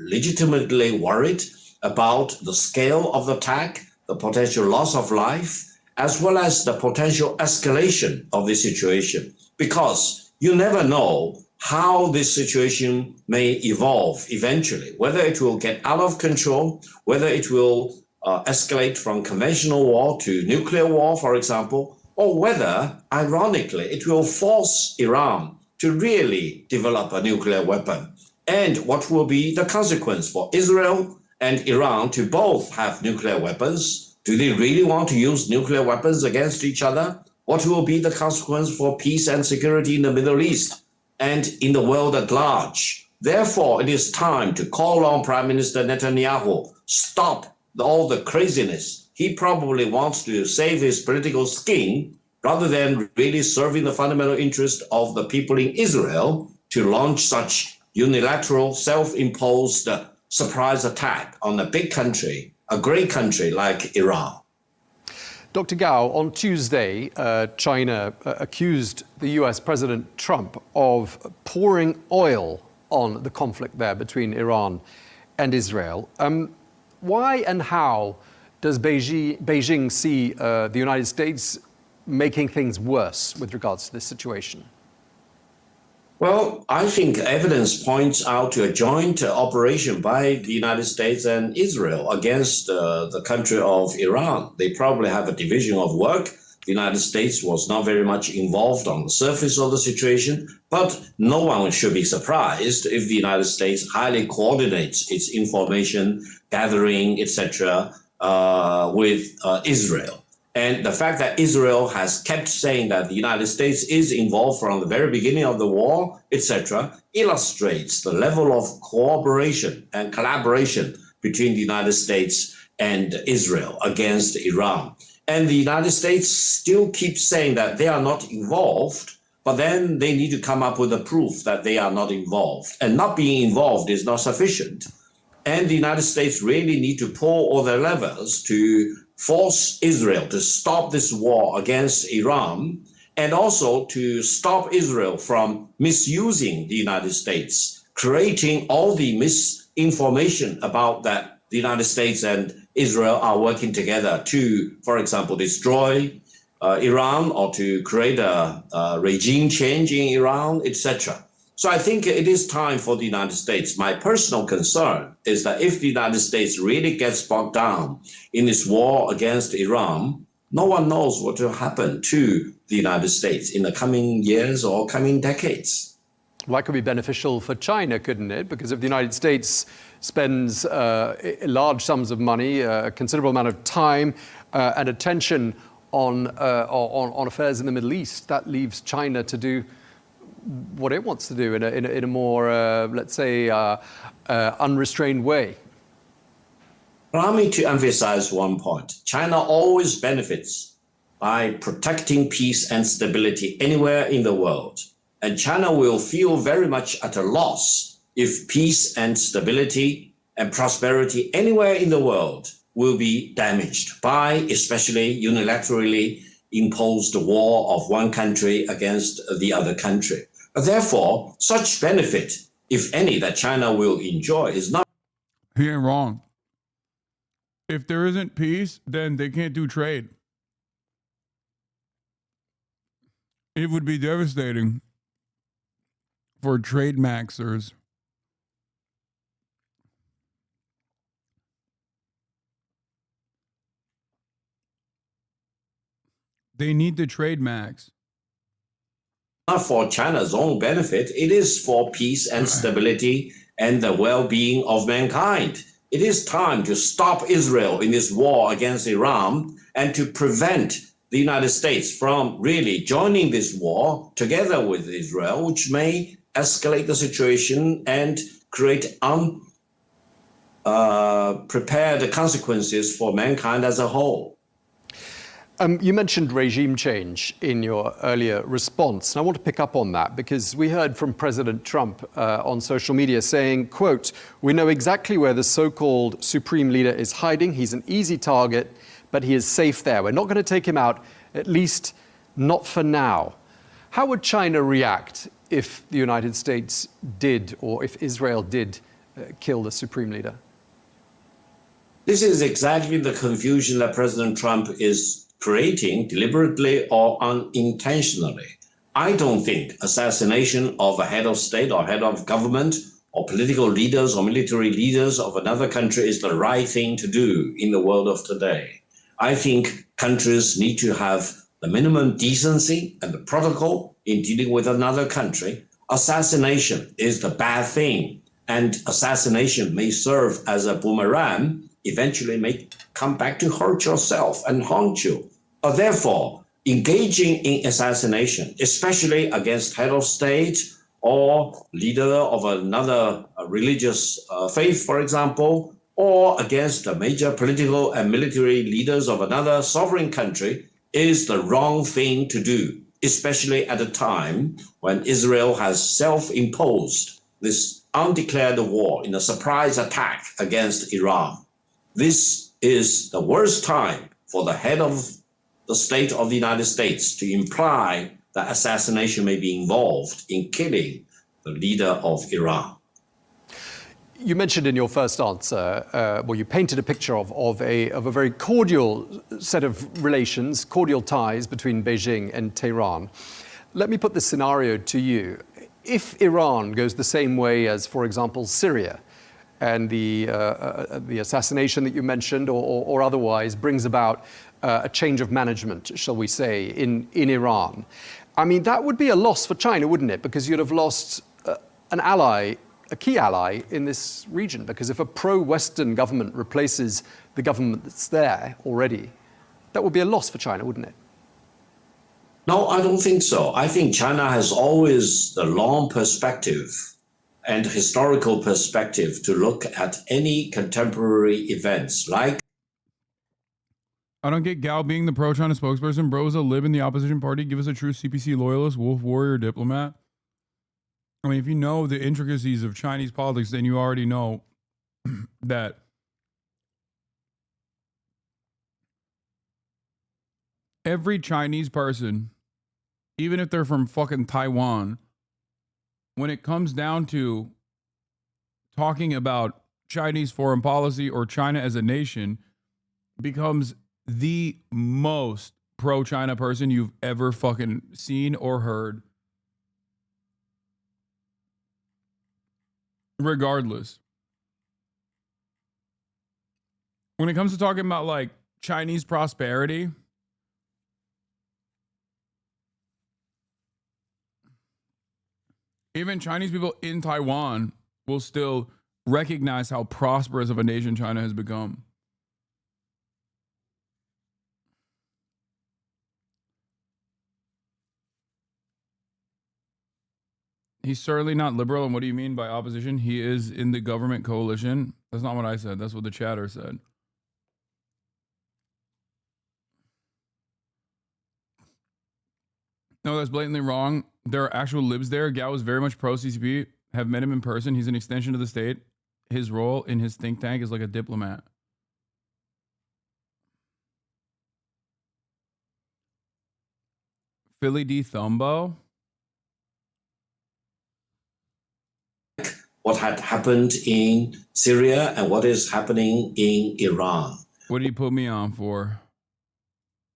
legitimately worried about the scale of the attack, the potential loss of life, as well as the potential escalation of the situation, because you never know how this situation may evolve eventually, whether it will get out of control, whether it will escalate from conventional war to nuclear war, for example, or whether, ironically, it will force Iran to really develop a nuclear weapon. And what will be the consequence for Israel and Iran to both have nuclear weapons? Do they really want to use nuclear weapons against each other? What will be the consequence for peace and security in the Middle East and in the world at large? Therefore, it is time to call on Prime Minister Netanyahu, stop all the craziness. He probably wants to save his political skin rather than really serving the fundamental interest of the people in Israel to launch such unilateral, self-imposed surprise attack on a big country, a great country like Iran. Dr. Gao, on Tuesday, China accused the US President Trump of pouring oil on the conflict there between Iran and Israel. Why and how Does Beijing see the United States making things worse with regards to this situation? Well, I think evidence points out to a joint operation by the United States and Israel against the country of Iran. They probably have a division of work. The United States was not very much involved on the surface of the situation, but no one should be surprised if the United States highly coordinates its information gathering, etc., with Israel. And the fact that Israel has kept saying that the United States is involved from the very beginning of the war, etc., illustrates the level of cooperation and collaboration between the United States and Israel against Iran. And the United States still keeps saying that they are not involved, but then they need to come up with a proof that they are not involved. And not being involved is not sufficient. And the United States really need to pull all their levers to force Israel to stop this war against Iran, and also to stop Israel from misusing the United States, creating all the misinformation about that the United States and Israel are working together to, for example, destroy Iran or to create a regime change in Iran, etc. So I think it is time for the United States. My personal concern is that if the United States really gets bogged down in this war against Iran, no one knows what will happen to the United States in the coming years or coming decades. Well, that could be beneficial for China, couldn't it? Because if the United States spends large sums of money, a considerable amount of time and attention on affairs in the Middle East, that leaves China to do what it wants to do in a more, let's say, unrestrained way. Allow me to emphasize one point. China always benefits by protecting peace and stability anywhere in the world. And China will feel very much at a loss if peace and stability and prosperity anywhere in the world will be damaged by especially unilaterally imposed war of one country against the other country. Therefore, such benefit, if any, that China will enjoy is not. He ain't wrong. If there isn't peace, then they can't do trade. It would be devastating for trade maxers. They need the trade max. Not for China's own benefit, it is for peace and stability and the well-being of mankind. It is time to stop Israel in this war against Iran and to prevent the United States from really joining this war together with Israel, which may escalate the situation and create unprepared consequences for mankind as a whole. You mentioned regime change in your earlier response, and I want to pick up on that because we heard from President Trump on social media saying, quote, "We know exactly where the so-called supreme leader is hiding. He's an easy target, but he is safe there. We're not going to take him out, at least not for now." How would China react if the United States did, or if Israel did, kill the supreme leader? This is exactly the confusion that President Trump is creating deliberately or unintentionally. I don't think assassination of a head of state or head of government or political leaders or military leaders of another country is the right thing to do in the world of today. I think countries need to have the minimum decency and the protocol in dealing with another country. Assassination is the bad thing, and assassination may serve as a boomerang, eventually may come back to hurt yourself and haunt you. Therefore, engaging in assassination, especially against head of state or leader of another religious faith, for example, or against the major political and military leaders of another sovereign country, is the wrong thing to do, especially at a time when Israel has self-imposed this undeclared war in a surprise attack against Iran. This is the worst time for the head of the state of the United States to imply that assassination may be involved in killing the leader of Iran. You mentioned in your first answer, well, you painted a picture of a very cordial set of relations, cordial ties between Beijing and Tehran. Let me put this scenario to you. If Iran goes the same way as, for example, Syria, and the assassination that you mentioned or otherwise brings about a change of management, shall we say, in Iran, I mean, that would be a loss for China, wouldn't it? Because you'd have lost an ally, a key ally in this region. Because if a pro-Western government replaces the government that's there already, that would be a loss for China, wouldn't it? No, I don't think so. I think China has always the long perspective and historical perspective to look at any contemporary events like. I don't get Gao being the pro-China spokesperson. Bro is a lib in the opposition party. Give us a true CPC loyalist, wolf warrior, diplomat. I mean, if you know the intricacies of Chinese politics, then you already know that every Chinese person, even if they're from fucking Taiwan, when it comes down to talking about Chinese foreign policy or China as a nation, becomes the most pro-China person you've ever fucking seen or heard. Regardless. When it comes to talking about like Chinese prosperity, even Chinese people in Taiwan will still recognize how prosperous of a nation China has become. He's certainly not liberal. And what do you mean by opposition? He is in the government coalition. That's not what I said. That's what the chatter said. No, that's blatantly wrong. There are actual libs there. Gao is very much pro-CCP. Have met him in person. He's an extension of the state. His role in his think tank is like a diplomat. Philly D. Thumbo. What had happened in Syria and what is happening in Iran. What did he put me on for?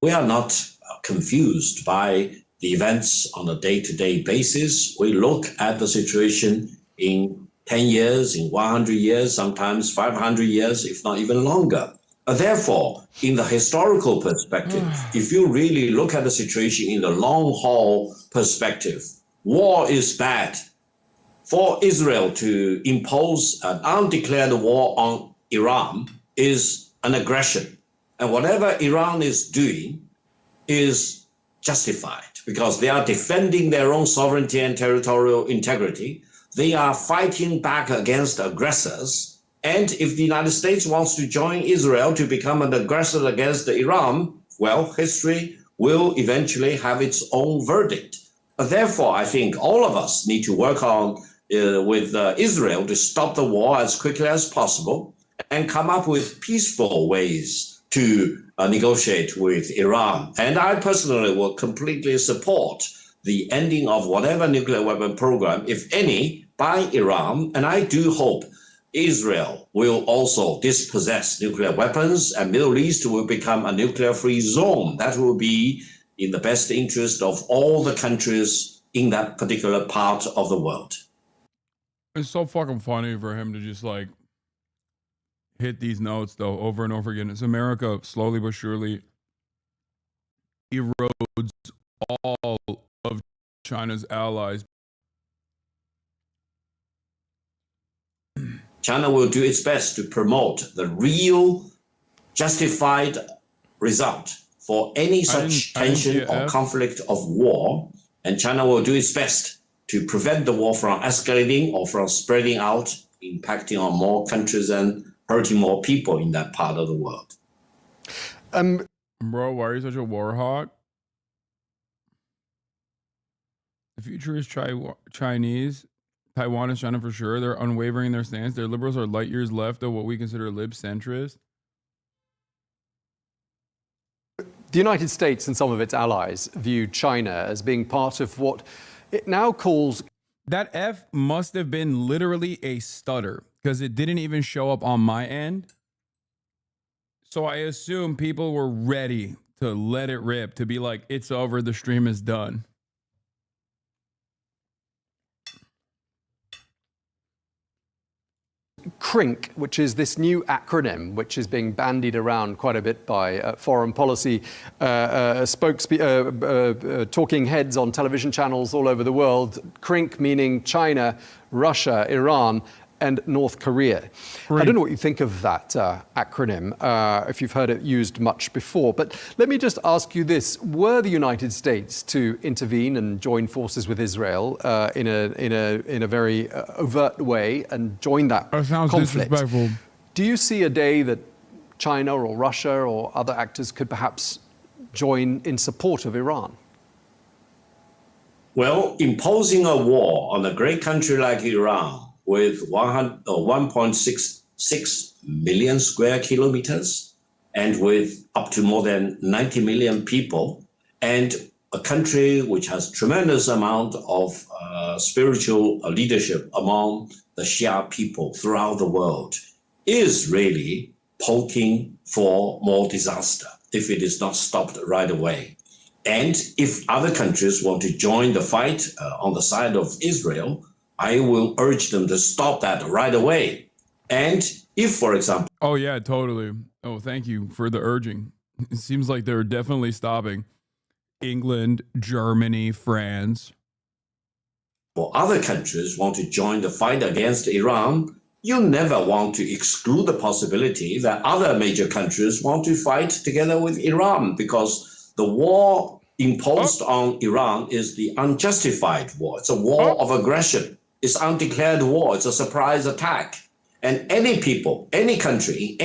We are not confused by the events on a day-to-day basis. We look at the situation in 10 years, in 100 years, sometimes 500 years, if not even longer. Therefore, in the historical perspective, if you really look at the situation in the long-haul perspective, war is bad. For Israel to impose an undeclared war on Iran is an aggression. And whatever Iran is doing is justified because they are defending their own sovereignty and territorial integrity. They are fighting back against aggressors. And if the United States wants to join Israel to become an aggressor against Iran, well, history will eventually have its own verdict. Therefore, I think all of us need to work on with Israel to stop the war as quickly as possible and come up with peaceful ways to negotiate with Iran. And I personally will completely support the ending of whatever nuclear weapon program, if any, by Iran. And I do hope Israel will also dispossess nuclear weapons and Middle East will become a nuclear-free zone. That will be in the best interest of all the countries in that particular part of the world. It's so fucking funny for him to just like hit these notes though over and over again. It's America slowly but surely erodes all of China's allies. China will do its best to promote the real justified result for any such tension or conflict of war, and China will do its best to prevent the war from escalating or from spreading out, impacting on more countries and hurting more people in that part of the world. Bro, why are you such a war hawk? The future is Chinese. Taiwan is China for sure. They're unwavering in their stance. Their liberals are light years left of what we consider lib-centrist. The United States and some of its allies view China as being part of what it now calls... That F must have been literally a stutter. because it didn't even show up on my end. So I assume people were ready to let it rip, to be like, it's over, the stream is done. CRINC, which is this new acronym, which is being bandied around quite a bit by foreign policy talking heads on television channels all over the world. CRINC meaning China, Russia, Iran, and North Korea. I don't know what you think of that acronym, if you've heard it used much before, but let me just ask you this. Were the United States to intervene and join forces with Israel in a very overt way and join that conflict, do you see a day that China or Russia or other actors could perhaps join in support of Iran? Well, imposing a war on a great country like Iran with 1.66 million square kilometers and with up to more than 90 million people, and a country which has tremendous amount of spiritual leadership among the Shia people throughout the world, is really poking for more disaster if it is not stopped right away. And if other countries want to join the fight on the side of Israel, I will urge them to stop that right away. And if, for example... Oh, yeah, totally. Oh, thank you for the urging. It seems like they're definitely stopping. England, Germany, France. Or other countries want to join the fight against Iran, you never want to exclude the possibility that other major countries want to fight together with Iran, because the war imposed on Iran is the unjustified war. It's a war of aggression. It's undeclared war. It's a surprise attack. And any people, any country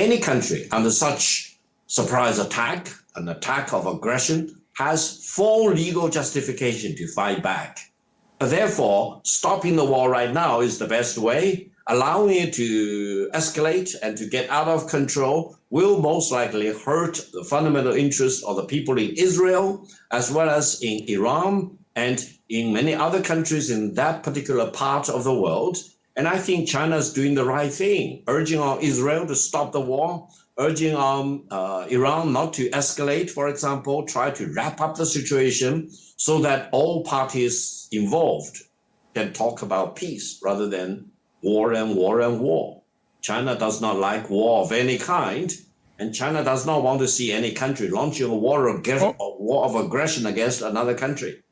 under such surprise attack, an attack of aggression, has full legal justification to fight back. Therefore, stopping the war right now is the best way. Allowing it to escalate and to get out of control will most likely hurt the fundamental interests of the people in Israel, as well as in Iran and in many other countries in that particular part of the world. And I think China is doing the right thing, urging on Israel to stop the war, urging on Iran not to escalate, for example, try to wrap up the situation so that all parties involved can talk about peace rather than war and war and war. China does not like war of any kind, and China does not want to see any country launching a war of aggression against another country.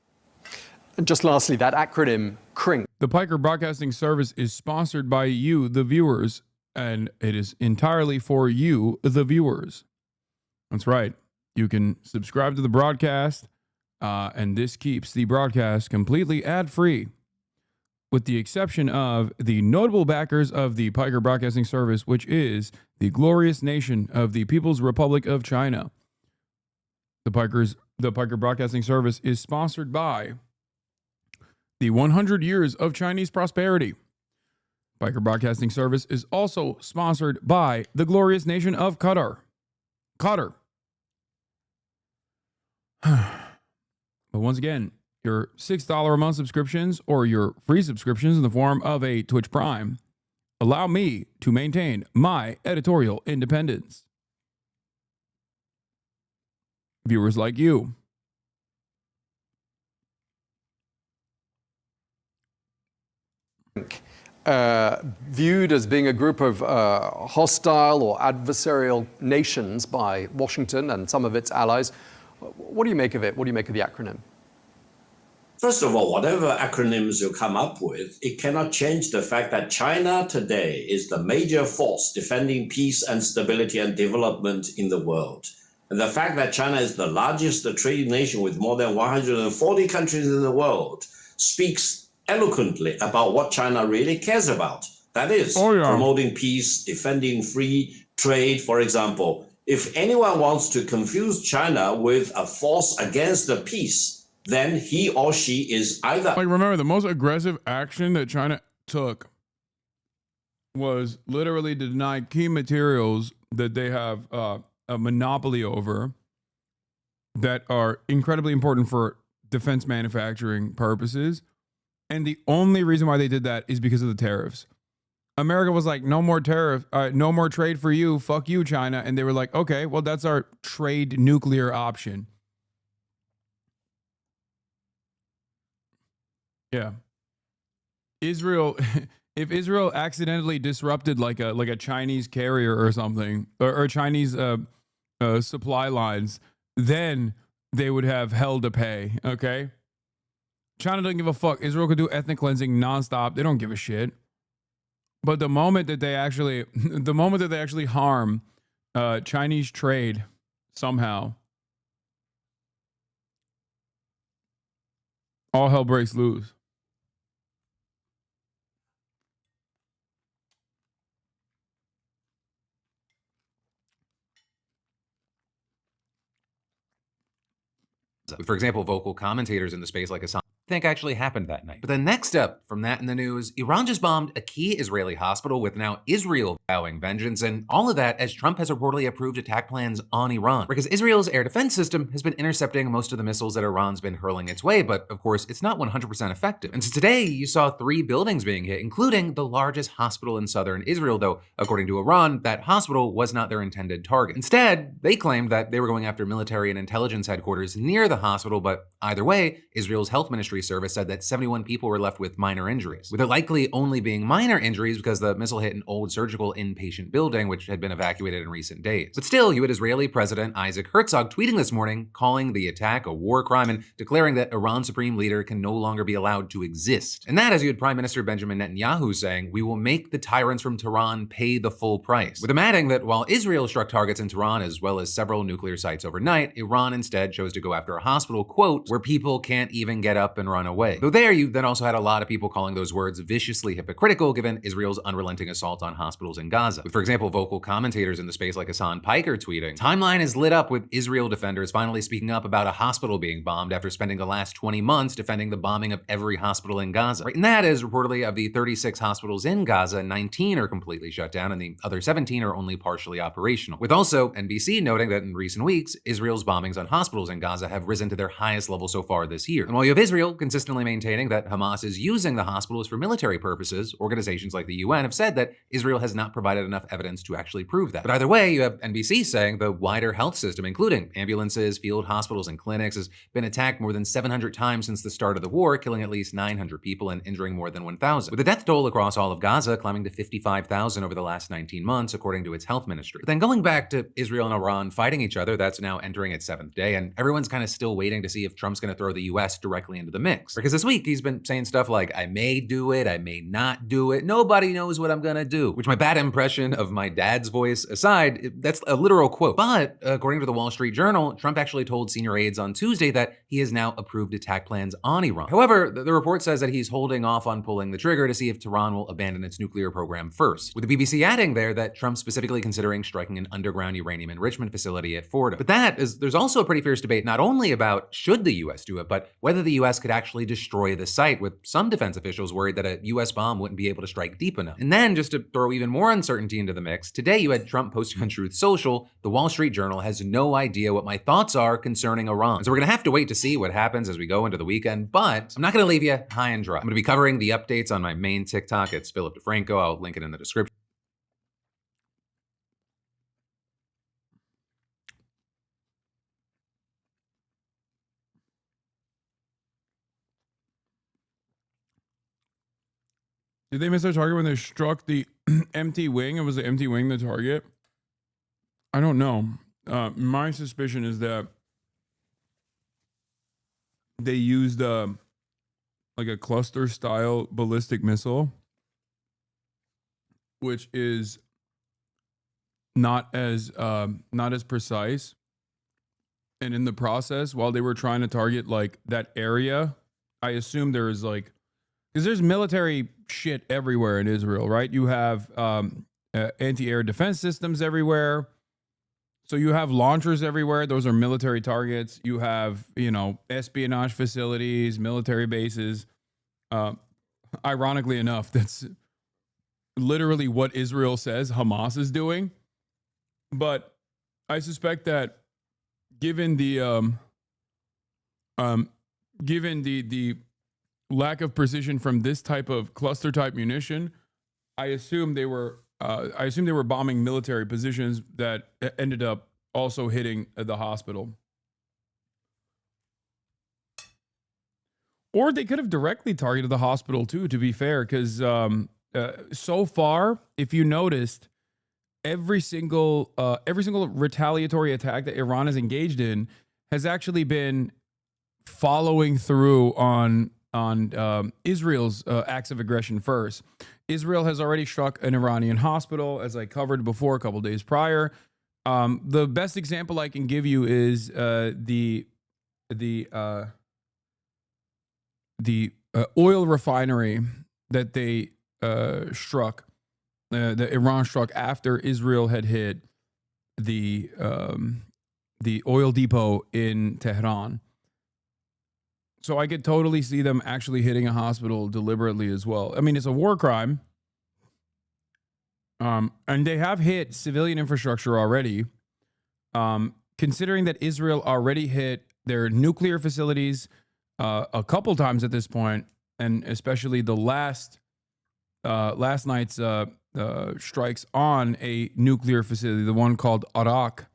And just lastly, that acronym, CRINC. The Piker Broadcasting Service is sponsored by you, the viewers, and it is entirely for you, the viewers. That's right. You can subscribe to the broadcast, and this keeps the broadcast completely ad-free, with the exception of the notable backers of the Piker Broadcasting Service, which is the glorious nation of the People's Republic of China. The Piker Broadcasting Service is sponsored by the 100 Years of Chinese Prosperity. Piker Broadcasting Service is also sponsored by the glorious nation of Qatar. Qatar. But once again, your $6 a month subscriptions or your free subscriptions in the form of a Twitch Prime allow me to maintain my editorial independence. Viewers like you. Viewed as being a group of hostile or adversarial nations by Washington and some of its allies. What do you make of it? What do you make of the acronym? First of all, whatever acronyms you come up with, it cannot change the fact that China today is the major force defending peace and stability and development in the world. And the fact that China is the largest trading nation with more than 140 countries in the world speaks eloquently about what China really cares about. That is, promoting peace, defending free trade, for example. If anyone wants to confuse China with a force against the peace, then he or she is either... Like, remember, the most aggressive action that China took was literally to deny key materials that they have a monopoly over that are incredibly important for defense manufacturing purposes. And the only reason why they did that is because of the tariffs. America was like, no more tariff, no more trade for you. Fuck you, China. And they were like, okay, well, that's our trade nuclear option. Yeah. Israel, if Israel accidentally disrupted like a Chinese carrier or something, or Chinese supply lines, then they would have hell to pay. Okay. China doesn't give a fuck. Israel could do ethnic cleansing nonstop. They don't give a shit. But the moment that they actually harm Chinese trade somehow, all hell breaks loose. For example, vocal commentators in the space like Hasan think actually happened that night. But then next up from that in the news, Iran just bombed a key Israeli hospital with now Israel vowing vengeance, and all of that as Trump has reportedly approved attack plans on Iran. Because Israel's air defense system has been intercepting most of the missiles that Iran's been hurling its way, but of course it's not 100% effective. And so today you saw 3 buildings being hit, including the largest hospital in southern Israel, though according to Iran, that hospital was not their intended target. Instead, they claimed that they were going after military and intelligence headquarters near the hospital, but either way, Israel's health ministry service said that 71 people were left with minor injuries, with it likely only being minor injuries because the missile hit an old surgical inpatient building which had been evacuated in recent days. But still, you had Israeli President Isaac Herzog tweeting this morning, calling the attack a war crime and declaring that Iran's supreme leader can no longer be allowed to exist. And that as you had Prime Minister Benjamin Netanyahu saying, "We will make the tyrants from Tehran pay the full price," with him adding that while Israel struck targets in Tehran as well as several nuclear sites overnight, Iran instead chose to go after a hospital, quote, "where people can't even get up and run away." Though there you then also had a lot of people calling those words viciously hypocritical given Israel's unrelenting assault on hospitals in Gaza. With, for example, vocal commentators in the space like Hasan Piker tweeting, "Timeline is lit up with Israel defenders finally speaking up about a hospital being bombed after spending the last 20 months defending the bombing of every hospital in Gaza." Right, and that is reportedly of the 36 hospitals in Gaza, 19 are completely shut down and the other 17 are only partially operational. With also NBC noting that in recent weeks, Israel's bombings on hospitals in Gaza have risen to their highest level so far this year. And while you have Israel consistently maintaining that Hamas is using the hospitals for military purposes, organizations like the UN have said that Israel has not provided enough evidence to actually prove that. But either way, you have NBC saying the wider health system, including ambulances, field hospitals, and clinics, has been attacked more than 700 times since the start of the war, killing at least 900 people and injuring more than 1,000. With the death toll across all of Gaza climbing to 55,000 over the last 19 months, according to its health ministry. But then going back to Israel and Iran fighting each other, that's now entering its 7th day, and everyone's kind of still waiting to see if Trump's going to throw the US directly into the mix. Because this week, he's been saying stuff like, "I may do it, I may not do it, nobody knows what I'm gonna do," which my bad impression of my dad's voice aside, that's a literal quote. But according to the Wall Street Journal, Trump actually told senior aides on Tuesday that he has now approved attack plans on Iran. However, the report says that he's holding off on pulling the trigger to see if Tehran will abandon its nuclear program first, with the BBC adding there that Trump's specifically considering striking an underground uranium enrichment facility at Fordo. But there's also a pretty fierce debate not only about should the US do it, but whether the US could actually destroy the site, with some defense officials worried that a US bomb wouldn't be able to strike deep enough. And then, just to throw even more uncertainty into the mix, today you had Trump posting on Truth Social, "The Wall Street Journal has no idea what my thoughts are concerning Iran." And so we're gonna have to wait to see what happens as we go into the weekend, but I'm not gonna leave you high and dry. I'm gonna be covering the updates on my main TikTok. It's Philip DeFranco. I'll link it in the description. Did they miss their target when they struck the empty wing? It was the empty wing the target? I don't know. My suspicion is that they used like a cluster style ballistic missile, which is not as precise. And in the process, while they were trying to target like that area, I assume there is like, because there's military shit everywhere in Israel, right? You have anti-air defense systems everywhere. So you have launchers everywhere. Those are military targets. You have, espionage facilities, military bases. Ironically enough, that's literally what Israel says Hamas is doing. But I suspect that given the lack of precision from this type of cluster type munition, I assume they were bombing military positions that ended up also hitting the hospital. Or they could have directly targeted the hospital too, to be fair, because so far, if you noticed, every single retaliatory attack that Iran has engaged in has actually been following through on Israel's acts of aggression first. Israel has already struck an Iranian hospital, as I covered before a couple days prior. The best example I can give you is the oil refinery that they struck, that Iran struck after Israel had hit the oil depot in Tehran. So I could totally see them actually hitting a hospital deliberately as well. I mean, it's a war crime. And they have hit civilian infrastructure already. Considering that Israel already hit their nuclear facilities a couple times at this point, and especially the last night's strikes on a nuclear facility, the one called Arak,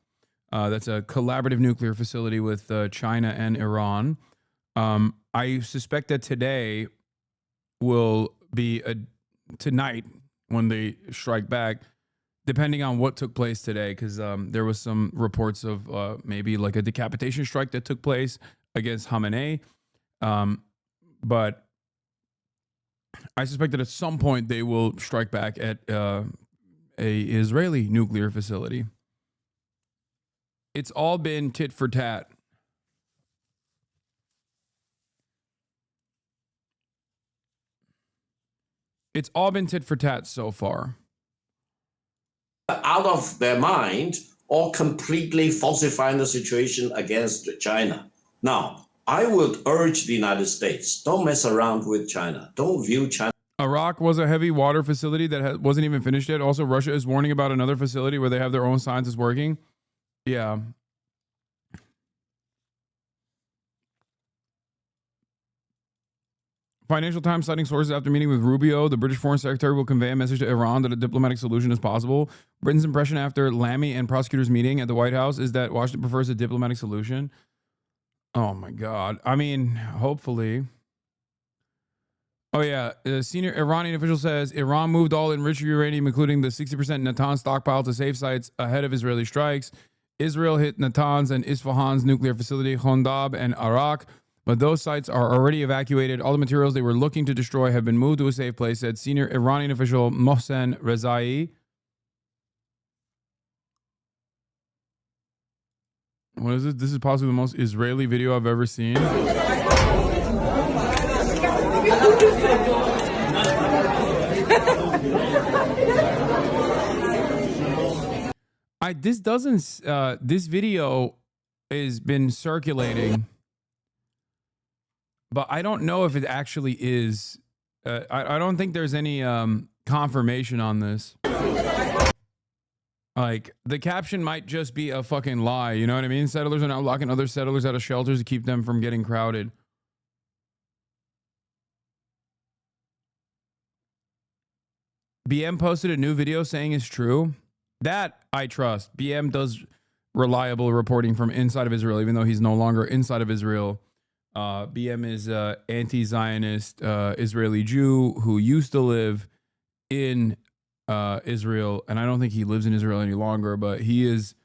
that's a collaborative nuclear facility with China and Iran. I suspect that today will be tonight when they strike back, depending on what took place today, because there was some reports of maybe like a decapitation strike that took place against Khamenei. But I suspect that at some point they will strike back at a Israeli nuclear facility. It's all been tit for tat. It's all been tit for tat so far. Out of their mind or completely falsifying the situation against China. Now, I would urge the United States, don't mess around with China. Don't view China. Arak was a heavy water facility that wasn't even finished yet. Also, Russia is warning about another facility where they have their own scientists working. Yeah. Financial Times citing sources after meeting with Rubio, the British Foreign Secretary will convey a message to Iran that a diplomatic solution is possible. Britain's impression after Lamy and prosecutors meeting at the White House is that Washington prefers a diplomatic solution. Oh my God. I mean, hopefully. Oh yeah, a senior Iranian official says Iran moved all enriched uranium, including the 60% Natanz stockpile, to safe sites ahead of Israeli strikes. Israel hit Natanz and Isfahan's nuclear facility, Khondab and Arak. But those sites are already evacuated. All the materials they were looking to destroy have been moved to a safe place, said senior Iranian official Mohsen Rezai. What is this? This is possibly the most Israeli video I've ever seen. This video has been circulating, but I don't know if it actually is. I don't think there's any confirmation on this. Like, the caption might just be a fucking lie, you know what I mean? Settlers are now locking other settlers out of shelters to keep them from getting crowded. BM posted a new video saying it's true. That I trust. BM does reliable reporting from inside of Israel, even though he's no longer inside of Israel. BM is an anti-Zionist Israeli Jew who used to live in Israel, and I don't think he lives in Israel any longer, but his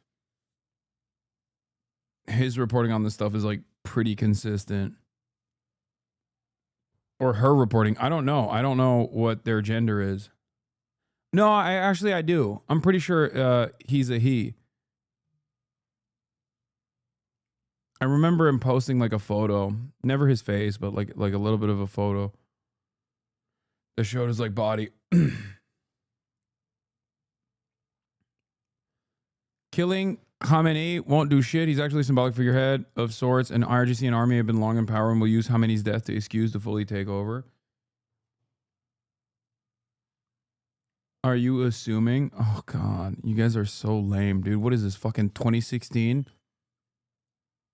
reporting on this stuff is like pretty consistent. Or her reporting. I don't know. I don't know what their gender is. No, I do. I'm pretty sure he's a he. I remember him posting like a photo, never his face, but like a little bit of a photo that showed his like body. Killing Khamenei won't do shit. He's actually a symbolic figurehead of sorts, and IRGC and army have been long in power and will use Khamenei's death to excuse to fully take over. Are you assuming? Oh God, you guys are so lame, dude. What is this, fucking 2016?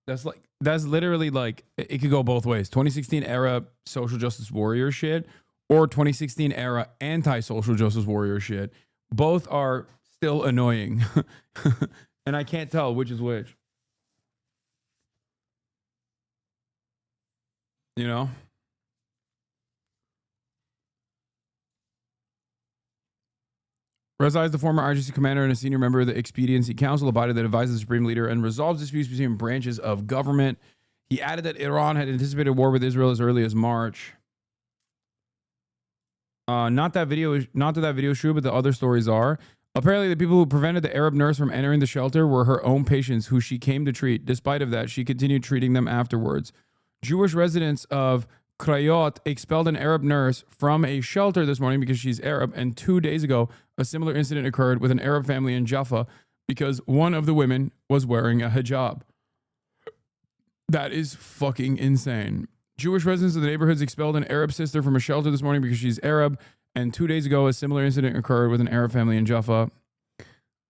That's literally like, it could go both ways. 2016 era social justice warrior shit, or 2016 era anti-social justice warrior shit. Both are still annoying. And I can't tell which is which. You know? Reza is the former IRGC commander and a senior member of the Expediency Council, a body that advises the supreme leader and resolves disputes between branches of government. He added that Iran had anticipated war with Israel as early as March. Not that that video is true, but the other stories are. Apparently, the people who prevented the Arab nurse from entering the shelter were her own patients who she came to treat. Despite of that, she continued treating them afterwards. Jewish residents of Krayot expelled an Arab nurse from a shelter this morning because she's Arab, and 2 days ago, a similar incident occurred with an Arab family in Jaffa because one of the women was wearing a hijab. That is fucking insane. Jewish residents of the neighborhoods expelled an Arab sister from a shelter this morning because she's Arab, and 2 days ago, a similar incident occurred with an Arab family in Jaffa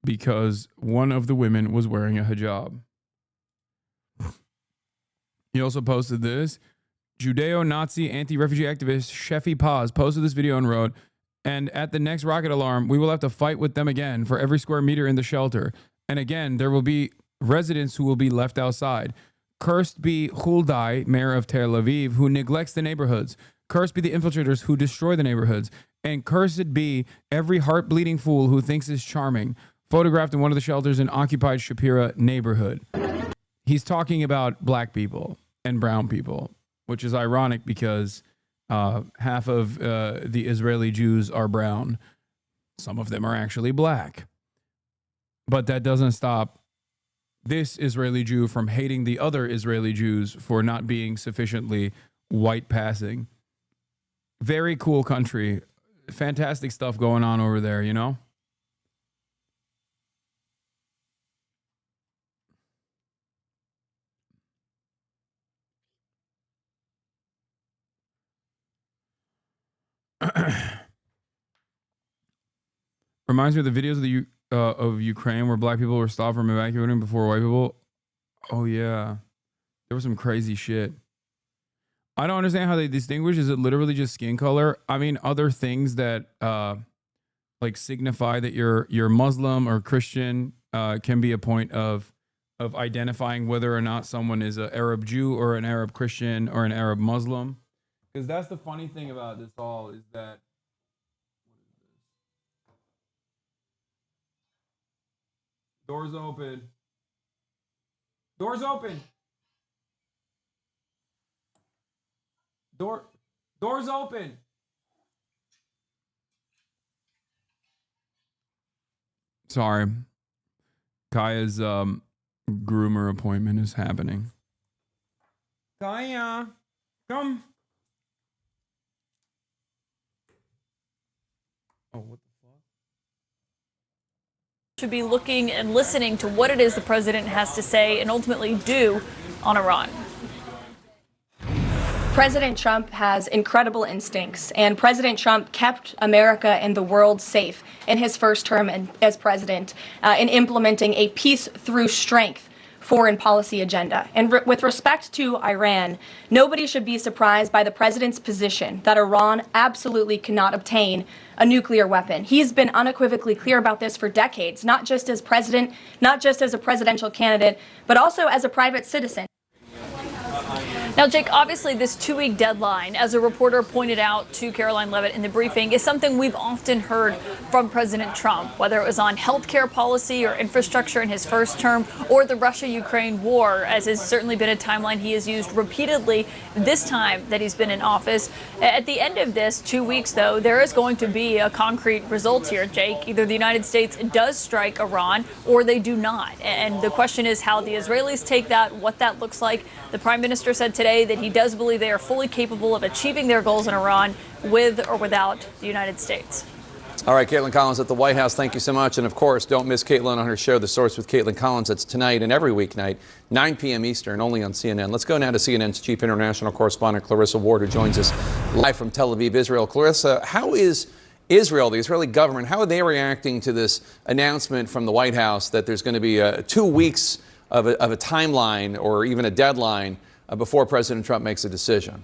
because one of the women was wearing a hijab. He also posted this. Judeo-Nazi anti-refugee activist Shefi Paz posted this video and wrote, "And at the next rocket alarm, we will have to fight with them again for every square meter in the shelter. And again, there will be residents who will be left outside. Cursed be Huldai, mayor of Tel Aviv, who neglects the neighborhoods. Cursed be the infiltrators who destroy the neighborhoods. And cursed be every heart-bleeding fool who thinks is charming." Photographed in one of the shelters in occupied Shapira neighborhood. He's talking about black people and brown people, which is ironic because half of the Israeli Jews are brown. Some of them are actually black. But that doesn't stop this Israeli Jew from hating the other Israeli Jews for not being sufficiently white passing. Very cool country. Fantastic stuff going on over there, you know? Reminds me of the videos of Ukraine where black people were stopped from evacuating before white people. Oh yeah, there was some crazy shit. I don't understand how they distinguish. Is it literally just skin color? I mean, other things that like signify that you're Muslim or Christian can be a point of identifying whether or not someone is an Arab Jew or an Arab Christian or an Arab Muslim. Because that's the funny thing about this all is that doors open. Doors open. Doors open. Sorry. Kaya's groomer appointment is happening. Kaya, come. Oh, what the fuck? Should be looking and listening to what it is the president has to say and ultimately do on Iran. President Trump has incredible instincts, and President Trump kept America and the world safe in his first term as president in implementing a peace through strength foreign policy agenda. And with respect to Iran, nobody should be surprised by the president's position that Iran absolutely cannot obtain a nuclear weapon. He's been unequivocally clear about this for decades, not just as president, not just as a presidential candidate, but also as a private citizen. Now, Jake, obviously this 2-week deadline, as a reporter pointed out to Caroline Levitt in the briefing, is something we've often heard from President Trump, whether it was on healthcare policy or infrastructure in his first term or the Russia-Ukraine war, as has certainly been a timeline he has used repeatedly this time that he's been in office. At the end of this 2 weeks, though, there is going to be a concrete result here, Jake. Either the United States does strike Iran or they do not. And the question is how the Israelis take that, what that looks like. The Prime Minister said today that he does believe they are fully capable of achieving their goals in Iran with or without the United States. All right, Caitlin Collins at the White House, thank you so much. And of course, don't miss Caitlin on her show, The Source with Caitlin Collins. It's tonight and every weeknight, 9 p.m. Eastern, only on CNN. Let's go now to CNN's chief international correspondent, Clarissa Ward, who joins us live from Tel Aviv, Israel. Clarissa, how is Israel, the Israeli government, how are they reacting to this announcement from the White House that there's going to be 2 weeks of a timeline or even a deadline before President Trump makes a decision?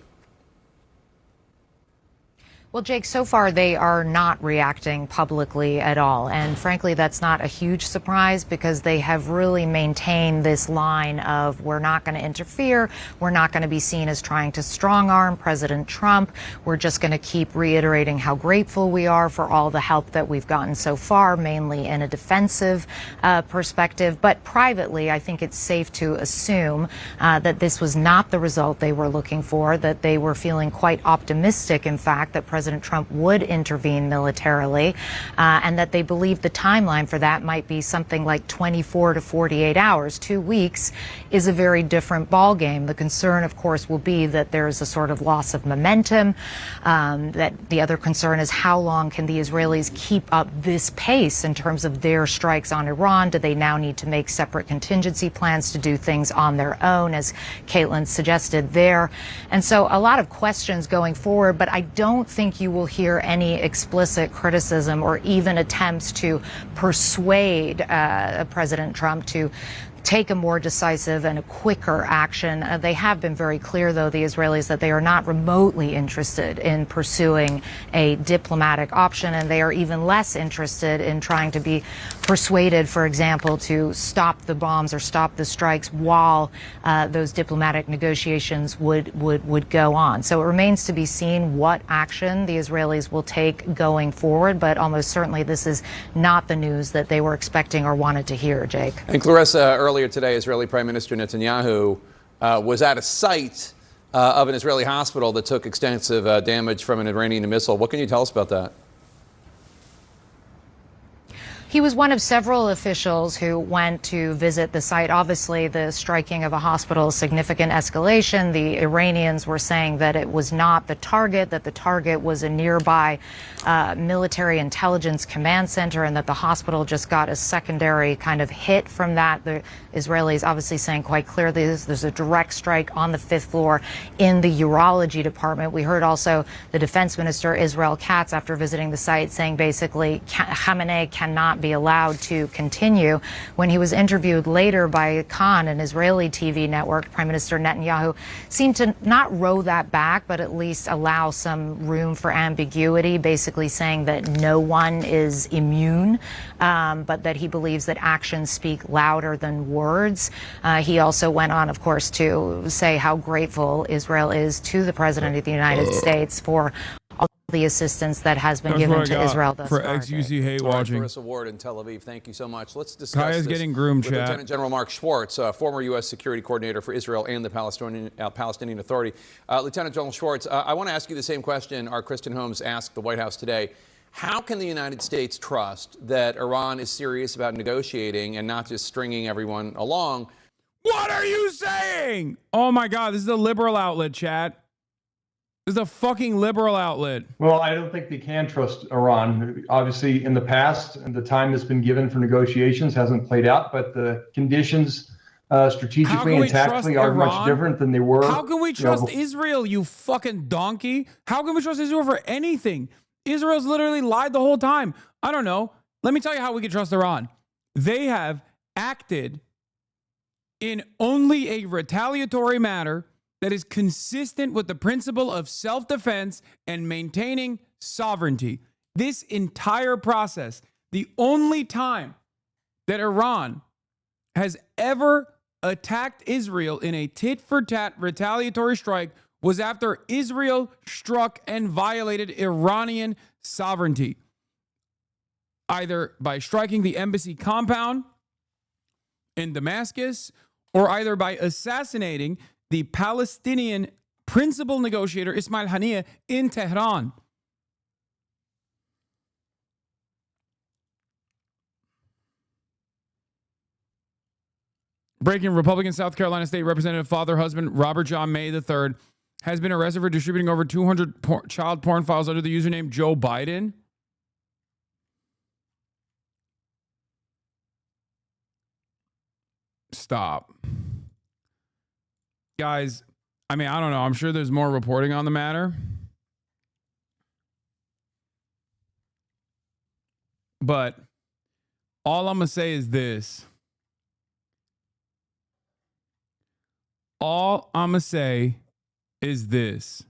Well, Jake, so far they are not reacting publicly at all. And frankly, that's not a huge surprise because they have really maintained this line of we're not going to interfere. We're not going to be seen as trying to strong arm President Trump. We're just going to keep reiterating how grateful we are for all the help that we've gotten so far, mainly in a defensive perspective. But privately, I think it's safe to assume that this was not the result they were looking for, that they were feeling quite optimistic, in fact, that President Trump would intervene militarily, and that they believe the timeline for that might be something like 24 to 48 hours. 2 weeks is a very different ballgame. The concern, of course, will be that there's a sort of loss of momentum. That the other concern is how long can the Israelis keep up this pace in terms of their strikes on Iran? Do they now need to make separate contingency plans to do things on their own, as Caitlin suggested there? And so a lot of questions going forward, but I don't think you will hear any explicit criticism or even attempts to persuade President Trump to take a more decisive and a quicker action. They have been very clear, though, the Israelis, that they are not remotely interested in pursuing a diplomatic option, and they are even less interested in trying to be persuaded, for example, to stop the bombs or stop the strikes while those diplomatic negotiations would go on. So it remains to be seen what action the Israelis will take going forward, but almost certainly this is not the news that they were expecting or wanted to hear, Jake. And Clarissa, earlier today, Israeli Prime Minister Netanyahu was at a site of an Israeli hospital that took extensive damage from an Iranian missile. What can you tell us about that? He was one of several officials who went to visit the site. Obviously, the striking of a hospital, significant escalation. The Iranians were saying that it was not the target, that the target was a nearby military intelligence command center, and that the hospital just got a secondary kind of hit from that. The Israelis obviously saying quite clearly there's a direct strike on the 5th floor in the urology department. We heard also the defense minister, Israel Katz, after visiting the site, saying basically Khamenei cannot be allowed to continue. When he was interviewed later by Khan, an Israeli TV network, Prime Minister Netanyahu seemed to not row that back, but at least allow some room for ambiguity, basically saying that no one is immune, but that he believes that actions speak louder than words. He also went on, of course, to say how grateful Israel is to the President of the United States for all the assistance that has been given to Israel thus for far. XUC hate watching. Clarissa Ward in Tel Aviv, thank you so much. Let's discuss Kaya's this getting groomed, with chat. Lieutenant General Mark Schwartz, former U.S. Security Coordinator for Israel and the Palestinian Authority. Lieutenant General Schwartz, I want to ask you the same question our Kristen Holmes asked the White House today. How can the United States trust that Iran is serious about negotiating and not just stringing everyone along? What are you saying? Oh my God, this is a liberal outlet, chat. This is a fucking liberal outlet. Well, I don't think they can trust Iran. Obviously, in the past, the time that's been given for negotiations hasn't played out, but the conditions strategically and tactically are much different than they were. How can we trust Israel, you fucking donkey? How can we trust Israel for anything? Israel's literally lied the whole time. I don't know. Let me tell you how we can trust Iran. They have acted in only a retaliatory manner that is consistent with the principle of self-defense and maintaining sovereignty. This entire process, the only time that Iran has ever attacked Israel in a tit-for-tat retaliatory strike was after Israel struck and violated Iranian sovereignty, either by striking the embassy compound in Damascus or either by assassinating the Palestinian principal negotiator Ismail Haniyeh in Tehran. Breaking: Republican South Carolina State Representative father husband Robert John May III has been arrested for distributing over 200 child porn files under the username Joe Biden. Stop. Guys, I mean, I don't know. I'm sure there's more reporting on the matter. But all I'm going to say is this. All I'm going to say is this.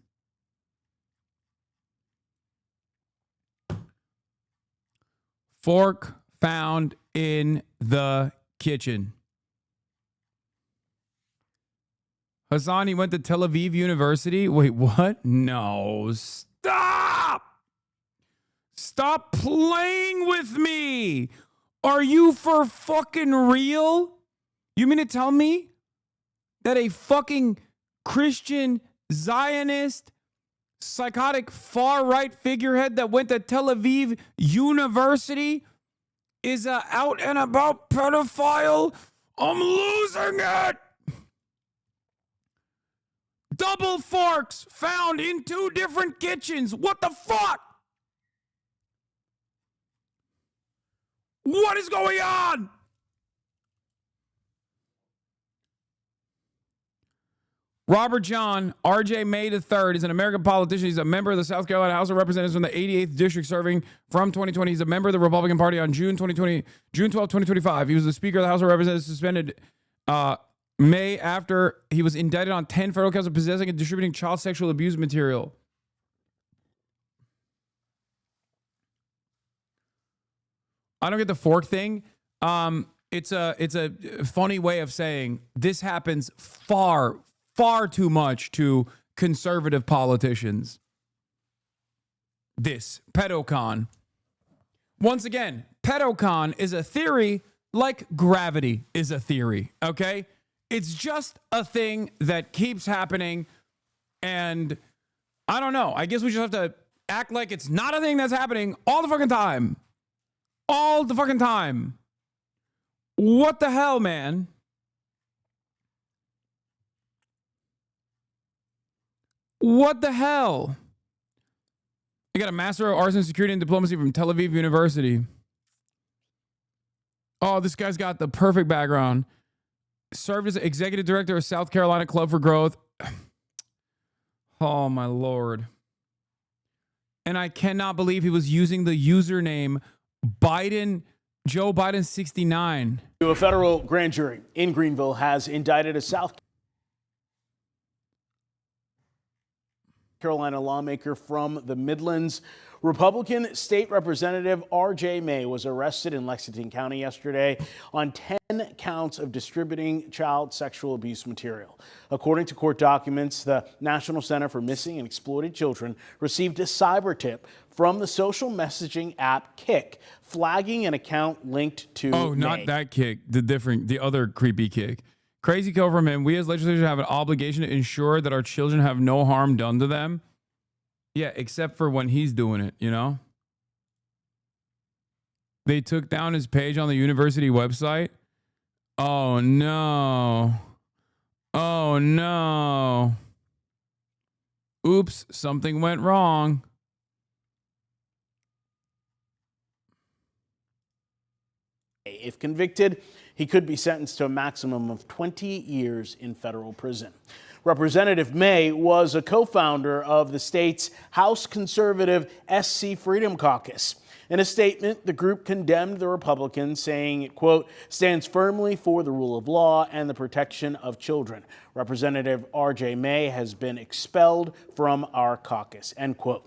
Fork found in the kitchen. Hasan, he went to Tel Aviv University. Wait, what? No. Stop! Stop playing with me! Are you for fucking real? You mean to tell me that a fucking Christian Zionist psychotic far-right figurehead that went to Tel Aviv University is a out and about pedophile? I'm losing it! Double forks found in 2 different kitchens. What the fuck? What is going on? Robert John, RJ May III, is an American politician. He's a member of the South Carolina House of Representatives from the 88th District, serving from 2020. He's a member of the Republican Party on June 12, 2025. He was the Speaker of the House of Representatives, suspended May after he was indicted on 10 federal counts of possessing and distributing child sexual abuse material. I don't get the fork thing. It's a funny way of saying this happens far too much to conservative politicians. This pedocon. Once again, pedocon is a theory like gravity is a theory, okay? It's just a thing that keeps happening, and I don't know. I guess we just have to act like it's not a thing that's happening all the fucking time. All the fucking time. What the hell, man? What the hell? I got a Master of Arts in Security and Diplomacy from Tel Aviv University. Oh, this guy's got the perfect background. Served as Executive Director of South Carolina Club for Growth. Oh, my Lord. And I cannot believe he was using the username Joe Biden 69. A federal grand jury in Greenville has indicted a South Carolina lawmaker from the Midlands. Republican State Representative R.J. May was arrested in Lexington County yesterday on 10 counts of distributing child sexual abuse material. According to court documents, the National Center for Missing and Exploited Children received a cyber tip from the social messaging app Kik, flagging an account linked to Oh, not May. that Kik, the other creepy Kik. Crazy government. We as legislators have an obligation to ensure that our children have no harm done to them. Yeah, except for when he's doing it, you know? They took down his page on the university website. Oh, no. Oh, no. Oops, something went wrong. If convicted, he could be sentenced to a maximum of 20 years in federal prison. Representative May was a co-founder of the state's House Conservative SC Freedom Caucus. In a statement, the group condemned the Republicans, saying it, quote, stands firmly for the rule of law and the protection of children. Representative R.J. May has been expelled from our caucus, end quote.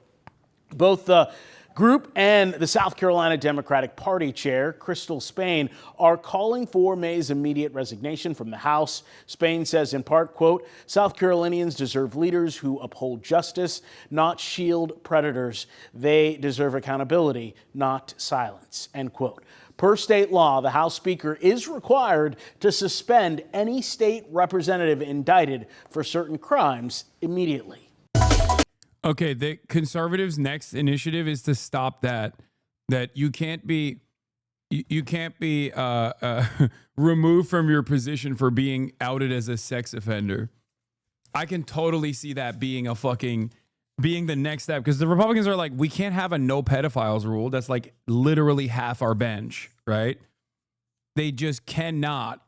Both the group and the South Carolina Democratic Party chair, Crystal Spain, are calling for May's immediate resignation from the House. Spain says in part, quote, South Carolinians deserve leaders who uphold justice, not shield predators. They deserve accountability, not silence, end quote. Per state law, the House Speaker is required to suspend any state representative indicted for certain crimes immediately. Okay, the conservatives' next initiative is to stop that you can't be removed from your position for being outed as a sex offender. I can totally see that being the next step, because the Republicans are like, we can't have a no pedophiles rule. That's like literally half our bench, right? They just cannot.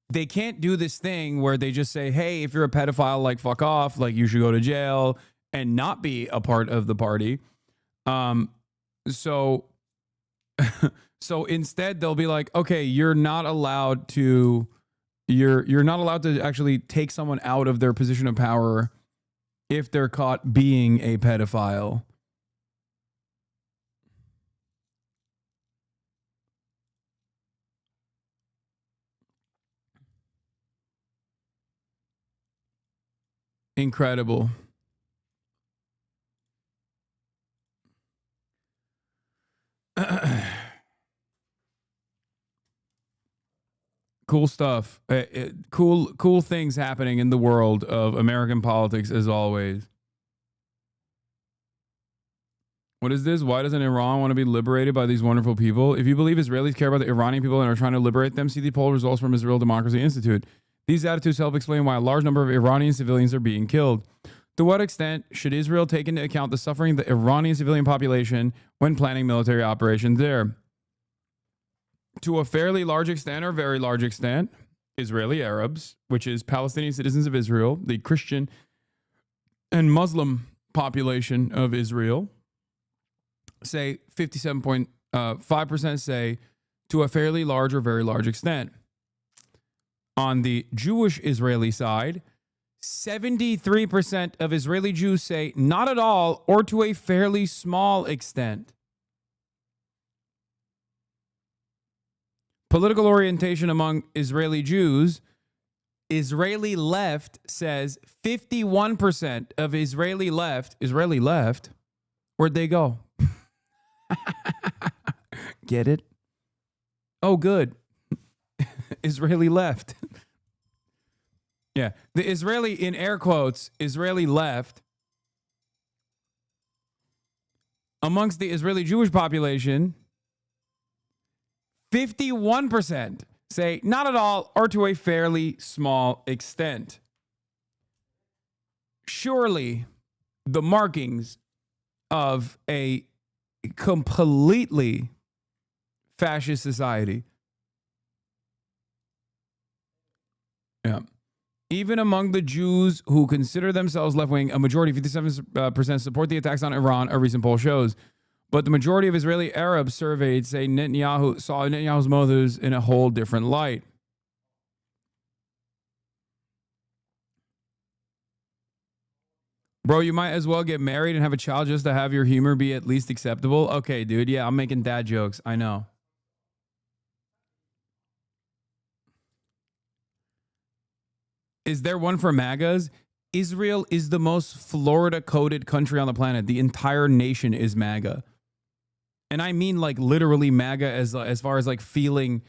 They can't do this thing where they just say, hey, if you're a pedophile, like fuck off, like you should go to jail and not be a part of the party. So instead they'll be like, okay, you're not allowed to actually take someone out of their position of power if they're caught being a pedophile. Incredible. Cool stuff. Cool things happening in the world of American politics as always. What is this? Why doesn't Iran want to be liberated by these wonderful people? If you believe Israelis care about the Iranian people and are trying to liberate them, see the poll results from Israel Democracy Institute. These attitudes help explain why a large number of Iranian civilians are being killed. To what extent should Israel take into account the suffering of the Iranian civilian population when planning military operations there? To a fairly large extent or very large extent, Israeli Arabs, which is Palestinian citizens of Israel, the Christian and Muslim population of Israel, say 57.5% say to a fairly large or very large extent. On the Jewish Israeli side, 73% of Israeli Jews say not at all or to a fairly small extent. Political orientation among Israeli Jews, Israeli left says 51% of Israeli left, where'd they go? Get it? Oh, good. Israeli left. Yeah. The Israeli, in air quotes, Israeli left. Amongst the Israeli Jewish population, 51% say not at all or to a fairly small extent. Surely the markings of a completely fascist society. Yeah. Even among the Jews who consider themselves left-wing, a majority, 57%, support the attacks on Iran, a recent poll shows. But the majority of Israeli Arabs surveyed say Netanyahu saw Netanyahu's motives in a whole different light. Bro, you might as well get married and have a child just to have your humor be at least acceptable. Okay, dude. Yeah, I'm making dad jokes. I know. Is there one for MAGAs? Israel is the most Florida-coded country on the planet. The entire nation is MAGA. And I mean like literally MAGA as far as like feeling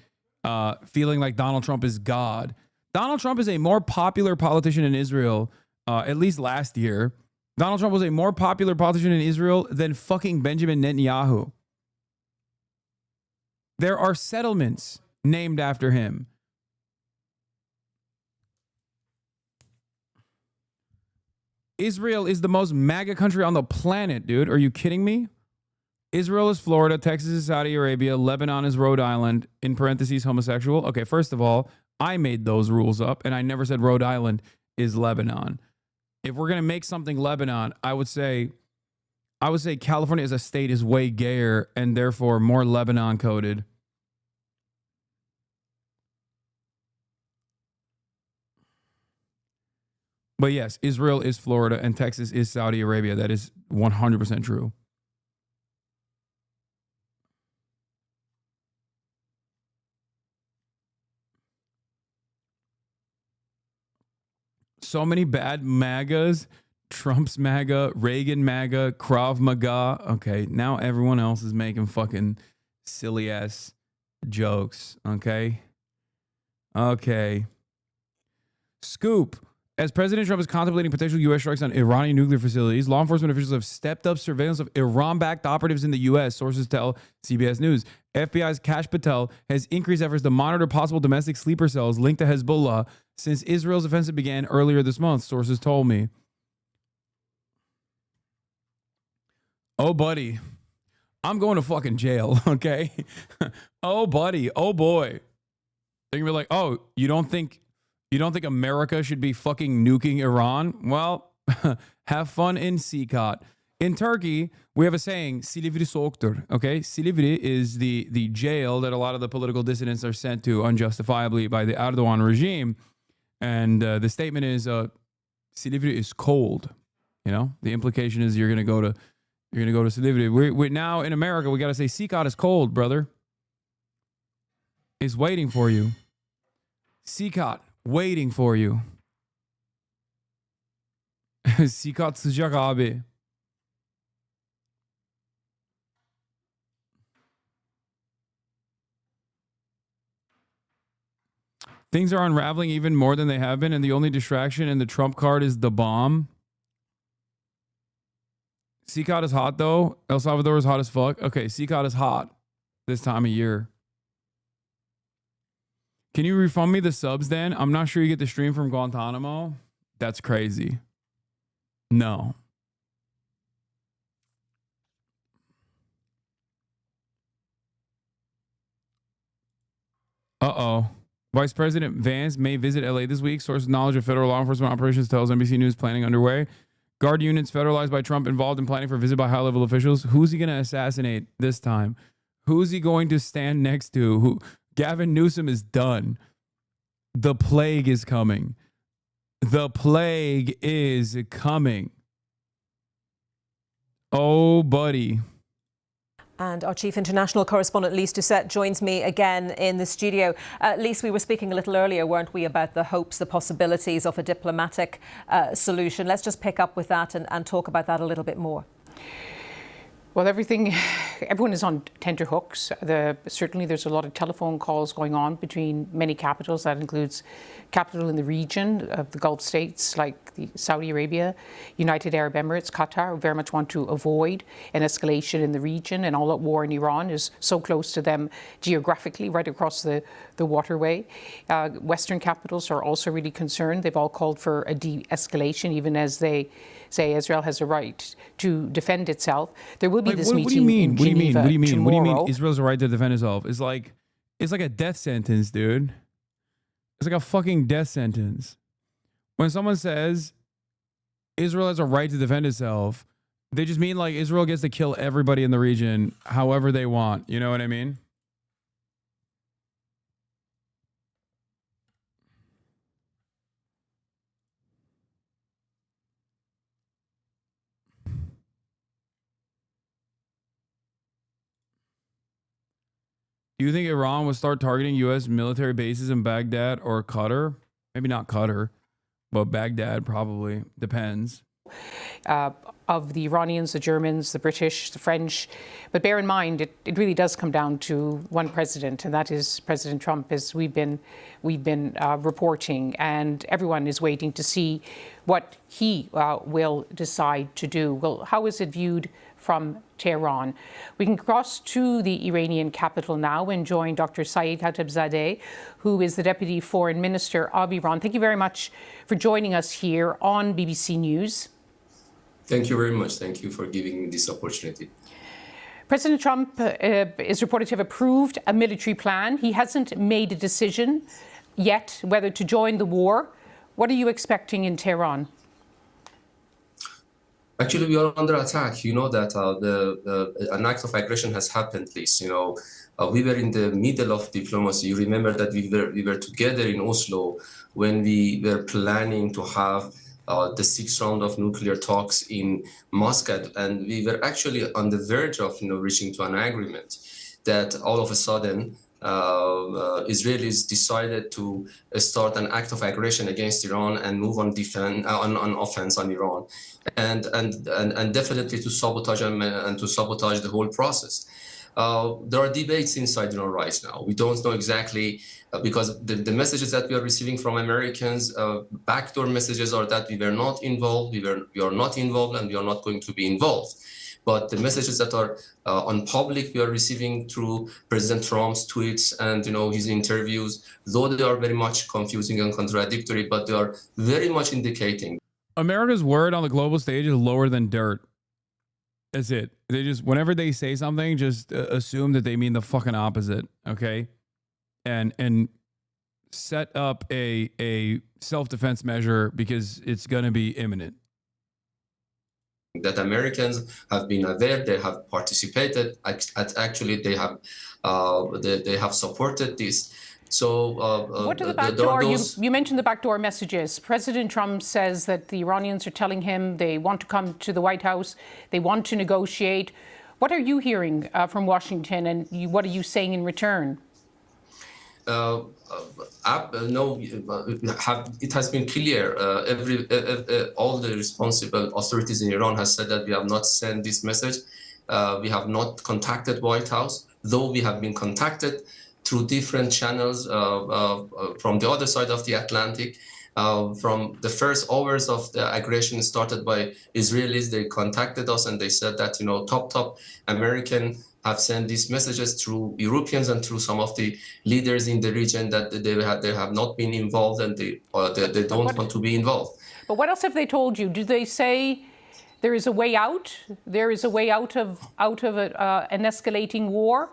like Donald Trump is God. Donald Trump is a more popular politician in Israel, at least last year. Donald Trump was a more popular politician in Israel than fucking Benjamin Netanyahu. There are settlements named after him. Israel is the most MAGA country on the planet, dude. Are you kidding me? Israel is Florida, Texas is Saudi Arabia, Lebanon is Rhode Island, in parentheses, homosexual. Okay, first of all, I made those rules up, and I never said Rhode Island is Lebanon. If we're going to make something Lebanon, I would say California as a state is way gayer and therefore more Lebanon coded. But yes, Israel is Florida and Texas is Saudi Arabia. That is 100% true. So many bad MAGAs. Trump's MAGA, Reagan MAGA, Krav Maga. Okay, now everyone else is making fucking silly ass jokes. Okay. Scoop. As President Trump is contemplating potential U.S. strikes on Iranian nuclear facilities, law enforcement officials have stepped up surveillance of Iran-backed operatives in the U.S., sources tell CBS News. FBI's Kash Patel has increased efforts to monitor possible domestic sleeper cells linked to Hezbollah since Israel's offensive began earlier this month, sources told me. Oh, buddy. I'm going to fucking jail, okay? Oh, buddy. Oh, boy. They're going to be like, oh, you don't think America should be fucking nuking Iran? Well, have fun in Sikat. In Turkey, we have a saying, Silivri soğuktur, okay? Silivri is the jail that a lot of the political dissidents are sent to unjustifiably by the Erdogan regime. And the statement is, Silivri is cold. You know, the implication is you're going to go to Silivri. We're now in America, we got to say, Sikat is cold, brother. Is waiting for you. Sikat. Waiting for you. Sikat sıcak abi. Things are unraveling even more than they have been, and the only distraction in the Trump card is the bomb. Sikat is hot, though. El Salvador is hot as fuck. Okay, Sikat is hot this time of year. Can you refund me the subs, then? I'm not sure you get the stream from Guantanamo. That's crazy. No. Uh-oh. Vice President Vance may visit LA this week. Source of knowledge of federal law enforcement operations tells NBC News planning underway. Guard units federalized by Trump involved in planning for a visit by high-level officials. Who's he going to assassinate this time? Who's he going to stand next to? Gavin Newsom is done. The plague is coming. The plague is coming. Oh, buddy. And our chief international correspondent, Lise Doucette, joins me again in the studio. Lise, we were speaking a little earlier, weren't we, about the hopes, the possibilities of a diplomatic solution. Let's just pick up with that and talk about that a little bit more. Well, everyone is on tenterhooks. Certainly there's a lot of telephone calls going on between many capitals. That includes capital in the region of the Gulf states like Saudi Arabia, United Arab Emirates, Qatar, who very much want to avoid an escalation in the region. And all-out war in Iran is so close to them geographically, right across the waterway. Western capitals are also really concerned. They've all called for a de-escalation, even as they say Israel has a right to defend itself. There will be this meeting. What do you mean? What do you mean? What do you mean? Tomorrow. What do you mean? Israel's a right to defend itself. It's like a death sentence, dude. It's like a fucking death sentence. When someone says Israel has a right to defend itself, they just mean like Israel gets to kill everybody in the region however they want. You know what I mean? Do you think Iran will start targeting U.S. military bases in Baghdad or Qatar? Maybe not Qatar, but Baghdad probably. Depends. Of the Iranians, the Germans, the British, the French. But bear in mind, it really does come down to one president, and that is President Trump, as we've been reporting. And everyone is waiting to see what he will decide to do. Well, how is it viewed from Tehran? We can cross to the Iranian capital now and join Dr. Saeed Khatibzadeh, who is the Deputy Foreign Minister of Iran. Thank you very much for joining us here on BBC News. Thank you very much. Thank you for giving me this opportunity. President Trump is reported to have approved a military plan. He hasn't made a decision yet whether to join the war. What are you expecting in Tehran? Actually, we are under attack. You know that an act of aggression has happened, Liz. You know, we were in the middle of diplomacy. You remember that we were together in Oslo when we were planning to have the 6th round of nuclear talks in Muscat, and we were actually on the verge of reaching to an agreement. That all of a sudden Israelis decided to start an act of aggression against Iran and move on offense on Iran, and definitely to sabotage and to sabotage the whole process. There are debates inside Iran right now. We don't know exactly because the messages that we are receiving from Americans, backdoor messages are that we were not involved, we are not involved, and we are not going to be involved. But the messages that are on public, we are receiving through President Trump's tweets and his interviews, though they are very much confusing and contradictory, but they are very much indicating. America's word on the global stage is lower than dirt. That's it. They just, whenever they say something, just assume that they mean the fucking opposite, okay? And set up a self-defense measure because it's going to be imminent. That Americans have been aware, they have participated, actually they have supported this. So what are the backdoor? You mentioned the backdoor messages. President Trump says that the Iranians are telling him they want to come to the White House, they want to negotiate. What are you hearing from Washington, and what are you saying in return? it has been clear. All the responsible authorities in Iran has said that we have not sent this message. We have not contacted White House, though we have been contacted through different channels from the other side of the Atlantic. From the first hours of the aggression started by Israelis, they contacted us and they said that, you know, top American have sent these messages through Europeans and through some of the leaders in the region that they have not been involved and they don't want to be involved. But what else have they told you? Do they say there is a way out? There is a way out of an escalating war?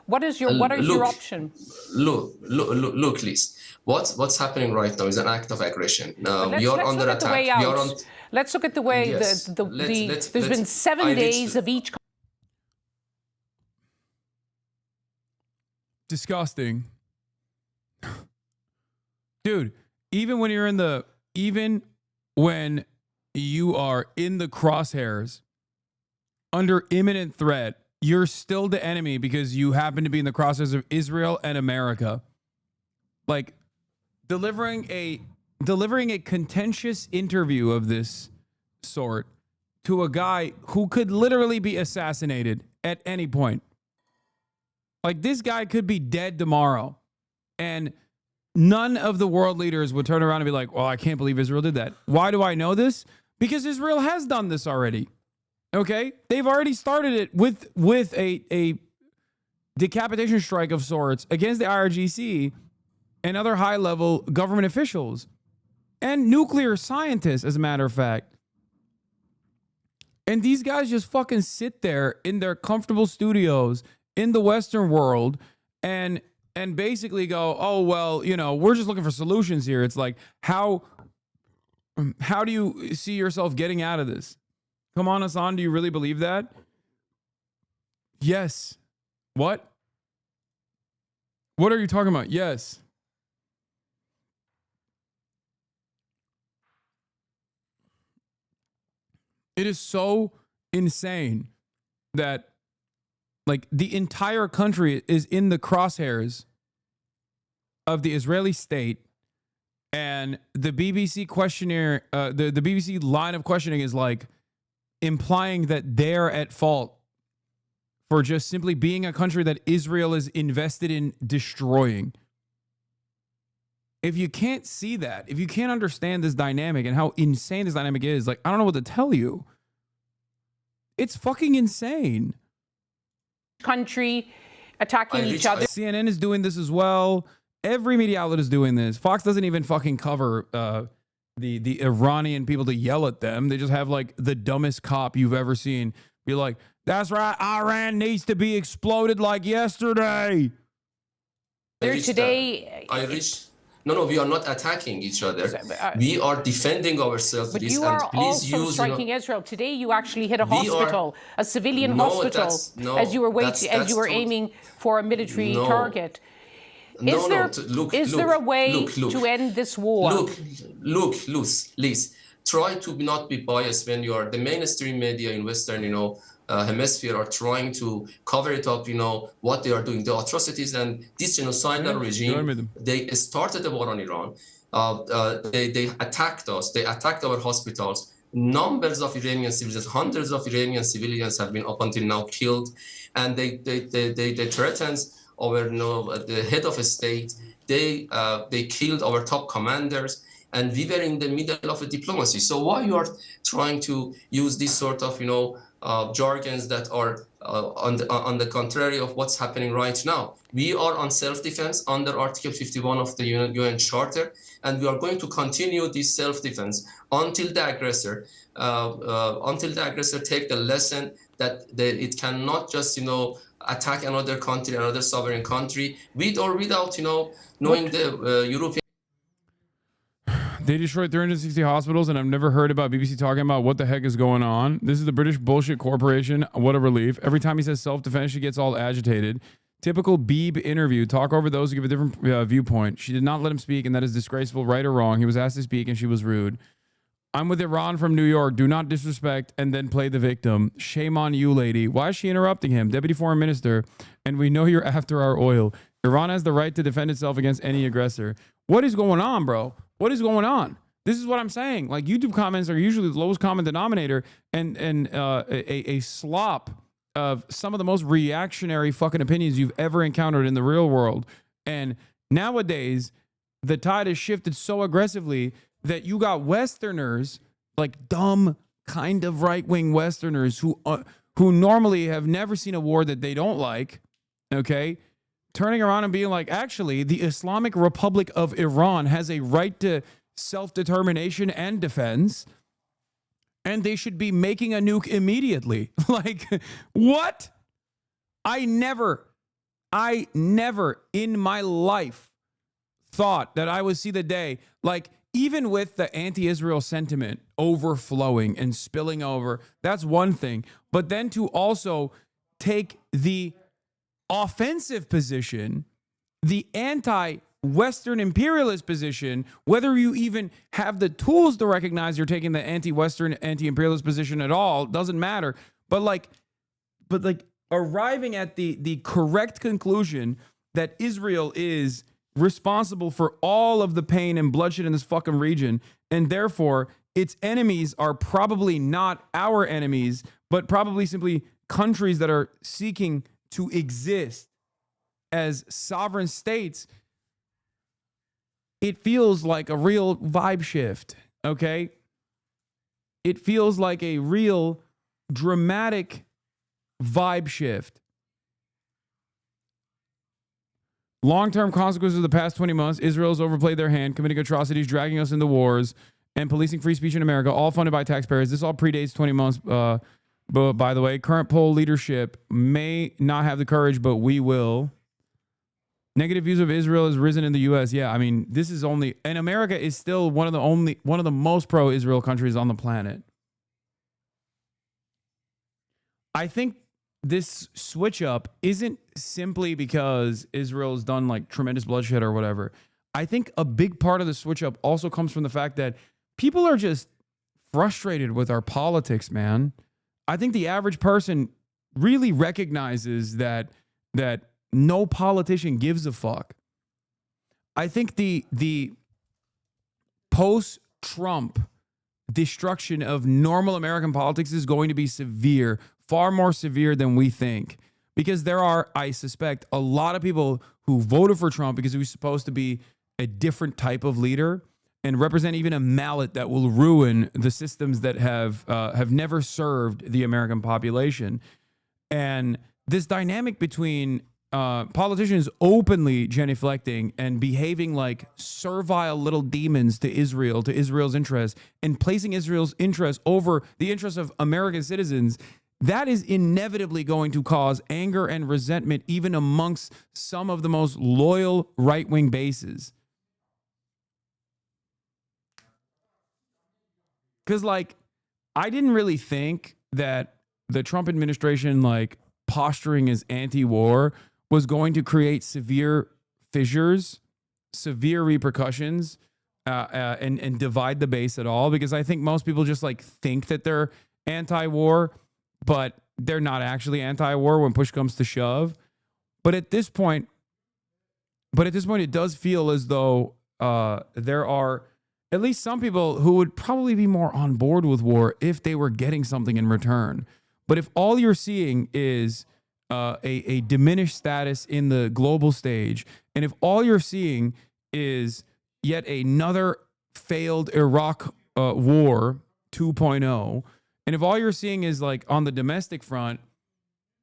What is your your option? Look, Liz. What's happening right now is an act of aggression. We are under attack. Let's look at the way Yes. there's been 7 days of each. Disgusting. Dude, even when you are in the crosshairs under imminent threat, you're still the enemy because you happen to be in the crosshairs of Israel and America. Like delivering a contentious interview of this sort to a guy who could literally be assassinated at any point. Like, this guy could be dead tomorrow, and none of the world leaders would turn around and be like, well, I can't believe Israel did that. Why do I know this? Because Israel has done this already. Okay? They've already started it with a decapitation strike of sorts against the IRGC and other high-level government officials and nuclear scientists, as a matter of fact. And these guys just fucking sit there in their comfortable studios in the Western world and basically go, oh, well, you know, we're just looking for solutions here. It's like, how do you see yourself getting out of this? Come on, Hasan, do you really believe that? Yes. What? What are you talking about? Yes. It is so insane that, like, the entire country is in the crosshairs of the Israeli state, and the BBC questionnaire, the BBC line of questioning is like implying that they're at fault for just simply being a country that Israel is invested in destroying. If you can't see that, if you can't understand this dynamic and how insane this dynamic is, like, I don't know what to tell you. It's fucking insane. Country attacking each other. CNN is doing this as well. Every media outlet is doing this. Fox doesn't even fucking cover the Iranian people to yell at them. They just have like the dumbest cop you've ever seen be like, that's right, Iran needs to be exploded like yesterday. No, we are not attacking each other. We are defending ourselves. But you are also striking Israel. Today you actually hit a hospital, a civilian hospital, as you were aiming for a military target. Is there a way to end this war? Look, Liz, try to not be biased when you are the mainstream media in Western, hemisphere are trying to cover it up, what they are doing, the atrocities and this genocidal regime. They started the war on Iran. They attacked us. They attacked our hospitals. Numbers of Iranian civilians, hundreds of Iranian civilians have been up until now killed, and they threatened our the head of a state. They killed our top commanders, and we were in the middle of a diplomacy. So why you are trying to use this sort of jargons that are on the contrary of what's happening right now? We are on self-defense under Article 51 of the UN Charter, and we are going to continue this self-defense until the aggressor take the lesson that it cannot just attack another country, another sovereign country, with or without knowing the European. They destroyed 360 hospitals, and I've never heard about BBC talking about what the heck is going on. This is the British bullshit corporation. What a relief. Every time he says self-defense, she gets all agitated. Typical Beeb interview. Talk over those who give a different viewpoint. She did not let him speak, and that is disgraceful, right or wrong. He was asked to speak, and she was rude. I'm with Iran from New York. Do not disrespect and then play the victim. Shame on you, lady. Why is she interrupting him? Deputy Foreign Minister, and we know you're after our oil. Iran has the right to defend itself against any aggressor. What is going on, bro? What is going on? This is what I'm saying. Like, YouTube comments are usually the lowest common denominator, and a slop of some of the most reactionary fucking opinions you've ever encountered in the real world. And nowadays, the tide has shifted so aggressively that you got Westerners, like dumb kind of right-wing Westerners who normally have never seen a war that they don't like, okay, turning around and being like, actually, the Islamic Republic of Iran has a right to self-determination and defense, and they should be making a nuke immediately. Like, what? I never in my life thought that I would see the day, like, even with the anti-Israel sentiment overflowing and spilling over, that's one thing. But then to also take the offensive position, the anti-Western imperialist position, whether you even have the tools to recognize you're taking the anti-Western, anti-imperialist position at all, doesn't matter. But arriving at the correct conclusion that Israel is responsible for all of the pain and bloodshed in this fucking region, and therefore its enemies are probably not our enemies, but probably simply countries that are seeking to exist as sovereign states, it feels like a real vibe shift, okay? It feels like a real dramatic vibe shift. Long-term consequences of the past 20 months, Israel's overplayed their hand, committing atrocities, dragging us into wars, and policing free speech in America, all funded by taxpayers. This all predates 20 months. But by the way, current poll leadership may not have the courage, but we will. Negative views of Israel has risen in the U.S. Yeah, I mean, this is only, and America is still one of the most pro-Israel countries on the planet. I think this switch up isn't simply because Israel's done like tremendous bloodshed or whatever. I think a big part of the switch up also comes from the fact that people are just frustrated with our politics, man. I think the average person really recognizes that no politician gives a fuck. I think the post-Trump destruction of normal American politics is going to be severe, far more severe than we think. Because there are, I suspect, a lot of people who voted for Trump because he was supposed to be a different type of leader and represent even a mallet that will ruin the systems that have never served the American population. And this dynamic between politicians openly genuflecting and behaving like servile little demons to Israel's interests, and placing Israel's interests over the interests of American citizens, that is inevitably going to cause anger and resentment even amongst some of the most loyal right-wing bases. Because, like, I didn't really think that the Trump administration, like, posturing as anti-war was going to create severe fissures, severe repercussions, and divide the base at all. Because I think most people just, like, think that they're anti-war, but they're not actually anti-war when push comes to shove. But at this point, it does feel as though there are at least some people who would probably be more on board with war if they were getting something in return. But if all you're seeing is a diminished status in the global stage, and if all you're seeing is yet another failed Iraq war 2.0, and if all you're seeing is, like, on the domestic front,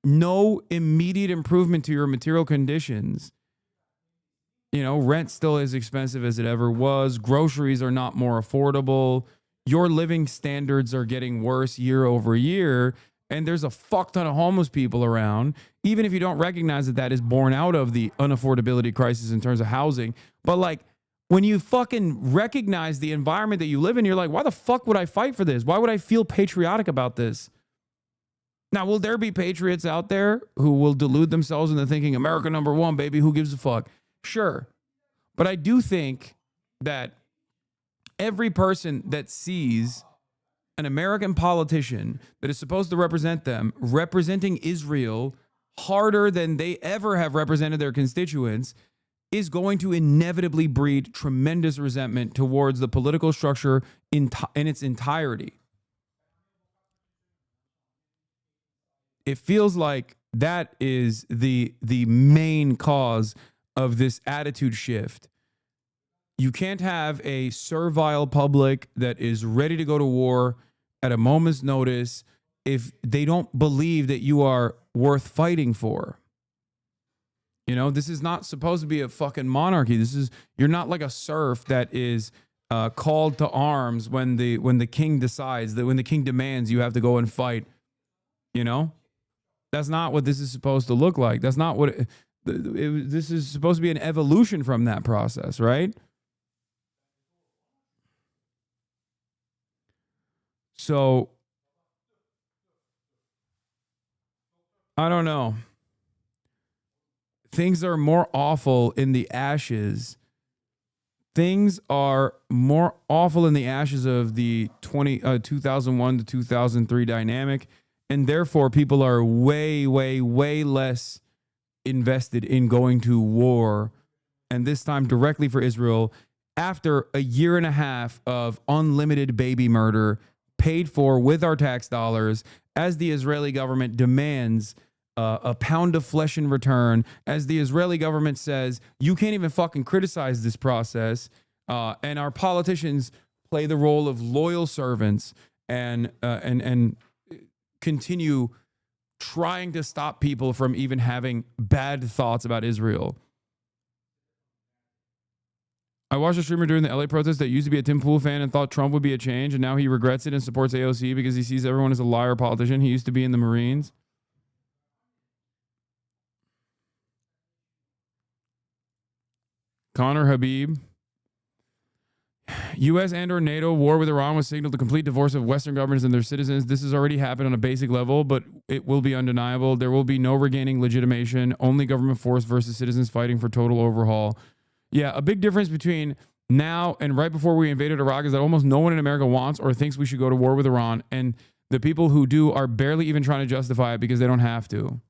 no immediate improvement to your material conditions, you know, rent still as expensive as it ever was, groceries are not more affordable, your living standards are getting worse year over year, and there's a fuck ton of homeless people around, even if you don't recognize that that is born out of the unaffordability crisis in terms of housing. But, like, when you fucking recognize the environment that you live in, you're like, why the fuck would I fight for this? Why would I feel patriotic about this? Now, will there be patriots out there who will delude themselves into thinking America number one, baby, who gives a fuck? Sure. But I do think that every person that sees an American politician that is supposed to represent them representing Israel harder than they ever have represented their constituents is going to inevitably breed tremendous resentment towards the political structure in its entirety. It feels like that is the main cause of this attitude shift. You can't have a servile public that is ready to go to war at a moment's notice if they don't believe that you are worth fighting for. You know, this is not supposed to be a fucking monarchy. You're not like a serf that is called to arms when the king decides, that when the king demands you have to go and fight. You know, that's not what this is supposed to look like. That's not what this is supposed to be, an evolution from that process, right? So I don't know. Things are more awful in the ashes. Things are more awful in the ashes of the 2001 to 2003 dynamic. And therefore, people are way, way, way less invested in going to war. And this time directly for Israel, after a year and a half of unlimited baby murder paid for with our tax dollars, as the Israeli government demands a pound of flesh in return, as the Israeli government says, you can't even fucking criticize this process. And our politicians play the role of loyal servants and continue trying to stop people from even having bad thoughts about Israel. I watched a streamer during the LA protest that used to be a Tim Pool fan and thought Trump would be a change, and now he regrets it and supports AOC because he sees everyone as a liar politician. He used to be in the Marines. Connor Habib. U.S. and or NATO war with Iran was signaled the complete divorce of Western governments and their citizens. This has already happened on a basic level, but it will be undeniable. There will be no regaining legitimation, only government force versus citizens fighting for total overhaul. Yeah, a big difference between now and right before we invaded Iraq is that almost no one in America wants or thinks we should go to war with Iran, and the people who do are barely even trying to justify it because they don't have to.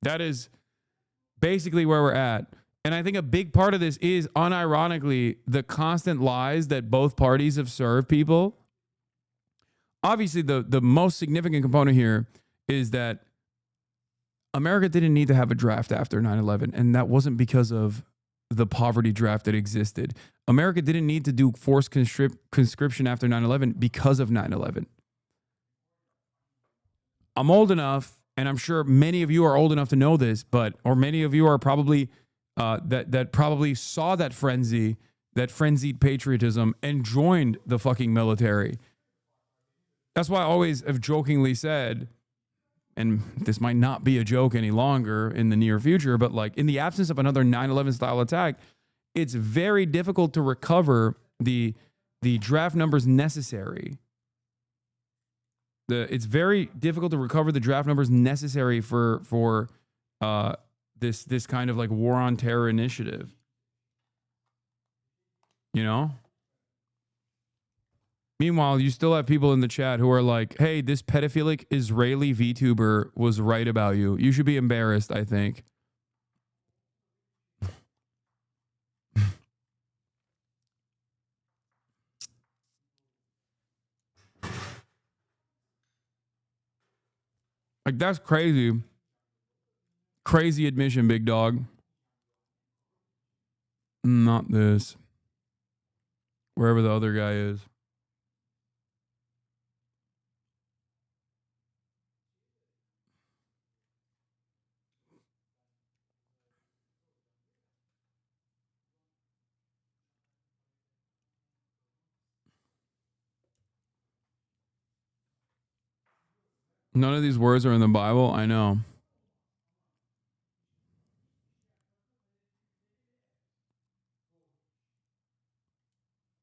That is basically where we're at. And I think a big part of this is, unironically, the constant lies that both parties have served people. Obviously, the most significant component here is that America didn't need to have a draft after 9/11, and that wasn't because of the poverty draft that existed. America didn't need to do forced conscription after 9/11 because of 9/11. I'm old enough, and I'm sure many of you are old enough to know this, or many of you are probably that probably saw that frenzied patriotism and joined the fucking military. That's why I always have jokingly said, and this might not be a joke any longer in the near future, but like in the absence of another 9/11 style attack, it's very difficult to recover the draft numbers necessary. It's very difficult to recover the draft numbers necessary for this kind of like war on terror initiative. You know? Meanwhile, you still have people in the chat who are like, hey, this pedophilic Israeli VTuber was right about you. You should be embarrassed, I think. Like, that's crazy. Crazy admission, big dog. Not this. Wherever the other guy is. None of these words are in the Bible. I know.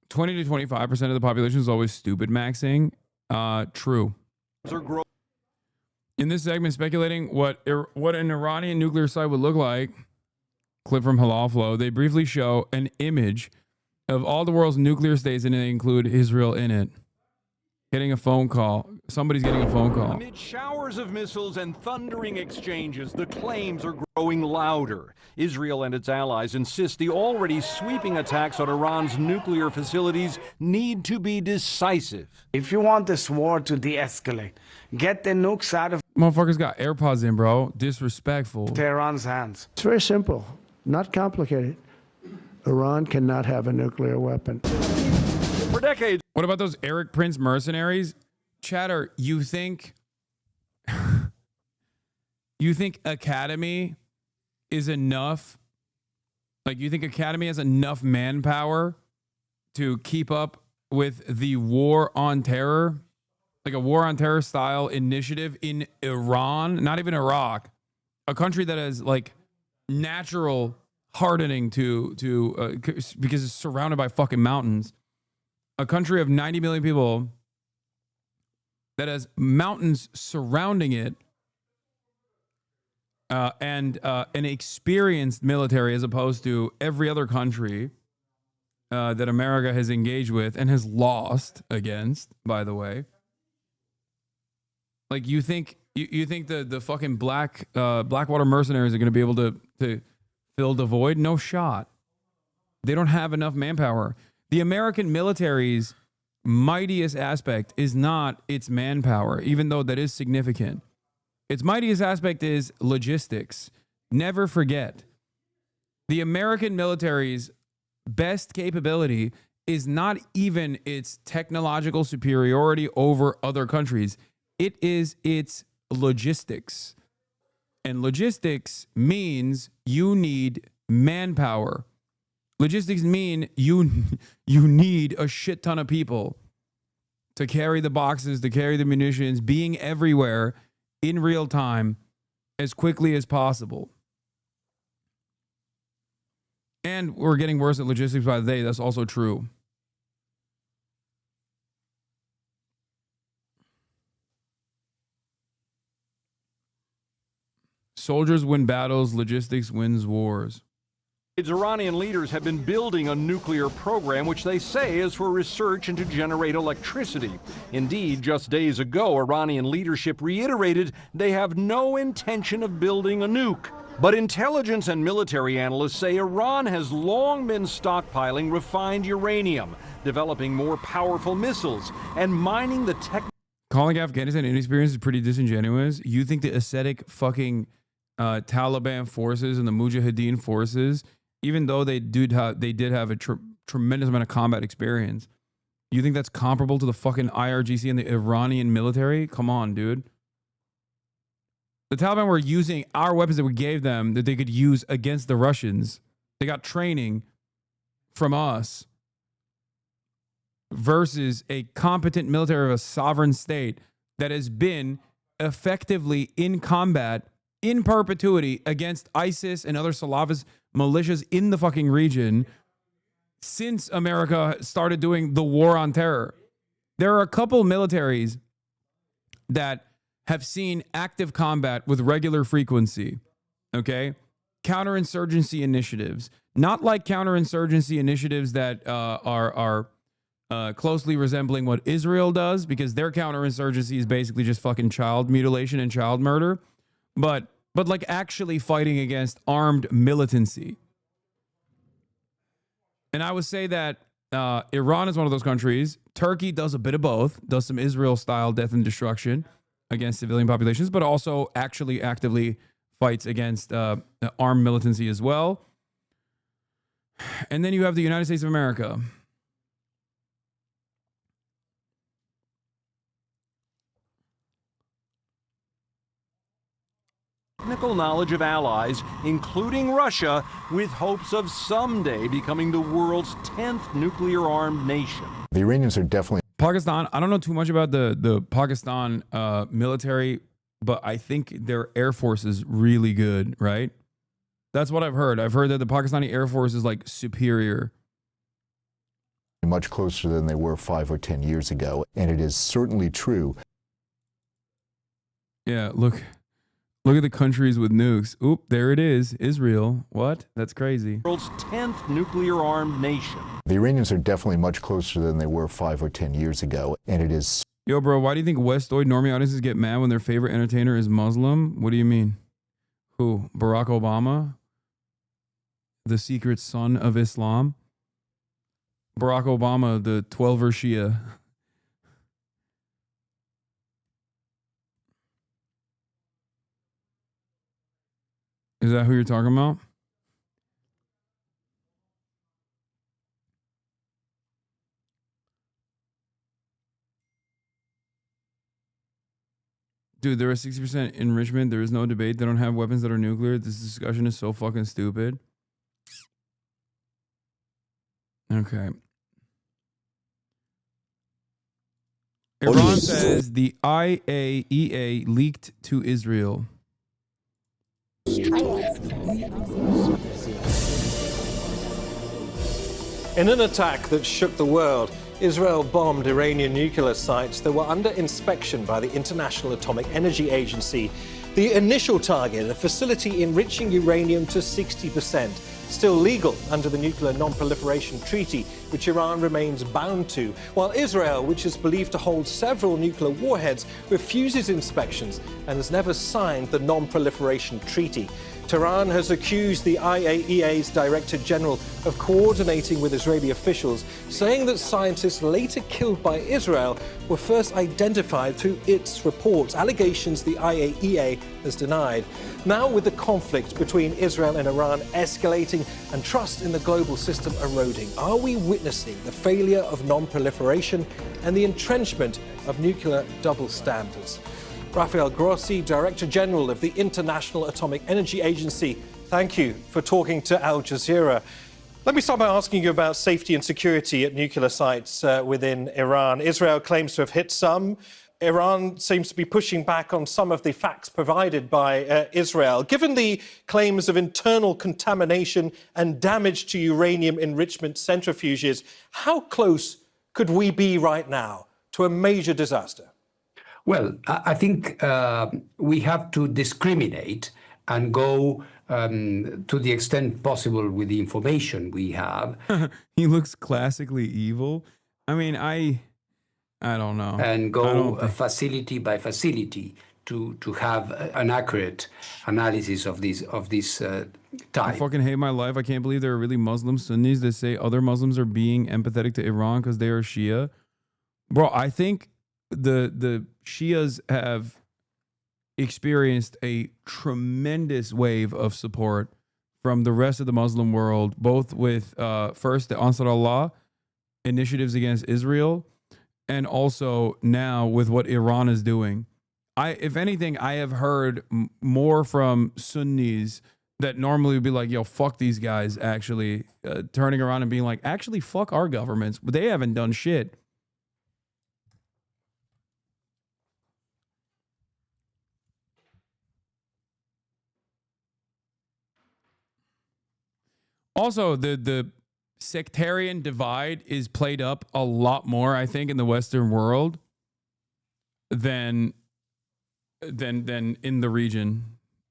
$20 to 25% of the population is always stupid maxing. True. In this segment, speculating what an Iranian nuclear site would look like. Clip from Halal Flow. They briefly show an image of all the world's nuclear states, and they include Israel in it. Getting a phone call. Somebody's getting a phone call. Amid showers of missiles and thundering exchanges, the claims are growing louder. Israel and its allies insist the already sweeping attacks on Iran's nuclear facilities need to be decisive. If you want this war to de-escalate, get the nukes out of Motherfuckers got AirPods in, bro. Disrespectful. Tehran's hands. It's very simple, not complicated. Iran cannot have a nuclear weapon. For decades. What about those Eric Prince mercenaries? Chatter, you think Academy is enough? Like, you think Academy has enough manpower to keep up with the war on terror? Like a war on terror style initiative in Iran, not even Iraq, a country that has like natural hardening because it's surrounded by fucking mountains. A country of 90 million people that has mountains surrounding it, and an experienced military as opposed to every other country that America has engaged with and has lost against, by the way. Like, you think the fucking Blackwater mercenaries are going to be able to fill the void? No shot. They don't have enough manpower. The American military's mightiest aspect is not its manpower, even though that is significant. Its mightiest aspect is logistics. Never forget, the American military's best capability is not even its technological superiority over other countries. It is its logistics. And logistics means you need manpower. Logistics mean you need a shit ton of people to carry the boxes, to carry the munitions, being everywhere in real time as quickly as possible. And we're getting worse at logistics by the day. That's also true. Soldiers win battles, logistics wins wars. Iranian leaders have been building a nuclear program which they say is for research and to generate electricity. Indeed, just days ago, Iranian leadership reiterated they have no intention of building a nuke. But intelligence and military analysts say Iran has long been stockpiling refined uranium, developing more powerful missiles, and mining the Calling Afghanistan inexperienced is pretty disingenuous. You think the ascetic fucking Taliban forces and the Mujahideen forces, even though they did have a tremendous amount of combat experience, you think that's comparable to the fucking IRGC and the Iranian military? Come on, dude. The Taliban were using our weapons that we gave them that they could use against the Russians. They got training from us versus a competent military of a sovereign state that has been effectively in combat in perpetuity against ISIS and other Salafist militias in the fucking region since America started doing the war on terror. There are a couple militaries that have seen active combat with regular frequency, okay? Counterinsurgency initiatives. Not like counterinsurgency initiatives that are closely resembling what Israel does, because their counterinsurgency is basically just fucking child mutilation and child murder. But like actually fighting against armed militancy. And I would say that Iran is one of those countries. Turkey does a bit of both, does some Israel-style death and destruction against civilian populations, but also actually actively fights against armed militancy as well. And then you have the United States of America. technical knowledge of allies, including Russia, with hopes of someday becoming the world's 10th nuclear-armed nation. The Iranians are definitely... Pakistan, I don't know too much about the Pakistan military, but I think their Air Force is really good, right? That's what I've heard. I've heard that the Pakistani Air Force is like superior. Much closer than they were 5 or 10 years ago. And it is certainly true. Yeah, look Look at the countries with nukes. Oop, there it is. Israel. What? That's crazy. World's 10th nuclear-armed nation. The Iranians are definitely much closer than they were 5 or 10 years ago, and it is. Yo, bro, why do you think Westoid normie audiences get mad when their favorite entertainer is Muslim? What do you mean? Who? Barack Obama? The secret son of Islam? Barack Obama, the 12er Shia. Is that who you're talking about? Dude, there is 60% enrichment. There is no debate. They don't have weapons that are nuclear. This discussion is so fucking stupid. Okay. Iran says the IAEA leaked to Israel. In an attack that shook the world, Israel bombed Iranian nuclear sites that were under inspection by the International Atomic Energy Agency. The initial target, a facility enriching uranium to 60%, still legal under the Nuclear Non-Proliferation Treaty, which Iran remains bound to, while Israel, which is believed to hold several nuclear warheads, refuses inspections and has never signed the Non-Proliferation Treaty. Tehran has accused the IAEA's Director General of coordinating with Israeli officials, saying that scientists later killed by Israel were first identified through its reports, allegations the IAEA has denied. Now, with the conflict between Israel and Iran escalating and trust in the global system eroding, are we witnessing the failure of non-proliferation and the entrenchment of nuclear double standards? Rafael Grossi, Director General of the International Atomic Energy Agency, thank you for talking to Al Jazeera. Let me start by asking you about safety and security at nuclear sites within Iran. Israel claims to have hit some. Iran seems to be pushing back on some of the facts provided by Israel. Given the claims of internal contamination and damage to uranium enrichment centrifuges, how close could we be right now to a major disaster? Well, I think we have to discriminate and go to the extent possible with the information we have. He looks classically evil. I mean, I don't know. And go facility by facility to have an accurate analysis of this type. I fucking hate my life. I can't believe there are really Muslim Sunnis that say other Muslims are being empathetic to Iran because they are Shia. Bro, I think the Shias have experienced a tremendous wave of support from the rest of the Muslim world, both with first the Ansar Allah initiatives against Israel, and also now with what Iran is doing. If anything, I have heard more from Sunnis that normally would be like, yo, fuck these guys, actually turning around and being like, actually, fuck our governments. But they haven't done shit. Also, the sectarian divide is played up a lot more, I think, in the Western world than in the region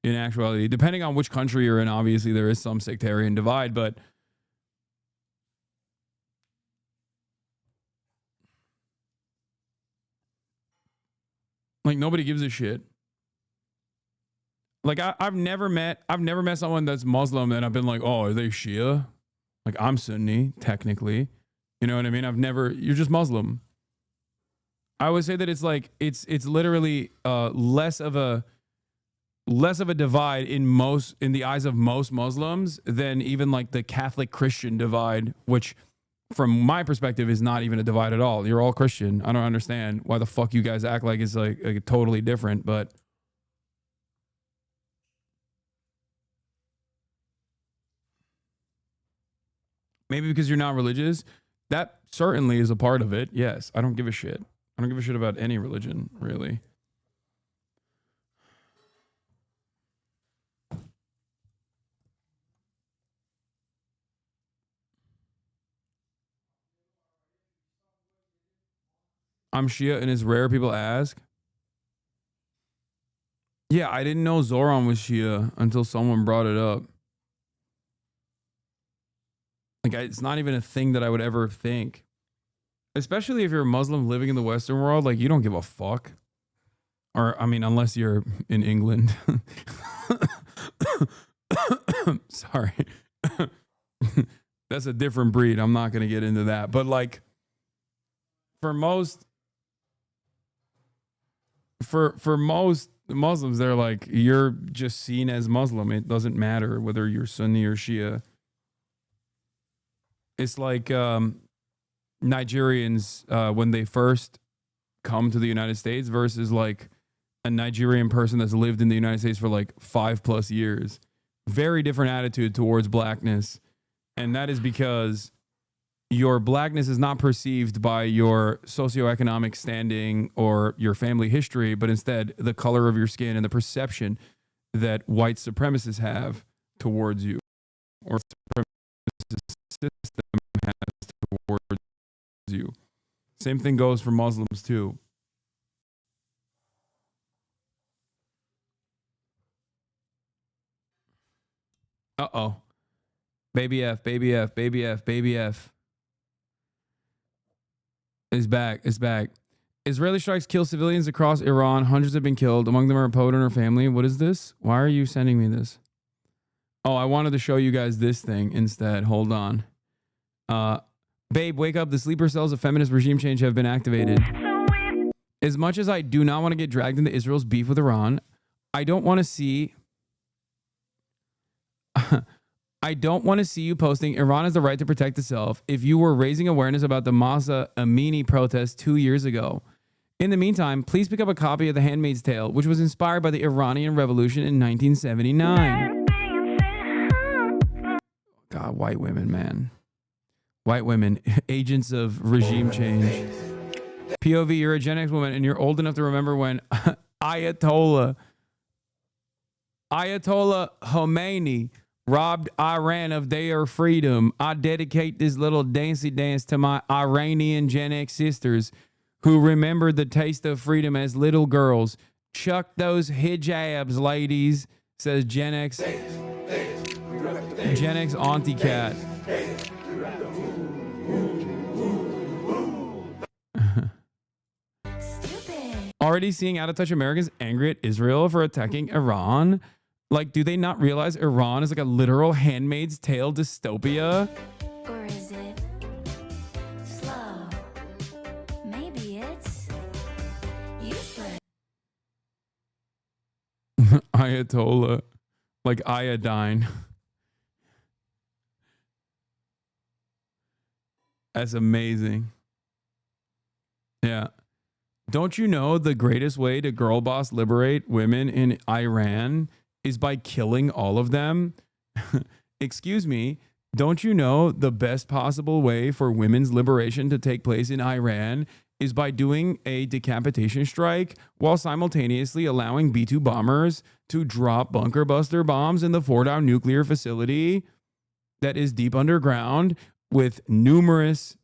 in actuality. Depending on which country you're in, obviously there is some sectarian divide, but like nobody gives a shit. Like I've never met someone that's Muslim and I've been like, oh, are they Shia? Like I'm Sunni, technically. You know what I mean? You're just Muslim. I would say that it's like it's literally less of a divide in the eyes of most Muslims than even like the Catholic Christian divide, which from my perspective is not even a divide at all. You're all Christian. I don't understand why the fuck you guys act like it's like totally different, but maybe because you're not religious. That certainly is a part of it. Yes, I don't give a shit. I don't give a shit about any religion, really. I'm Shia and it's rare people ask. Yeah, I didn't know Zoran was Shia until someone brought it up. Like, it's not even a thing that I would ever think. Especially if you're a Muslim living in the Western world, like, you don't give a fuck. Or, I mean, unless you're in England. Sorry. That's a different breed. I'm not going to get into that. But, like, for most Muslims, they're like, you're just seen as Muslim. It doesn't matter whether you're Sunni or Shia. It's like Nigerians when they first come to the United States versus like a Nigerian person that's lived in the United States for like 5+ years. Very different attitude towards blackness. And that is because your blackness is not perceived by your socioeconomic standing or your family history, but instead the color of your skin and the perception that white supremacists have towards you, or supremacist system has towards you. Same thing goes for Muslims too. Uh-oh. Baby F, baby F, baby F, baby F. Is back. It's back. Israeli strikes kill civilians across Iran. Hundreds have been killed. Among them are a poet and her family. What is this? Why are you sending me this? Oh, I wanted to show you guys this thing instead. Hold on. Babe, wake up. The sleeper cells of feminist regime change have been activated. As much as I do not want to get dragged into Israel's beef with Iran, I don't want to see... I don't want to see you posting Iran has the right to protect itself if you were raising awareness about the Mahsa Amini protest 2 years ago. In the meantime, please pick up a copy of The Handmaid's Tale, which was inspired by the Iranian Revolution in 1979. God, white women, man. White women, agents of regime change. POV, you're a Gen X woman and you're old enough to remember when Ayatollah Khomeini robbed Iran of their freedom. I dedicate this little dancey dance to my Iranian Gen X sisters who remembered the taste of freedom as little girls. Chuck those hijabs, ladies, says Gen X Auntie Cat. Already seeing out of touch Americans angry at Israel for attacking Iran. Like, do they not realize Iran is like a literal Handmaid's Tale dystopia? Or is it slow? Maybe it's useless. Ayatollah. Like iodine. That's amazing. Yeah. Don't you know the greatest way to girl boss liberate women in Iran is by killing all of them? Excuse me, don't you know the best possible way for women's liberation to take place in Iran is by doing a decapitation strike while simultaneously allowing B-2 bombers to drop bunker buster bombs in the Fordow nuclear facility that is deep underground with numerous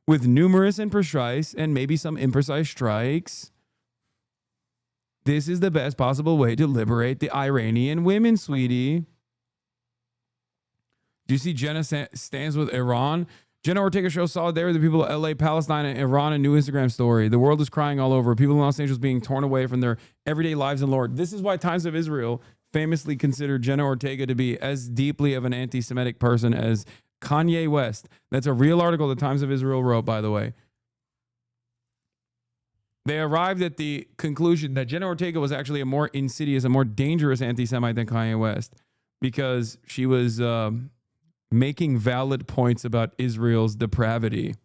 with numerous and precise and maybe some imprecise strikes. This is the best possible way to liberate the Iranian women, sweetie. Do you see Jenna stands with Iran? Jenna Ortega shows solidarity with the people of LA, Palestine, and Iran. A new Instagram story. The world is crying all over. People in Los Angeles being torn away from their everyday lives in Lord. This is why Times of Israel famously considered Jenna Ortega to be as deeply of an anti-Semitic person as Kanye West. That's a real article the Times of Israel wrote, by the way. They arrived at the conclusion that Jenna Ortega was actually a more insidious, a more dangerous anti-Semite than Kanye West because she was making valid points about Israel's depravity.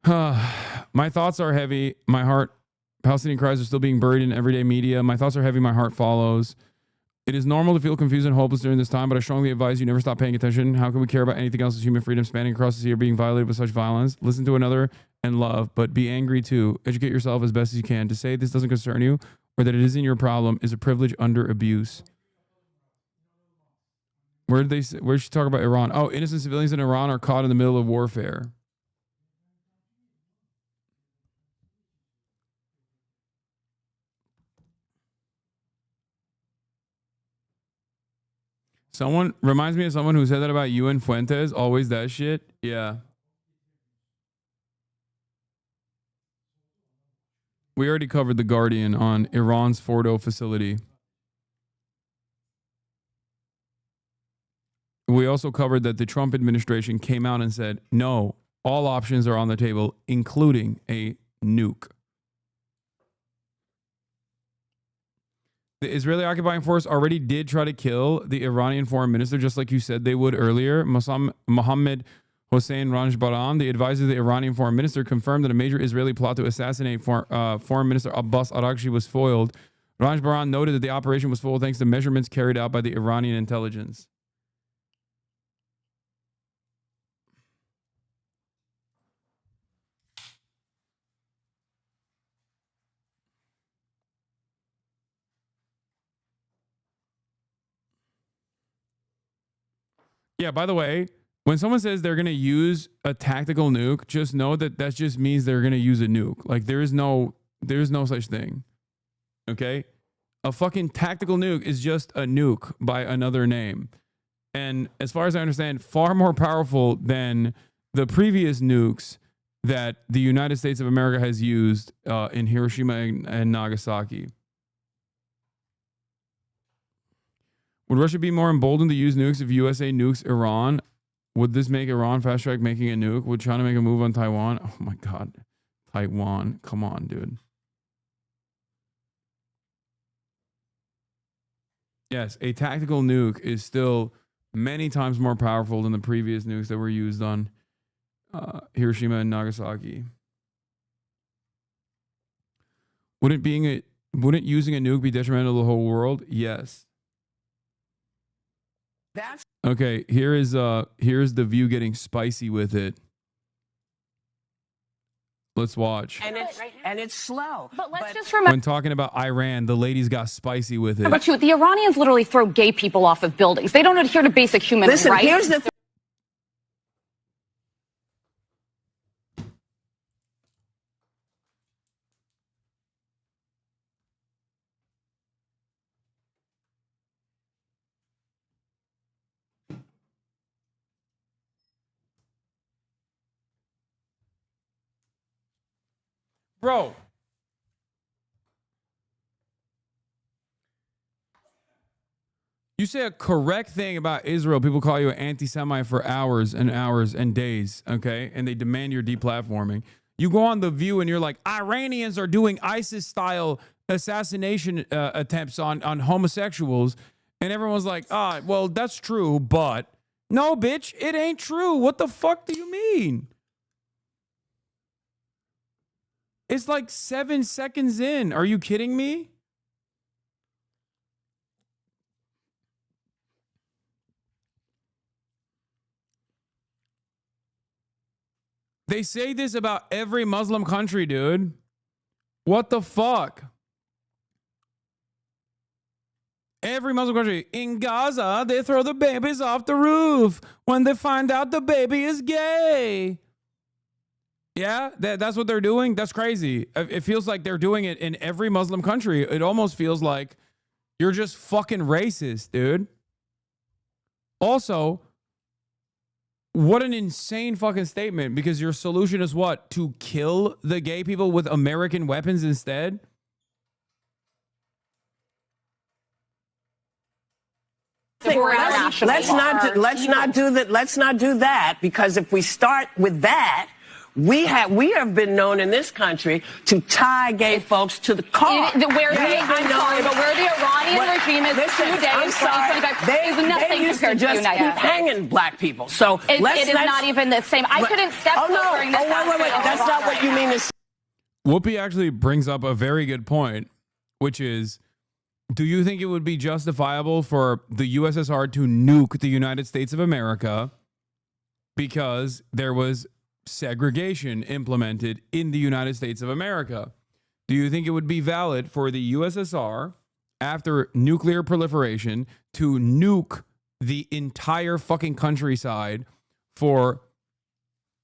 My thoughts are heavy. My heart, Palestinian cries are still being buried in everyday media. My thoughts are heavy. My heart follows. It is normal to feel confused and hopeless during this time, but I strongly advise you never stop paying attention. How can we care about anything else as human freedom spanning across the sea or being violated with such violence? Listen to another and love, but be angry too. Educate yourself as best as you can. To say this doesn't concern you or that it isn't your problem is a privilege under abuse. Where did she talk about Iran? Oh, innocent civilians in Iran are caught in the middle of warfare. Someone reminds me of someone who said that about you and Fuentes. Always that shit. Yeah. We already covered The Guardian on Iran's Fordo facility. We also covered that the Trump administration came out and said, no, all options are on the table, including a nuke. The Israeli occupying force already did try to kill the Iranian foreign minister, just like you said they would earlier. Mohammed Hossein Ranjbaran, the advisor of the Iranian foreign minister, confirmed that a major Israeli plot to assassinate foreign minister Abbas Araghchi was foiled. Ranjbaran noted that the operation was foiled thanks to measurements carried out by the Iranian intelligence. Yeah, by the way, when someone says they're going to use a tactical nuke, just know that that just means they're going to use a nuke. Like there's no such thing. Okay? A fucking tactical nuke is just a nuke by another name. And as far as I understand, far more powerful than the previous nukes that the United States of America has used in Hiroshima and Nagasaki. Would Russia be more emboldened to use nukes if USA nukes Iran? Would this make Iran fast track making a nuke? Would China make a move on Taiwan? Oh my God. Taiwan. Come on, dude. Yes, a tactical nuke is still many times more powerful than the previous nukes that were used on Hiroshima and Nagasaki. Wouldn't using a nuke be detrimental to the whole world? Yes. Okay, here's The View getting spicy with it. Let's watch. And it's slow. But let's just remember. When talking about Iran, the ladies got spicy with it. Number two, the Iranians literally throw gay people off of buildings. They don't adhere to basic human rights. Listen, here's the Bro. You say a correct thing about Israel, people call you an anti-Semite for hours and hours and days, okay? And they demand your deplatforming. You go on The View and you're like, Iranians are doing ISIS-style assassination attempts on homosexuals. And everyone's like, well, that's true, but... No, bitch, it ain't true. What the fuck do you mean? It's like 7 seconds in. Are you kidding me? They say this about every Muslim country, dude. What the fuck? Every Muslim country. In Gaza, they throw the babies off the roof when they find out the baby is gay. Yeah, that's what they're doing. That's crazy. It feels like they're doing it in every Muslim country. It almost feels like you're just fucking racist, dude. Also, what an insane fucking statement, because your solution is what? To kill the gay people with American weapons instead? Let's not do that, because if we start with that, we have been known in this country to tie gay folks to the car. Where the Iranian regime is today in 2025 is nothing compared to the United States. Hanging black people. So it is not even the same. I couldn't step foot during this. Wait. That's not what you mean to say. Whoopi actually brings up a very good point, which is, do you think it would be justifiable for the USSR to nuke the United States of America because there was segregation implemented in the United States of America? Do you think it would be valid for the USSR, after nuclear proliferation, to nuke the entire fucking countryside for,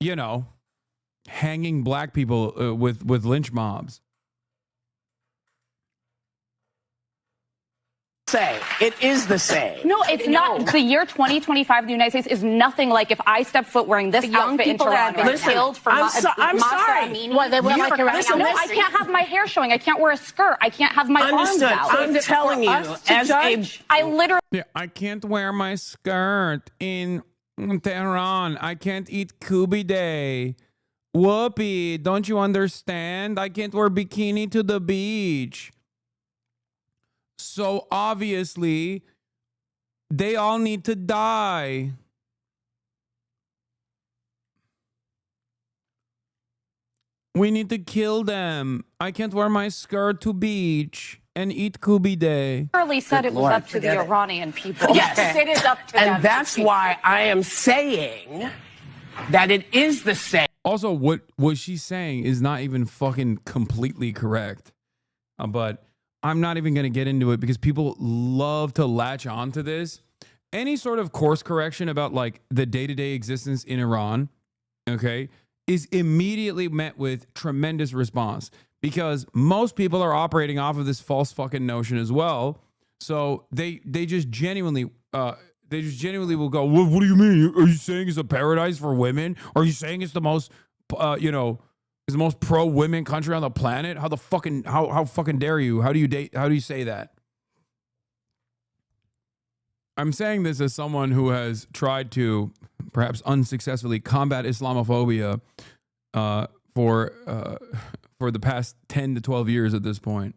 you know, hanging black people with lynch mobs? Say it is the same. No, it's not. The year 2025 in the United States is nothing like if I step foot wearing this outfit in Toronto. Killed for I'm sorry. Well, they like no, I can't have my hair showing. I can't wear a skirt. I can't have my arms out. I'm telling you, as I literally. Yeah, I can't wear my skirt in Tehran. I can't eat Kubi Day. Whoopee, don't you understand? I can't wear bikini to the beach. So obviously, they all need to die. We need to kill them. I can't wear my skirt to beach and eat Kubi Day. Literally said it was up to the Iranian people. Yes, it is up to them. And that's why I am saying that it is the same. Also, what she's saying is not even fucking completely correct. But I'm not even going to get into it because people love to latch on to this. Any sort of course correction about like the day-to-day existence in Iran, okay, is immediately met with tremendous response because most people are operating off of this false fucking notion as well. So they just genuinely will go, what do you mean? Are you saying it's a paradise for women? Are you saying it's the most, is the most pro-women country on the planet? How fucking dare you? How do you say that? I'm saying this as someone who has tried to, perhaps unsuccessfully, combat Islamophobia for the past 10 to 12 years at this point.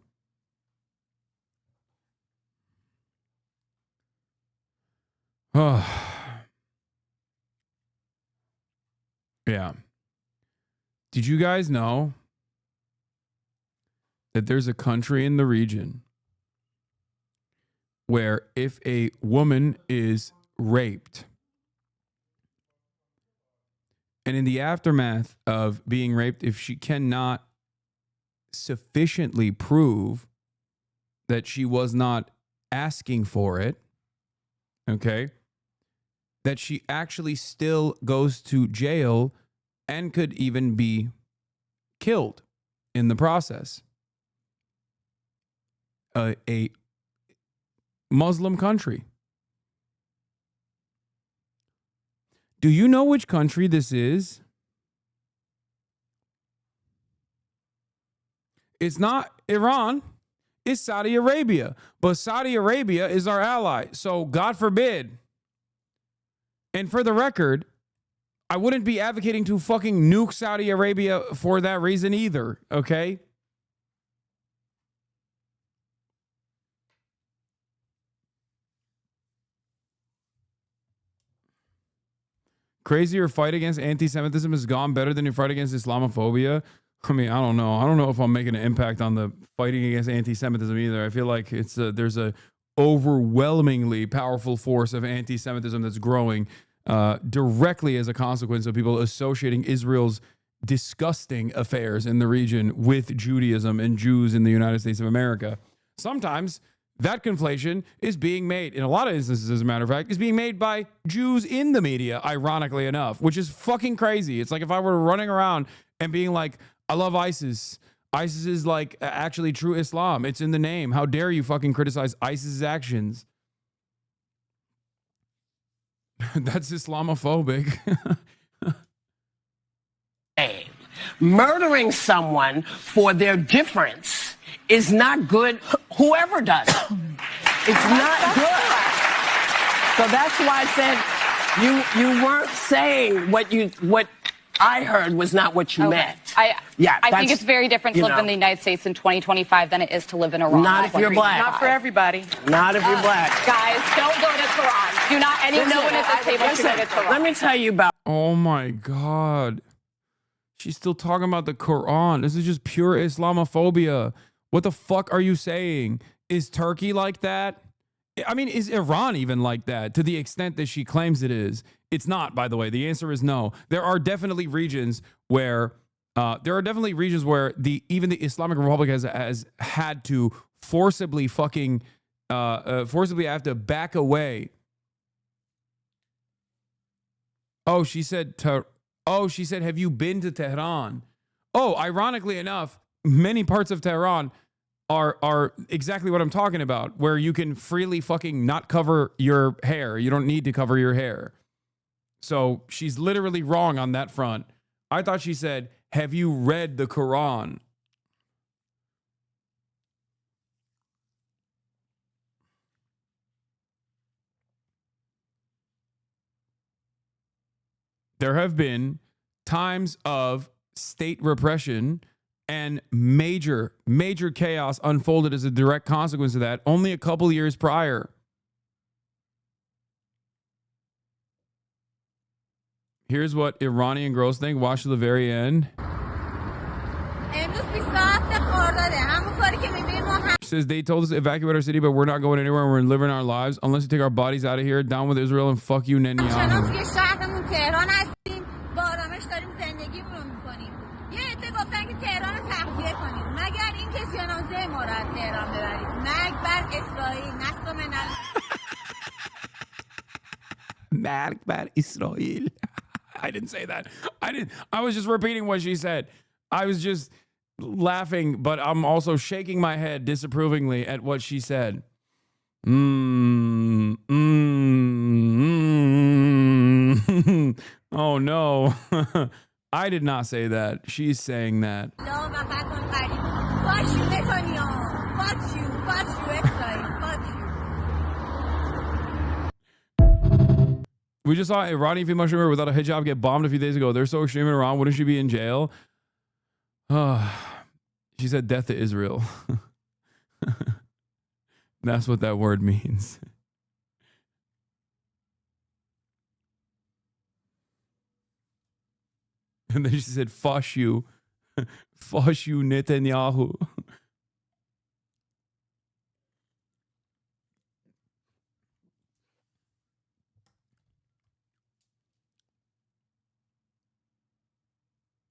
Oh. Yeah. Did you guys know that there's a country in the region where if a woman is raped and in the aftermath of being raped, if she cannot sufficiently prove that she was not asking for it, okay, that she actually still goes to jail and could even be killed in the process. A Muslim country. Do you know which country this is? It's not Iran. It's Saudi Arabia. But Saudi Arabia is our ally. So God forbid. And for the record, I wouldn't be advocating to fucking nuke Saudi Arabia for that reason either, okay? Crazier fight against anti-Semitism has gone better than your fight against Islamophobia. I mean, I don't know. I don't know if I'm making an impact on the fighting against anti-Semitism either. I feel like there's a overwhelmingly powerful force of anti-Semitism that's growing directly as a consequence of people associating Israel's disgusting affairs in the region with Judaism and Jews in the United States of America. Sometimes that conflation is being made, in a lot of instances, as a matter of fact, is being made by Jews in the media, ironically enough, which is fucking crazy. It's like if I were running around and being like, I love ISIS. ISIS is like actually true Islam. It's in the name. How dare you fucking criticize ISIS's actions? That's Islamophobic. Murdering someone for their difference is not good, whoever does it. It's not good. So that's why I said you weren't saying what I heard was not what you meant. I think it's very different to live in the United States in 2025 than it is to live in Iran. Not if you're black. Not for everybody. Not if you're black. Guys, don't go to Tehran. Do not anyone at this table should go to Tehran. Let me tell you about. Oh my God. She's still talking about the Quran. This is just pure Islamophobia. What the fuck are you saying? Is Turkey like that? I mean, is Iran even like that to the extent that she claims it is? It's not, by the way. The answer is no. There are definitely regions where even the Islamic Republic has had to forcibly have to back away. She said, have you been to Tehran? Oh, ironically enough, many parts of Tehran are exactly what I'm talking about, where you can freely fucking not cover your hair. You don't need to cover your hair. So she's literally wrong on that front. I thought she said, have you read the Quran? There have been times of state repression and major chaos unfolded as a direct consequence of that only a couple years prior. Here's what Iranian girls think. Watch to the very end. Says they told us to evacuate our city, but we're not going anywhere. We're living our lives unless we take our bodies out of here. Down with Israel and fuck you, Netanyahu. Bad Israel. I didn't say that. I was just repeating what she said. I was just laughing, but I'm also shaking my head disapprovingly at what she said. Oh no. I did not say that. She's saying that. We just saw an Iranian female streamer without a hijab get bombed a few days ago. They're so extreme in Iran. Wouldn't she be in jail? She said death to Israel. That's what that word means. And then she said, "Fush you. Fush you, Netanyahu."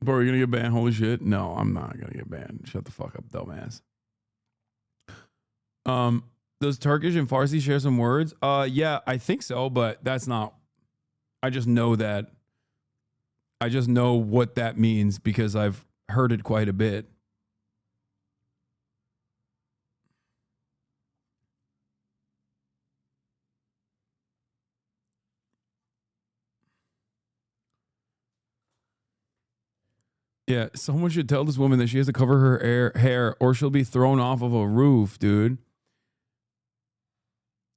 Bro, are you gonna get banned? Holy shit. No, I'm not gonna get banned. Shut the fuck up, dumbass. Does Turkish and Farsi share some words? Yeah, I think so, but that's not. I just know that. I just know what that means because I've heard it quite a bit. Yeah, someone should tell this woman that she has to cover her hair or she'll be thrown off of a roof, dude.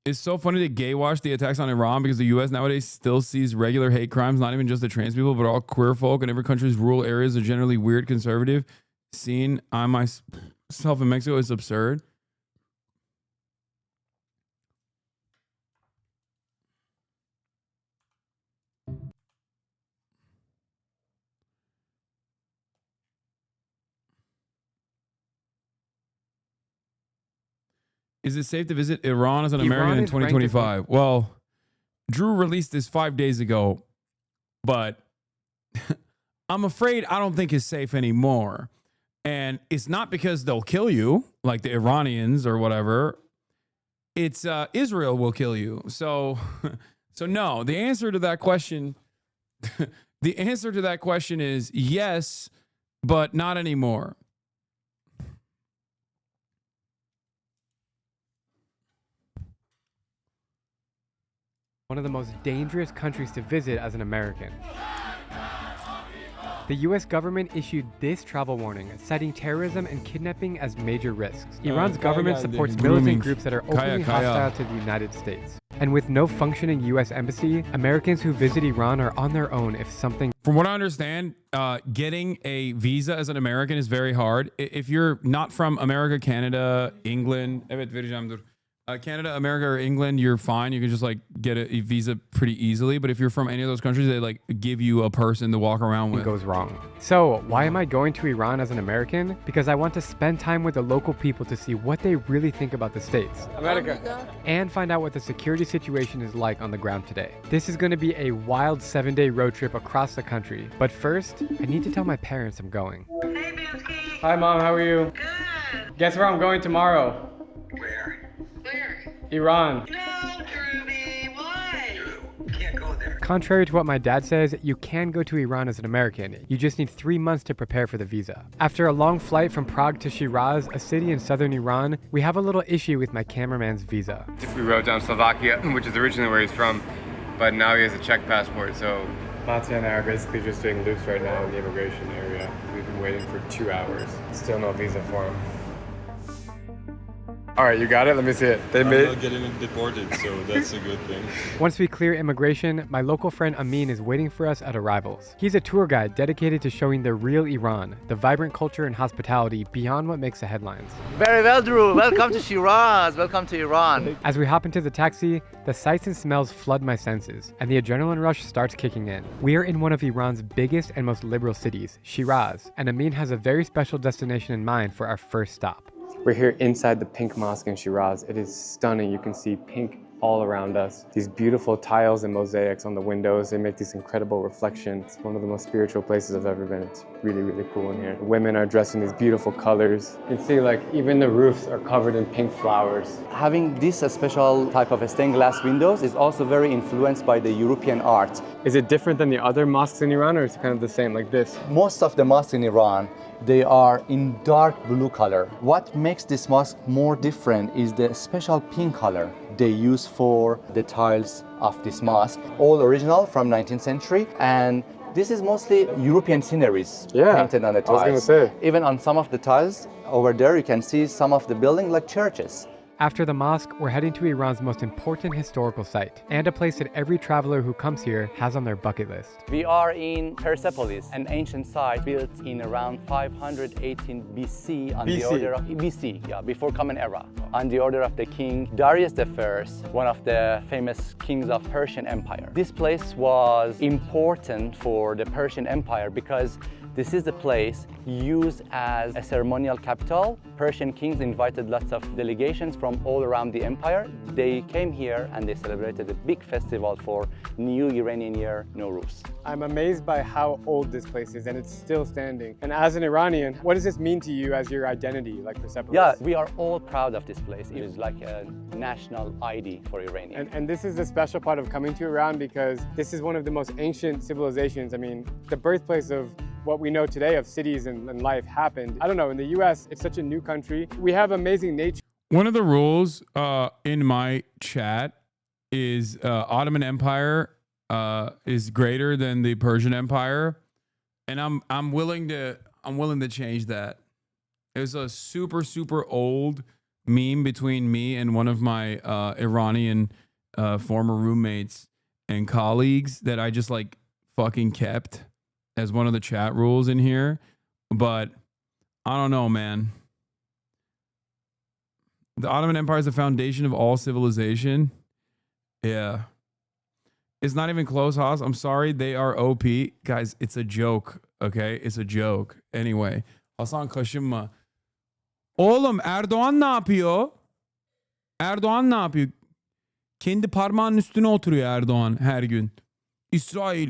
It's so funny to gay wash the attacks on Iran because the U.S. nowadays still sees regular hate crimes, not even just the trans people, but all queer folk in every country's rural areas are generally weird conservative. Seen I myself in Mexico is absurd. Is it safe to visit Iran as an American in 2025? Well, Drew released this 5 days ago, but I'm afraid I don't think it's safe anymore. And it's not because they'll kill you, like the Iranians or whatever. It's Israel will kill you. So no, the answer to that question, the answer to that question is yes, but not anymore. One of the most dangerous countries to visit as an American. The U.S. government issued this travel warning, citing terrorism and kidnapping as major risks. Iran's government supports militant groups that are openly hostile to the United States. And with no functioning U.S. embassy, Americans who visit Iran are on their own if something... From what I understand, getting a visa as an American is very hard. If you're not from America, Canada, England... Canada, America, or England, you're fine. You can just like get a visa pretty easily. But if you're from any of those countries, they like give you a person to walk around with. Goes wrong. So why am I going to Iran as an American? Because I want to spend time with the local people to see what they really think about the states. America. And find out what the security situation is like on the ground today. This is going to be a wild 7-day road trip across the country. But first, I need to tell my parents I'm going. Hey, Bilski. Hi, Mom. How are you? Good. Guess where I'm going tomorrow? Where? Iran. No, Druby. Why? Can't go there. contrary to what my dad says, you can go to Iran as an American. You just need 3 months to prepare for the visa. After a long flight from Prague to Shiraz, a city in southern Iran, we have a little issue with my cameraman's visa. We wrote down Slovakia, which is originally where he's from, but now he has a Czech passport, so... Mattia and I are basically just doing loops right now in the immigration area. We've been waiting for 2 hours. Still no visa for him. All right, you got it? Let me see it. I'm not getting deported, so that's a good thing. Once we clear immigration, my local friend Amin is waiting for us at arrivals. He's a tour guide dedicated to showing the real Iran, the vibrant culture and hospitality beyond what makes the headlines. Very well, Drew. Welcome to Shiraz. Welcome to Iran. As we hop into the taxi, the sights and smells flood my senses, and the adrenaline rush starts kicking in. We are in one of Iran's biggest and most liberal cities, Shiraz, and Amin has a very special destination in mind for our first stop. We're here inside the pink mosque in Shiraz. It is stunning. You can see pink all around us. These beautiful tiles and mosaics on the windows, they make this incredible reflection. It's one of the most spiritual places I've ever been. It's really, really cool in here. The women are dressed in these beautiful colors. You can see like even the roofs are covered in pink flowers. Having this special type of stained glass windows is also very influenced by the European art. Is it different than the other mosques in Iran, or is it kind of the same like this? Most of the mosques in Iran, they are in dark blue color. What makes this mosque more different is the special pink color they use for the tiles of this mosque. All original from 19th century, and this is mostly European sceneries painted on the tiles. I was gonna say. Even on some of the tiles over there, you can see some of the buildings like churches. After the mosque, we're heading to Iran's most important historical site, and a place that every traveler who comes here has on their bucket list. We are in Persepolis, an ancient site built in around 518 BC on the order of BC, before Common Era, on the order of the king Darius I, one of the famous kings of Persian Empire. This place was important for the Persian Empire because this is the place used as a ceremonial capital. Persian kings invited lots of delegations from all around the empire. They came here and they celebrated a big festival for New Iranian Year, Nowruz. I'm amazed by how old this place is, and it's still standing. And as an Iranian, what does this mean to you as your identity, like Persepolis? Yeah, we are all proud of this place. It is like a national ID for Iranians. And this is the special part of coming to Iran because this is one of the most ancient civilizations. I mean, the birthplace of what we know today of cities and life happened. I don't know, in the US, it's such a new country. We have amazing nature. One of the rules in my chat is Ottoman Empire is greater than the Persian Empire, and I'm willing to change that. There's a super old meme between me and one of my Iranian former roommates and colleagues that I just like fucking kept as one of the chat rules in here, but I don't know, man. The Ottoman Empire is the foundation of all civilization. Yeah. It's not even close, Haas. I'm sorry. They are OP. Guys, it's a joke, okay? It's a joke. Anyway. Hasan kaşınma. Oğlum Erdoğan ne yapıyor? Erdoğan ne yapıyor? Kendi parmağının üstüne oturuyor Erdoğan her gün. İsrail,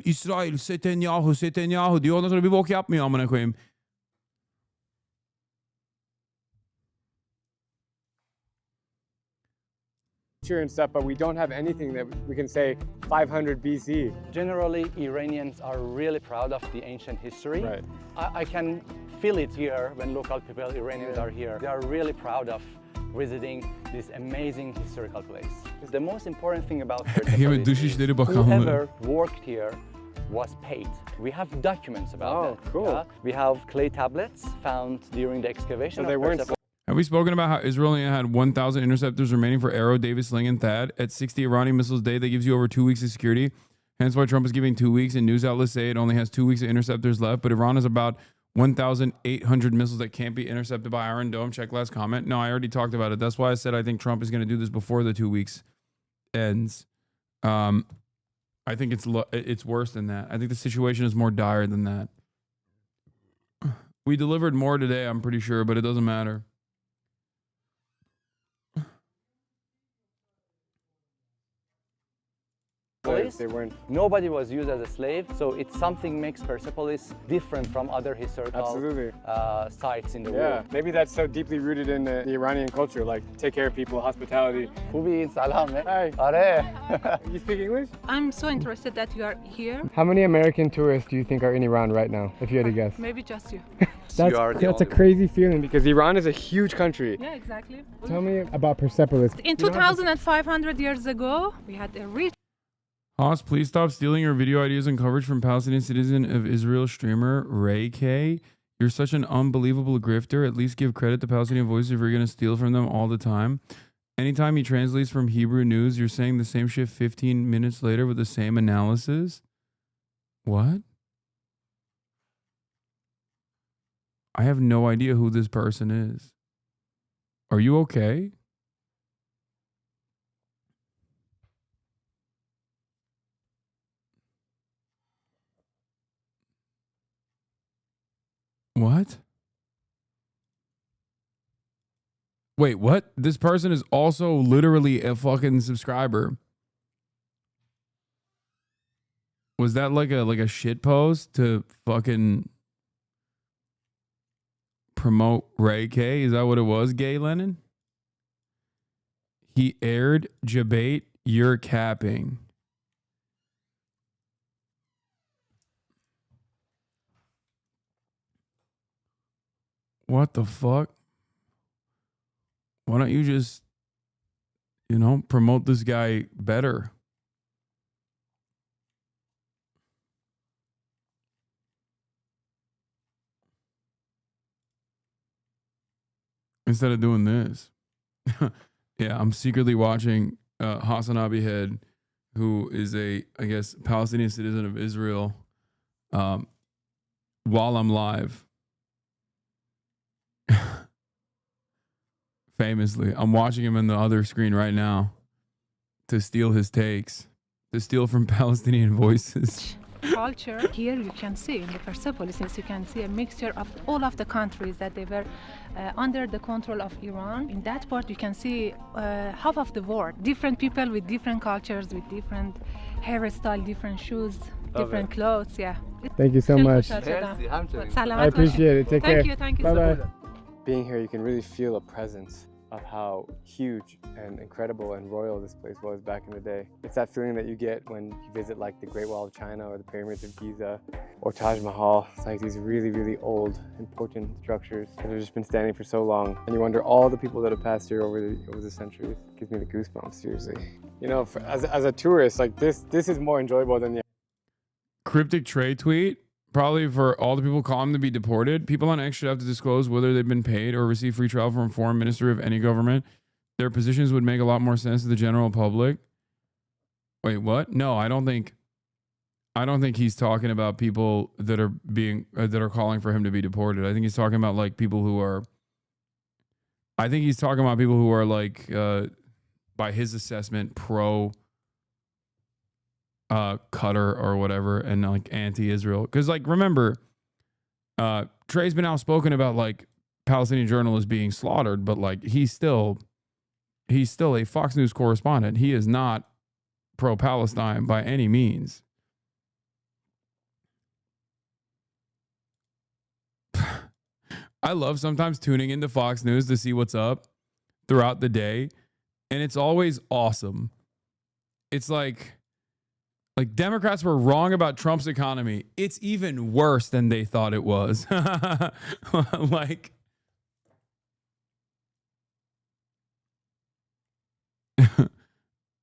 Netanyahu diyor. Ondan sonra bir bok yapmıyor amına koyayım. And stuff, but we don't have anything that we can say 500 BC. Generally, Iranians are really proud of the ancient history. Right. I can feel it here when local people, Iranians are here. They are really proud of visiting this amazing historical place. The most important thing about Persepolis is whoever worked here was paid. We have documents about that. Cool. We have clay tablets found during the excavation So they weren't. Have we spoken about how Israel only had 1,000 interceptors remaining for Arrow, David, Sling, and Thad? At 60 Iranian missiles a day, that gives you over 2 weeks of security. Hence why Trump is giving 2 weeks, and news outlets say it only has 2 weeks of interceptors left. But Iran has about 1,800 missiles that can't be intercepted by Iron Dome. Check last comment. No, I already talked about it. That's why I said I think Trump is going to do this before the 2 weeks ends. I think it's worse than that. I think the situation is more dire than that. We delivered more today, I'm pretty sure, but it doesn't matter. Persepolis. They weren't. Nobody was used as a slave, so it's something makes Persepolis different from other historical sites in the world. Maybe that's so deeply rooted in the Iranian culture, like take care of people, hospitality. Hi. You speak English? I'm so interested that you are here. How many American tourists do you think are in Iran right now, if you had to guess? Maybe just you. That's a crazy feeling because Iran is a huge country. Yeah, exactly. Tell me about Persepolis. In 2,500 years ago, we had a rich. Haas, please stop stealing your video ideas and coverage from Palestinian citizen of Israel streamer Ray K. You're such an unbelievable grifter. At least give credit to Palestinian Voices if you're going to steal from them all the time. Anytime he translates from Hebrew news, you're saying the same shit 15 minutes later with the same analysis. What? I have no idea who this person is. Are you okay? What? Wait, what? This person is also literally a fucking subscriber. Was that like a shit post to fucking promote Ray K? Is that what it was, Gay Lennon? He aired Jabate, you're capping. What the fuck? Why don't you just, promote this guy better? Instead of doing this. Yeah, I'm secretly watching HasanAbi Head, who is I guess, Palestinian citizen of Israel, while I'm live. Famously, I'm watching him in the other screen right now to steal his takes, to steal from Palestinian Voices. Culture. Here you can see in the Persepolis, you can see a mixture of all of the countries that they were under the control of Iran. In that part you can see half of the world, different people with different cultures, with different hairstyle, different shoes, different clothes. Yeah. Thank you so much. I appreciate it. Take care. Thank you. Bye-bye. Being here, you can really feel a presence of how huge and incredible and royal this place was back in the day. It's that feeling that you get when you visit like the Great Wall of China or the pyramids of Giza or Taj Mahal. It's like these really, really old, important structures that have just been standing for so long. And you wonder all the people that have passed here over the centuries. It gives me the goosebumps, seriously. As a tourist, like this is more enjoyable than the Cryptic Trey tweet. Probably for all the people calling to be deported, people on X should have to disclose whether they've been paid or receive free travel from a foreign minister of any government. Their positions would make a lot more sense to the general public. Wait, what? No, I don't think he's talking about people that are calling for him to be deported. I think he's talking about like people who are. I think he's talking about people who are like, by his assessment, pro. Qatar or whatever, and like anti-Israel, because like remember, Trey's been outspoken about like Palestinian journalists being slaughtered, but like he's still a Fox News correspondent. He is not pro-Palestine by any means. I love sometimes tuning into Fox News to see what's up throughout the day, and it's always awesome. It's like Democrats were wrong about Trump's economy. It's even worse than they thought it was. Like,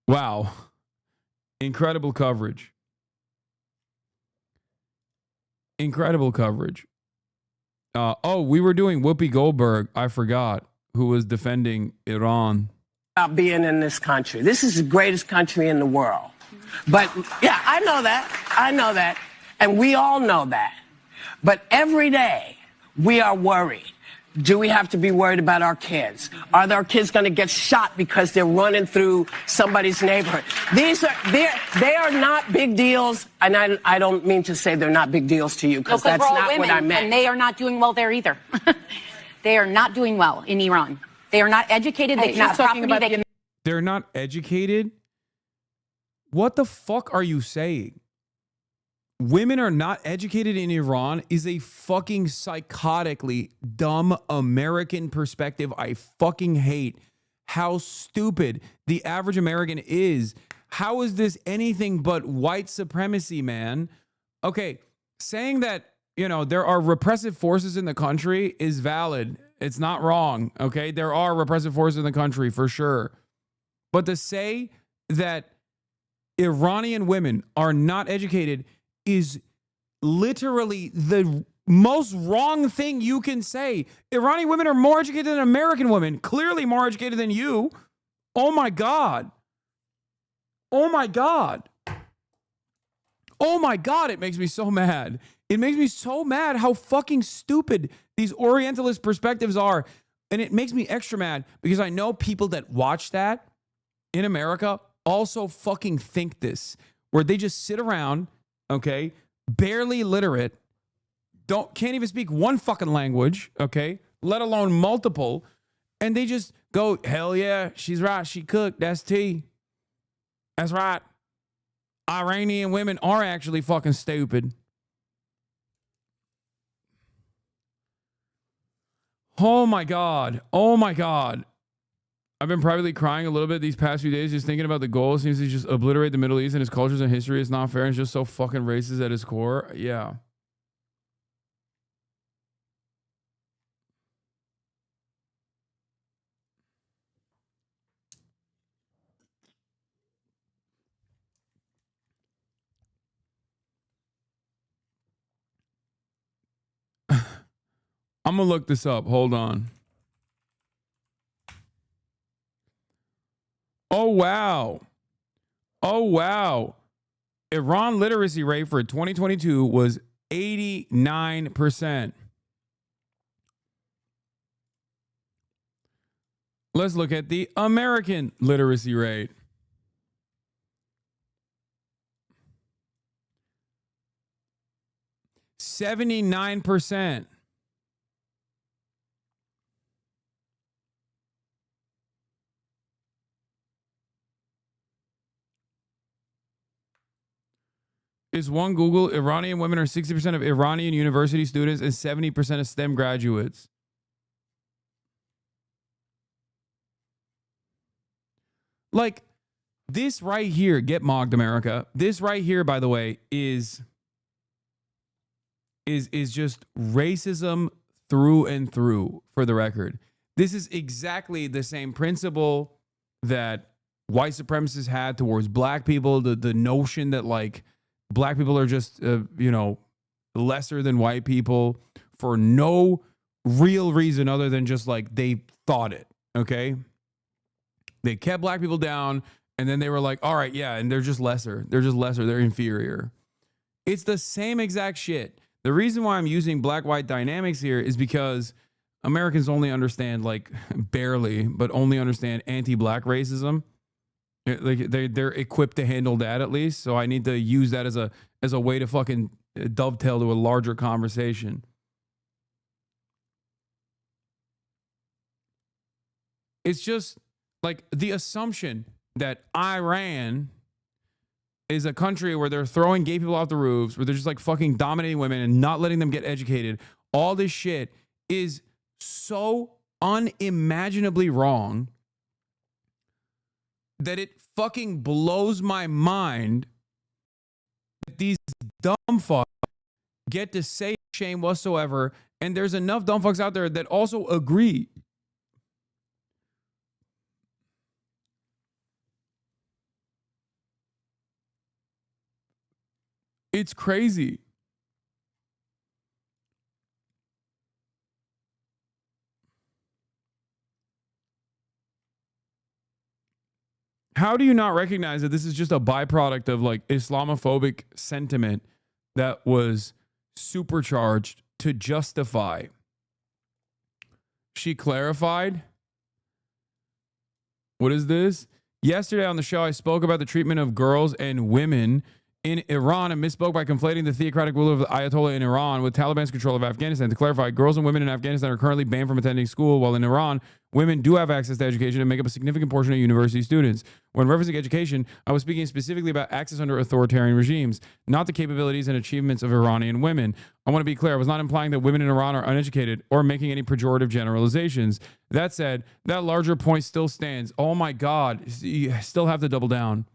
wow. Incredible coverage. Incredible coverage. We were doing Whoopi Goldberg, I forgot, who was defending Iran. About being in this country. This is the greatest country in the world. But yeah, I know that. And we all know that. But every day we are worried. Do we have to be worried about our kids? Are our kids going to get shot because they're running through somebody's neighborhood? They are not big deals. And I don't mean to say they're not big deals to you, because that's not women, what I meant. And they are not doing well there either. They are not doing well in Iran. They are not educated. They cannot property. They're not educated. What the fuck are you saying? Women are not educated in Iran is a fucking psychotically dumb American perspective. I fucking hate how stupid the average American is. How is this anything but white supremacy, man? Okay, saying that, you know, there are repressive forces in the country is valid. It's not wrong, okay? There are repressive forces in the country for sure. But to say that Iranian women are not educated is literally the most wrong thing you can say. Iranian women are more educated than American women, clearly more educated than you. Oh my God. Oh my God. Oh my God, it makes me so mad. It makes me so mad how fucking stupid these Orientalist perspectives are. And it makes me extra mad because I know people that watch that in America also fucking think this, where they just sit around, okay, barely literate, can't even speak one fucking language, okay, let alone multiple, and they just go, hell yeah, she's right, she cooked, that's tea. That's right. Iranian women are actually fucking stupid. Oh my God. Oh my God. I've been privately crying a little bit these past few days just thinking about the goal. It seems to just obliterate the Middle East and its cultures and history. It's not fair and it's just so fucking racist at its core. Yeah. I'm going to look this up. Hold on. Oh, wow. Oh, wow. Iran literacy rate for 2022 was 89%. Let's look at the American literacy rate. $79%. Is one Google, Iranian women are 60% of Iranian university students and 70% of STEM graduates. Like, this right here, get mocked, America. This right here, by the way, is just racism through and through, for the record. This is exactly the same principle that white supremacists had towards black people, the notion that, like, black people are just, you know, lesser than white people for no real reason other than just like they thought it, okay? They kept black people down and then they were like, all right, yeah, and they're just lesser. They're just lesser. They're inferior. It's the same exact shit. The reason why I'm using black-white dynamics here is because Americans only understand, like, barely, but only understand anti-black racism. Like they're equipped to handle that at least, so I need to use that as a way to fucking dovetail to a larger conversation. It's just like the assumption that Iran is a country where they're throwing gay people off the roofs, where they're just like fucking dominating women and not letting them get educated. All this shit is so unimaginably wrong that it fucking blows my mind that these dumb fucks get to say shame whatsoever, and there's enough dumb fucks out there that also agree. It's crazy. How do you not recognize that this is just a byproduct of like Islamophobic sentiment that was supercharged to justify? She clarified. What is this? Yesterday on the show, I spoke about the treatment of girls and women in Iran and misspoke by conflating the theocratic rule of the Ayatollah in Iran with Taliban's control of Afghanistan. To clarify, girls and women in Afghanistan are currently banned from attending school, while in Iran, women do have access to education and make up a significant portion of university students. When referencing education, I was speaking specifically about access under authoritarian regimes, not the capabilities and achievements of Iranian women. I want to be clear, I was not implying that women in Iran are uneducated or making any pejorative generalizations. That said, that larger point still stands. Oh my God, you still have to double down.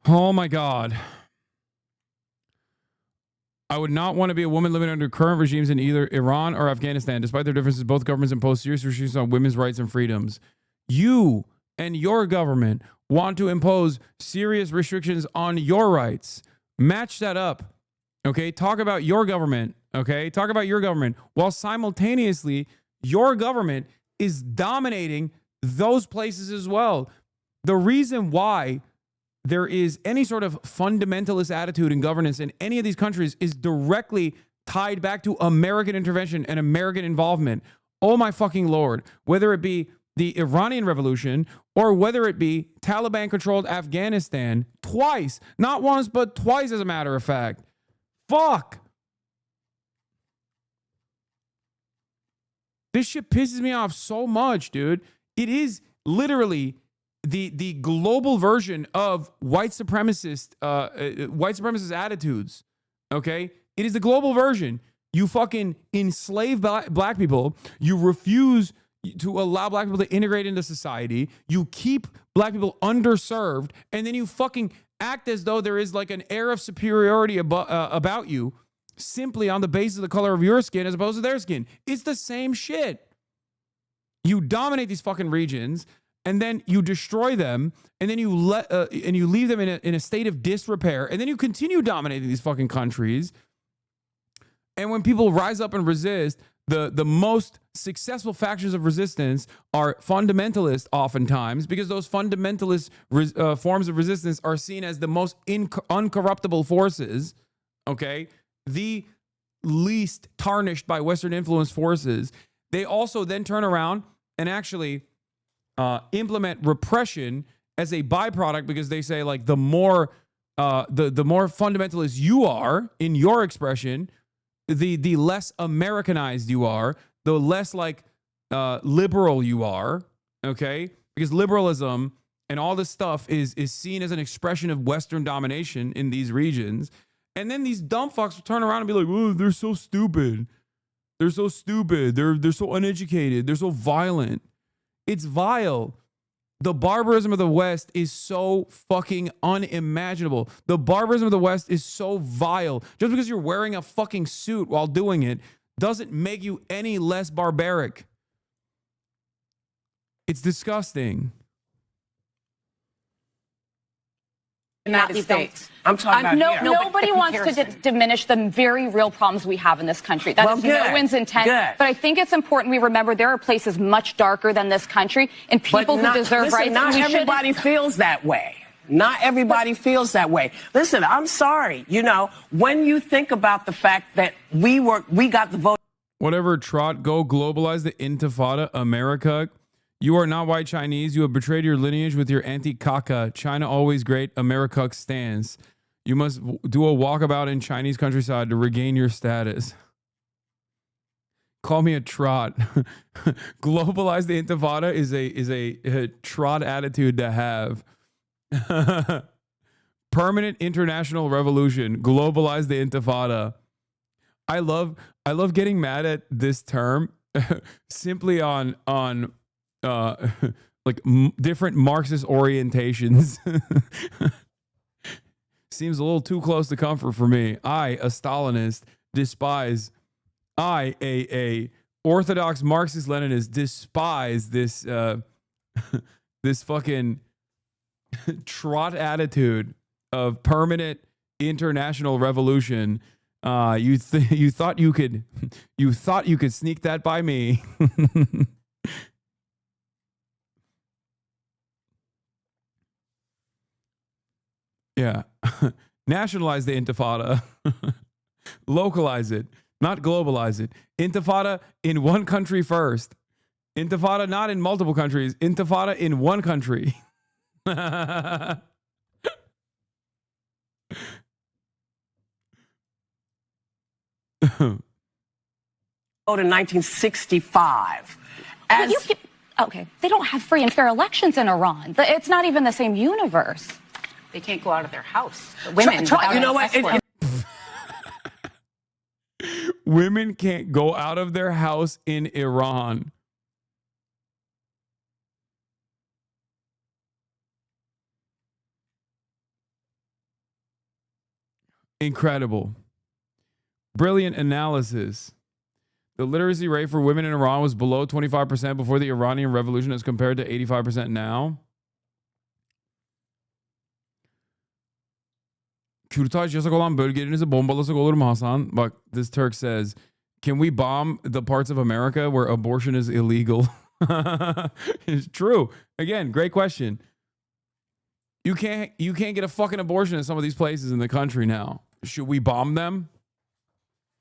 Oh my God. I would not want to be a woman living under current regimes in either Iran or Afghanistan. Despite their differences, both governments impose serious restrictions on women's rights and freedoms. You and your government want to impose serious restrictions on your rights. Match that up. Okay? Talk about your government. Okay? Talk about your government while simultaneously your government is dominating those places as well. The reason why there is any sort of fundamentalist attitude in governance in any of these countries is directly tied back to American intervention and American involvement. Oh my fucking Lord. Whether it be the Iranian Revolution or whether it be Taliban-controlled Afghanistan, twice. Not once, but twice, as a matter of fact. Fuck. This shit pisses me off so much, dude. It is literally the global version of white supremacist attitudes. Okay, it is the global version. You fucking enslave black people. You refuse to allow black people to integrate into society. You keep black people underserved, and then you fucking act as though there is like an air of superiority about you simply on the basis of the color of your skin as opposed to their skin. It's the same shit. You dominate these fucking regions, and then you destroy them, and then you leave them in a state of disrepair, and then you continue dominating these fucking countries. And when people rise up and resist, the most successful factions of resistance are fundamentalist oftentimes, because those fundamentalist forms of resistance are seen as the most uncorruptible forces, okay? The least tarnished by Western influence forces. They also then turn around and actually implement repression as a byproduct, because they say, like, the more fundamentalist you are in your expression, the less Americanized you are, the less like liberal you are, okay? Because liberalism and all this stuff is seen as an expression of Western domination in these regions. And then these dumb fucks will turn around and be like, oh, they're so stupid. They're so stupid. They're so uneducated. They're so violent. It's vile. The barbarism of the West is so fucking unimaginable. The barbarism of the West is so vile. Just because you're wearing a fucking suit while doing it doesn't make you any less barbaric. It's disgusting. United States. I'm talking about here. Nobody wants to diminish the very real problems we have in this country. That is no one's intent. Good. But I think it's important we remember there are places much darker than this country and people who deserve rights. Not everybody feels that way. Not everybody feels that way. Listen, I'm sorry. You know, when you think about the fact that we got the vote. Whatever, Trot, go globalize the Intifada, America. You are not white Chinese. You have betrayed your lineage with your anti-Kaka. China always great. America stands. You must do a walkabout in Chinese countryside to regain your status. Call me a Trot. Globalize the Intifada is a Trot attitude to have. Permanent international revolution. Globalize the Intifada. I love getting mad at this term simply on like different Marxist orientations. Seems a little too close to comfort for me. I, a Stalinist, despise. I, a Orthodox Marxist-Leninist, despise this this fucking Trot attitude of permanent international revolution. You thought you could sneak that by me. Yeah. Nationalize the Intifada. Localize it, not globalize it. Intifada in one country first. Intifada not in multiple countries. Intifada in one country. In 1965. Okay, they don't have free and fair elections in Iran. It's not even the same universe. They can't go out of their house. The women, you know what? Women can't go out of their house in Iran. Incredible. Brilliant analysis. The literacy rate for women in Iran was below 25% before the Iranian Revolution as compared to 85% now. Kürtaj yasak olan bölgelerinizi bombalasak olur mu Hasan? Bak, this Turk says, can we bomb the parts of America where abortion is illegal? It's true. Again, great question. You can't get a fucking abortion in some of these places in the country now. Should we bomb them?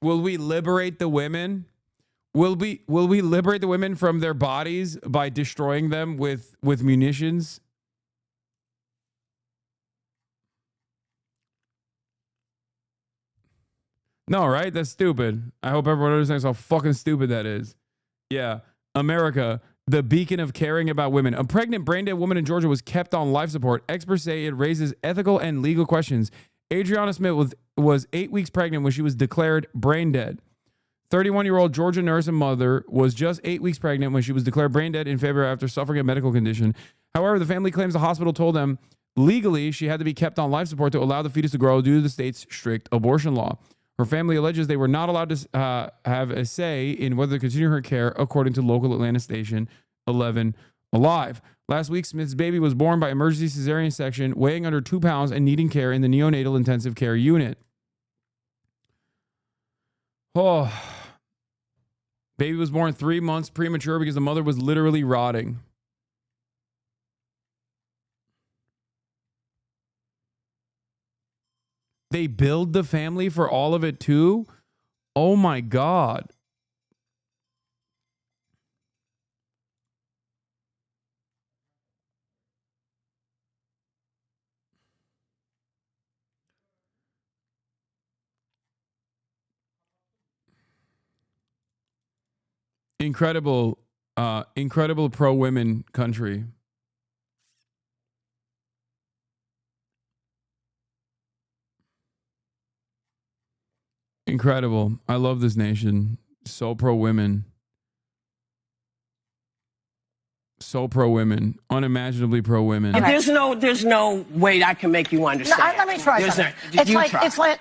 Will we liberate the women? Will we liberate the women from their bodies by destroying them with munitions? No, right? That's stupid. I hope everyone understands how fucking stupid that is. Yeah. America, the beacon of caring about women. A pregnant, brain-dead woman in Georgia was kept on life support. Experts say it raises ethical and legal questions. Adriana Smith was 8 weeks pregnant when she was declared brain-dead. 31-year-old Georgia nurse and mother was just 8 weeks pregnant when she was declared brain-dead in February after suffering a medical condition. However, the family claims the hospital told them legally she had to be kept on life support to allow the fetus to grow due to the state's strict abortion law. Her family alleges they were not allowed to have a say in whether to continue her care, according to local Atlanta station 11 Alive. Last week, Smith's baby was born by emergency cesarean section, weighing under 2 pounds and needing care in the neonatal intensive care unit. Oh, baby was born 3 months premature because the mother was literally rotting. They billed the family for all of it too? Oh my God. Incredible, incredible pro-women country. Incredible. I love this nation. So pro-women. So pro-women. Unimaginably pro-women. There's no way I can make you understand. Let me try something. It's like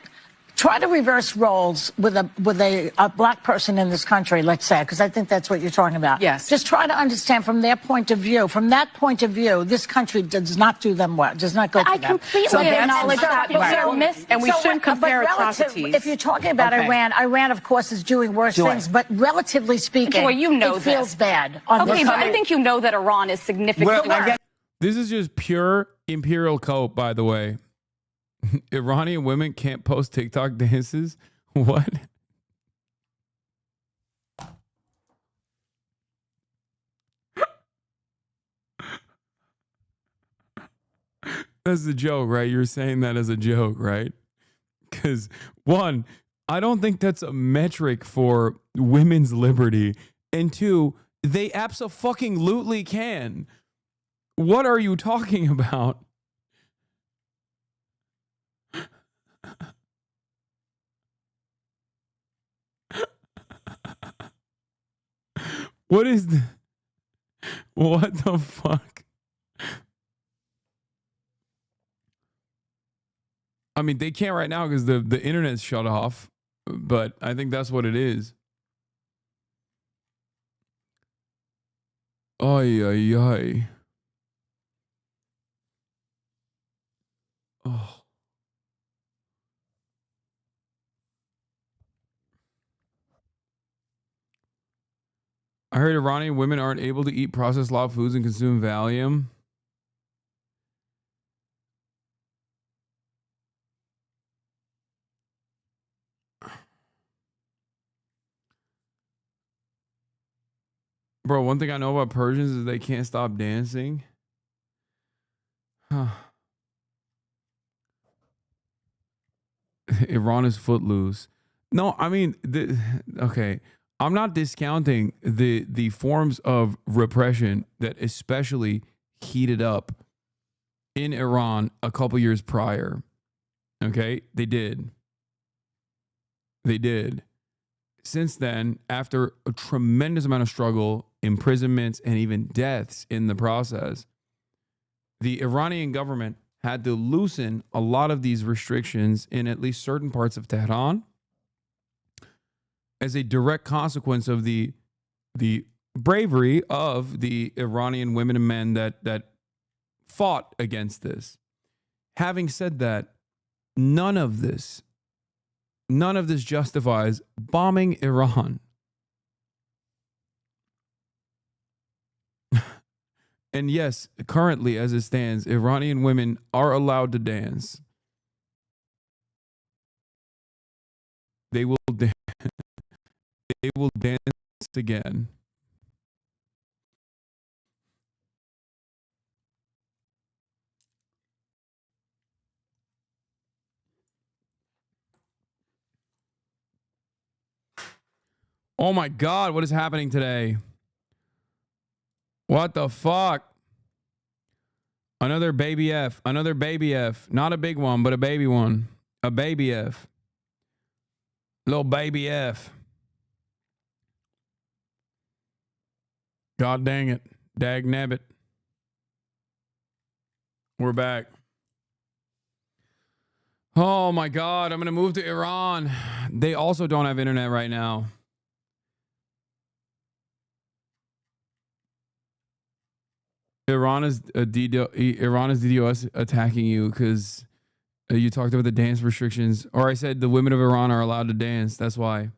try to reverse roles with a black person in this country, let's say, because I think that's what you're talking about. Yes. Just try to understand from their point of view. From that point of view, this country does not do them well. Does not go to them. I completely acknowledge that, but and we shouldn't compare atrocities. If you're talking about Iran, of course, is doing worse things, but relatively speaking, it feels bad. Okay, but I think you know that Iran is significantly worse. This is just pure imperial cope, by the way. Iranian women can't post TikTok dances? What? That's a joke, right? You're saying that as a joke, right? Because, one, I don't think that's a metric for women's liberty. And two, they abso-fucking-lutely can. What are you talking about? What is the... What the fuck? I mean, they can't right now because the internet's shut off, but I think that's what it is. Ay, ay, ay. Oh. I heard Iranian women aren't able to eat processed live foods and consume Valium. Bro, one thing I know about Persians is they can't stop dancing. Iran is footloose. No, I mean, okay. I'm not discounting the forms of repression that especially heated up in Iran a couple years prior. Okay, they did. Since then, after a tremendous amount of struggle, imprisonments, and even deaths in the process, the Iranian government had to loosen a lot of these restrictions in at least certain parts of Tehran as a direct consequence of the bravery of the Iranian women and men that fought against this. Having said that, none of this justifies bombing Iran. And yes, currently as it stands, Iranian women are allowed to dance. They will dance. They will dance again. Oh my God, what is happening today? What the fuck? Another baby F. Another baby F. Not a big one, but a baby one. A baby F. Little baby F. God dang it. Dag nabbit. We're back. Oh my God, I'm going to move to Iran. They also don't have internet right now. Iran is DDoS attacking you because you talked about the dance restrictions. Or I said the women of Iran are allowed to dance. That's why.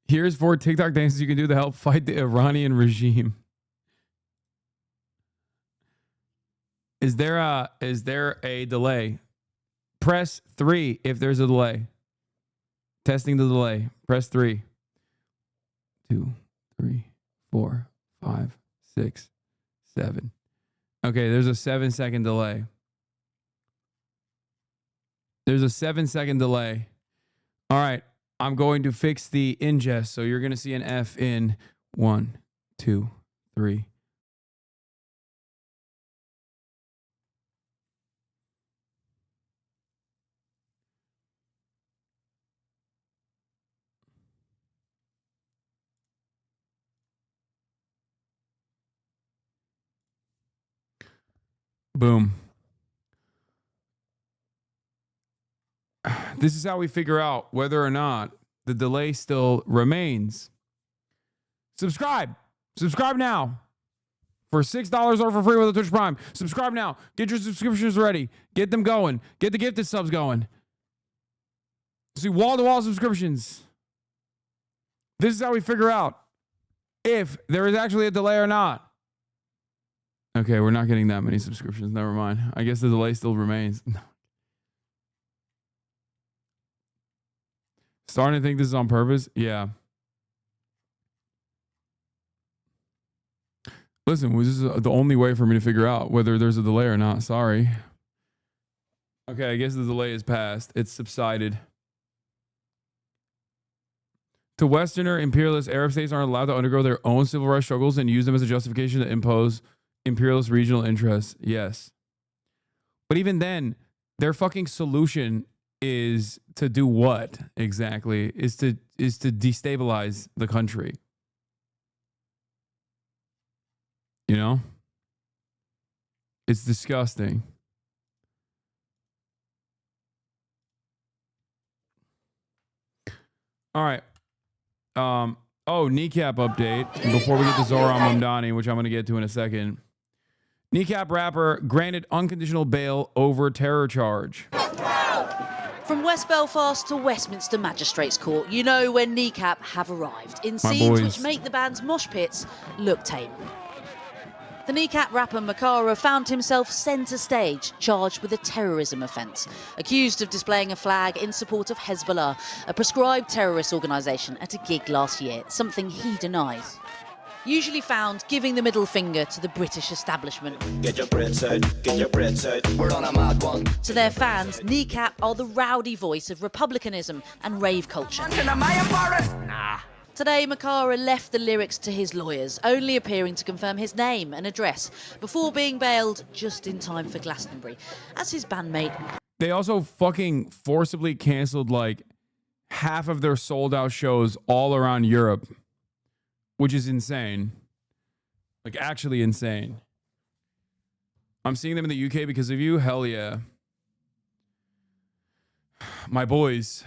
Here's 4 TikTok dances you can do to help fight the Iranian regime. Is there a delay? Press 3 if there's a delay. Testing the delay. Press 3. 2, 3, 4, 5, 6, 7. Okay, there's a 7-second delay. There's a 7-second delay. All right, I'm going to fix the ingest. So you're going to see an F in 1, 2, 3. Boom. This is how we figure out whether or not the delay still remains. Subscribe. Subscribe now. For $6 or for free with a Twitch Prime. Subscribe now. Get your subscriptions ready. Get them going. Get the gifted subs going. See wall-to-wall subscriptions. This is how we figure out if there is actually a delay or not. Okay, we're not getting that many subscriptions. Never mind. I guess the delay still remains. Starting to think this is on purpose? Yeah. Listen, this is the only way for me to figure out whether there's a delay or not. Sorry. Okay, I guess the delay is past. It's subsided. To Westerner, imperialist Arab states aren't allowed to undergo their own civil rights struggles and use them as a justification to impose imperialist regional interests. Yes. But even then, their fucking solution is to do what exactly? Is to destabilize the country. You know? It's disgusting. All right. Kneecap update before we get to Zohran Mamdani, which I'm going to get to in a second. Kneecap rapper granted unconditional bail over terror charge. From West Belfast to Westminster Magistrates Court, you know when Kneecap have arrived in scenes which make the band's mosh pits look tame. The kneecap rapper Makara found himself centre stage, charged with a terrorism offence, accused of displaying a flag in support of Hezbollah, a prescribed terrorist organisation, at a gig last year, something he denies. Usually found giving the middle finger to the British establishment. Get your bread set, get your bread set. We're on a mad one. To their fans, kneecap are the rowdy voice of republicanism and rave culture. Nah. Today, Makara left the lyrics to his lawyers, only appearing to confirm his name and address before being bailed just in time for Glastonbury, as his bandmate. They also fucking forcibly cancelled like half of their sold out shows all around Europe, which is insane. Like, actually insane. I'm seeing them in the UK because of you? Hell yeah. My boys.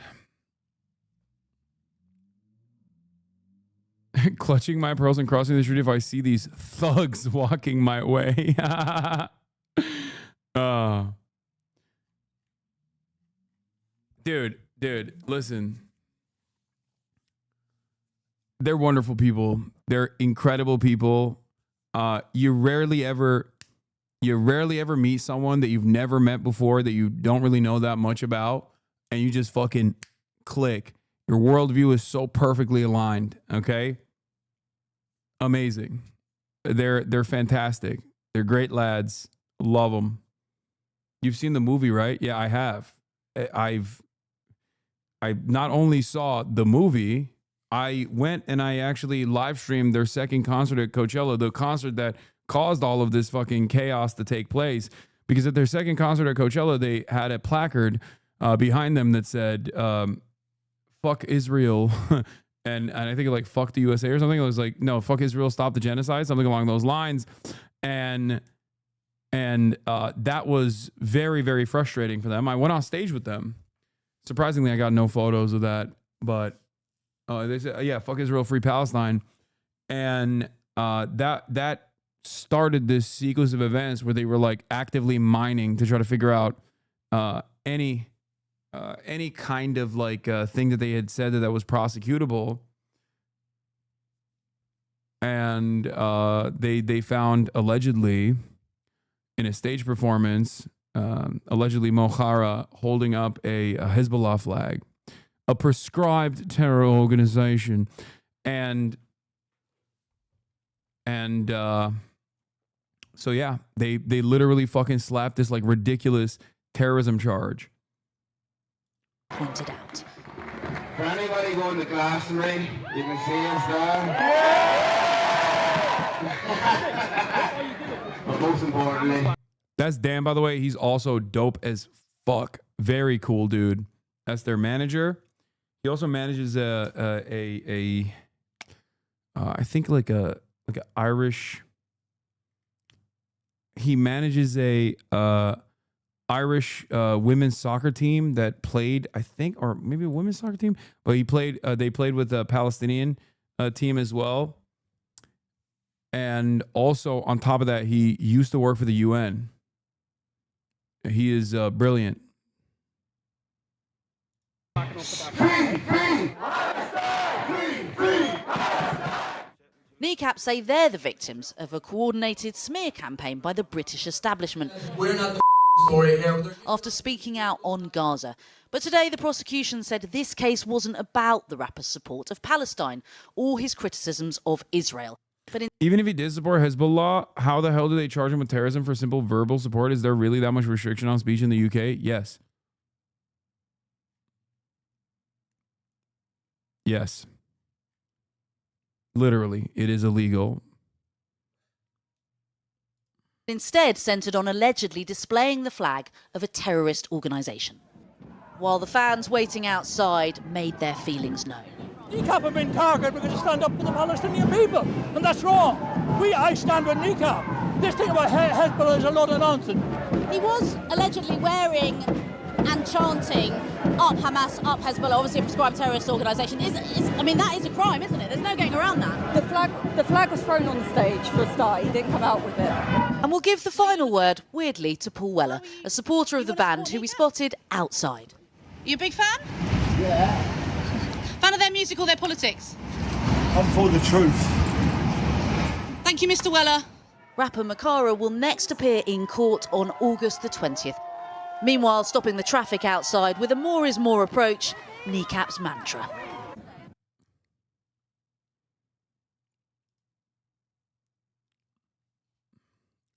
Clutching my pearls and crossing the street if I see these thugs walking my way. Dude, listen. They're wonderful people. They're incredible people. You rarely ever meet someone that you've never met before, that you don't really know that much about, and you just fucking click. Your worldview is so perfectly aligned, okay? Amazing. They're fantastic. They're great lads. Love them. You've seen the movie, right? Yeah, I have. I not only saw the movie, I went and I actually live streamed their second concert at Coachella, the concert that caused all of this fucking chaos to take place. Because at their second concert at Coachella, they had a placard behind them that said, fuck Israel. and I think like fuck the USA or something. It was like, no, fuck Israel, stop the genocide, something along those lines. And that was very, very frustrating for them. I went on stage with them. Surprisingly, I got no photos of that, but they said, yeah, fuck Israel, free Palestine. And that started this sequence of events where they were like actively mining to try to figure out any kind of like thing that they had said that was prosecutable. And they found, allegedly, in a stage performance, allegedly Mohara holding up a Hezbollah flag, a prescribed terror organization. And so yeah, they literally fucking slapped this like ridiculous terrorism charge. Pointed out. For anybody going to Glastonbury, you can see us there. But most importantly, that's Dan, by the way. He's also dope as fuck. Very cool dude. That's their manager. He also manages I think like a Irish. He manages a Irish women's soccer team that played, I think, or maybe a women's soccer team, but he played. They played with a Palestinian team as well. And also on top of that, he used to work for the UN. He is brilliant. Kneecap say they're the victims of a coordinated smear campaign by the British establishment. We're not the story here. After speaking out on Gaza. But today the prosecution said this case wasn't about the rapper's support of Palestine or his criticisms of Israel. But even if he did support Hezbollah, how the hell do they charge him with terrorism for simple verbal support? Is there really that much restriction on speech in the UK? Yes. Yes. Literally, it is illegal. Instead centred on allegedly displaying the flag of a terrorist organisation. While the fans waiting outside made their feelings known. Kneecap have been targeted because they stand up for the Palestinian people, and that's wrong. I stand with Kneecap. This thing about Hezbollah is a lot of nonsense. He was allegedly wearing and chanting up Hamas, up Hezbollah, obviously a prescribed terrorist organisation. I mean, that is a crime, isn't it? There's no getting around that. The flag was thrown on the stage for a start. He didn't come out with it. And we'll give the final word, weirdly, to Paul Weller, a supporter of the band who we spotted outside. You a big fan? Yeah. Fan of their music or their politics? I'm for the truth. Thank you, Mr. Weller. rapper Makara will next appear in court on August the 20th. Meanwhile, stopping the traffic outside with a more is more approach, Kneecap's mantra.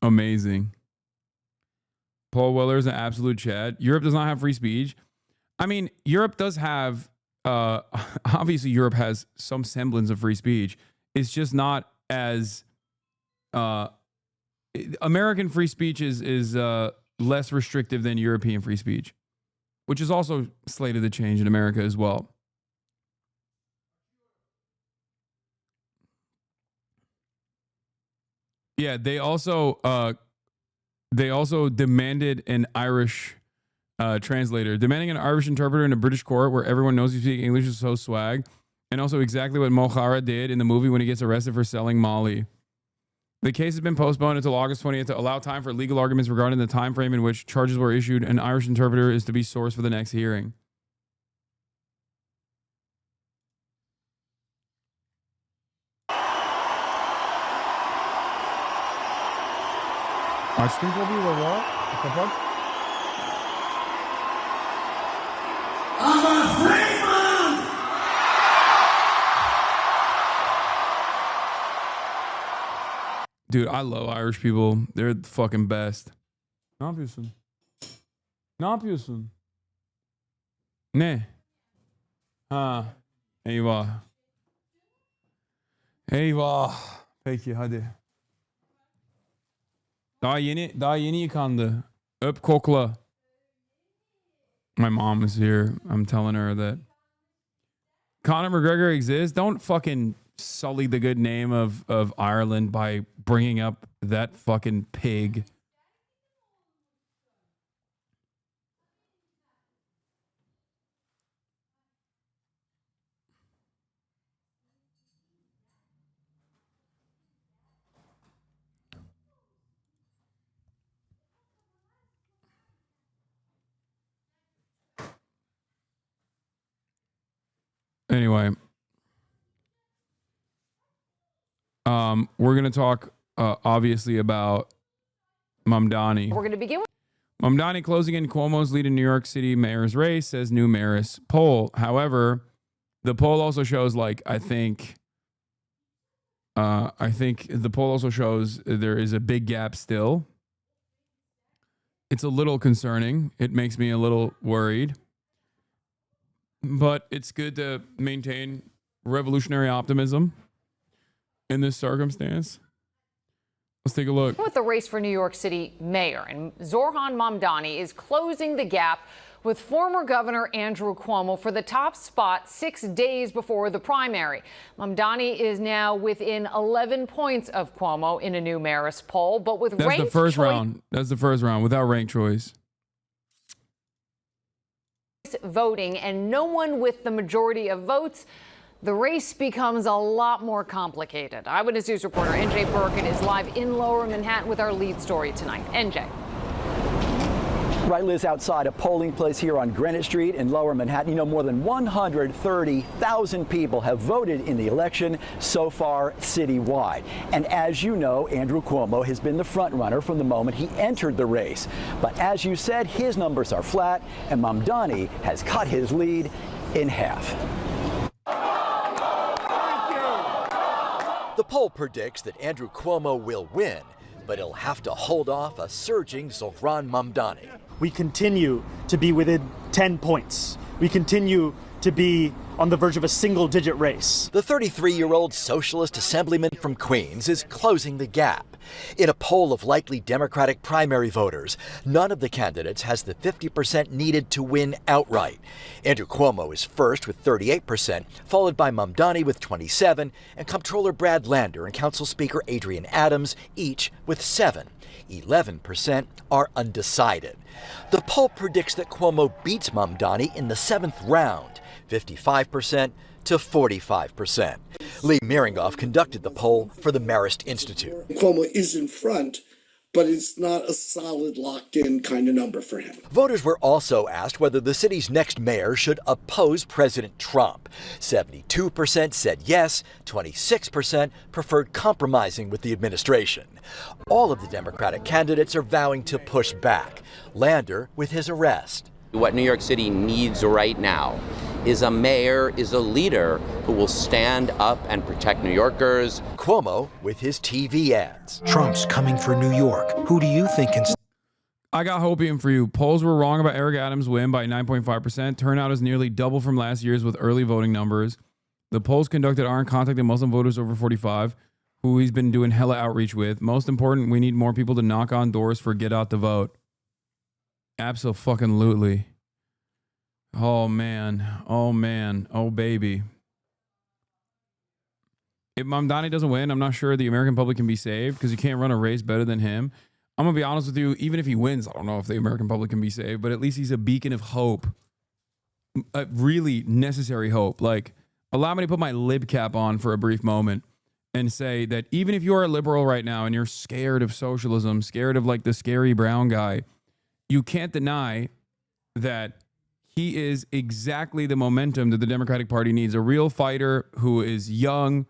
Amazing. Paul Weller's an absolute Chad. Europe does not have free speech. I mean, Europe does have, obviously Europe has some semblance of free speech. It's just not as, American free speech is less restrictive than European free speech, which is also slated to change in America as well. Yeah, they also demanded an Irish translator. Demanding an Irish interpreter in a British court where everyone knows you speak English is so swag. And also exactly what Mo Farah did in the movie when he gets arrested for selling Molly. The case has been postponed until August 20th to allow time for legal arguments regarding the time frame in which charges were issued. An Irish interpreter is to be sourced for the next hearing. Açtın kapıyı baba. Kapat. I'm a free man! Dude, I love Irish people. They're the fucking best. Ne yapıyorsun? Ne yapıyorsun? Ne? Ha. Eyvah. Eyvah. Peki hadi. Daha yeni yıkandı. Öp kokla. My mom is here. I'm telling her that Conor McGregor exists. Don't fucking sully the good name of Ireland by bringing up that fucking pig. Anyway, we're going to talk obviously about Mamdani. We're going to begin with Mamdani closing in Cuomo's lead in New York City mayor's race, says new mayor's poll. However, the poll also shows, I think the poll also shows there is a big gap still. It's a little concerning. It makes me a little worried. But it's good to maintain revolutionary optimism in this circumstance. Let's take a look. with the race for New York City mayor, and Zoran Mamdani is closing the gap with former Governor Andrew Cuomo for the top spot 6 days before the primary. Mamdani is now within 11 points of Cuomo in a new Marist poll, but with That's the first round. That's the first round without ranked choice. Voting and no one with the majority of votes, the race becomes a lot more complicated. Eyewitness News reporter NJ Burkett is live in Lower Manhattan with our lead story tonight. NJ. Right, Liz, outside a polling place here on Greenwich Street in Lower Manhattan. You know, more than 130,000 people have voted in the election so far citywide. And as you know, Andrew Cuomo has been the front runner from the moment he entered the race. But as you said, his numbers are flat, and Mamdani has cut his lead in half. The poll predicts that Andrew Cuomo will win, but he'll have to hold off a surging Zoran Mamdani. We continue to be within 10 points. We continue to be on the verge of a single-digit race. The 33-year-old socialist assemblyman from Queens is closing the gap. In a poll of likely Democratic primary voters, none of the candidates has the 50% needed to win outright. Andrew Cuomo is first with 38%, followed by Mamdani with 27%, and Comptroller Brad Lander and Council Speaker Adrian Adams each with 7%. 11% are undecided. The poll predicts that Cuomo beats Mamdani in the 7th round, 55% to 45%. Lee Miringoff conducted the poll for the Marist Institute. Cuomo is in front, but it's not a solid locked-in kind of number for him. Voters were also asked whether the city's next mayor should oppose President Trump. 72% said yes, 26% preferred compromising with the administration. All of the Democratic candidates are vowing to push back. Lander with his arrest. What New York City needs right now is a mayor, is a leader who will stand up and protect New Yorkers. Cuomo with his TV ads. Trump's coming for New York. Who do you think can... I got hopium for you. Polls were wrong about Eric Adams' win by 9.5%. Turnout is nearly double from last year's with early voting numbers. The polls conducted aren't contacting Muslim voters over 45, who he's been doing hella outreach with. Most important, we need more people to knock on doors for get out the vote. Abso-fucking-lutely. Oh, man. Oh, man. Oh, baby. If Mamdani doesn't win, I'm not sure the American public can be saved because you can't run a race better than him. I'm going to be honest with you. Even if he wins, I don't know if the American public can be saved, but at least he's a beacon of hope. A really necessary hope. Like, allow me to put my lib cap on for a brief moment and say that even if you're a liberal right now and you're scared of socialism, scared of like the scary brown guy, you can't deny that he is exactly the momentum that the Democratic Party needs. A real fighter who is young,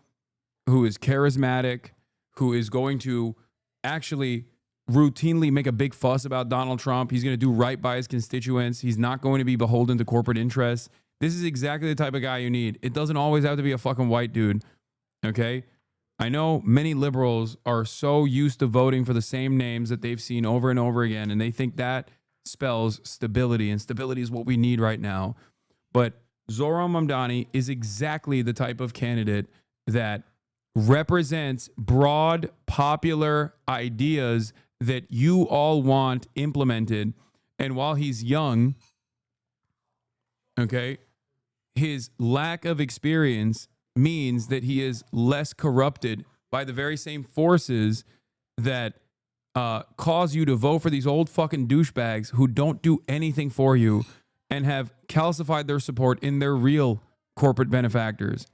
who is charismatic, who is going to actually routinely make a big fuss about Donald Trump. He's going to do right by his constituents. He's not going to be beholden to corporate interests. This is exactly the type of guy you need. It doesn't always have to be a fucking white dude, okay? I know many liberals are so used to voting for the same names that they've seen over and over again, and they think that spells stability, and stability is what we need right now. But Zohran Mamdani is exactly the type of candidate that represents broad, popular ideas that you all want implemented. And while he's young, okay, his lack of experience means that he is less corrupted by the very same forces that cause you to vote for these old fucking douchebags who don't do anything for you and have calcified their support in their real corporate benefactors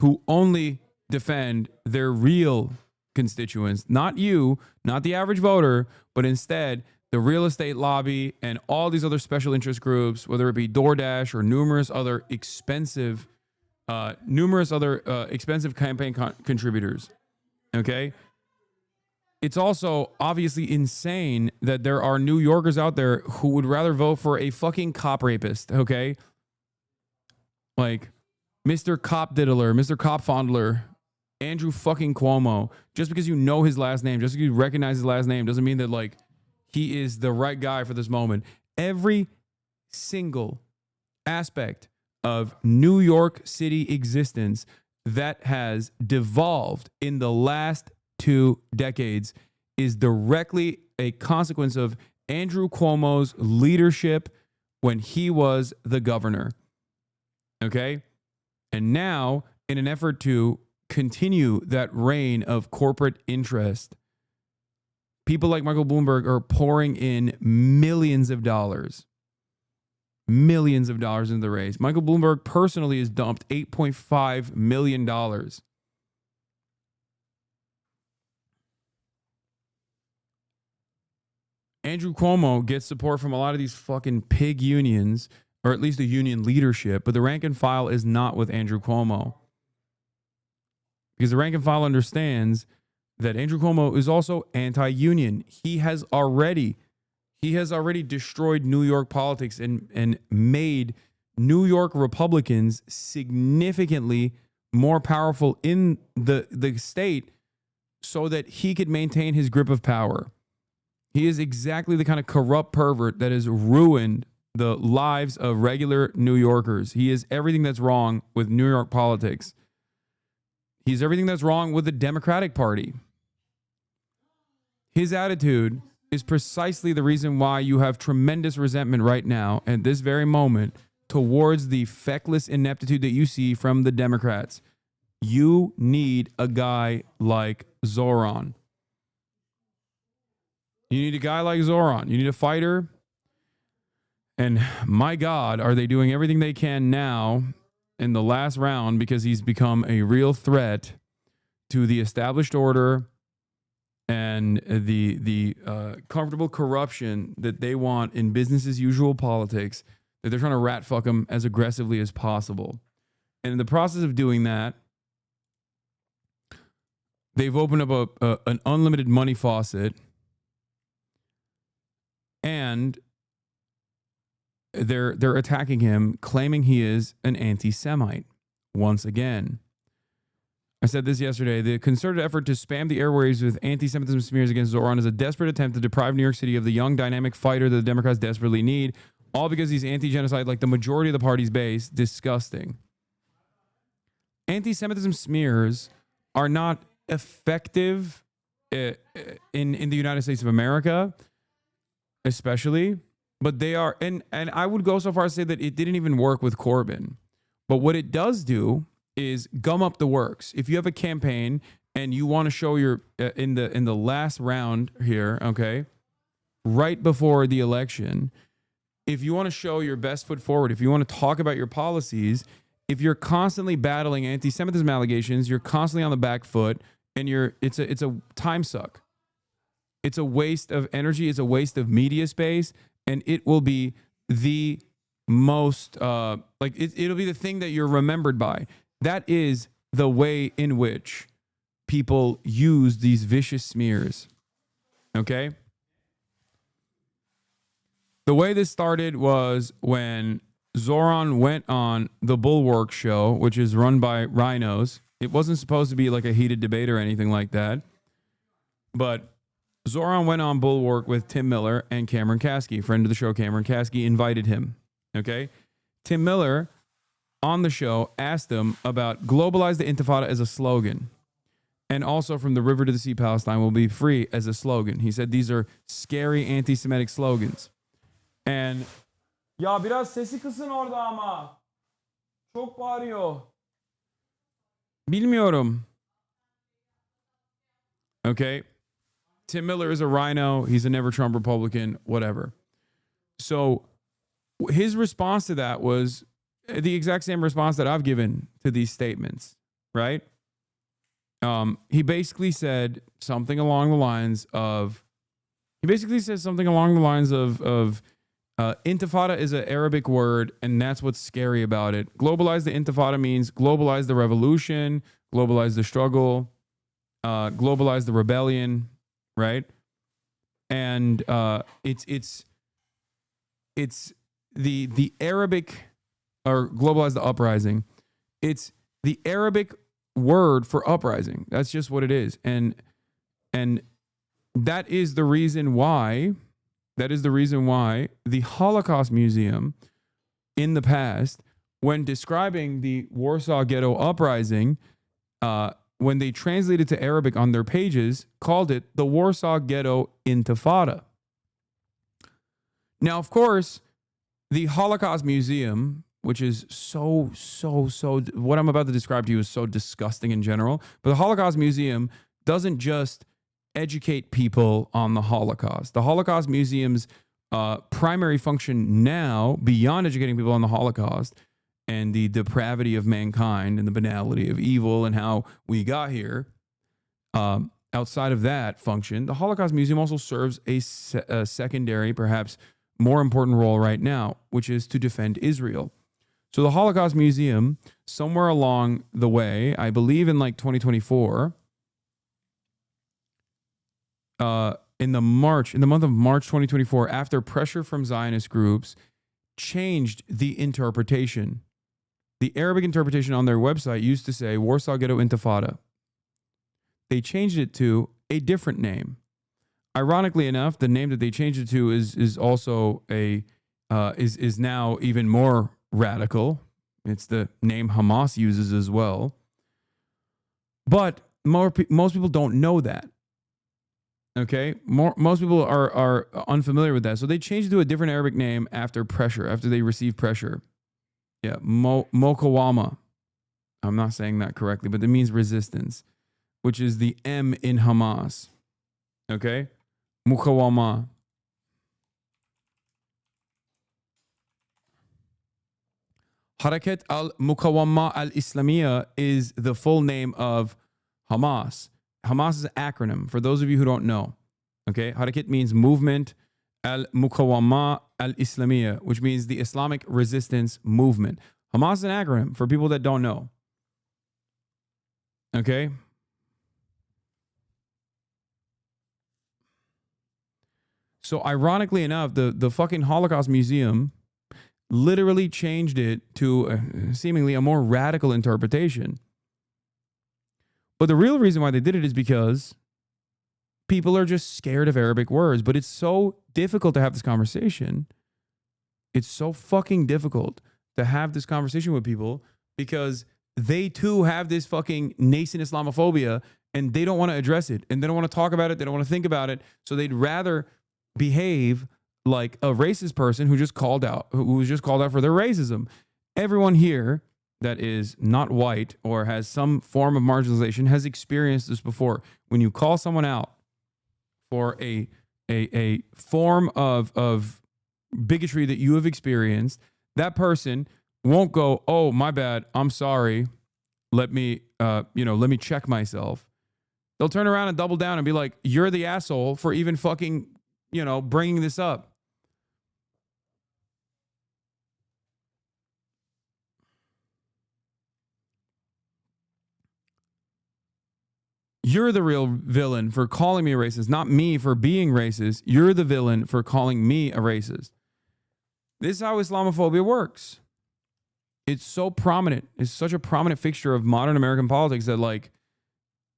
who only defend their real constituents, not you, not the average voter, but instead the real estate lobby and all these other special interest groups, whether it be DoorDash or numerous other expensive campaign contributors. Okay. It's also obviously insane that there are New Yorkers out there who would rather vote for a fucking cop rapist. Okay. Like Mr. Cop Diddler, Mr. Cop Fondler, Andrew fucking Cuomo. Just because you know his last name, just because you recognize his last name doesn't mean that like he is the right guy for this moment. Every single aspect of New York City existence that has devolved in the last 2 decades is directly a consequence of Andrew Cuomo's leadership when he was the governor. Okay? And now, in an effort to continue that reign of corporate interest, people like Michael Bloomberg are pouring in millions of dollars into the race. Michael Bloomberg personally has dumped $8.5 million. Andrew Cuomo gets support from a lot of these fucking pig unions, or at least the union leadership, but the rank and file is not with Andrew Cuomo. Because the rank and file understands that Andrew Cuomo is also anti-union. He has already destroyed New York politics and made New York Republicans significantly more powerful in the state so that he could maintain his grip of power. He is exactly the kind of corrupt pervert that has ruined the lives of regular New Yorkers. He is everything that's wrong with New York politics. He's everything that's wrong with the Democratic Party. His attitude is precisely the reason why you have tremendous resentment right now at this very moment towards the feckless ineptitude that you see from the Democrats. You need a guy like Zohran. You need a guy like Zohran. You need a fighter. And my God, are they doing everything they can now in the last round because he's become a real threat to the established order and and the comfortable corruption that they want in business as usual politics, that they're trying to rat fuck them as aggressively as possible. And in the process of doing that, they've opened up an unlimited money faucet, and they're attacking him, claiming he is an anti-Semite once again. I said this yesterday. The concerted effort to spam the airwaves with anti-Semitism smears against Zoran is a desperate attempt to deprive New York City of the young, dynamic fighter that the Democrats desperately need, all because he's anti-genocide like the majority of the party's base. Disgusting. Anti-Semitism smears are not effective in the United States of America, especially, but they are, and I would go so far as to say that it didn't even work with Corbyn. But what it does do is gum up the works. If you have a campaign and you want to show your in the last round here, okay, right before the election, if you want to show your best foot forward, if you want to talk about your policies, if you're constantly battling anti-Semitism allegations, you're constantly on the back foot, and it's a time suck. It's a waste of energy. It's a waste of media space, and it will be the most it'll be the thing that you're remembered by. That is the way in which people use these vicious smears. Okay? The way this started was when Zoran went on the Bulwark show, which is run by rhinos. It wasn't supposed to be like a heated debate or anything like that. But Zoran went on Bulwark with Tim Miller and Cameron Kasky. Friend of the show, Cameron Kasky, invited him. Okay? Tim Miller, on the show, asked him about globalize the Intifada as a slogan. And also from the river to the sea, Palestine will be free as a slogan. He said these are scary anti-Semitic slogans. And ya biraz sesi kısın orada ama. Çok bağırıyor. Bilmiyorum. Okay. Tim Miller is a rhino. He's a never Trump Republican, whatever. So his response to that was the exact same response that I've given to these statements, right? He basically said something along the lines of, Intifada is an Arabic word, and that's what's scary about it. Globalize the Intifada means globalize the revolution, globalize the struggle, globalize the rebellion, right? And it's the Arabic, or globalize the uprising. It's the Arabic word for uprising. That's just what it is. And that is the reason why the Holocaust Museum in the past, when describing the Warsaw Ghetto Uprising, when they translated to Arabic on their pages, called it the Warsaw Ghetto Intifada. Now, of course, the Holocaust Museum, which is so, what I'm about to describe to you is so disgusting in general, but the Holocaust Museum doesn't just educate people on the Holocaust. The Holocaust Museum's primary function now, beyond educating people on the Holocaust and the depravity of mankind and the banality of evil and how we got here, outside of that function, the Holocaust Museum also serves a secondary, perhaps more important role right now, which is to defend Israel. So the Holocaust Museum, somewhere along the way, I believe in like 2024, in the month of March 2024, after pressure from Zionist groups, changed the interpretation. The Arabic interpretation on their website used to say Warsaw Ghetto Intifada. They changed it to a different name. Ironically enough, the name that they changed it to is also is now even more radical. It's the name Hamas uses as well. But most people don't know that. Okay, most people are unfamiliar with that, so they changed it to a different Arabic name after they received pressure. Yeah, Mokawama. I'm not saying that correctly, but it means resistance, which is the M in Hamas. Okay, Mukawama. Harakat al-Mukawama al-Islamiyya is the full name of Hamas. Hamas is an acronym for those of you who don't know. Okay, Harakat means movement al-Muqawama al-Islamiyya, which means the Islamic resistance movement. Hamas is an acronym for people that don't know. Okay? So ironically enough, the fucking Holocaust Museum literally changed it to seemingly a more radical interpretation. But the real reason why they did it is because people are just scared of Arabic words. But it's so difficult to have this conversation. It's so fucking difficult to have this conversation with people because they too have this fucking nascent Islamophobia and they don't want to address it and they don't want to talk about it. They don't want to think about it. So they'd rather behave like a racist person who was just called out for their racism. Everyone here that is not white or has some form of marginalization has experienced this before. When you call someone out for a form of bigotry that you have experienced, that person won't go, "Oh, my bad, I'm sorry. Let me check myself." They'll turn around and double down and be like, "You're the asshole for even fucking, bringing this up." You're the real villain for calling me a racist, not me for being racist. You're the villain for calling me a racist. This is how Islamophobia works. It's so prominent. It's such a prominent fixture of modern American politics that,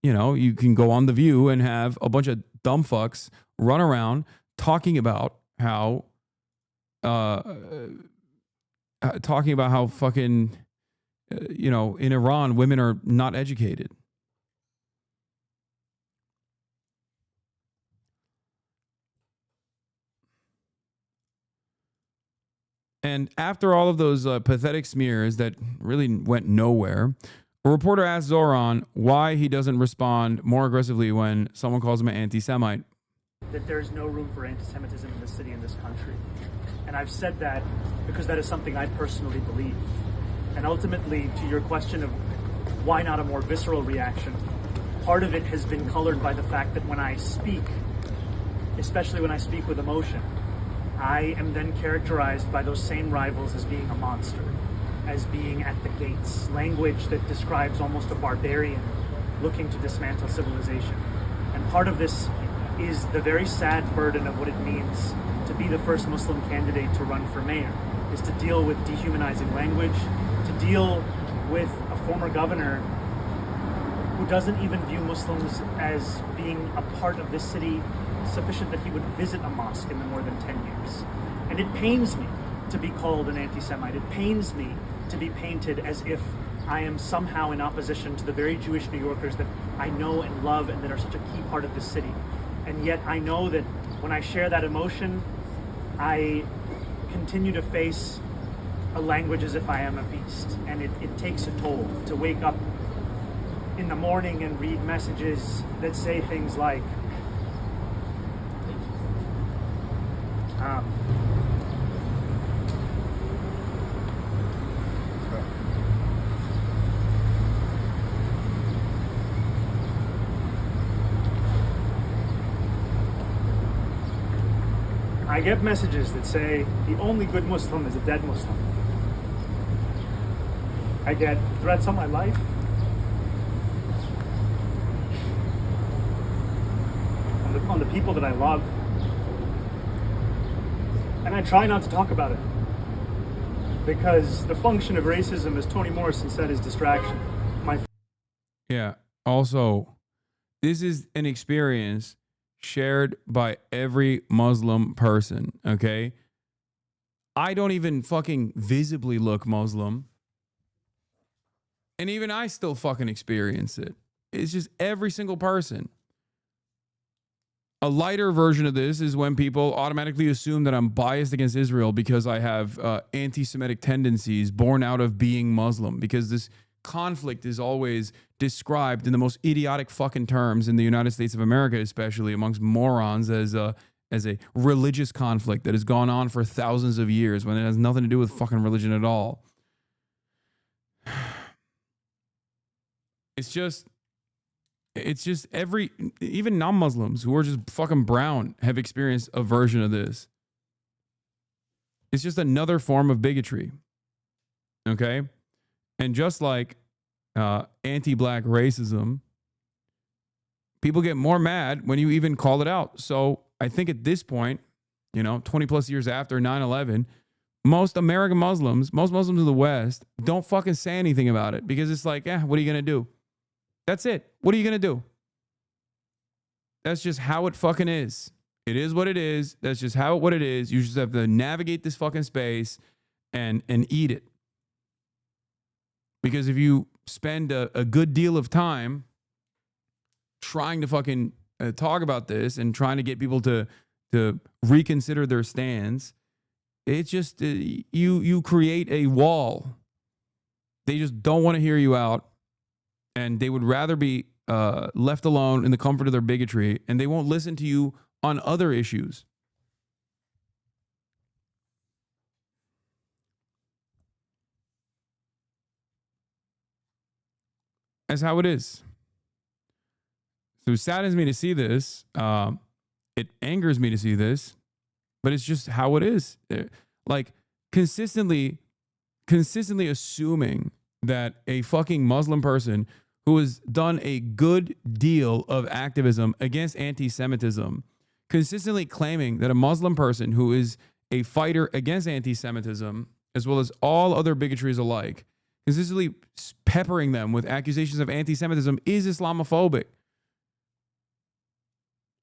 you can go on The View and have a bunch of dumb fucks run around talking about how fucking, in Iran, women are not educated. And after all of those pathetic smears that really went nowhere, a reporter asked Zoran why he doesn't respond more aggressively when someone calls him an anti-Semite. That there is no room for anti-Semitism in this city, in this country. And I've said that because that is something I personally believe. And ultimately, to your question of why not a more visceral reaction, part of it has been colored by the fact that when I speak, especially when I speak with emotion, I am then characterized by those same rivals as being a monster, as being at the gates, language that describes almost a barbarian looking to dismantle civilization. And part of this is the very sad burden of what it means to be the first Muslim candidate to run for mayor, is to deal with dehumanizing language, to deal with a former governor who doesn't even view Muslims as being a part of this city sufficient that he would visit a mosque in the more than 10 years. And it pains me to be called an anti-Semite. It pains me to be painted as if I am somehow in opposition to the very Jewish New Yorkers that I know and love and that are such a key part of this city. And yet I know that when I share that emotion, I continue to face a language as if I am a beast. And it takes a toll to wake up in the morning and read messages that say things like, I get messages that say the only good Muslim is a dead Muslim. I get threats on my life. On the people that I love. And I try not to talk about it. Because the function of racism, as Toni Morrison said, is distraction. Yeah. Also, this is an experience shared by every Muslim person, okay? I don't even fucking visibly look Muslim. And even I still fucking experience it. It's just every single person. A lighter version of this is when people automatically assume that I'm biased against Israel because I have anti-Semitic tendencies born out of being Muslim, because this conflict is always described in the most idiotic fucking terms in the United States of America, especially amongst morons, as a religious conflict that has gone on for thousands of years when it has nothing to do with fucking religion at all. It's just, It's just even non-Muslims who are just fucking brown have experienced a version of this. It's just another form of bigotry. Okay? And just like anti-black racism, people get more mad when you even call it out. So I think at this point, 20 plus years after 9/11, most American Muslims, most Muslims in the West don't fucking say anything about it because it's like, what are you going to do? That's it. What are you going to do? That's just how it fucking is. It is what it is. That's just what it is. You just have to navigate this fucking space and eat it. Because if you spend a good deal of time trying to fucking talk about this and trying to get people to reconsider their stands, it's just you create a wall. They just don't want to hear you out, and they would rather be left alone in the comfort of their bigotry, and they won't listen to you on other issues. That's how it is. So it saddens me to see this. It angers me to see this, but it's just how it is. Like consistently assuming that a fucking Muslim person who has done a good deal of activism against anti-Semitism, consistently claiming that a Muslim person who is a fighter against anti-Semitism, as well as all other bigotries alike, consistently peppering them with accusations of anti-Semitism is Islamophobic.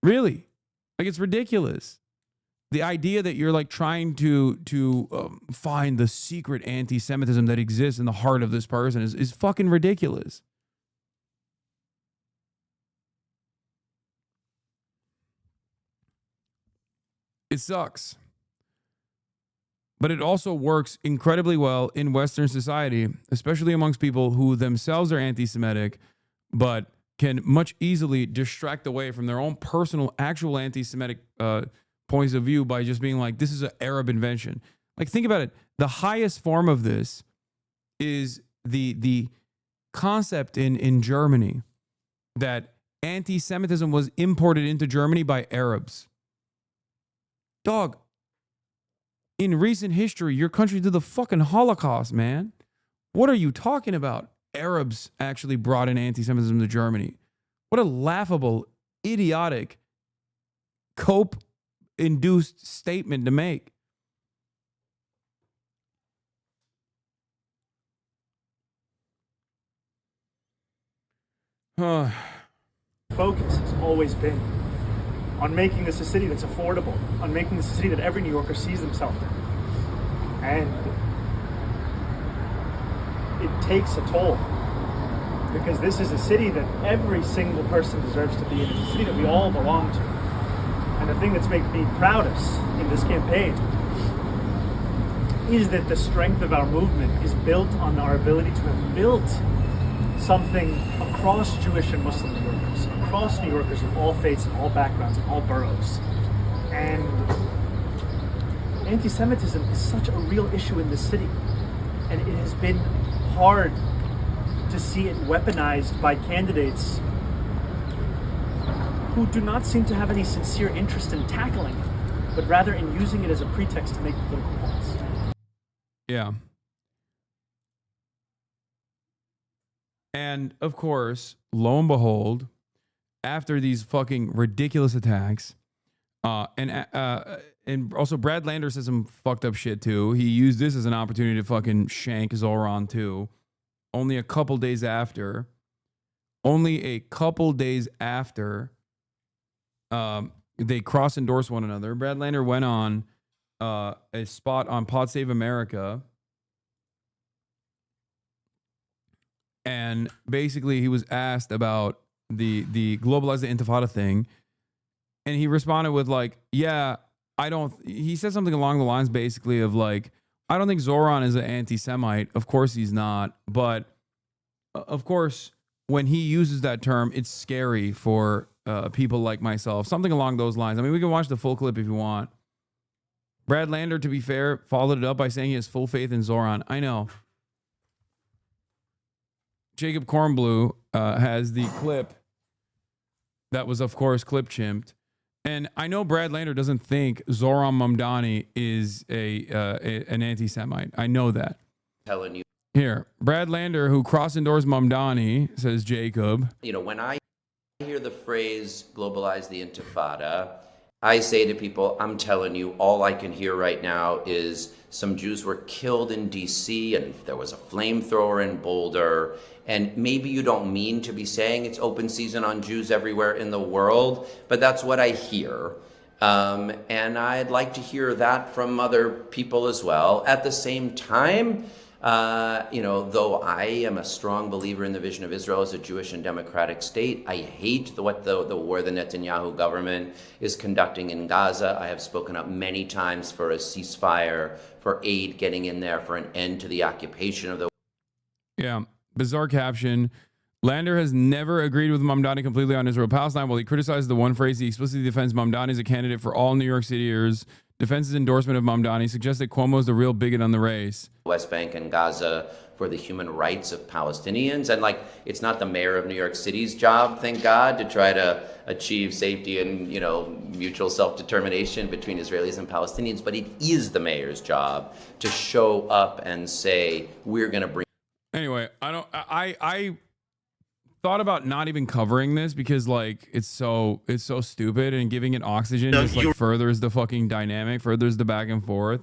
Really? Like, it's ridiculous. The idea that you're like trying to find the secret anti-Semitism that exists in the heart of this person is fucking ridiculous. It sucks. But it also works incredibly well in Western society, especially amongst people who themselves are anti-Semitic, but can much easily distract away from their own personal, actual anti-Semitic points of view by just being like, this is an Arab invention. Like, think about it. The highest form of this is the concept in Germany that anti-Semitism was imported into Germany by Arabs. Dog, in recent history, your country did the fucking Holocaust, man. What are you talking about? Arabs actually brought in anti-Semitism to Germany. What a laughable, idiotic, cope-induced statement to make. Focus has always been on making this a city that's affordable, on making this a city that every New Yorker sees themselves in. And it takes a toll, because this is a city that every single person deserves to be in. It's a city that we all belong to. And the thing that's made me proudest in this campaign is that the strength of our movement is built on our ability to have built something across Jewish and Muslim New Yorkers, across New Yorkers of all faiths and all backgrounds and all boroughs. And anti-Semitism is such a real issue in this city. And it has been hard to see it weaponized by candidates who do not seem to have any sincere interest in tackling it, but rather in using it as a pretext to make political points. Yeah. And of course, lo and behold, after these fucking ridiculous attacks, and also Brad Lander says some fucked up shit too. He used this as an opportunity to fucking shank Zoran too. Only a couple days after, they cross-endorsed one another. Brad Lander went on a spot on Pod Save America, and basically he was asked about the globalized intifada thing, and he responded with like, yeah, he said something along the lines basically of like, I don't think Zoran is an anti-Semite. Of course he's not. But of course, when he uses that term, it's scary for people like myself. Something along those lines. I mean, we can watch the full clip if you want. Brad Lander, to be fair, followed it up by saying he has full faith in Zoran. I know. Jacob Kornblue has the clip that was, of course, clip-chimped. And I know Brad Lander doesn't think Zoran Mamdani is an anti-Semite. I know that. Telling you. Here, Brad Lander, who cross-endorsed Mamdani, says Jacob. You know, when I hear the phrase globalize the intifada, I say to people, I'm telling you, all I can hear right now is some Jews were killed in DC and there was a flamethrower in Boulder. And maybe you don't mean to be saying it's open season on Jews everywhere in the world, but that's what I hear. And I'd like to hear that from other people as well. At the same time, you know, though I am a strong believer in the vision of Israel as a Jewish and democratic state, I hate what the war the Netanyahu government is conducting in Gaza. I have spoken up many times for a ceasefire, for aid getting in there, for an end to the occupation of the... Yeah, bizarre caption. Lander has never agreed with Mamdani completely on Israel-Palestine. While he criticizes the one phrase, he explicitly defends Mamdani as a candidate for all New York Cityers, defends his endorsement of Mamdani, suggests that Cuomo is the real bigot on the race. West Bank and Gaza for the human rights of Palestinians. And like, it's not the mayor of New York City's job, thank God, to try to achieve safety and, you know, mutual self-determination between Israelis and Palestinians, but it is the mayor's job to show up and say, we're going to bring... Anyway, I thought about not even covering this because like it's so stupid, and giving it oxygen just like furthers the fucking dynamic, furthers the back and forth.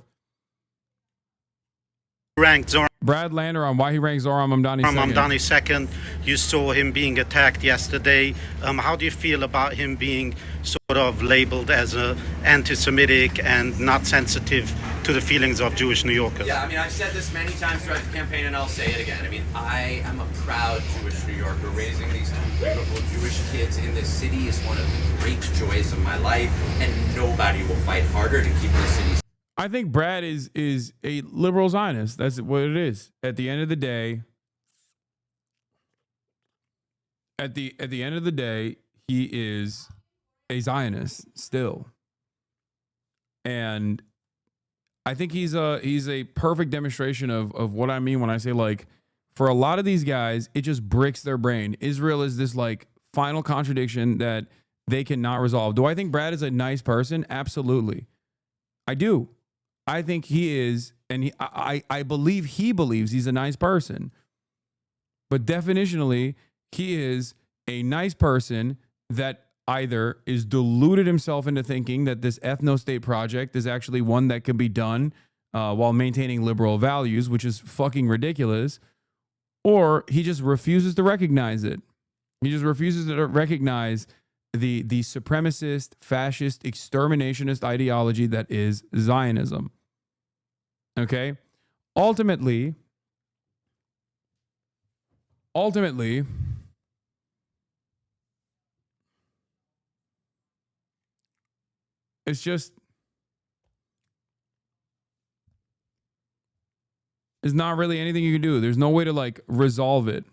Ranked Zoran Brad Lander on why he ranked Zoran Mamdani second. You saw him being attacked yesterday. How do you feel about him being sort of labeled as anti-Semitic and not sensitive to the feelings of Jewish New Yorkers? Yeah, I mean, I've said this many times throughout the campaign, and I'll say it again. I mean, I am a proud Jewish New Yorker. Raising these beautiful Jewish kids in this city is one of the great joys of my life, and nobody will fight harder to keep this city. I think Brad is a liberal Zionist. That's what it is. At the end of the day, he is a Zionist still. And I think he's a perfect demonstration of what I mean when I say, like, for a lot of these guys, it just bricks their brain. Israel is this like final contradiction that they cannot resolve. Do I think Brad is a nice person? Absolutely. I do. I think he is, and I believe he believes he's a nice person. But definitionally, he is a nice person that either is deluded himself into thinking that this ethno-state project is actually one that can be done while maintaining liberal values, which is fucking ridiculous, or he just refuses to recognize it. He just refuses to recognize the supremacist, fascist, exterminationist ideology that is Zionism. Okay? Ultimately, it's just, there's not really anything you can do. There's no way to like resolve it.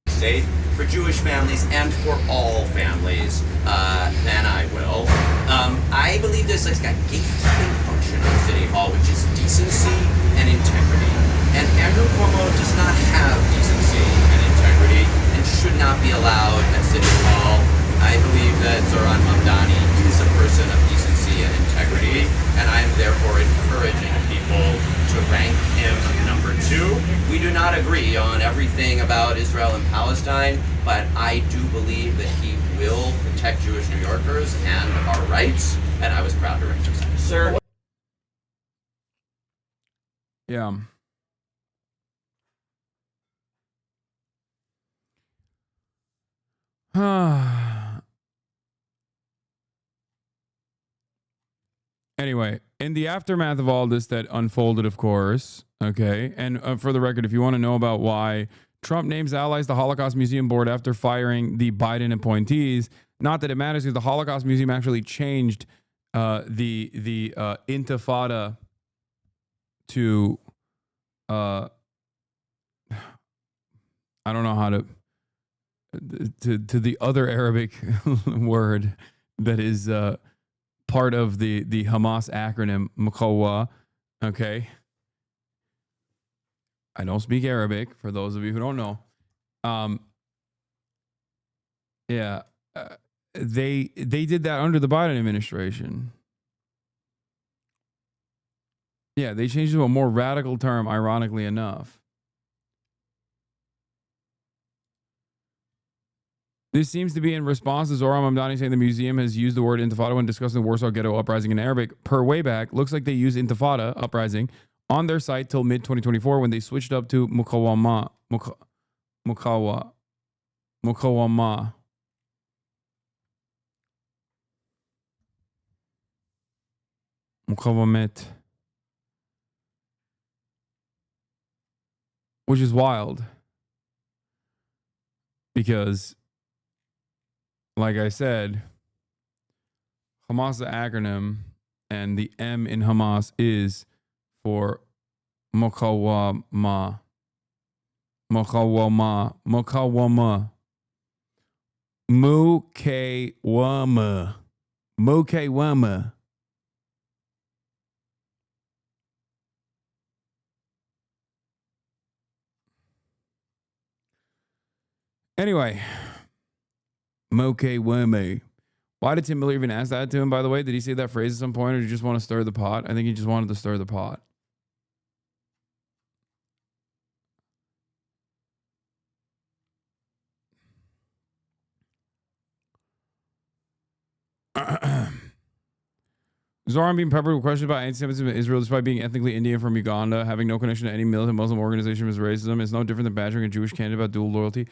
Safe for Jewish families and for all families, then I will. I believe there's like a gatekeeping function in City Hall, which is decency and integrity. And Andrew Cuomo does not have decency and integrity and should not be allowed at City Hall. I believe that Zoran Mamdani is a person of decency and integrity, and I am therefore encouraging people to rank him number 2. We do not agree on everything about Israel and Palestine, but I do believe that he will protect Jewish New Yorkers and our rights, and I was proud to rank him second. Sir. Yeah. Anyway, in the aftermath of all this that unfolded, of course, okay, and for the record, if you want to know about why Trump names allies the Holocaust Museum Board after firing the Biden appointees, not that it matters because the Holocaust Museum actually changed the Intifada to I don't know how to the other Arabic word that is part of the Hamas acronym, Maqawa. Okay. I don't speak Arabic, for those of you who don't know. Yeah, they did that under the Biden administration. Yeah, they changed it to a more radical term, ironically enough. This seems to be in response to Zohran Mamdani saying the museum has used the word intifada when discussing the Warsaw Ghetto Uprising in Arabic. Per Wayback, looks like they used intifada, uprising, on their site till mid-2024 when they switched up to mukawama. Mukawamet. Which is wild. Because, like I said, Hamas is the acronym, and the M in Hamas is for Mukawama. Mukawama. Mukawama. Mukawama. Mukawama. Anyway, Mukawama. Why did Tim Miller even ask that to him, by the way? Did he say that phrase at some point, or did he just want to stir the pot? I think he just wanted to stir the pot. Zoran being peppered with questions about anti-Semitism in Israel despite being ethnically Indian from Uganda, having no connection to any militant Muslim organization as racism, is no different than badgering a Jewish candidate about dual loyalty.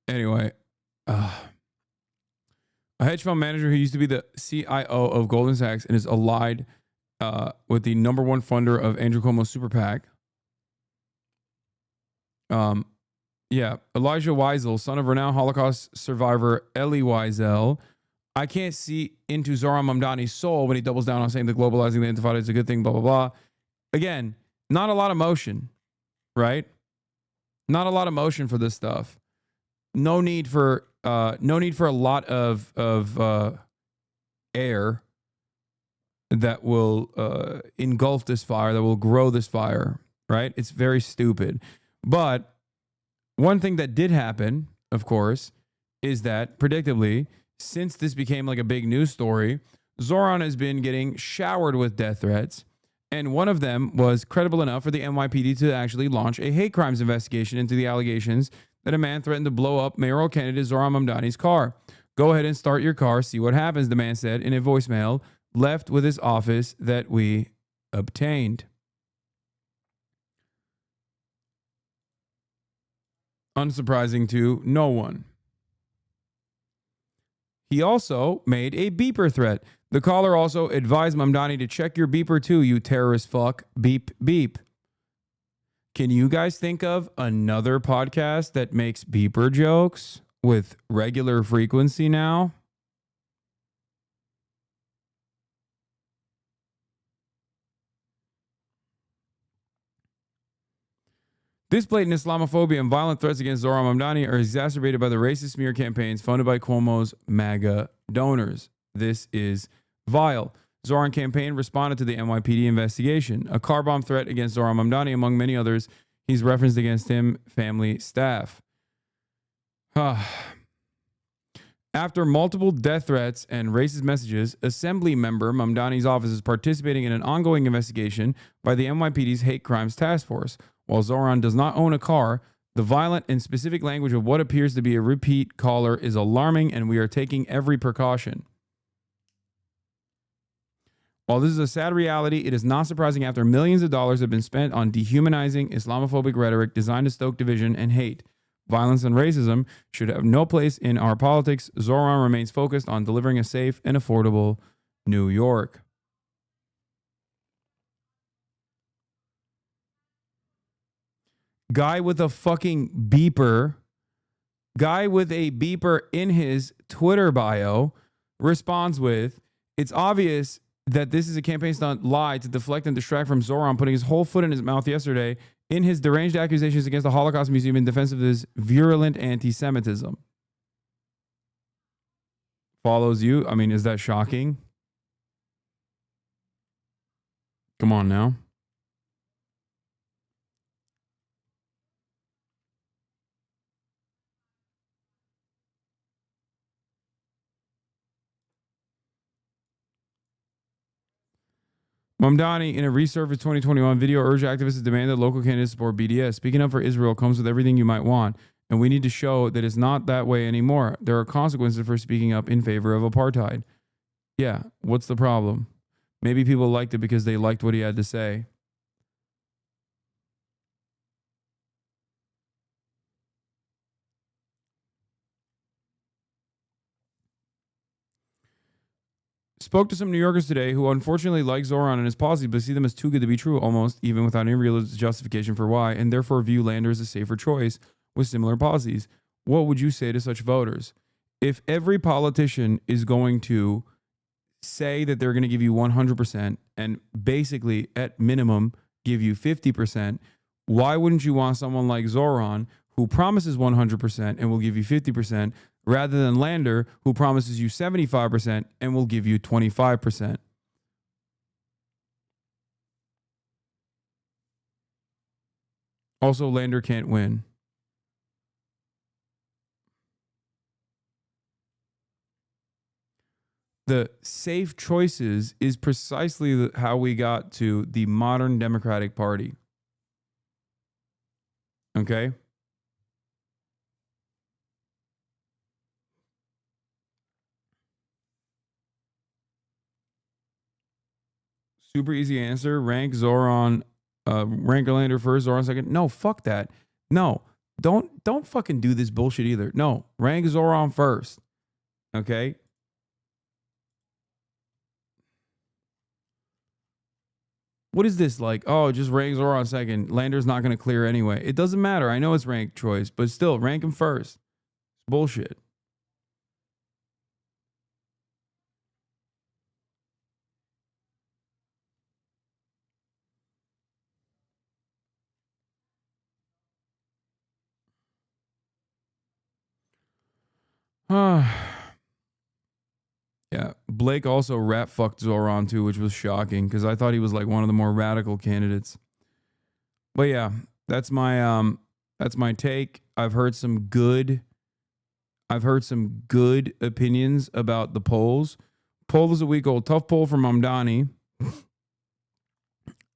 Anyway, a hedge fund manager who used to be the CIO of Goldman Sachs and is allied with the number one funder of Andrew Cuomo's super PAC. Elijah Wiesel, son of renowned Holocaust survivor Elie Wiesel. I can't see into Zohran Mamdani's soul when he doubles down on saying that globalizing the Intifada is a good thing, blah, blah, blah. Again, not a lot of motion, right? Not a lot of motion for this stuff. No need for a lot of air that will engulf this fire, that will grow this fire, right? It's very stupid. But one thing that did happen, of course, is that predictably, since this became like a big news story, Zoran has been getting showered with death threats. And one of them was credible enough for the NYPD to actually launch a hate crimes investigation into the allegations that a man threatened to blow up mayoral candidate Zohran Mamdani's car. Go ahead and start your car, see what happens, the man said in a voicemail left with his office that we obtained. Unsurprising to no one. He also made a beeper threat. The caller also advised Mamdani to check your beeper too, you terrorist fuck. Beep, beep. Can you guys think of another podcast that makes beeper jokes with regular frequency now? This blatant Islamophobia and violent threats against Zohran Mamdani are exacerbated by the racist smear campaigns funded by Cuomo's MAGA donors. This is vile. Zohran campaign responded to the NYPD investigation. A car bomb threat against Zohran Mamdani, among many others, he's referenced against him, family, staff. After multiple death threats and racist messages, Assembly member Mamdani's office is participating in an ongoing investigation by the NYPD's Hate Crimes Task Force. While Zohran does not own a car, the violent and specific language of what appears to be a repeat caller is alarming, and we are taking every precaution. While this is a sad reality, it is not surprising after millions of dollars have been spent on dehumanizing Islamophobic rhetoric designed to stoke division and hate. Violence and racism should have no place in our politics. Zohran remains focused on delivering a safe and affordable New York. Guy with a fucking beeper. Guy with a beeper in his Twitter bio responds with, it's obvious that this is a campaign stunt lie to deflect and distract from Zohran putting his whole foot in his mouth yesterday in his deranged accusations against the Holocaust Museum in defense of his virulent anti-Semitism. Follows you? I mean, is that shocking? Come on now. Mamdani, in a resurfaced 2021 video, urged activists to demand that local candidates support BDS. Speaking up for Israel comes with everything you might want, and we need to show that it's not that way anymore. There are consequences for speaking up in favor of apartheid. Yeah, what's the problem? Maybe people liked it because they liked what he had to say. Spoke to some New Yorkers today who unfortunately like Zoran and his policies, but see them as too good to be true almost, even without any real justification for why, and therefore view Lander as a safer choice with similar policies. What would you say to such voters? If every politician is going to say that they're going to give you 100% and basically at minimum give you 50%, why wouldn't you want someone like Zoran who promises 100% and will give you 50%, rather than Lander, who promises you 75% and will give you 25%. Also, Lander can't win. The safe choices is precisely how we got to the modern Democratic Party. Okay? Super easy answer. Rank Zoran, rank Lander first, Zoran second. No, fuck that. No, don't fucking do this bullshit either. No, rank Zoran first. Okay? What is this like? Oh, just rank Zoran second. Lander's not going to clear anyway. It doesn't matter. I know it's ranked choice, but still, rank him first. It's bullshit. Yeah, Blake also rap fucked Zoran too, which was shocking because I thought he was like one of the more radical candidates. But yeah, that's my take. I've heard some good opinions about the polls. Poll is a week old. Tough poll from Mamdani,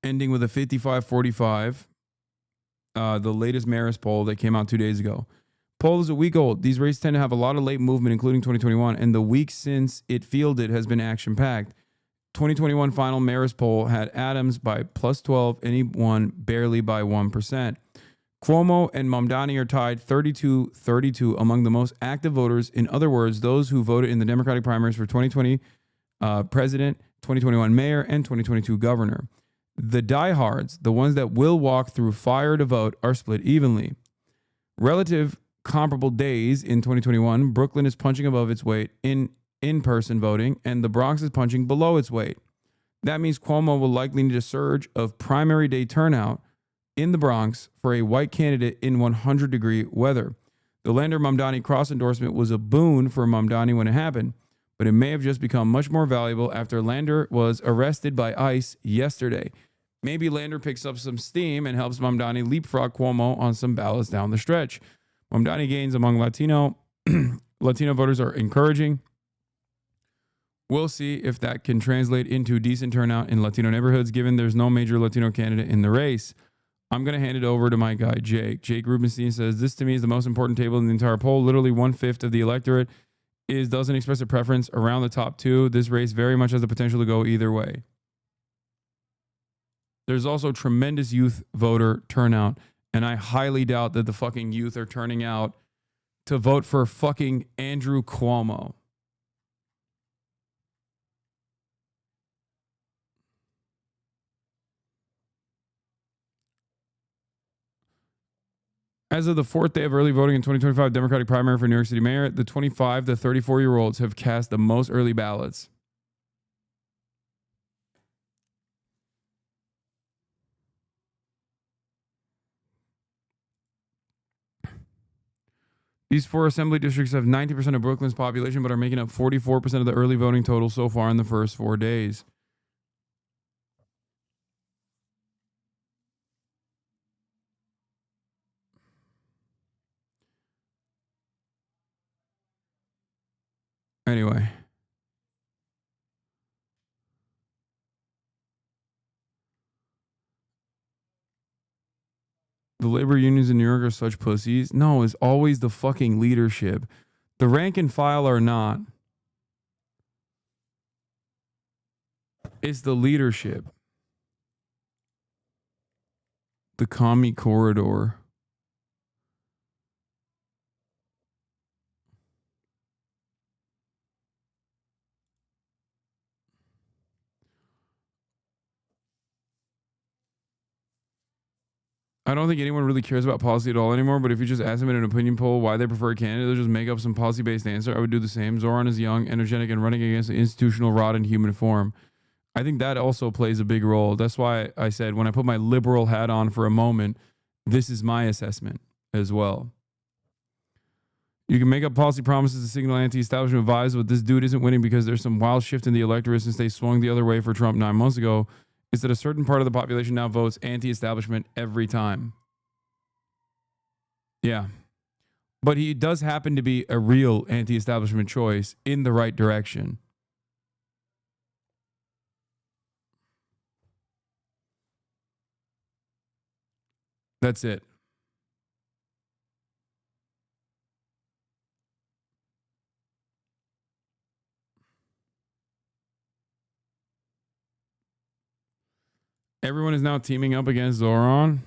ending with a 55-45. The latest Marist poll that came out 2 days ago. Poll is a week old. These races tend to have a lot of late movement, including 2021, and the week since it fielded has been action-packed. 2021 final Marist poll had Adams by +12, and he won barely by 1%. Cuomo and Mamdani are tied 32-32 among the most active voters. In other words, those who voted in the Democratic primaries for 2020 president, 2021 mayor, and 2022 governor. The diehards, the ones that will walk through fire to vote, are split evenly. Relative comparable days in 2021, Brooklyn is punching above its weight in in-person voting, and the Bronx is punching below its weight. That means Cuomo will likely need a surge of primary day turnout in the Bronx for a white candidate in 100-degree weather. The Lander-Mamdani cross endorsement was a boon for Mamdani when it happened, but it may have just become much more valuable after Lander was arrested by ICE yesterday. Maybe Lander picks up some steam and helps Mamdani leapfrog Cuomo on some ballots down the stretch. Mamdani gains among Latino voters are encouraging. We'll see if that can translate into decent turnout in Latino neighborhoods, given there's no major Latino candidate in the race. I'm going to hand it over to my guy, Jake. Jake Rubenstein says, this to me is the most important table in the entire poll. Literally 1/5 of the electorate doesn't express a preference around the top two. This race very much has the potential to go either way. There's also tremendous youth voter turnout, and I highly doubt that the fucking youth are turning out to vote for fucking Andrew Cuomo. As of the fourth day of early voting in 2025 Democratic primary for New York City mayor, the 25 to 34-year-olds have cast the most early ballots. These 4 assembly districts have 90% of Brooklyn's population, but are making up 44% of the early voting total so far in the first 4 days. Anyway. The labor unions in New York are such pussies. No, it's always the fucking leadership. The rank and file are not. It's the leadership. The commie corridor. I don't think anyone really cares about policy at all anymore, but if you just ask them in an opinion poll why they prefer a candidate, they'll just make up some policy-based answer. I would do the same. Zoran is young, energetic, and running against the institutional rot in human form. I think that also plays a big role. That's why I said when I put my liberal hat on for a moment, this is my assessment as well. You can make up policy promises to signal anti-establishment vibes, but this dude isn't winning because there's some wild shift in the electorate since they swung the other way for Trump 9 months ago. Is that a certain part of the population now votes anti-establishment every time. Yeah. But he does happen to be a real anti-establishment choice in the right direction. That's it. Everyone is now teaming up against Zoran.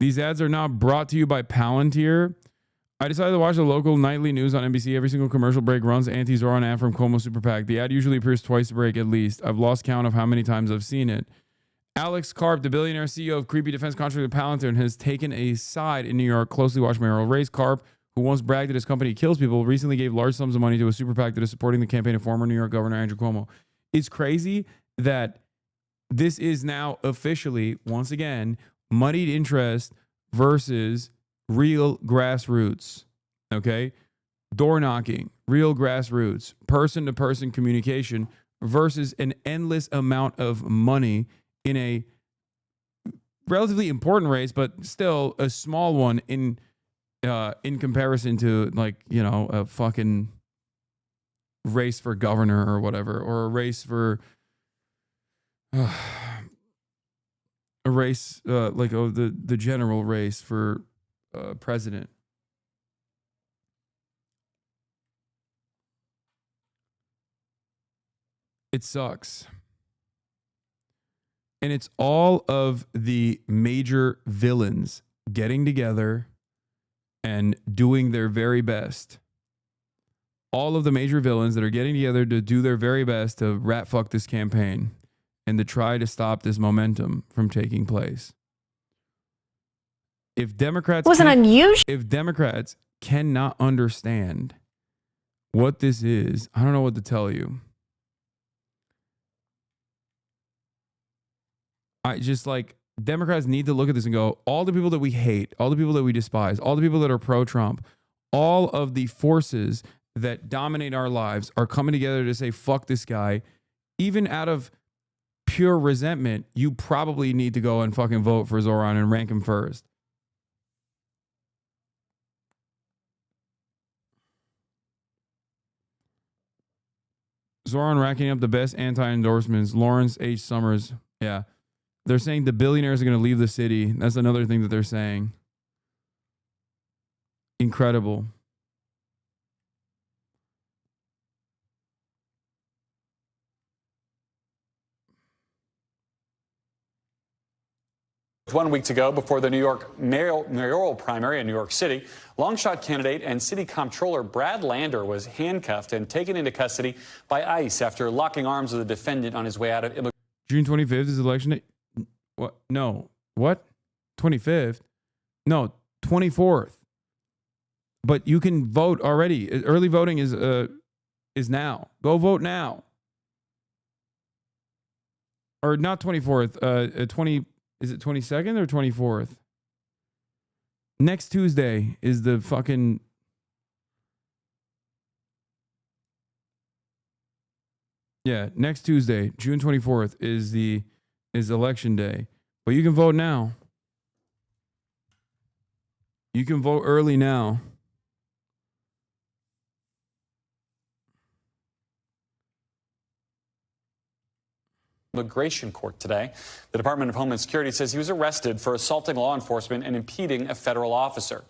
These ads are not brought to you by Palantir. I decided to watch the local nightly news on NBC. Every single commercial break runs anti-Zoran ad from Cuomo Super PAC. The ad usually appears twice a break at least. I've lost count of how many times I've seen it. Alex Karp, the billionaire CEO of creepy defense contractor Palantir, has taken a side in New York. Closely watched mayoral race. Karp, who once bragged that his company kills people, recently gave large sums of money to a super PAC that is supporting the campaign of former New York Governor Andrew Cuomo. It's crazy that this is now officially, once again, muddied interest versus real grassroots. Okay? Door knocking, real grassroots, person-to-person communication versus an endless amount of money in a relatively important race, but still a small one in comparison to, like, you know, a fucking race for governor or whatever, or a race for the general race for president. It sucks. And it's all of the major villains getting together and doing their very best. All of the major villains that are getting together to do their very best to rat fuck this campaign and to try to stop this momentum from taking place. If Democrats if Democrats cannot understand what this is, I don't know what to tell you. I just, like, Democrats need to look at this and go, all the people that we hate, all the people that we despise, all the people that are pro-Trump, all of the forces that dominate our lives are coming together to say, fuck this guy. Even out of pure resentment, you probably need to go and fucking vote for Zoran and rank him first. Zoran racking up the best anti-endorsements. Lawrence H. Summers. Yeah. They're saying the billionaires are going to leave the city. That's another thing that they're saying. Incredible. With 1 week to go before the New York mayoral primary in New York City, longshot candidate and city comptroller Brad Lander was handcuffed and taken into custody by ICE after locking arms with a defendant on his way out of immigration. June 25th is election day. What? No. What? 25th? No, 24th. But you can vote already. Early voting is now. Go vote now. Or not 24th. 20. Is it 22nd or 24th? Next Tuesday is the fucking Yeah, next Tuesday, June 24th is election day. But you can vote now. You can vote early now. Immigration court today. The Department of Homeland Security says he was arrested for assaulting law enforcement and impeding a federal officer.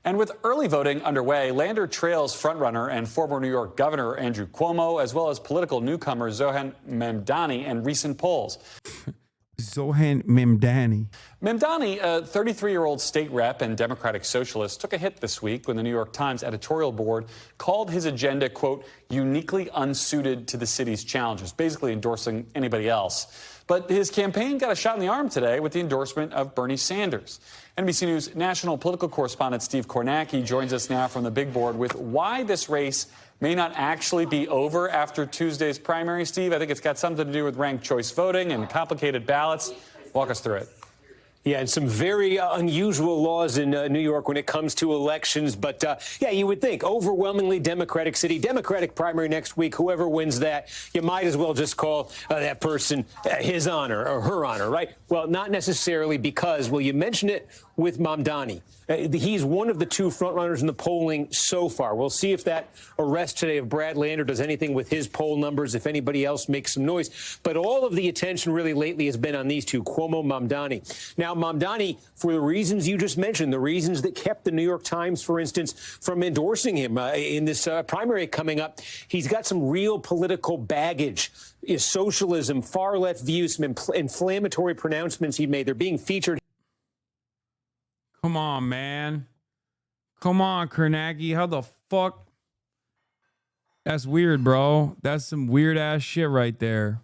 And with early voting underway, Lander trails frontrunner and former New York Governor Andrew Cuomo, as well as political newcomer Zohan Mamdani in recent polls. Zohan Mamdani. Mamdani, a 33-year-old state rep and Democratic socialist, took a hit this week when the New York Times editorial board called his agenda, quote, uniquely unsuited to the city's challenges, basically endorsing anybody else. But his campaign got a shot in the arm today with the endorsement of Bernie Sanders. NBC News national political correspondent Steve Kornacki joins us now from the big board with why this race may not actually be over after Tuesday's primary. Steve, I think it's got something to do with ranked choice voting and complicated ballots. Walk us through it. Yeah, and some very unusual laws in New York when it comes to elections. But, yeah, you would think overwhelmingly Democratic city, Democratic primary next week. Whoever wins that, you might as well just call that person his honor or her honor, right? Well, not necessarily because, well, you mentioned it with Mamdani. He's one of the two frontrunners in the polling so far. We'll see if that arrest today of Brad Lander does anything with his poll numbers, if anybody else makes some noise. But all of the attention really lately has been on these two, Cuomo, Mamdani. Now, Mamdani, for the reasons you just mentioned, the reasons that kept the New York Times, for instance, from endorsing him in this primary coming up, he's got some real political baggage. Is socialism, far-left views, some inflammatory pronouncements he made. They're being featured. Come on, man. Come on, Kornacki. How the fuck? That's weird, bro. That's some weird-ass shit right there.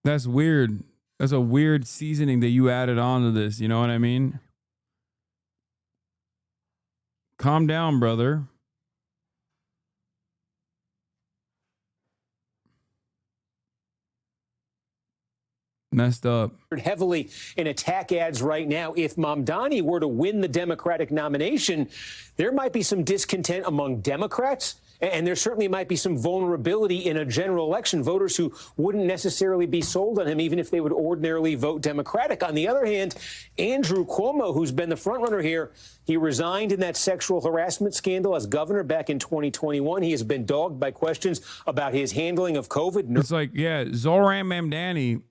That's weird. That's a weird seasoning that you added on to this. You know what I mean? Calm down, brother. Messed up. Heavily in attack ads right now. If Mamdani were to win the Democratic nomination, there might be some discontent among Democrats, and there certainly might be some vulnerability in a general election. Voters who wouldn't necessarily be sold on him, even if they would ordinarily vote Democratic. On the other hand, Andrew Cuomo, who's been the frontrunner here, he resigned in that sexual harassment scandal as governor back in 2021. He has been dogged by questions about his handling of COVID. It's like, yeah, Zoran Mamdani,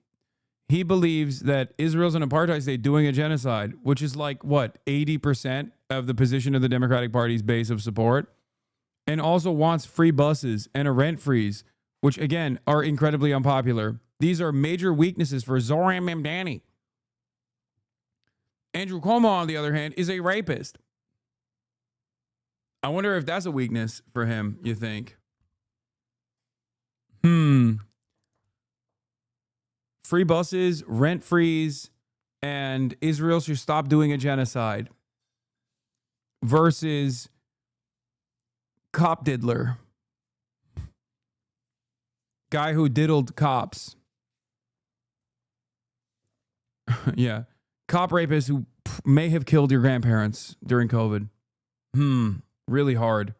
he believes that Israel's an apartheid state doing a genocide, which is like, what, 80% of the position of the Democratic Party's base of support, and also wants free buses and a rent freeze, which, again, are incredibly unpopular. These are major weaknesses for Zoran Mamdani. Andrew Cuomo, on the other hand, is a rapist. I wonder if that's a weakness for him, you think? Free buses, rent freeze, and Israel should stop doing a genocide versus cop diddler. Guy who diddled cops. Yeah. Cop rapist who may have killed your grandparents during COVID. Really hard.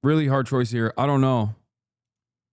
Really hard choice here. I don't know.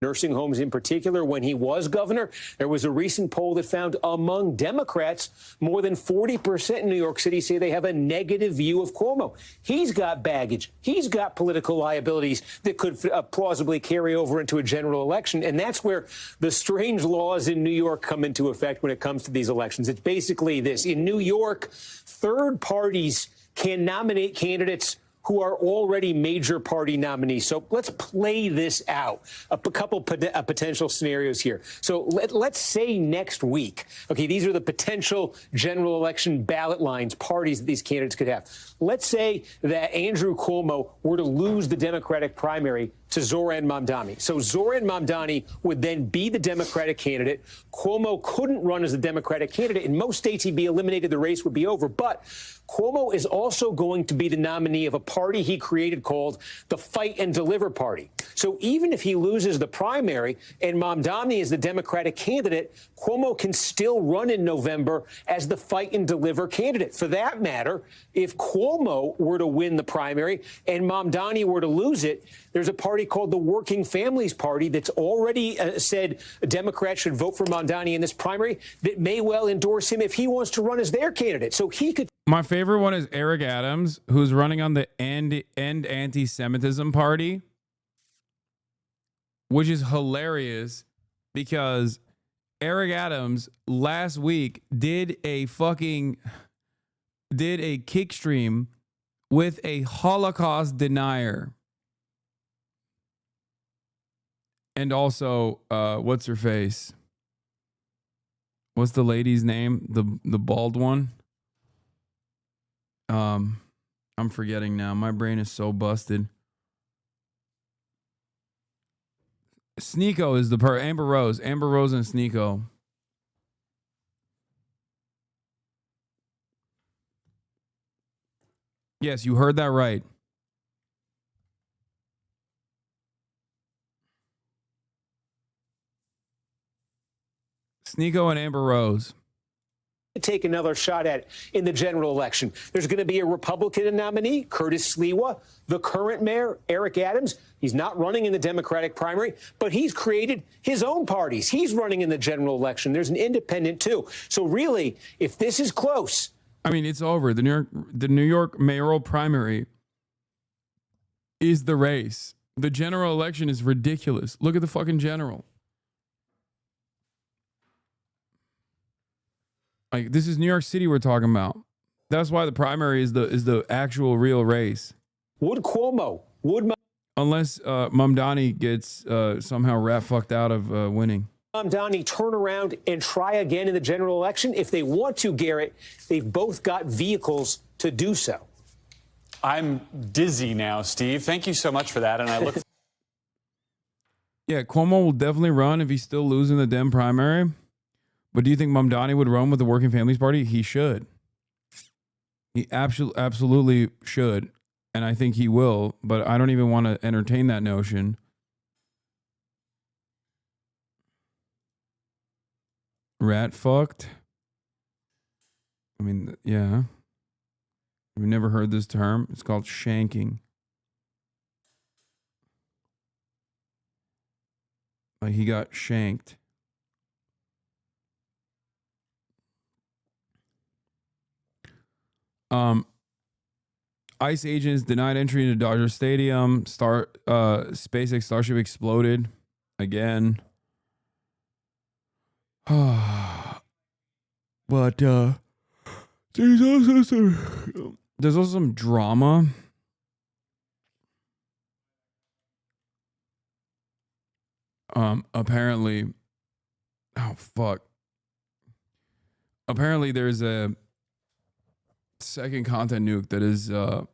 Nursing homes in particular, when he was governor, there was a recent poll that found among Democrats, more than 40% in New York City say they have a negative view of Cuomo. He's got baggage. He's got political liabilities that could plausibly carry over into a general election. And that's where the strange laws in New York come into effect when it comes to these elections. It's basically this. In New York, third parties can nominate candidates who are already major party nominees. So let's play this out. A couple potential scenarios here. So let's say next week, okay, these are the potential general election ballot lines, parties that these candidates could have. Let's say that Andrew Cuomo were to lose the Democratic primary to Zoran Mamdani. So Zoran Mamdani would then be the Democratic candidate. Cuomo couldn't run as the Democratic candidate. In most states, he'd be eliminated. The race would be over. But Cuomo is also going to be the nominee of a party he created called the Fight and Deliver Party. So even if he loses the primary and Mamdani is the Democratic candidate, Cuomo can still run in November as the Fight and Deliver candidate. For that matter, if Cuomo were to win the primary and Mamdani were to lose it, there's a party called the Working Families Party that's already said Democrats should vote for Mamdani in this primary that may well endorse him if he wants to run as their candidate. So he could. My favorite one is Eric Adams, who's running on the End Anti-Semitism Party, which is hilarious because Eric Adams last week did a kick stream with a Holocaust denier. And also, what's her face? What's the lady's name? The bald one? I'm forgetting now. My brain is so busted. Sneeko is the Amber Rose and Sneeko. Yes, you heard that right. Sneeko and Amber Rose. Take another shot at it in the general election. There's going to be a Republican nominee, Curtis Sliwa, the current mayor, Eric Adams. He's not running in the Democratic primary, but he's created his own parties. He's running in the general election. There's an independent, too. So really, if this is close. I mean, it's over. The New York mayoral primary is the race. The general election is ridiculous. Look at the fucking general. Like, this is New York City we're talking about. That's why the primary is the actual real race. Unless Mamdani gets somehow rat fucked out of winning. Mamdani turn around and try again in the general election? If they want to, Garrett, they've both got vehicles to do so. I'm dizzy now, Steve. Thank you so much for that. And I look. Yeah, Cuomo will definitely run if he's still losing the Dem primary. But do you think Mamdani would run with the Working Families Party? He should. He absolutely should. And I think he will. But I don't even want to entertain that notion. Rat fucked? I mean, yeah. You've never heard this term? It's called shanking. Like he got shanked. ICE agents denied entry into Dodger Stadium. SpaceX Starship exploded again. But there's also some drama. Apparently, oh fuck. Apparently, there's a second content nuke that is, I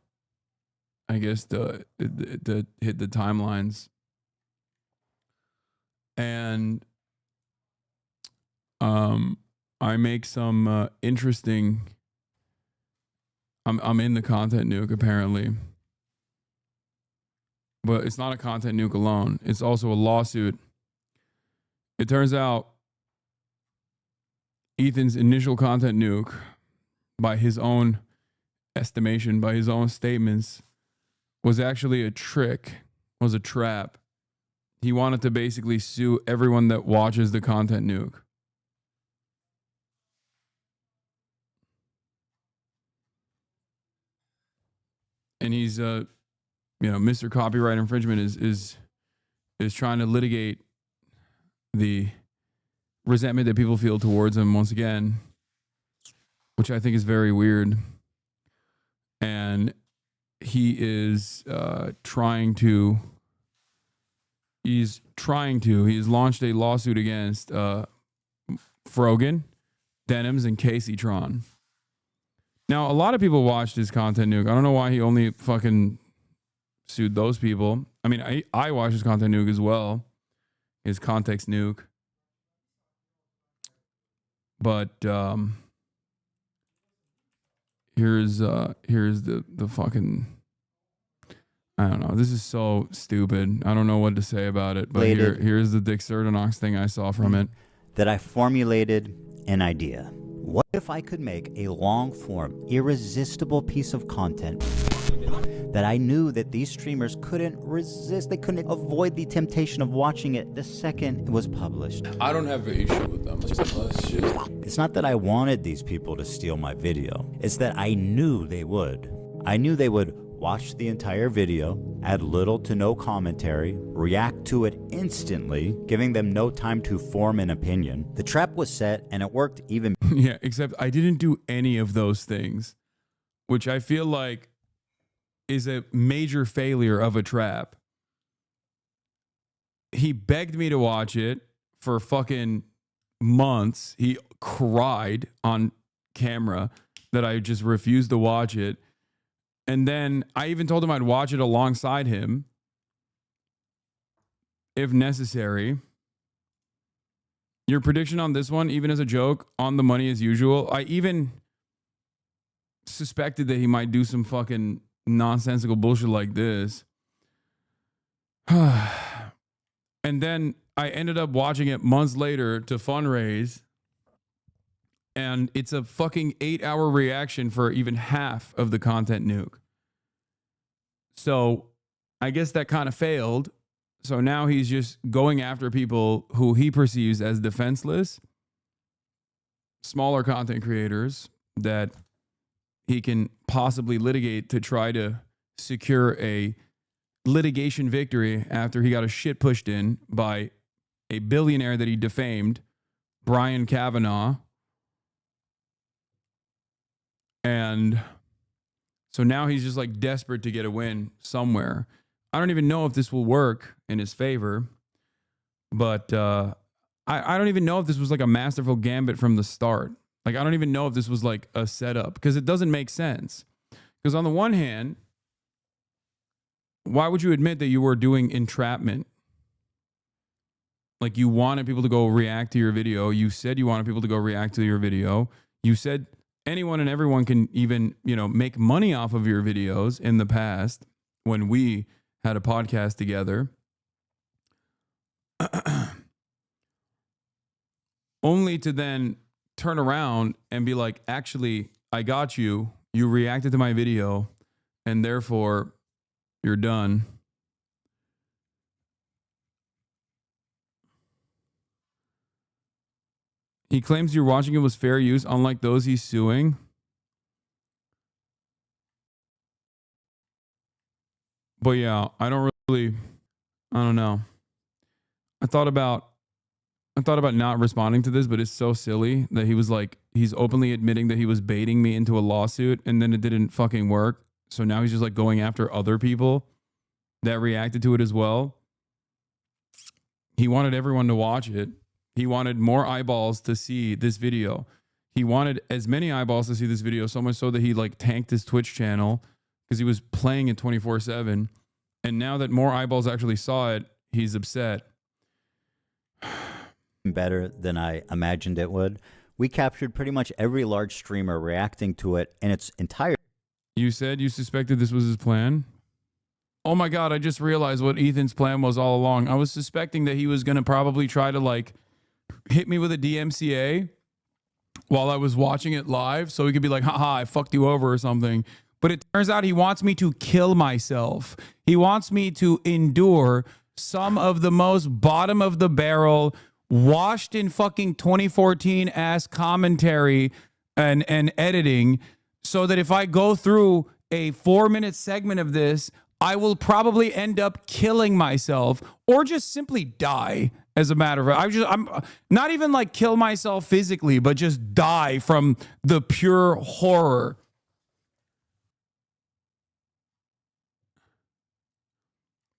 guess, the hit the timelines, and I make some interesting. I'm in the content nuke apparently, but it's not a content nuke alone. It's also a lawsuit. It turns out Ethan's initial content nuke, by his own estimation, by his own statements, was actually a trick, was a trap. He wanted to basically sue everyone that watches the content nuke. And he's, Mr. Copyright Infringement is trying to litigate the resentment that people feel towards him once again, which I think is very weird. And he is he's launched a lawsuit against Frogan, Denims, and Casey Tron. Now, a lot of people watched his content nuke. I don't know why he only fucking sued those people. I mean, I watched his content nuke as well, his context nuke. But here's the fucking I don't know. This is so stupid. I don't know what to say about it. But here's the Dick Sirdonox thing I saw from it. That I formulated an idea. What if I could make a long-form, irresistible piece of content that I knew that these streamers couldn't resist? They couldn't avoid the temptation of watching it the second it was published. I don't have an issue with them. It's not that I wanted these people to steal my video. It's that I knew they would. I knew they would watch the entire video, add little to no commentary, react to it instantly, giving them no time to form an opinion. The trap was set, and it worked even. Yeah, except I didn't do any of those things, which I feel like is a major failure of a trap. He begged me to watch it for fucking months. He cried on camera that I just refused to watch it. And then I even told him I'd watch it alongside him if necessary. Your prediction on this one, even as a joke, on the money as usual. I even suspected that he might do some fucking nonsensical bullshit like this. And then I ended up watching it months later to fundraise. And it's a fucking 8-hour reaction for even half of the content Nuke. So I guess that kind of failed. So now he's just going after people who he perceives as defenseless, smaller content creators that he can possibly litigate to try to secure a litigation victory after he got a shit pushed in by a billionaire that he defamed, Brian Kavanaugh. And so now he's just like desperate to get a win somewhere. I don't even know if this will work in his favor, but I don't even know if this was like a masterful gambit from the start. Like, I don't even know if this was like a setup, because it doesn't make sense. Because on the one hand, why would you admit that you were doing entrapment? Like, you wanted people to go react to your video. You said you wanted people to go react to your video. You said anyone and everyone can even, make money off of your videos in the past when we had a podcast together. Only to then turn around and be like, actually, I got you. You reacted to my video, and therefore you're done. He claims you're watching it was fair use, unlike those he's suing. But yeah, I don't know. I thought about not responding to this, but it's so silly that he was like, he's openly admitting that he was baiting me into a lawsuit, and then it didn't fucking work. So now he's just like going after other people that reacted to it as well. He wanted everyone to watch it. He wanted more eyeballs to see this video. He wanted as many eyeballs to see this video, so much so that he like tanked his Twitch channel because he was playing it 24/7. And now that more eyeballs actually saw it, he's upset. Better than I imagined it would. We captured pretty much every large streamer reacting to it in its entirety. You said you suspected this was his plan? Oh my God, I just realized what Ethan's plan was all along. I was suspecting that he was going to probably try to like hit me with a DMCA while I was watching it live so he could be like, haha, I fucked you over or something. But it turns out he wants me to kill myself. He wants me to endure some of the most bottom of the barrel, washed in fucking 2014 ass commentary and editing, so that if I go through a 4-minute segment of this, I will probably end up killing myself or just simply die. As a matter of fact, I'm not even like kill myself physically, but just die from the pure horror.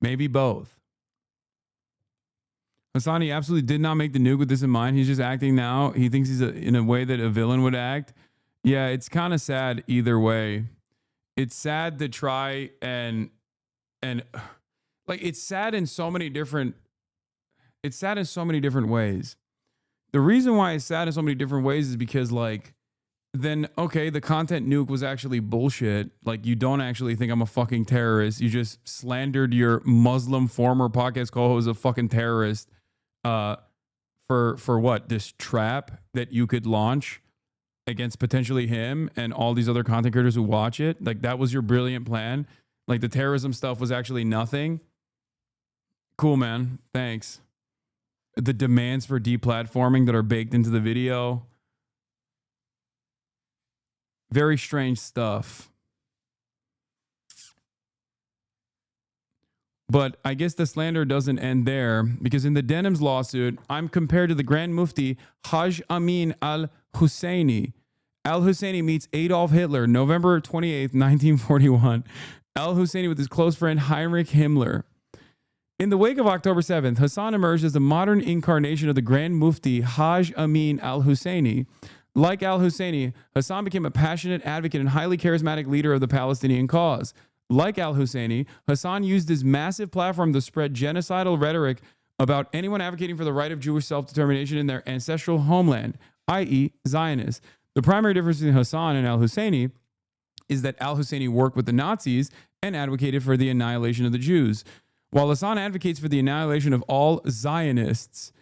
Maybe both. Hasan, he absolutely did not make the nuke with this in mind. He's just acting now. He thinks he's in a way that a villain would act. Yeah, it's kind of sad either way. It's sad to try and like, it's sad in so many different ways. The reason why it's sad in so many different ways is because like then okay, the content nuke was actually bullshit. Like, you don't actually think I'm a fucking terrorist. You just slandered your Muslim former podcast co-host a fucking terrorist for what? This trap that you could launch against potentially him and all these other content creators who watch it. Like, that was your brilliant plan. Like, the terrorism stuff was actually nothing. Cool, man. Thanks. The demands for deplatforming that are baked into the video. Very strange stuff. But I guess the slander doesn't end there, because in the Denims lawsuit, I'm compared to the Grand Mufti Haj Amin al-Husseini. Al-Husseini meets Adolf Hitler, November 28th, 1941. Al-Husseini with his close friend Heinrich Himmler. In the wake of October 7th, Hasan emerged as the modern incarnation of the Grand Mufti Haj Amin al-Husseini. Like al-Husseini, Hasan became a passionate advocate and highly charismatic leader of the Palestinian cause. Like al-Husseini, Hasan used his massive platform to spread genocidal rhetoric about anyone advocating for the right of Jewish self-determination in their ancestral homeland, i.e. Zionists. The primary difference between Hasan and al-Husseini is that al-Husseini worked with the Nazis and advocated for the annihilation of the Jews, while Hasan advocates for the annihilation of all Zionists.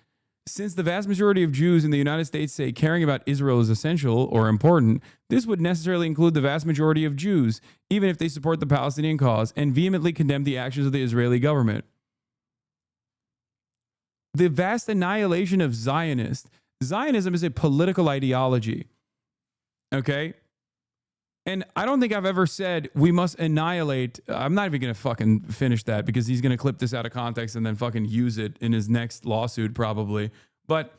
Since the vast majority of Jews in the United States say caring about Israel is essential or important, this would necessarily include the vast majority of Jews, even if they support the Palestinian cause and vehemently condemn the actions of the Israeli government. The vast annihilation of Zionists. Zionism is a political ideology. Okay? And I don't think I've ever said we must annihilate. I'm not even going to fucking finish that, because he's going to clip this out of context and then fucking use it in his next lawsuit probably. But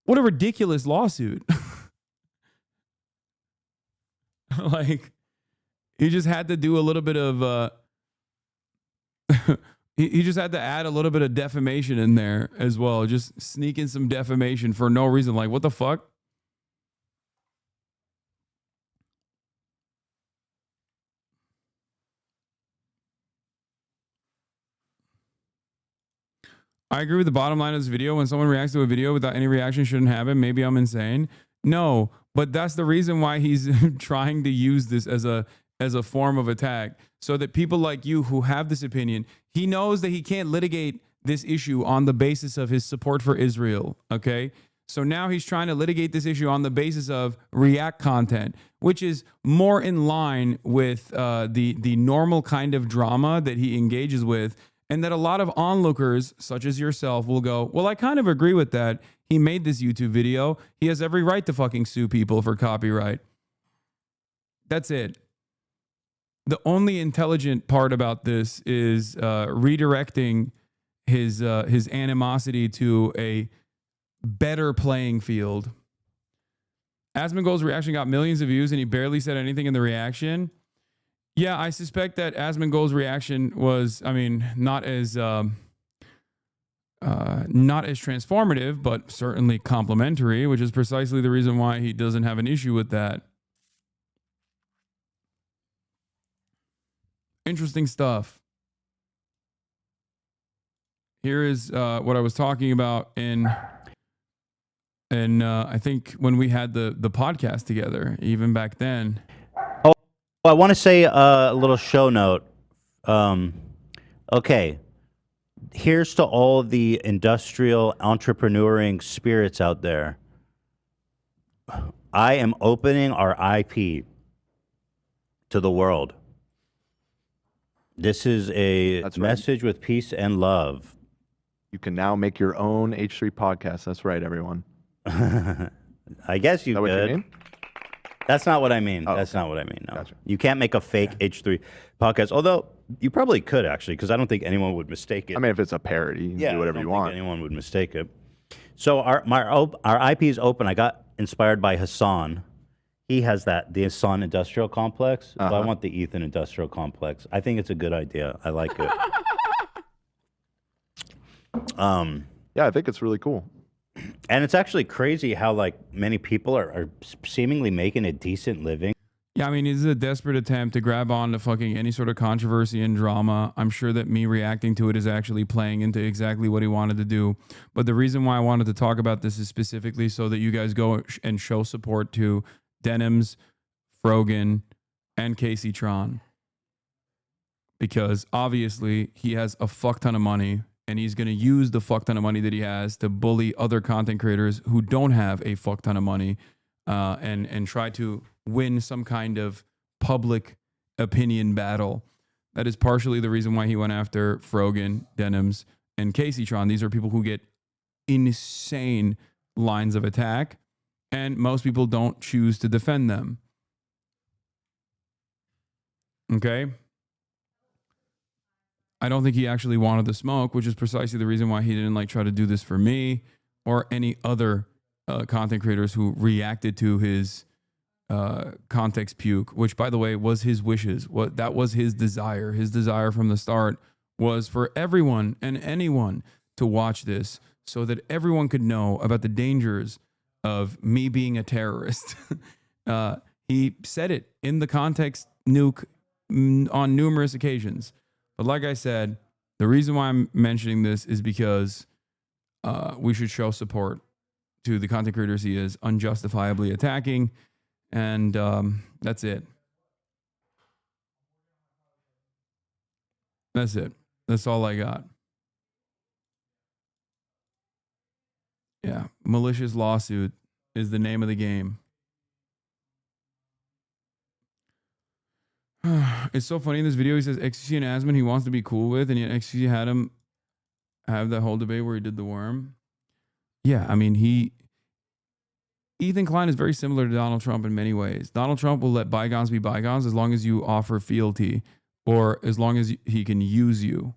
what a ridiculous lawsuit. Like, he just had to do a little bit of he just had to add a little bit of defamation in there as well. Just sneak in some defamation for no reason. Like, what the fuck? I agree with the bottom line of this video. When someone reacts to a video without any reaction, shouldn't happen. Maybe I'm insane. No, but that's the reason why he's trying to use this as a form of attack, so that people like you who have this opinion, he knows that he can't litigate this issue on the basis of his support for Israel. Okay. So now he's trying to litigate this issue on the basis of react content, which is more in line with the normal kind of drama that he engages with. And that a lot of onlookers, such as yourself, will go, well, I kind of agree with that. He made this YouTube video. He has every right to fucking sue people for copyright. That's it. The only intelligent part about this is redirecting his animosity to a better playing field. Asmongold's reaction got millions of views and he barely said anything in the reaction. Yeah, I suspect that Asmongold's reaction was, I mean, not as transformative, but certainly complimentary, which is precisely the reason why he doesn't have an issue with that. Interesting stuff. Here is what I was talking about in I think when we had the podcast together, even back then. I want to say a little show note. Okay, here's to all the industrial entrepreneuring spirits out there. I am opening our IP to the world. This is a message with peace and love. You can now make your own H3 podcast. That's right, everyone. I guess you could. What you mean? That's not what I mean. Oh, that's not what I mean. No. Gotcha. You can't make a fake H3 podcast. Although you probably could, actually, because I don't think anyone would mistake it. I mean, if it's a parody, you can do whatever you want. Anyone would mistake it. So our IP is open. I got inspired by Hasan. He has the Hasan Industrial Complex. So I want the Ethan Industrial Complex. I think it's a good idea. I like it. Yeah, I think it's really cool. And it's actually crazy how like many people are seemingly making a decent living. Yeah, I mean, this is a desperate attempt to grab on to fucking any sort of controversy and drama. I'm sure that me reacting to it is actually playing into exactly what he wanted to do. But the reason why I wanted to talk about this is specifically so that you guys go and show support to Denims, Frogan, and Casey Tron. Because obviously he has a fuck ton of money and he's going to use the fuck ton of money that he has to bully other content creators who don't have a fuck ton of money and try to win some kind of public opinion battle. That is partially the reason why he went after Frogan, Denims, and Casey Tron. These are people who get insane lines of attack, and most people don't choose to defend them. Okay? I don't think he actually wanted the smoke, which is precisely the reason why he didn't like try to do this for me or any other content creators who reacted to his context puke, which by the way was his wishes. That was his desire. His desire from the start was for everyone and anyone to watch this so that everyone could know about the dangers of me being a terrorist. He said it in the context nuke on numerous occasions. But like I said, the reason why I'm mentioning this is because we should show support to the content creators he is unjustifiably attacking. And that's it. That's it. That's all I got. Yeah. Malicious lawsuit is the name of the game. It's so funny in this video. He says XQC and Asman he wants to be cool with, and yet XQC had him have that whole debate where he did the worm. Yeah, I mean, Ethan Klein is very similar to Donald Trump in many ways. Donald Trump will let bygones be bygones as long as you offer fealty or as long as he can use you.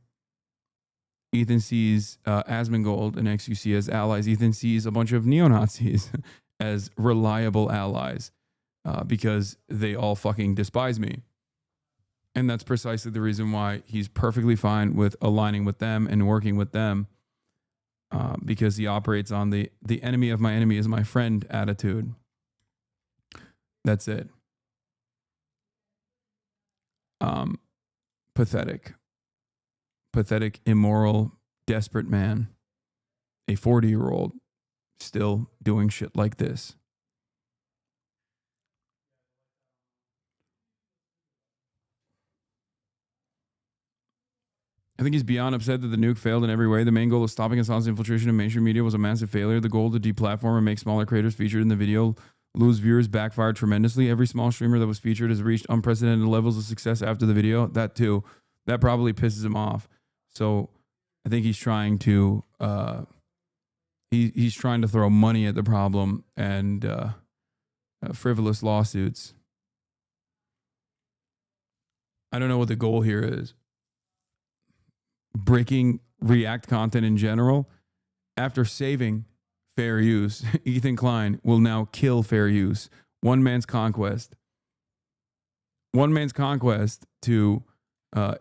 Ethan sees Asmongold and XQC as allies. Ethan sees a bunch of neo-Nazis as reliable allies because they all fucking despise me. And that's precisely the reason why he's perfectly fine with aligning with them and working with them. Because he operates on the enemy of my enemy is my friend attitude. That's it. Pathetic, immoral, desperate man. A 40-year-old still doing shit like this. I think he's beyond upset that the nuke failed in every way. The main goal of stopping Hasan's infiltration of mainstream media was a massive failure. The goal to deplatform and make smaller creators featured in the video lose viewers backfired tremendously. Every small streamer that was featured has reached unprecedented levels of success after the video. That too. That probably pisses him off. So I think he's trying to he's trying to throw money at the problem and frivolous lawsuits. I don't know what the goal here is. Breaking React content in general. After saving fair use, Ethan Klein will now kill fair use. One man's conquest. One man's conquest to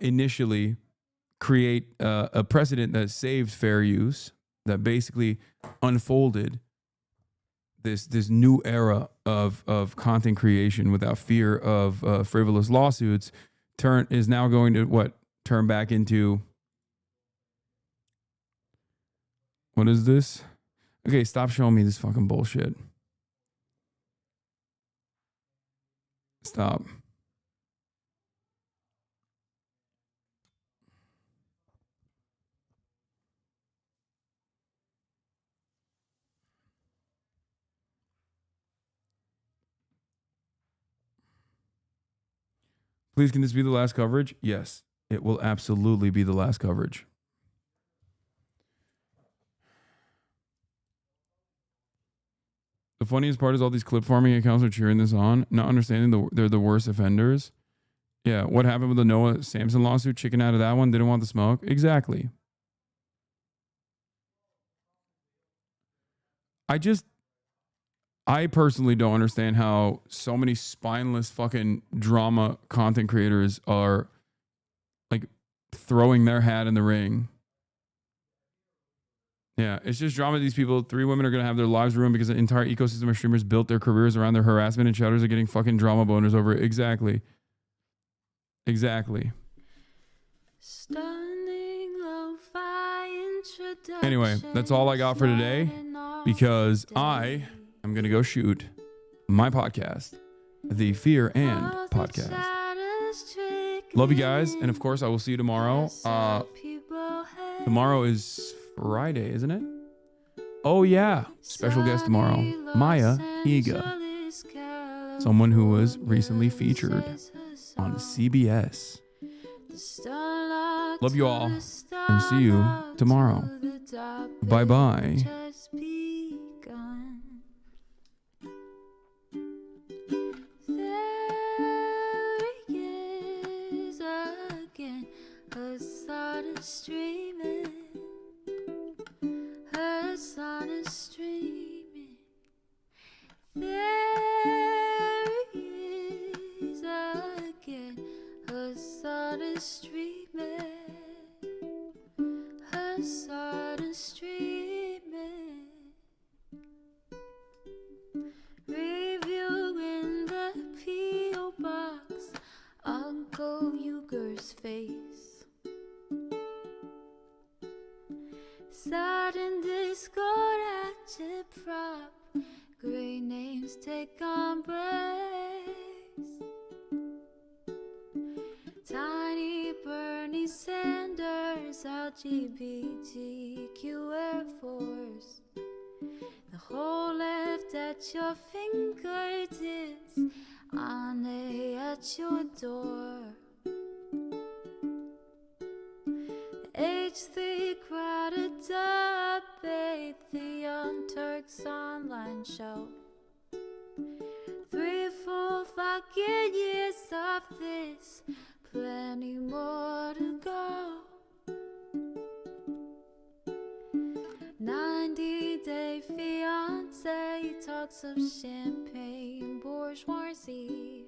initially create a precedent that saved fair use, that basically unfolded this new era of content creation without fear of frivolous lawsuits. Is now going to turn back into. What is this? Okay, stop showing me this fucking bullshit. Stop. Please, can this be the last coverage? Yes, it will absolutely be the last coverage. The funniest part is all these clip farming accounts are cheering this on, not understanding they're the worst offenders. Yeah, what happened with the Noah Samson lawsuit? Chicken out of that one, didn't want the smoke. Exactly. I personally don't understand how so many spineless fucking drama content creators are like throwing their hat in the ring. Yeah, it's just drama. These people, 3 women are going to have their lives ruined because an entire ecosystem of streamers built their careers around their harassment, and shouters are getting fucking drama boners over it. Exactly. Exactly. Anyway, that's all I got for today because I am going to go shoot my podcast, the Fear and Podcast. Love you guys. And of course, I will see you tomorrow. Tomorrow is Friday, isn't it? Oh, yeah. Special guest tomorrow. Maya Higa. Someone who was recently featured on CBS. Love you all. And see you tomorrow. Bye-bye. Hasan is streaming. Hasan is streaming. There he is again. Hasan is streaming. Hasan is streaming. Reviewing the P.O. box. Uncle Uyghur's face. Sudden Discord agitprop. Great names take embrace. Tiny Bernie Sanders, LGBTQ Air Force. The whole left at your fingertips. Ane at your door. H3 crowded debate, the Young Turks online show. 3 full fucking years of this, plenty more to go. 90-day fiance talks of champagne bourgeoisie.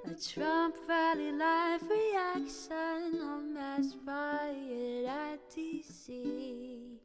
A Trump rally live reaction on mass riot at DC.